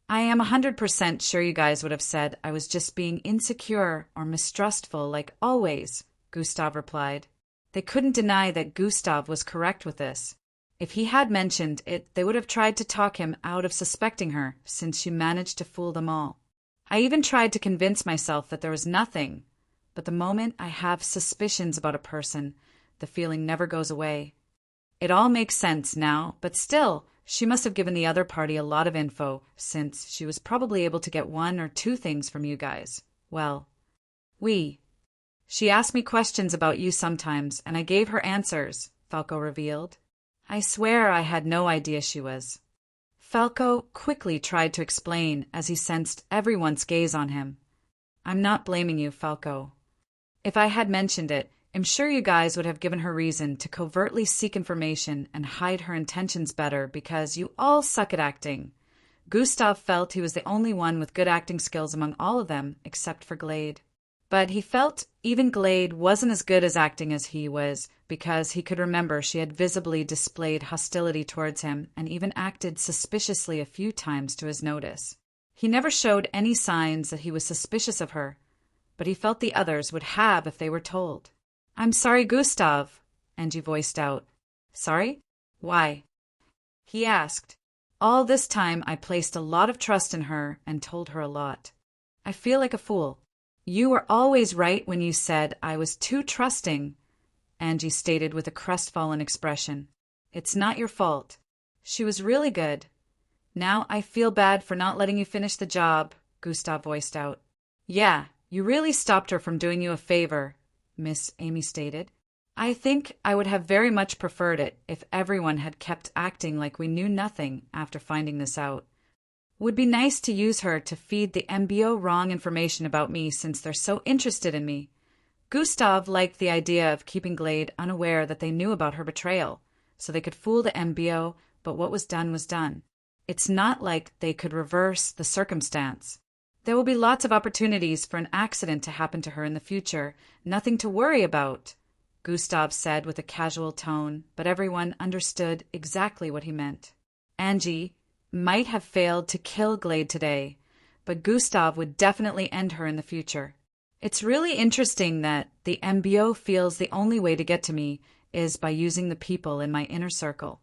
I am 100% sure you guys would have said I was just being insecure or mistrustful like always, Gustav replied. They couldn't deny that Gustav was correct with this. If he had mentioned it, they would have tried to talk him out of suspecting her, since she managed to fool them all. I even tried to convince myself that there was nothing, but the moment I have suspicions about a person, the feeling never goes away. It all makes sense now, but still, she must have given the other party a lot of info, since she was probably able to get one or two things from you guys. Well, she asked me questions about you sometimes, and I gave her answers, Falco revealed. I swear I had no idea she was. Falco quickly tried to explain as he sensed everyone's gaze on him. I'm not blaming you, Falco. If I had mentioned it, I'm sure you guys would have given her reason to covertly seek information and hide her intentions better because you all suck at acting. Gustav felt he was the only one with good acting skills among all of them except for Glade. But he felt even Glade wasn't as good as acting as he was because he could remember she had visibly displayed hostility towards him and even acted suspiciously a few times to his notice. He never showed any signs that he was suspicious of her, but he felt the others would have if they were told. I'm sorry, Gustav, Angie voiced out. Sorry? Why? He asked. All this time I placed a lot of trust in her and told her a lot. I feel like a fool. You were always right when you said I was too trusting, Angie stated with a crestfallen expression. It's not your fault. She was really good. Now I feel bad for not letting you finish the job, Gustav voiced out. Yeah, you really stopped her from doing you a favor, Miss Amy stated. I think I would have very much preferred it if everyone had kept acting like we knew nothing after finding this out. Would be nice to use her to feed the MBO wrong information about me since they're so interested in me. Gustav liked the idea of keeping Glade unaware that they knew about her betrayal, so they could fool the MBO, but what was done was done. It's not like they could reverse the circumstance. There will be lots of opportunities for an accident to happen to her in the future, nothing to worry about, Gustav said with a casual tone, but everyone understood exactly what he meant. Angie might have failed to kill Glade today, but Gustav would definitely end her in the future. It's really interesting that the MBO feels the only way to get to me is by using the people in my inner circle.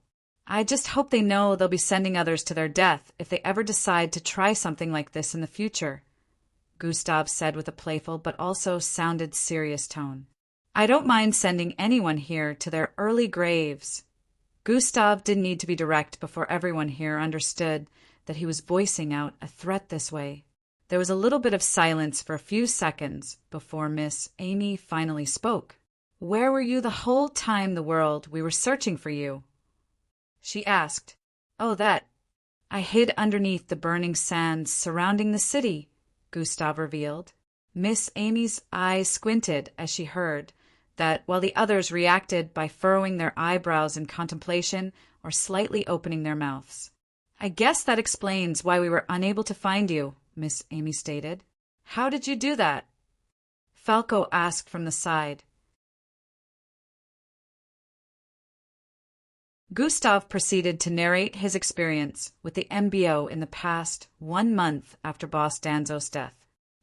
I just hope they know they'll be sending others to their death if they ever decide to try something like this in the future, Gustav said with a playful but also sounded serious tone. I don't mind sending anyone here to their early graves. Gustav didn't need to be direct before everyone here understood that he was voicing out a threat this way. There was a little bit of silence for a few seconds before Miss Amy finally spoke. Where were you the whole time we were searching for you? She asked. Oh, that. I hid underneath the burning sands surrounding the city, Gustav revealed. Miss Amy's eyes squinted as she heard that, while the others reacted by furrowing their eyebrows in contemplation or slightly opening their mouths. I guess that explains why we were unable to find you, Miss Amy stated. How did you do that? Falco asked from the side. Gustav proceeded to narrate his experience with the MBO in the past 1 month after Boss Danzo's death.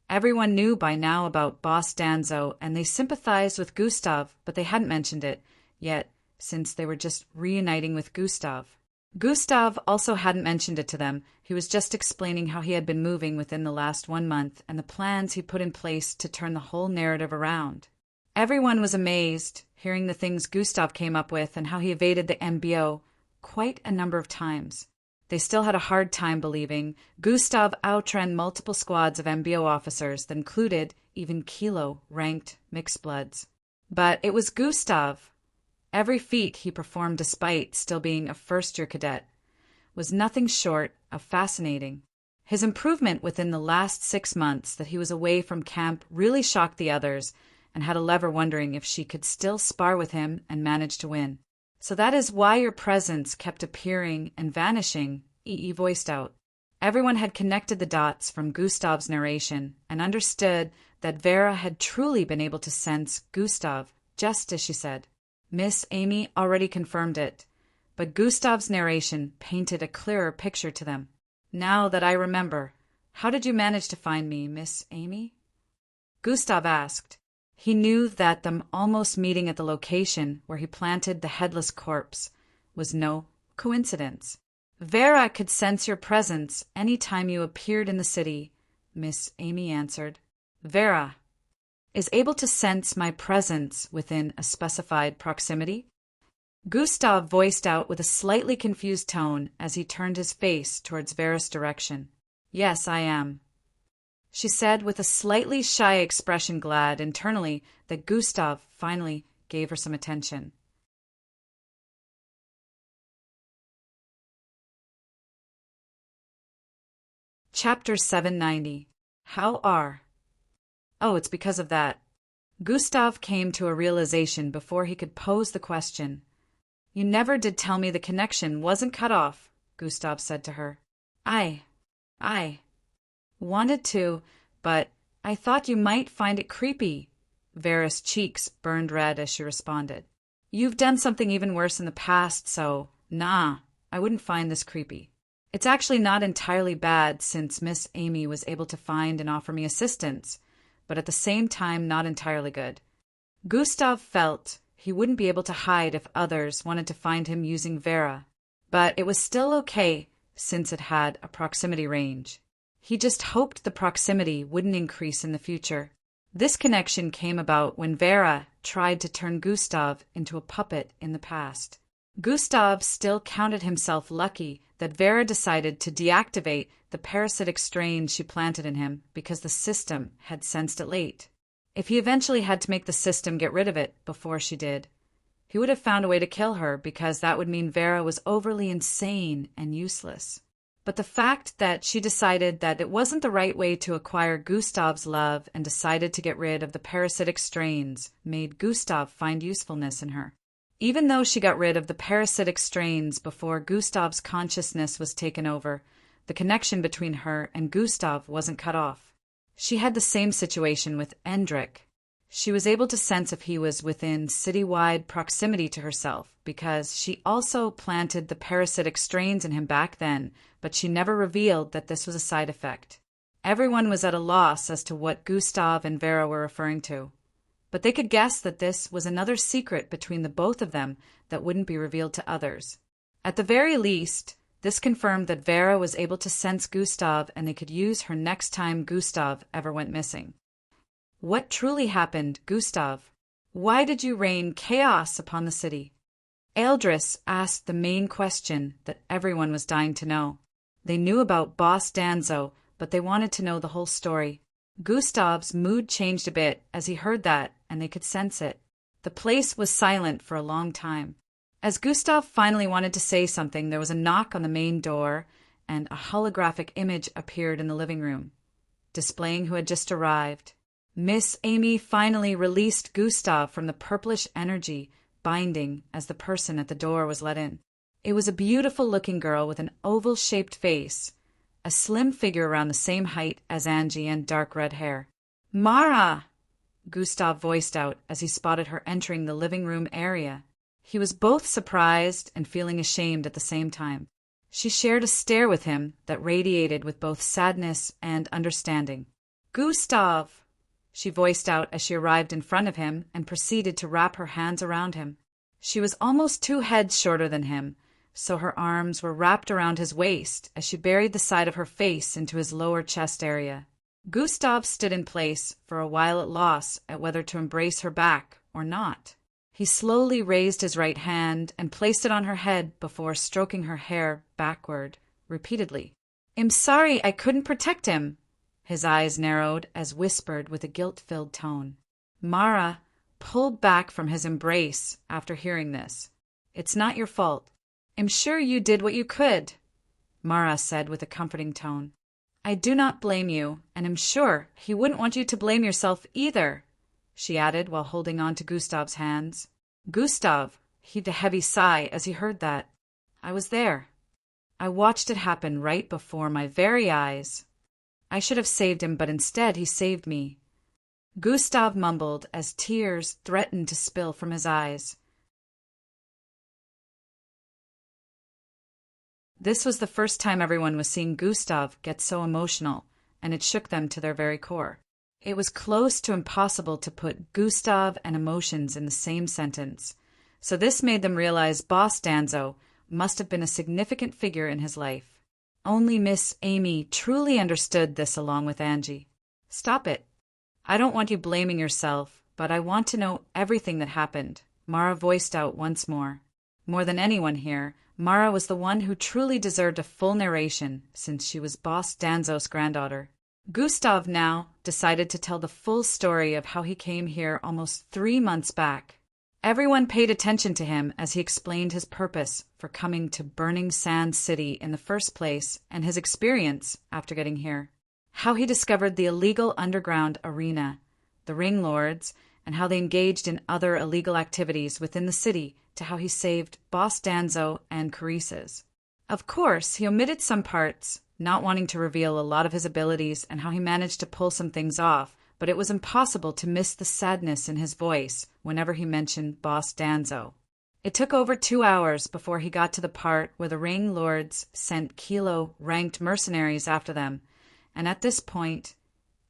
Everyone knew by now about Boss Danzo, and they sympathized with Gustav, but they hadn't mentioned it yet, since they were just reuniting with Gustav. Gustav also hadn't mentioned it to them. He was just explaining how he had been moving within the last 1 month and the plans he put in place to turn the whole narrative around. Everyone was amazed, hearing the things Gustav came up with and how he evaded the MBO, quite a number of times. They still had a hard time believing Gustav outran multiple squads of MBO officers that included even kilo-ranked mixed bloods. But it was Gustav. Every feat he performed despite still being a first-year cadet was nothing short of fascinating. His improvement within the last 6 months that he was away from camp really shocked the others and had Lever wondering if she could still spar with him and manage to win. "So that is why your presence kept appearing and vanishing," EE voiced out. Everyone had connected the dots from Gustav's narration and understood that Vera had truly been able to sense Gustav, just as she said. Miss Amy already confirmed it, but Gustav's narration painted a clearer picture to them. "Now that I remember, how did you manage to find me, Miss Amy?" Gustav asked. He knew that them almost meeting at the location where he planted the headless corpse was no coincidence. "Vera could sense your presence any time you appeared in the city," Miss Amy answered. "Vera is able to sense my presence within a specified proximity?" Gustav voiced out with a slightly confused tone as he turned his face towards Vera's direction. "Yes, I am," she said with a slightly shy expression, glad internally that Gustav finally gave her some attention. Chapter 790. How are? Oh, it's because of that. Gustav came to a realization before he could pose the question. "You never did tell me the connection wasn't cut off," Gustav said to her. I wanted to, but I thought you might find it creepy." Vera's cheeks burned red as she responded. "You've done something even worse in the past, so, nah, I wouldn't find this creepy. It's actually not entirely bad since Miss Amy was able to find and offer me assistance, but at the same time not entirely good." Gustav felt he wouldn't be able to hide if others wanted to find him using Vera, but it was still okay since it had a proximity range. He just hoped the proximity wouldn't increase in the future. This connection came about when Vera tried to turn Gustav into a puppet in the past. Gustav still counted himself lucky that Vera decided to deactivate the parasitic strain she planted in him because the system had sensed it late. If he eventually had to make the system get rid of it before she did, he would have found a way to kill her because that would mean Vera was overly insane and useless. But the fact that she decided that it wasn't the right way to acquire Gustav's love and decided to get rid of the parasitic strains made Gustav find usefulness in her. Even though she got rid of the parasitic strains before Gustav's consciousness was taken over, the connection between her and Gustav wasn't cut off. She had the same situation with Endrik. She was able to sense if he was within citywide proximity to herself because she also planted the parasitic strains in him back then, but she never revealed that this was a side effect. Everyone was at a loss as to what Gustav and Vera were referring to, but they could guess that this was another secret between the both of them that wouldn't be revealed to others. At the very least, this confirmed that Vera was able to sense Gustav and they could use her next time Gustav ever went missing. What truly happened, Gustav? Why did you rain chaos upon the city? Eldris asked the main question that everyone was dying to know. They knew about Boss Danzo, but they wanted to know the whole story. Gustav's mood changed a bit as he heard that, and they could sense it. The place was silent for a long time. As Gustav finally wanted to say something, there was a knock on the main door, and a holographic image appeared in the living room, displaying who had just arrived. Miss Amy finally released Gustav from the purplish energy binding as the person at the door was let in. It was a beautiful-looking girl with an oval-shaped face, a slim figure around the same height as Angie and dark red hair. "Mara!" Gustav voiced out as he spotted her entering the living room area. He was both surprised and feeling ashamed at the same time. She shared a stare with him that radiated with both sadness and understanding. "Gustav!" she voiced out as she arrived in front of him and proceeded to wrap her hands around him. She was almost 2 heads shorter than him, so her arms were wrapped around his waist as she buried the side of her face into his lower chest area. Gustav stood in place for a while at loss at whether to embrace her back or not. He slowly raised his right hand and placed it on her head before stroking her hair backward, repeatedly. "I'm sorry I couldn't protect him." His eyes narrowed as whispered with a guilt-filled tone. Mara pulled back from his embrace after hearing this. "It's not your fault. I'm sure you did what you could," Mara said with a comforting tone. "I do not blame you, and am sure he wouldn't want you to blame yourself either," she added while holding on to Gustav's hands. Gustav heaved a heavy sigh as he heard that. "I was there. I watched it happen right before my very eyes. I should have saved him, but instead he saved me," Gustav mumbled as tears threatened to spill from his eyes. This was the first time everyone was seeing Gustav get so emotional, and it shook them to their very core. It was close to impossible to put Gustav and emotions in the same sentence, so this made them realize Boss Danzo must have been a significant figure in his life. Only Miss Amy truly understood this along with Angie. "Stop it. I don't want you blaming yourself, but I want to know everything that happened," Mara voiced out once more. More than anyone here, Mara was the one who truly deserved a full narration since she was Boss Danzo's granddaughter. Gustav now decided to tell the full story of how he came here almost 3 months back. Everyone paid attention to him as he explained his purpose for coming to Burning Sands City in the first place and his experience after getting here. How he discovered the illegal underground arena, the ring lords, and how they engaged in other illegal activities within the city, to how he saved Boss Danzo and Carice's. Of course, he omitted some parts, not wanting to reveal a lot of his abilities and how he managed to pull some things off, but it was impossible to miss the sadness in his voice whenever he mentioned Boss Danzo. It took over 2 hours before he got to the part where the ring lords sent kilo-ranked mercenaries after them, and at this point,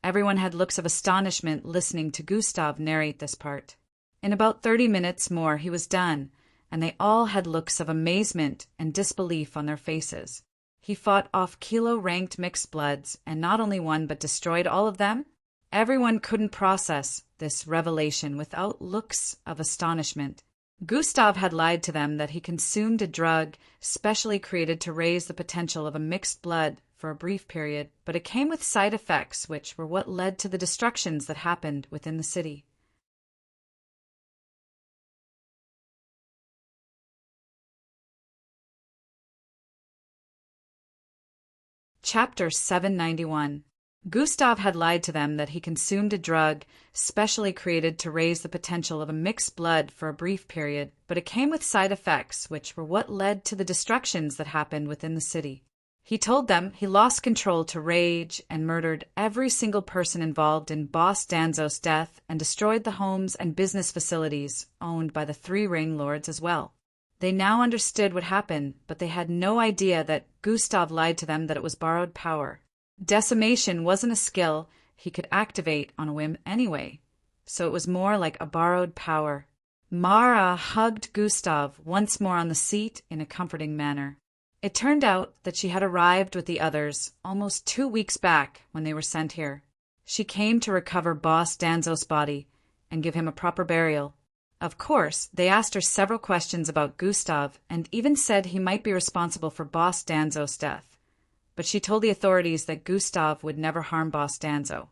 everyone had looks of astonishment listening to Gustav narrate this part. In about 30 minutes more he was done, and they all had looks of amazement and disbelief on their faces. He fought off kilo-ranked mixed bloods, and not only won but destroyed all of them? Everyone couldn't process this revelation without looks of astonishment. Gustav had lied to them that he consumed a drug specially created to raise the potential of a mixed blood for a brief period, but it came with side effects which were what led to the destructions that happened within the city. Chapter 791. Gustav had lied to them that he consumed a drug specially created to raise the potential of a mixed blood for a brief period, but it came with side effects which were what led to the destructions that happened within the city. He told them he lost control to rage and murdered every single person involved in Boss Danzo's death and destroyed the homes and business facilities owned by the 3 ring lords as well. They now understood what happened, but they had no idea that Gustav lied to them that it was borrowed power. Decimation wasn't a skill he could activate on a whim anyway, so it was more like a borrowed power. Mara hugged Gustav once more on the seat in a comforting manner. It turned out that she had arrived with the others almost 2 weeks back when they were sent here. She came to recover Boss Danzo's body and give him a proper burial. Of course, they asked her several questions about Gustav and even said he might be responsible for Boss Danzo's death. But she told the authorities that Gustav would never harm Boss Danzo.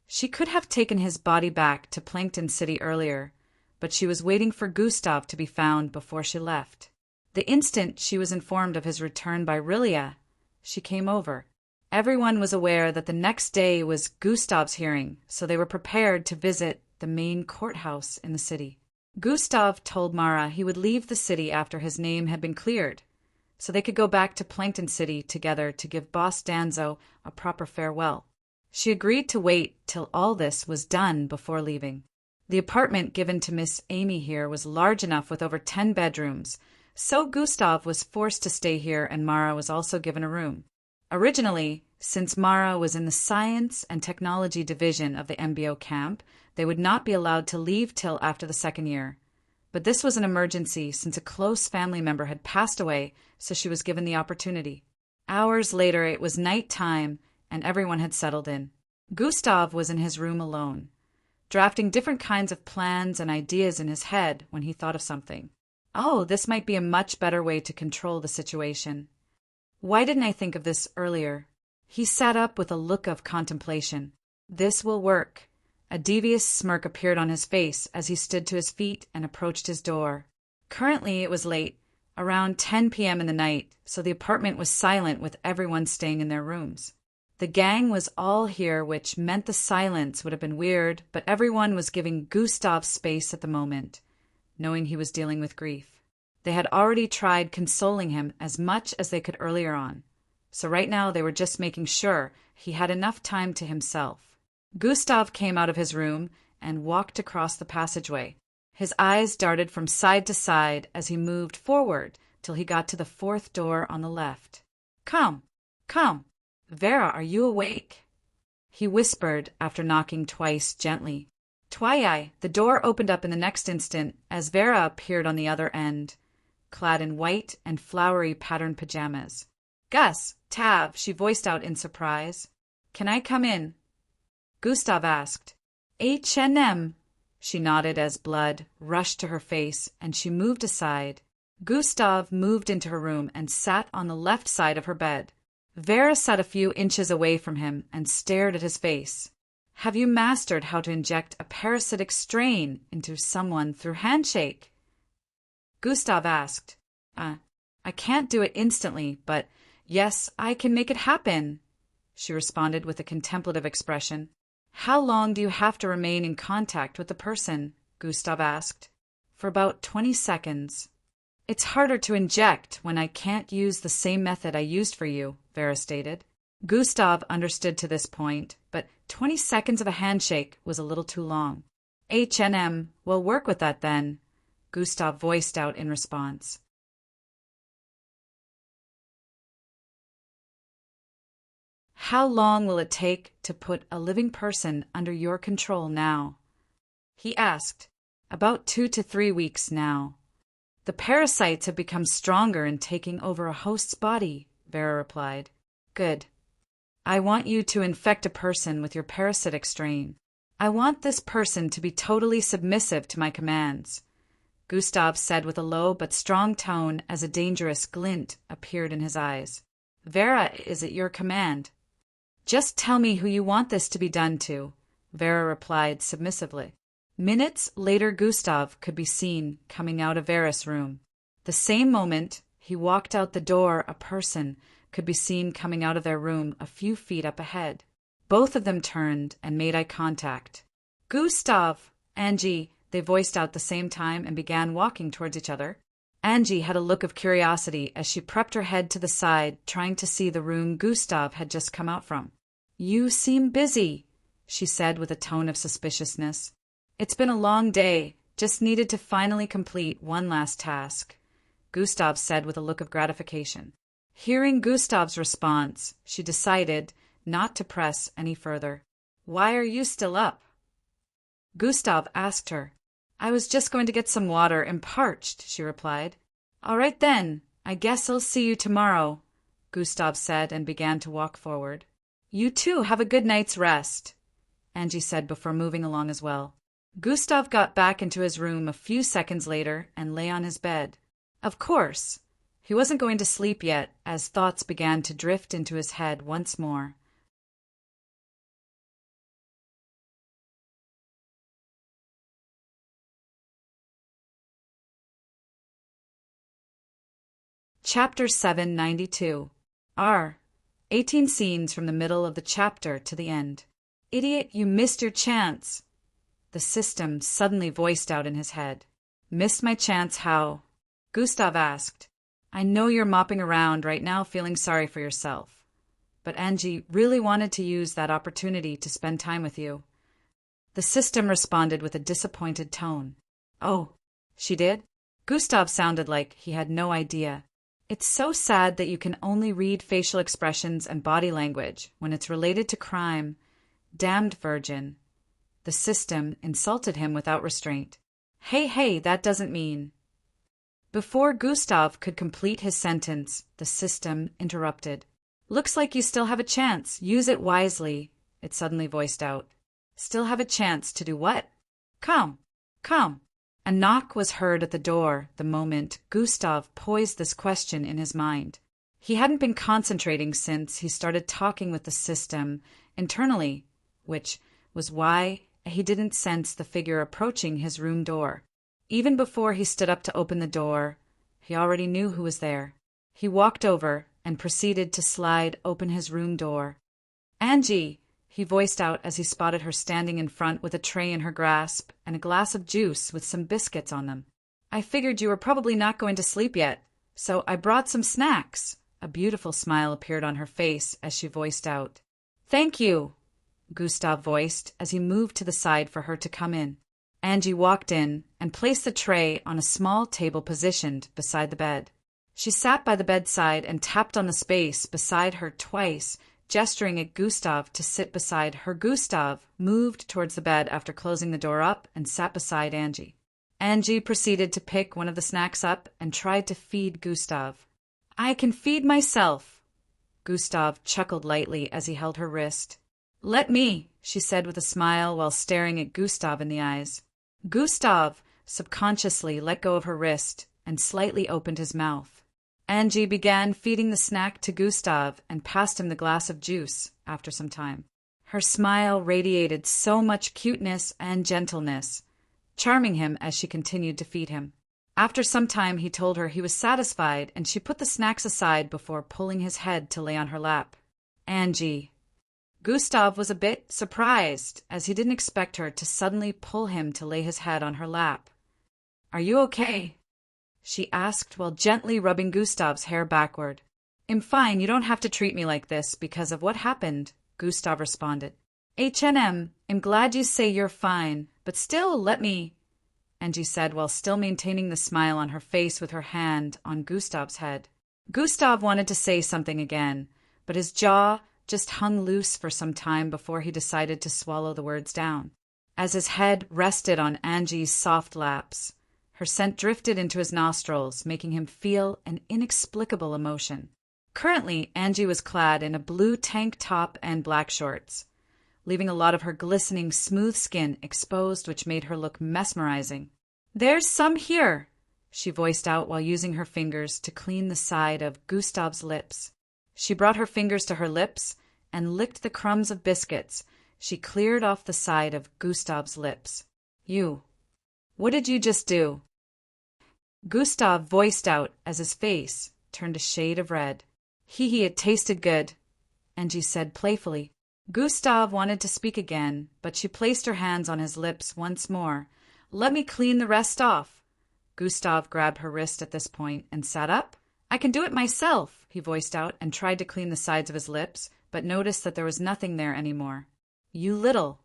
She could have taken his body back to Plankton City earlier, but she was waiting for Gustav to be found before she left. The instant she was informed of his return by Rilia, she came over. Everyone was aware that the next day was Gustav's hearing, so they were prepared to visit the main courthouse in the city. Gustav told Mara he would leave the city after his name had been cleared, so they could go back to Plankton City together to give Boss Danzo a proper farewell. She agreed to wait till all this was done before leaving. The apartment given to Miss Amy here was large enough with over 10 bedrooms, so Gustav was forced to stay here and Mara was also given a room. Originally, since Mara was in the Science and Technology Division of the MBO camp, they would not be allowed to leave till after the 2nd year. But this was an emergency since a close family member had passed away, so she was given the opportunity. Hours later it was night time and everyone had settled in. Gustav was in his room alone. drafting different kinds of plans and ideas in his head when he thought of something. Oh, this might be a much better way to control the situation. Why didn't I think of this earlier? He sat up with a look of contemplation. This will work. A devious smirk appeared on his face as he stood to his feet and approached his door. Currently it was late, around 10 p.m. in the night, so the apartment was silent with everyone staying in their rooms. The gang was all here, which meant the silence would have been weird, but everyone was giving Gustav space at the moment, knowing he was dealing with grief. They had already tried consoling him as much as they could earlier on, so right now they were just making sure he had enough time to himself. Gustav came out of his room and walked across the passageway. His eyes darted from side to side as he moved forward till he got to the fourth door on the left. Come, come. Vera, are you awake? He whispered after knocking twice gently. Twi-eye, the door opened up in the next instant as Vera appeared on the other end, clad in white and flowery patterned pajamas. Gus, Tav, she voiced out in surprise. Can I come in? Gustav asked. H&M. She nodded as blood rushed to her face and she moved aside. Gustav moved into her room and sat on the left side of her bed. Vera sat a few inches away from him and stared at his face. Have you mastered how to inject a parasitic strain into someone through handshake? Gustav asked. I can't do it instantly, but yes, I can make it happen, she responded with a contemplative expression. How long do you have to remain in contact with the person? Gustav asked. For about 20 seconds. It's harder to inject when I can't use the same method I used for you, Vera stated. Gustav understood to this point, but 20 seconds of a handshake was a little too long. H&M, we'll work with that then, Gustav voiced out in response. How long will it take to put a living person under your control now? He asked. About 2 to 3 weeks now. The parasites have become stronger in taking over a host's body, Vera replied. Good. I want you to infect a person with your parasitic strain. I want this person to be totally submissive to my commands, Gustav said with a low but strong tone as a dangerous glint appeared in his eyes. Vera is at your command. Just tell me who you want this to be done to, Vera replied submissively. Minutes later, Gustav could be seen coming out of Vera's room. The same moment he walked out the door, a person could be seen coming out of their room a few feet up ahead. Both of them turned and made eye contact. Gustav! Angie, they voiced out the same time and began walking towards each other. Angie had a look of curiosity as she prepped her head to the side, trying to see the room Gustav had just come out from. You seem busy, she said with a tone of suspiciousness. It's been a long day, just needed to finally complete one last task, Gustav said with a look of gratification. Hearing Gustav's response, she decided not to press any further. Why are you still up? Gustav asked her. I was just going to get some water. I'm parched, she replied. All right then, I guess I'll see you tomorrow, Gustav said and began to walk forward. You too have a good night's rest, Angie said before moving along as well. Gustav got back into his room a few seconds later and lay on his bed. Of course, he wasn't going to sleep yet as thoughts began to drift into his head once more. Chapter 792. 18 scenes from the middle of the chapter to the end. Idiot, you missed your chance. The system suddenly voiced out in his head. Missed my chance how? Gustav asked. I know you're mopping around right now feeling sorry for yourself. But Angie really wanted to use that opportunity to spend time with you. The system responded with a disappointed tone. Oh, she did? Gustav sounded like he had no idea. It's so sad that you can only read facial expressions and body language when it's related to crime. Damned virgin. The system insulted him without restraint. Hey, that doesn't mean. Before Gustav could complete his sentence, the system interrupted. Looks like you still have a chance. Use it wisely, it suddenly voiced out. Still have a chance to do what? Come, come. A knock was heard at the door the moment Gustav poised this question in his mind. He hadn't been concentrating since he started talking with the system internally, which was why he didn't sense the figure approaching his room door. Even before he stood up to open the door, he already knew who was there. He walked over and proceeded to slide open his room door. "Angie," he voiced out as he spotted her standing in front with a tray in her grasp and a glass of juice with some biscuits on them. "I figured you were probably not going to sleep yet, so I brought some snacks." A beautiful smile appeared on her face as she voiced out. "Thank you," Gustav voiced as he moved to the side for her to come in. Angie walked in and placed the tray on a small table positioned beside the bed. She sat by the bedside and tapped on the space beside her twice, gesturing at Gustav to sit beside her. Gustav moved towards the bed after closing the door up and sat beside Angie. Angie proceeded to pick one of the snacks up and tried to feed Gustav. "I can feed myself." Gustav chuckled lightly as he held her wrist. "Let me," she said with a smile while staring at Gustav in the eyes. Gustav subconsciously let go of her wrist and slightly opened his mouth. Angie began feeding the snack to Gustav and passed him the glass of juice after some time. Her smile radiated so much cuteness and gentleness, charming him as she continued to feed him. After some time he told her he was satisfied and she put the snacks aside before pulling his head to lay on her lap. "Angie." Gustav was a bit surprised as he didn't expect her to suddenly pull him to lay his head on her lap. "Are you okay?" she asked while gently rubbing Gustav's hair backward. "I'm fine, you don't have to treat me like this because of what happened," Gustav responded. I'm glad you say you're fine, but still let me," Angie said while still maintaining the smile on her face with her hand on Gustav's head. Gustav wanted to say something again, but his jaw just hung loose for some time before he decided to swallow the words down. As his head rested on Angie's soft laps, her scent drifted into his nostrils, making him feel an inexplicable emotion. Currently, Angie was clad in a blue tank top and black shorts, leaving a lot of her glistening, smooth skin exposed, which made her look mesmerizing. "There's some here," she voiced out while using her fingers to clean the side of Gustav's lips. She brought her fingers to her lips and licked the crumbs of biscuits she cleared off the side of Gustav's lips. What did you just do?" Gustav voiced out as his face turned a shade of red. It tasted good," Angie said playfully. Gustav wanted to speak again, but she placed her hands on his lips once more. "Let me clean the rest off." Gustav grabbed her wrist at this point and sat up. "I can do it myself," he voiced out and tried to clean the sides of his lips, but noticed that there was nothing there anymore. "You little."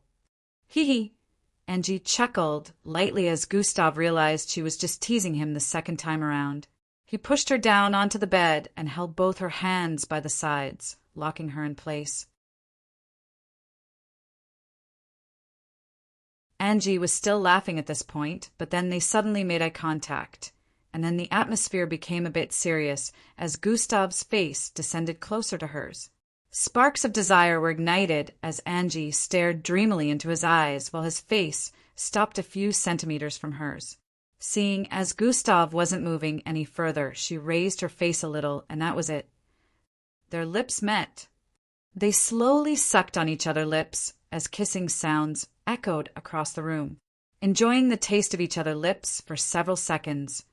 Angie chuckled lightly as Gustav realized she was just teasing him the second time around. He pushed her down onto the bed and held both her hands by the sides, locking her in place. Angie was still laughing at this point, but then they suddenly made eye contact, and then the atmosphere became a bit serious as Gustav's face descended closer to hers. Sparks of desire were ignited as Angie stared dreamily into his eyes while his face stopped a few centimeters from hers. Seeing as Gustav wasn't moving any further, she raised her face a little, and that was it. Their lips met. They slowly sucked on each other's lips as kissing sounds echoed across the room. Enjoying the taste of each other's lips for several seconds,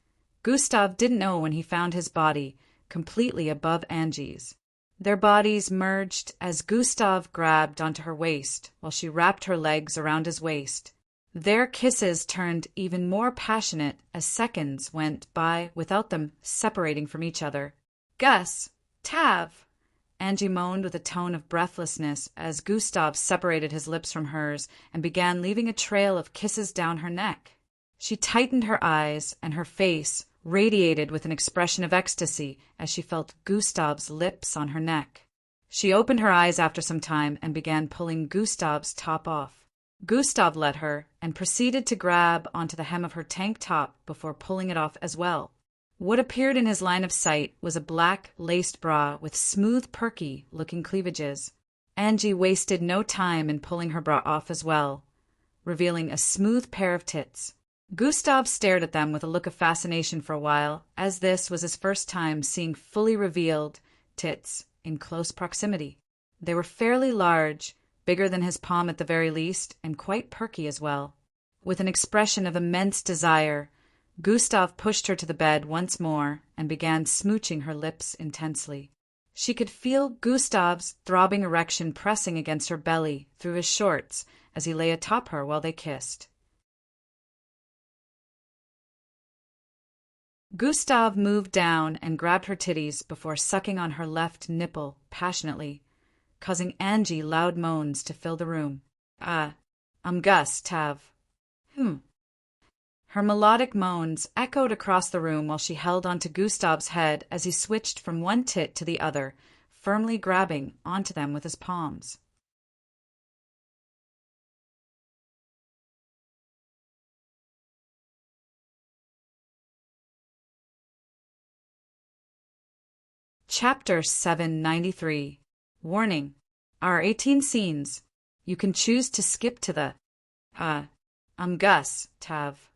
Gustav didn't know when he found his body completely above Angie's. Their bodies merged as Gustav grabbed onto her waist while she wrapped her legs around his waist. Their kisses turned even more passionate as seconds went by without them separating from each other. "Gus! Tav!" Angie moaned with a tone of breathlessness as Gustav separated his lips from hers and began leaving a trail of kisses down her neck. She tightened her eyes, and her face radiated with an expression of ecstasy as she felt Gustav's lips on her neck. She opened her eyes after some time and began pulling Gustav's top off. Gustav let her and proceeded to grab onto the hem of her tank top before pulling it off as well. What appeared in his line of sight was a black laced bra with smooth, perky-looking cleavages. Angie wasted no time in pulling her bra off as well, revealing a smooth pair of tits. Gustav stared at them with a look of fascination for a while, as this was his first time seeing fully revealed tits in close proximity. They were fairly large, bigger than his palm at the very least, and quite perky as well. With an expression of immense desire, Gustav pushed her to the bed once more and began smooching her lips intensely. She could feel Gustav's throbbing erection pressing against her belly through his shorts as he lay atop her while they kissed. Gustav moved down and grabbed her titties before sucking on her left nipple passionately, causing Angie loud moans to fill the room. Gustav. Her melodic moans echoed across the room while she held onto Gustav's head as he switched from one tit to the other, firmly grabbing onto them with his palms. Chapter 793. Warning. Are 18 scenes. You can choose to skip to the Gustav.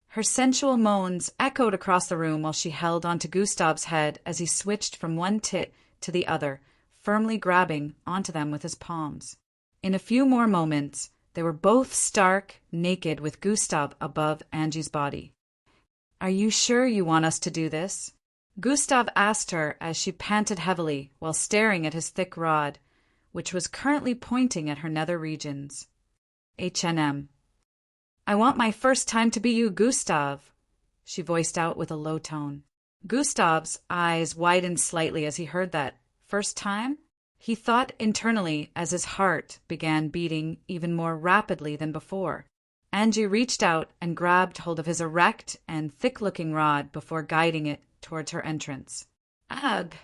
Her sensual moans echoed across the room while she held onto Gustav's head as he switched from one tit to the other, firmly grabbing onto them with his palms. In a few more moments, they were both stark naked with Gustav above Angie's body. Are you sure you want us to do this? Gustav asked her as she panted heavily while staring at his thick rod, which was currently pointing at her nether regions. H&M. I want my first time to be you, Gustav, she voiced out with a low tone. Gustav's eyes widened slightly as he heard that. First time? He thought internally as his heart began beating even more rapidly than before. Angie reached out and grabbed hold of his erect and thick-looking rod before guiding it towards her entrance. Ugh!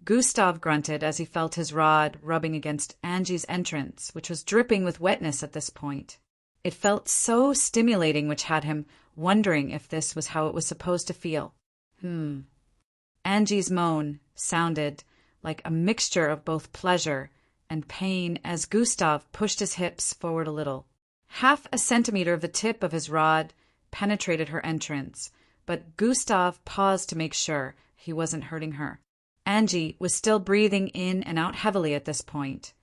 Gustav grunted as he felt his rod rubbing against Angie's entrance, which was dripping with wetness at this point. It felt so stimulating, which had him wondering if this was how it was supposed to feel. Angie's moan sounded like a mixture of both pleasure and pain as Gustav pushed his hips forward a little. 0.5 centimeter of the tip of his rod penetrated her entrance, but Gustav paused to make sure he wasn't hurting her. Angie was still breathing in and out heavily at this point,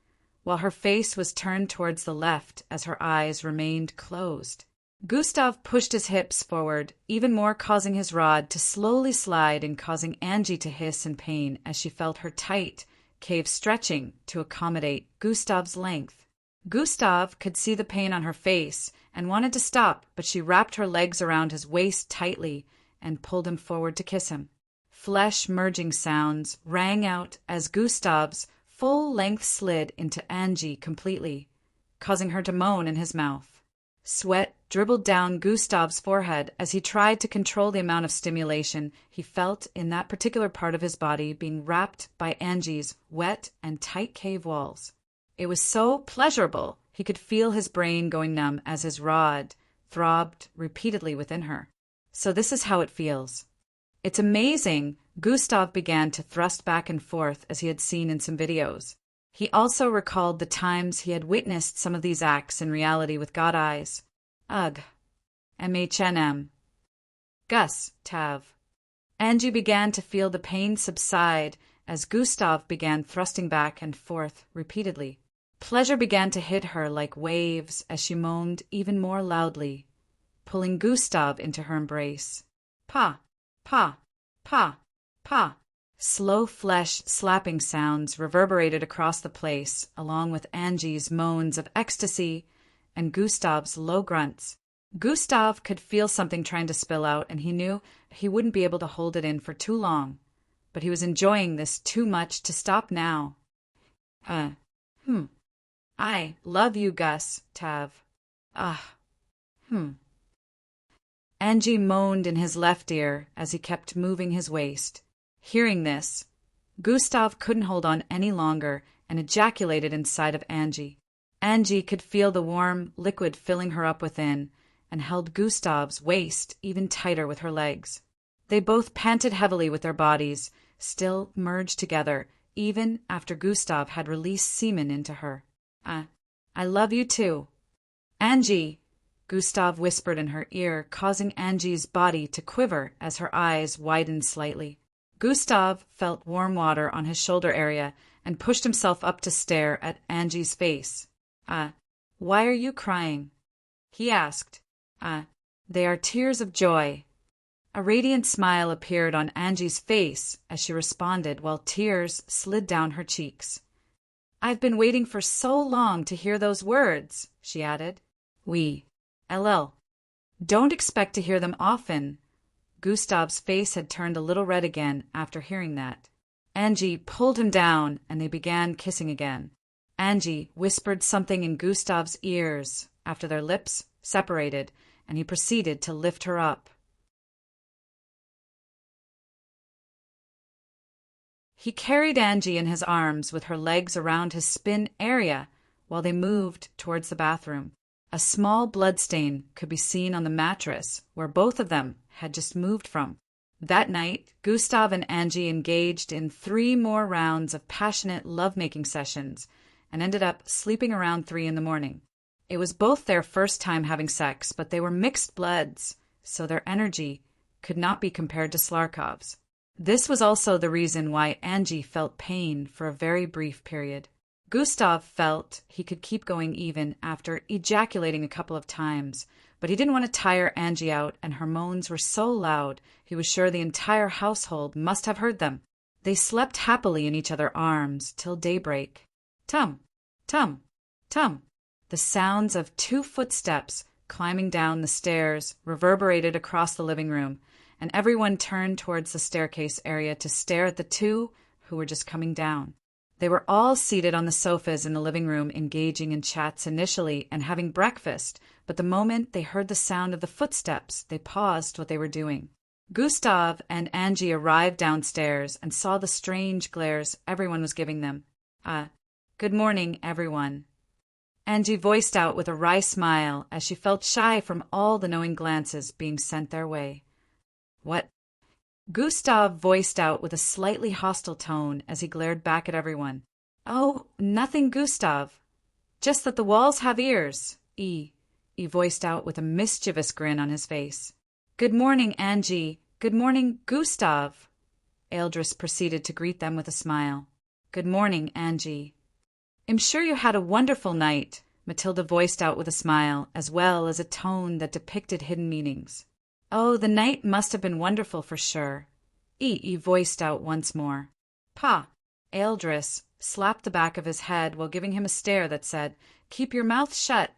while her face was turned towards the left as her eyes remained closed. Gustav pushed his hips forward, even more causing his rod to slowly slide and causing Angie to hiss in pain as she felt her tight cave stretching to accommodate Gustav's length. Gustav could see the pain on her face and wanted to stop, but she wrapped her legs around his waist tightly and pulled him forward to kiss him. Flesh-merging sounds rang out as Gustav's full length slid into Angie completely, causing her to moan in his mouth. Sweat dribbled down Gustav's forehead as he tried to control the amount of stimulation he felt in that particular part of his body being wrapped by Angie's wet and tight cave walls. It was so pleasurable he could feel his brain going numb as his rod throbbed repeatedly within her. So this is how it feels. It's amazing. Gustav began to thrust back and forth as he had seen in some videos. He also recalled the times he had witnessed some of these acts in reality with God eyes. Ugh. MHNM. Gustav. Angie began to feel the pain subside as Gustav began thrusting back and forth repeatedly. Pleasure began to hit her like waves as she moaned even more loudly, pulling Gustav into her embrace. Pa, pa, pa, pa. Slow flesh slapping sounds reverberated across the place, along with Angie's moans of ecstasy and Gustav's low grunts. Gustav could feel something trying to spill out, and he knew he wouldn't be able to hold it in for too long, but he was enjoying this too much to stop now. I love you, Gustav. Angie moaned in his left ear as he kept moving his waist. Hearing this, Gustav couldn't hold on any longer and ejaculated inside of Angie. Angie could feel the warm liquid filling her up within and held Gustav's waist even tighter with her legs. They both panted heavily with their bodies, still merged together, even after Gustav had released semen into her. I love you too. Angie, Gustav whispered in her ear, causing Angie's body to quiver as her eyes widened slightly. Gustav felt warm water on his shoulder area and pushed himself up to stare at Angie's face. Why are you crying? He asked. They are tears of joy. A radiant smile appeared on Angie's face as she responded while tears slid down her cheeks. I've been waiting for so long to hear those words, she added. Oui. LL. Don't expect to hear them often. Gustav's face had turned a little red again after hearing that. Angie pulled him down and they began kissing again. Angie whispered something in Gustav's ears after their lips separated, and he proceeded to lift her up. He carried Angie in his arms with her legs around his spin area while they moved towards the bathroom. A small bloodstain could be seen on the mattress where both of them had just moved from. That night, Gustav and Angie engaged in 3 more rounds of passionate lovemaking sessions and ended up sleeping around 3 in the morning. It was both their first time having sex, but they were mixed bloods, so their energy could not be compared to Slarkov's. This was also the reason why Angie felt pain for a very brief period. Gustav felt he could keep going even after ejaculating a couple of times, but he didn't want to tire Angie out, and her moans were so loud he was sure the entire household must have heard them. They slept happily in each other's arms till daybreak. Tum, tum, tum. The sounds of 2 footsteps climbing down the stairs reverberated across the living room, and everyone turned towards the staircase area to stare at the 2 who were just coming down. They were all seated on the sofas in the living room, engaging in chats initially and having breakfast, but the moment they heard the sound of the footsteps, they paused what they were doing. Gustav and Angie arrived downstairs and saw the strange glares everyone was giving them. Good morning, everyone. Angie voiced out with a wry smile as she felt shy from all the knowing glances being sent their way. What? Gustav voiced out with a slightly hostile tone as he glared back at everyone. Oh, nothing, Gustav. Just that the walls have ears, he voiced out with a mischievous grin on his face. Good morning, Angie. Good morning, Gustav. Eldris proceeded to greet them with a smile. Good morning, Angie. I'm sure you had a wonderful night, Matilda voiced out with a smile, as well as a tone that depicted hidden meanings. Oh, the night must have been wonderful for sure, he voiced out once more. Pa! Eldris slapped the back of his head while giving him a stare that said, Keep your mouth shut.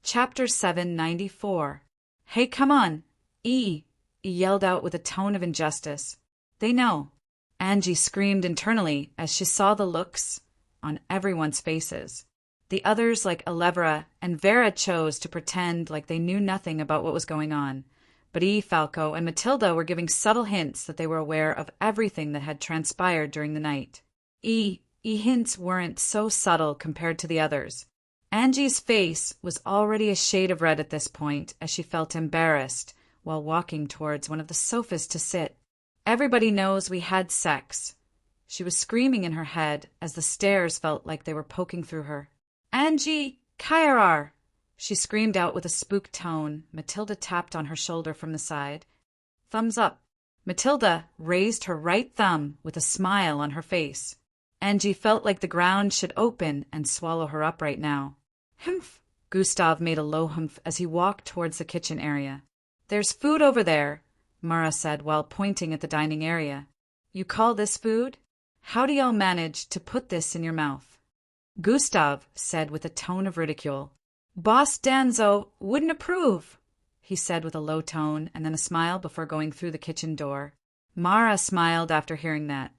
Chapter 794. Hey, come on! he yelled out with a tone of injustice. They know. Angie screamed internally as she saw the looks on everyone's faces. The others, like Alevra and Vera, chose to pretend like they knew nothing about what was going on. But Falco, and Matilda were giving subtle hints that they were aware of everything that had transpired during the night. Hints weren't so subtle compared to the others. Angie's face was already a shade of red at this point as she felt embarrassed while walking towards one of the sofas to sit. Everybody knows we had sex. She was screaming in her head as the stairs felt like they were poking through her. Angie, Kairar! She screamed out with a spooked tone. Matilda tapped on her shoulder from the side. Thumbs up. Matilda raised her right thumb with a smile on her face. Angie felt like the ground should open and swallow her up right now. Humph! Gustav made a low humph as he walked towards the kitchen area. There's food over there, Mara said while pointing at the dining area. You call this food? How do y'all manage to put this in your mouth? Gustav said with a tone of ridicule. Boss Danzo wouldn't approve, he said with a low tone and then a smile before going through the kitchen door. Mara smiled after hearing that.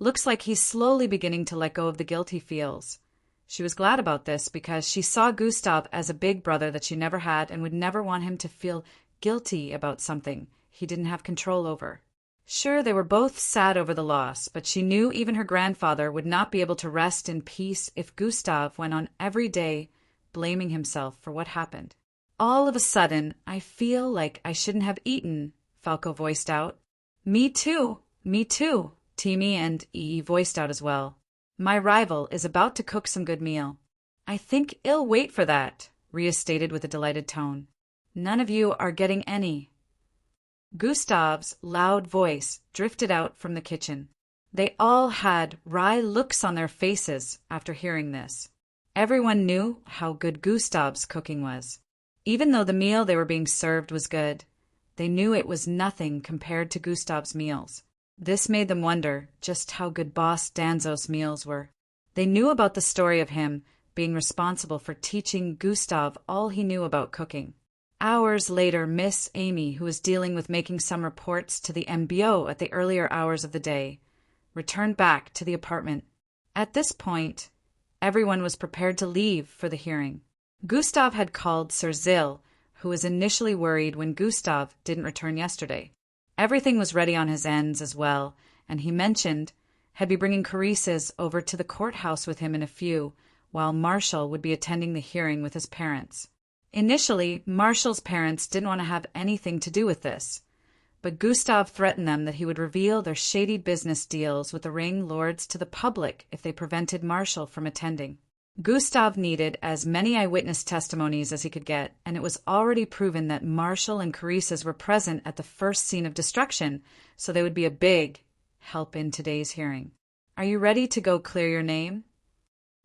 Looks like he's slowly beginning to let go of the guilt he feels. She was glad about this because she saw Gustav as a big brother that she never had and would never want him to feel guilty about something he didn't have control over. Sure, they were both sad over the loss, but she knew even her grandfather would not be able to rest in peace if Gustav went on every day blaming himself for what happened. All of a sudden, I feel like I shouldn't have eaten, Falco voiced out. Me too, Timmy and Ee voiced out as well. My rival is about to cook some good meal. I think I'll wait for that, Rhea stated with a delighted tone. None of you are getting any. Gustav's loud voice drifted out from the kitchen. They all had wry looks on their faces after hearing this. Everyone knew how good Gustav's cooking was. Even though the meal they were being served was good, they knew it was nothing compared to Gustav's meals. This made them wonder just how good Boss Danzo's meals were. They knew about the story of him being responsible for teaching Gustav all he knew about cooking. Hours later, Miss Amy, who was dealing with making some reports to the MBO at the earlier hours of the day, returned back to the apartment. At this point, everyone was prepared to leave for the hearing. Gustav had called Sir Zil, who was initially worried when Gustav didn't return yesterday. Everything was ready on his ends as well, and he mentioned he'd be bringing Carices over to the courthouse with him in a few, while Marshall would be attending the hearing with his parents. Initially, Marshall's parents didn't want to have anything to do with this, but Gustav threatened them that he would reveal their shady business deals with the Ring Lords to the public if they prevented Marshall from attending. Gustav needed as many eyewitness testimonies as he could get, and it was already proven that Marshall and Carices were present at the first scene of destruction, so they would be a big help in today's hearing. Are you ready to go clear your name?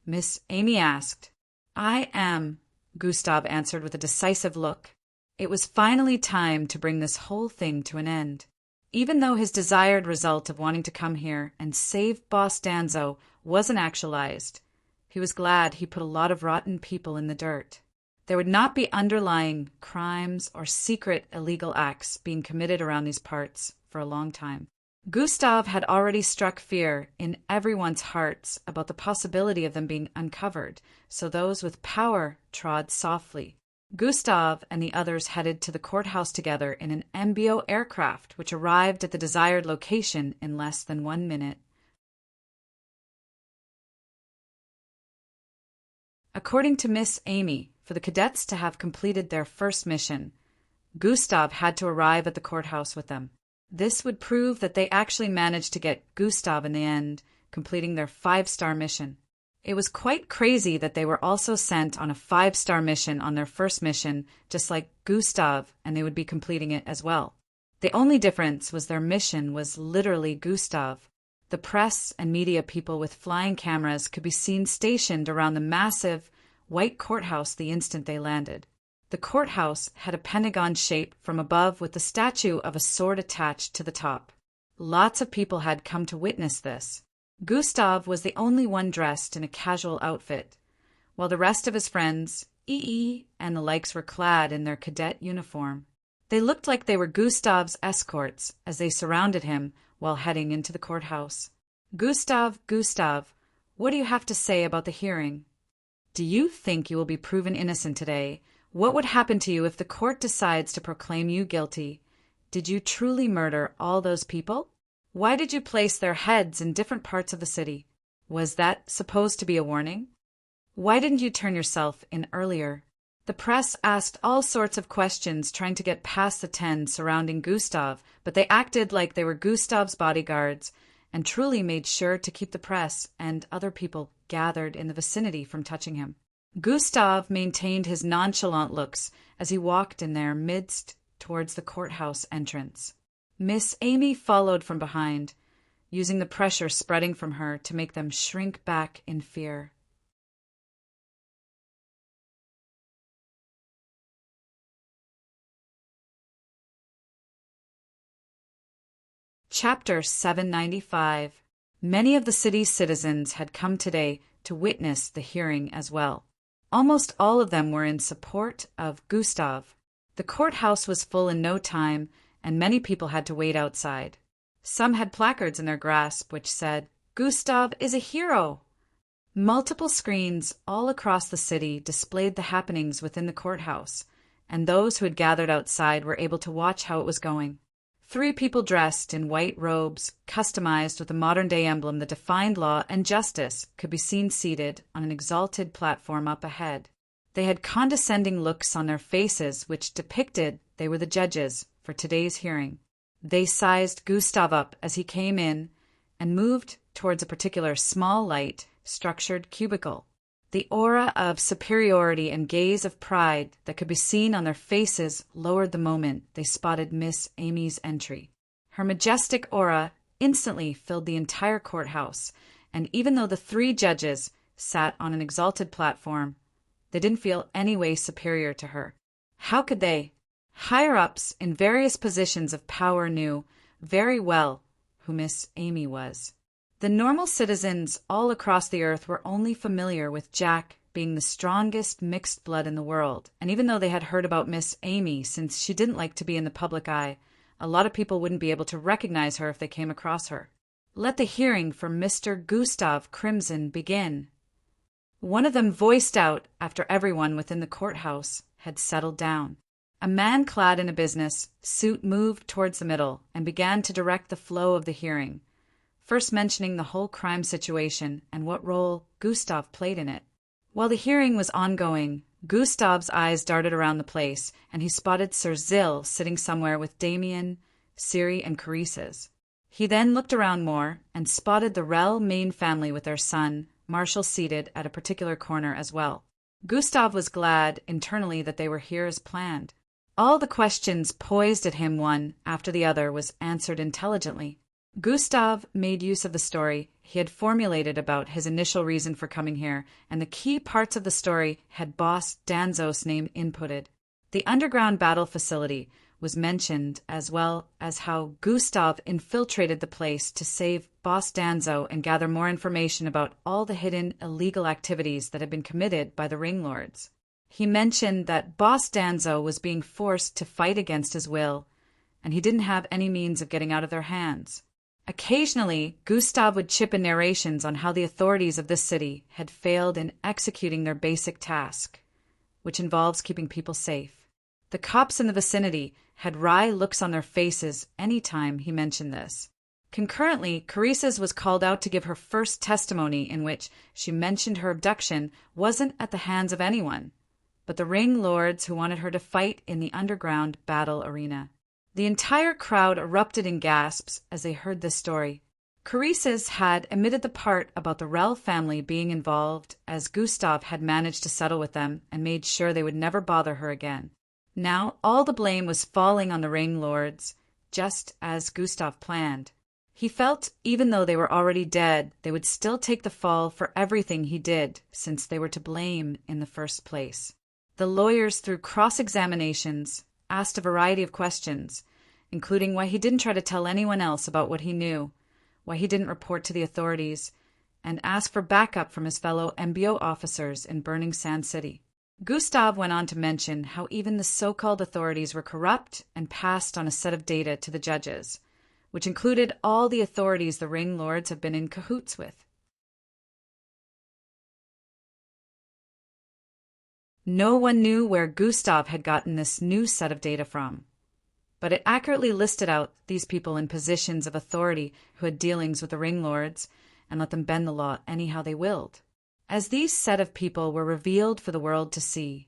Miss Amy asked. I am, Gustav answered with a decisive look. It was finally time to bring this whole thing to an end. Even though his desired result of wanting to come here and save Boss Danzo wasn't actualized, he was glad he put a lot of rotten people in the dirt. There would not be underlying crimes or secret illegal acts being committed around these parts for a long time. Gustav had already struck fear in everyone's hearts about the possibility of them being uncovered, so those with power trod softly. Gustav and the others headed to the courthouse together in an MBO aircraft, which arrived at the desired location in less than 1 minute. According to Miss Amy, for the cadets to have completed their first mission, Gustav had to arrive at the courthouse with them. This would prove that they actually managed to get Gustav in the end, completing their 5-star mission. It was quite crazy that they were also sent on a 5-star mission on their first mission, just like Gustav, and they would be completing it as well. The only difference was their mission was literally Gustav. The press and media people with flying cameras could be seen stationed around the massive white courthouse the instant they landed. The courthouse had a pentagon shape from above with the statue of a sword attached to the top. Lots of people had come to witness this. Gustav was the only one dressed in a casual outfit, while the rest of his friends, EE and the likes, were clad in their cadet uniform. They looked like they were Gustav's escorts as they surrounded him while heading into the courthouse. Gustav, what do you have to say about the hearing? Do you think you will be proven innocent today? What would happen to you if the court decides to proclaim you guilty? Did you truly murder all those people? Why did you place their heads in different parts of the city? Was that supposed to be a warning? Why didn't you turn yourself in earlier? The press asked all sorts of questions trying to get past the 10 surrounding Gustav, but they acted like they were Gustav's bodyguards and truly made sure to keep the press and other people gathered in the vicinity from touching him. Gustav maintained his nonchalant looks as he walked in their midst towards the courthouse entrance. Miss Amy followed from behind, using the pressure spreading from her to make them shrink back in fear. Chapter 795. Many of the city's citizens had come today to witness the hearing as well. Almost all of them were in support of Gustav. The courthouse was full in no time, and many people had to wait outside. Some had placards in their grasp which said, "Gustav is a hero!" Multiple screens all across the city displayed the happenings within the courthouse, and those who had gathered outside were able to watch how it was going. 3 people dressed in white robes, customized with a modern-day emblem that defined law and justice, could be seen seated on an exalted platform up ahead. They had condescending looks on their faces which depicted they were the judges for today's hearing. They sized Gustav up as he came in and moved towards a particular small light, structured cubicle. The aura of superiority and gaze of pride that could be seen on their faces lowered the moment they spotted Miss Amy's entry. Her majestic aura instantly filled the entire courthouse, and even though the three judges sat on an exalted platform, they didn't feel any way superior to her. How could they? Higher-ups in various positions of power knew very well who Miss Amy was. The normal citizens all across the earth were only familiar with Jack being the strongest mixed blood in the world, and even though they had heard about Miss Amy since she didn't like to be in the public eye, a lot of people wouldn't be able to recognize her if they came across her. Let the hearing for Mr. Gustav Crimson begin. One of them voiced out after everyone within the courthouse had settled down. A man clad in a business suit moved towards the middle and began to direct the flow of the hearing, first mentioning the whole crime situation and what role Gustav played in it. While the hearing was ongoing, Gustav's eyes darted around the place, and he spotted Sir Zill sitting somewhere with Damien, Ciri, and Carices. He then looked around more and spotted the Rel main family with their son, Marshall, seated at a particular corner as well. Gustav was glad internally that they were here as planned. All the questions poised at him one after the other was answered intelligently. Gustav made use of the story he had formulated about his initial reason for coming here, and the key parts of the story had Boss Danzo's name inputted. The underground battle facility was mentioned, as well as how Gustav infiltrated the place to save Boss Danzo and gather more information about all the hidden illegal activities that had been committed by the ring lords. He mentioned that Boss Danzo was being forced to fight against his will, and he didn't have any means of getting out of their hands. Occasionally, Gustav would chip in narrations on how the authorities of this city had failed in executing their basic task, which involves keeping people safe. The cops in the vicinity had wry looks on their faces any time he mentioned this. Concurrently, Carices was called out to give her first testimony, in which she mentioned her abduction wasn't at the hands of anyone, but the ring lords who wanted her to fight in the underground battle arena. The entire crowd erupted in gasps as they heard this story. Carices had omitted the part about the Rel family being involved, as Gustav had managed to settle with them and made sure they would never bother her again. Now all the blame was falling on the ring lords, just as Gustav planned. He felt even though they were already dead, they would still take the fall for everything he did, since they were to blame in the first place. The lawyers, through cross-examinations, asked a variety of questions, including why he didn't try to tell anyone else about what he knew, why he didn't report to the authorities, and asked for backup from his fellow MBO officers in Burning Sand City. Gustav went on to mention how even the so-called authorities were corrupt and passed on a set of data to the judges, which included all the authorities the ring lords have been in cahoots with. No one knew where Gustav had gotten this new set of data from, but it accurately listed out these people in positions of authority who had dealings with the ring lords and let them bend the law anyhow they willed. As these set of people were revealed for the world to see,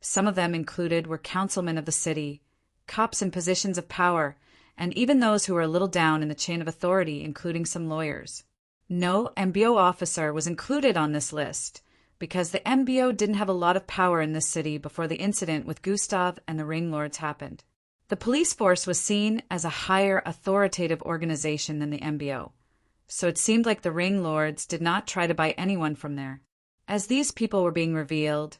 some of them included were councilmen of the city, cops in positions of power, and even those who were a little down in the chain of authority, including some lawyers. No MBO officer was included on this list, because the MBO didn't have a lot of power in this city before the incident with Gustav and the ring lords happened. The police force was seen as a higher authoritative organization than the MBO, so it seemed like the ring lords did not try to buy anyone from there. As these people were being revealed,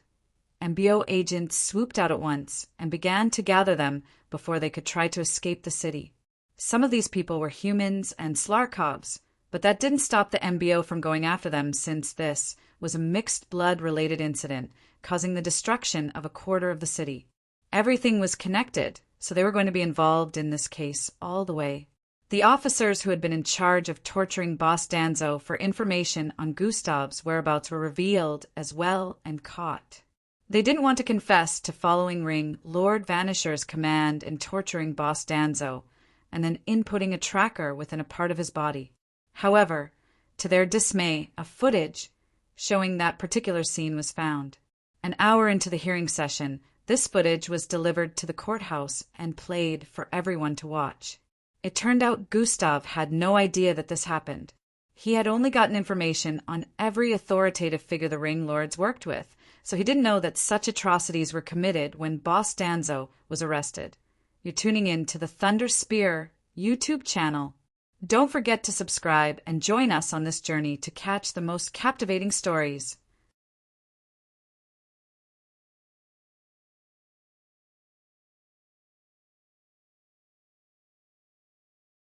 MBO agents swooped out at once and began to gather them before they could try to escape the city. Some of these people were humans and Slarkovs, but that didn't stop the MBO from going after them, since this was a mixed blood-related incident causing the destruction of a quarter of the city. Everything was connected, so they were going to be involved in this case all the way. The officers who had been in charge of torturing Boss Danzo for information on Gustav's whereabouts were revealed as well and caught. They didn't want to confess to following Ring Lord Vanisher's command in torturing Boss Danzo and then inputting a tracker within a part of his body. However, to their dismay, a footage showing that particular scene was found. An hour into the hearing session, this footage was delivered to the courthouse and played for everyone to watch. It turned out Gustav had no idea that this happened. He had only gotten information on every authoritative figure the Ring Lords worked with, so he didn't know that such atrocities were committed when Boss Danzo was arrested. You're tuning in to the Thunder Spear YouTube channel. Don't forget to subscribe and join us on this journey to catch the most captivating stories.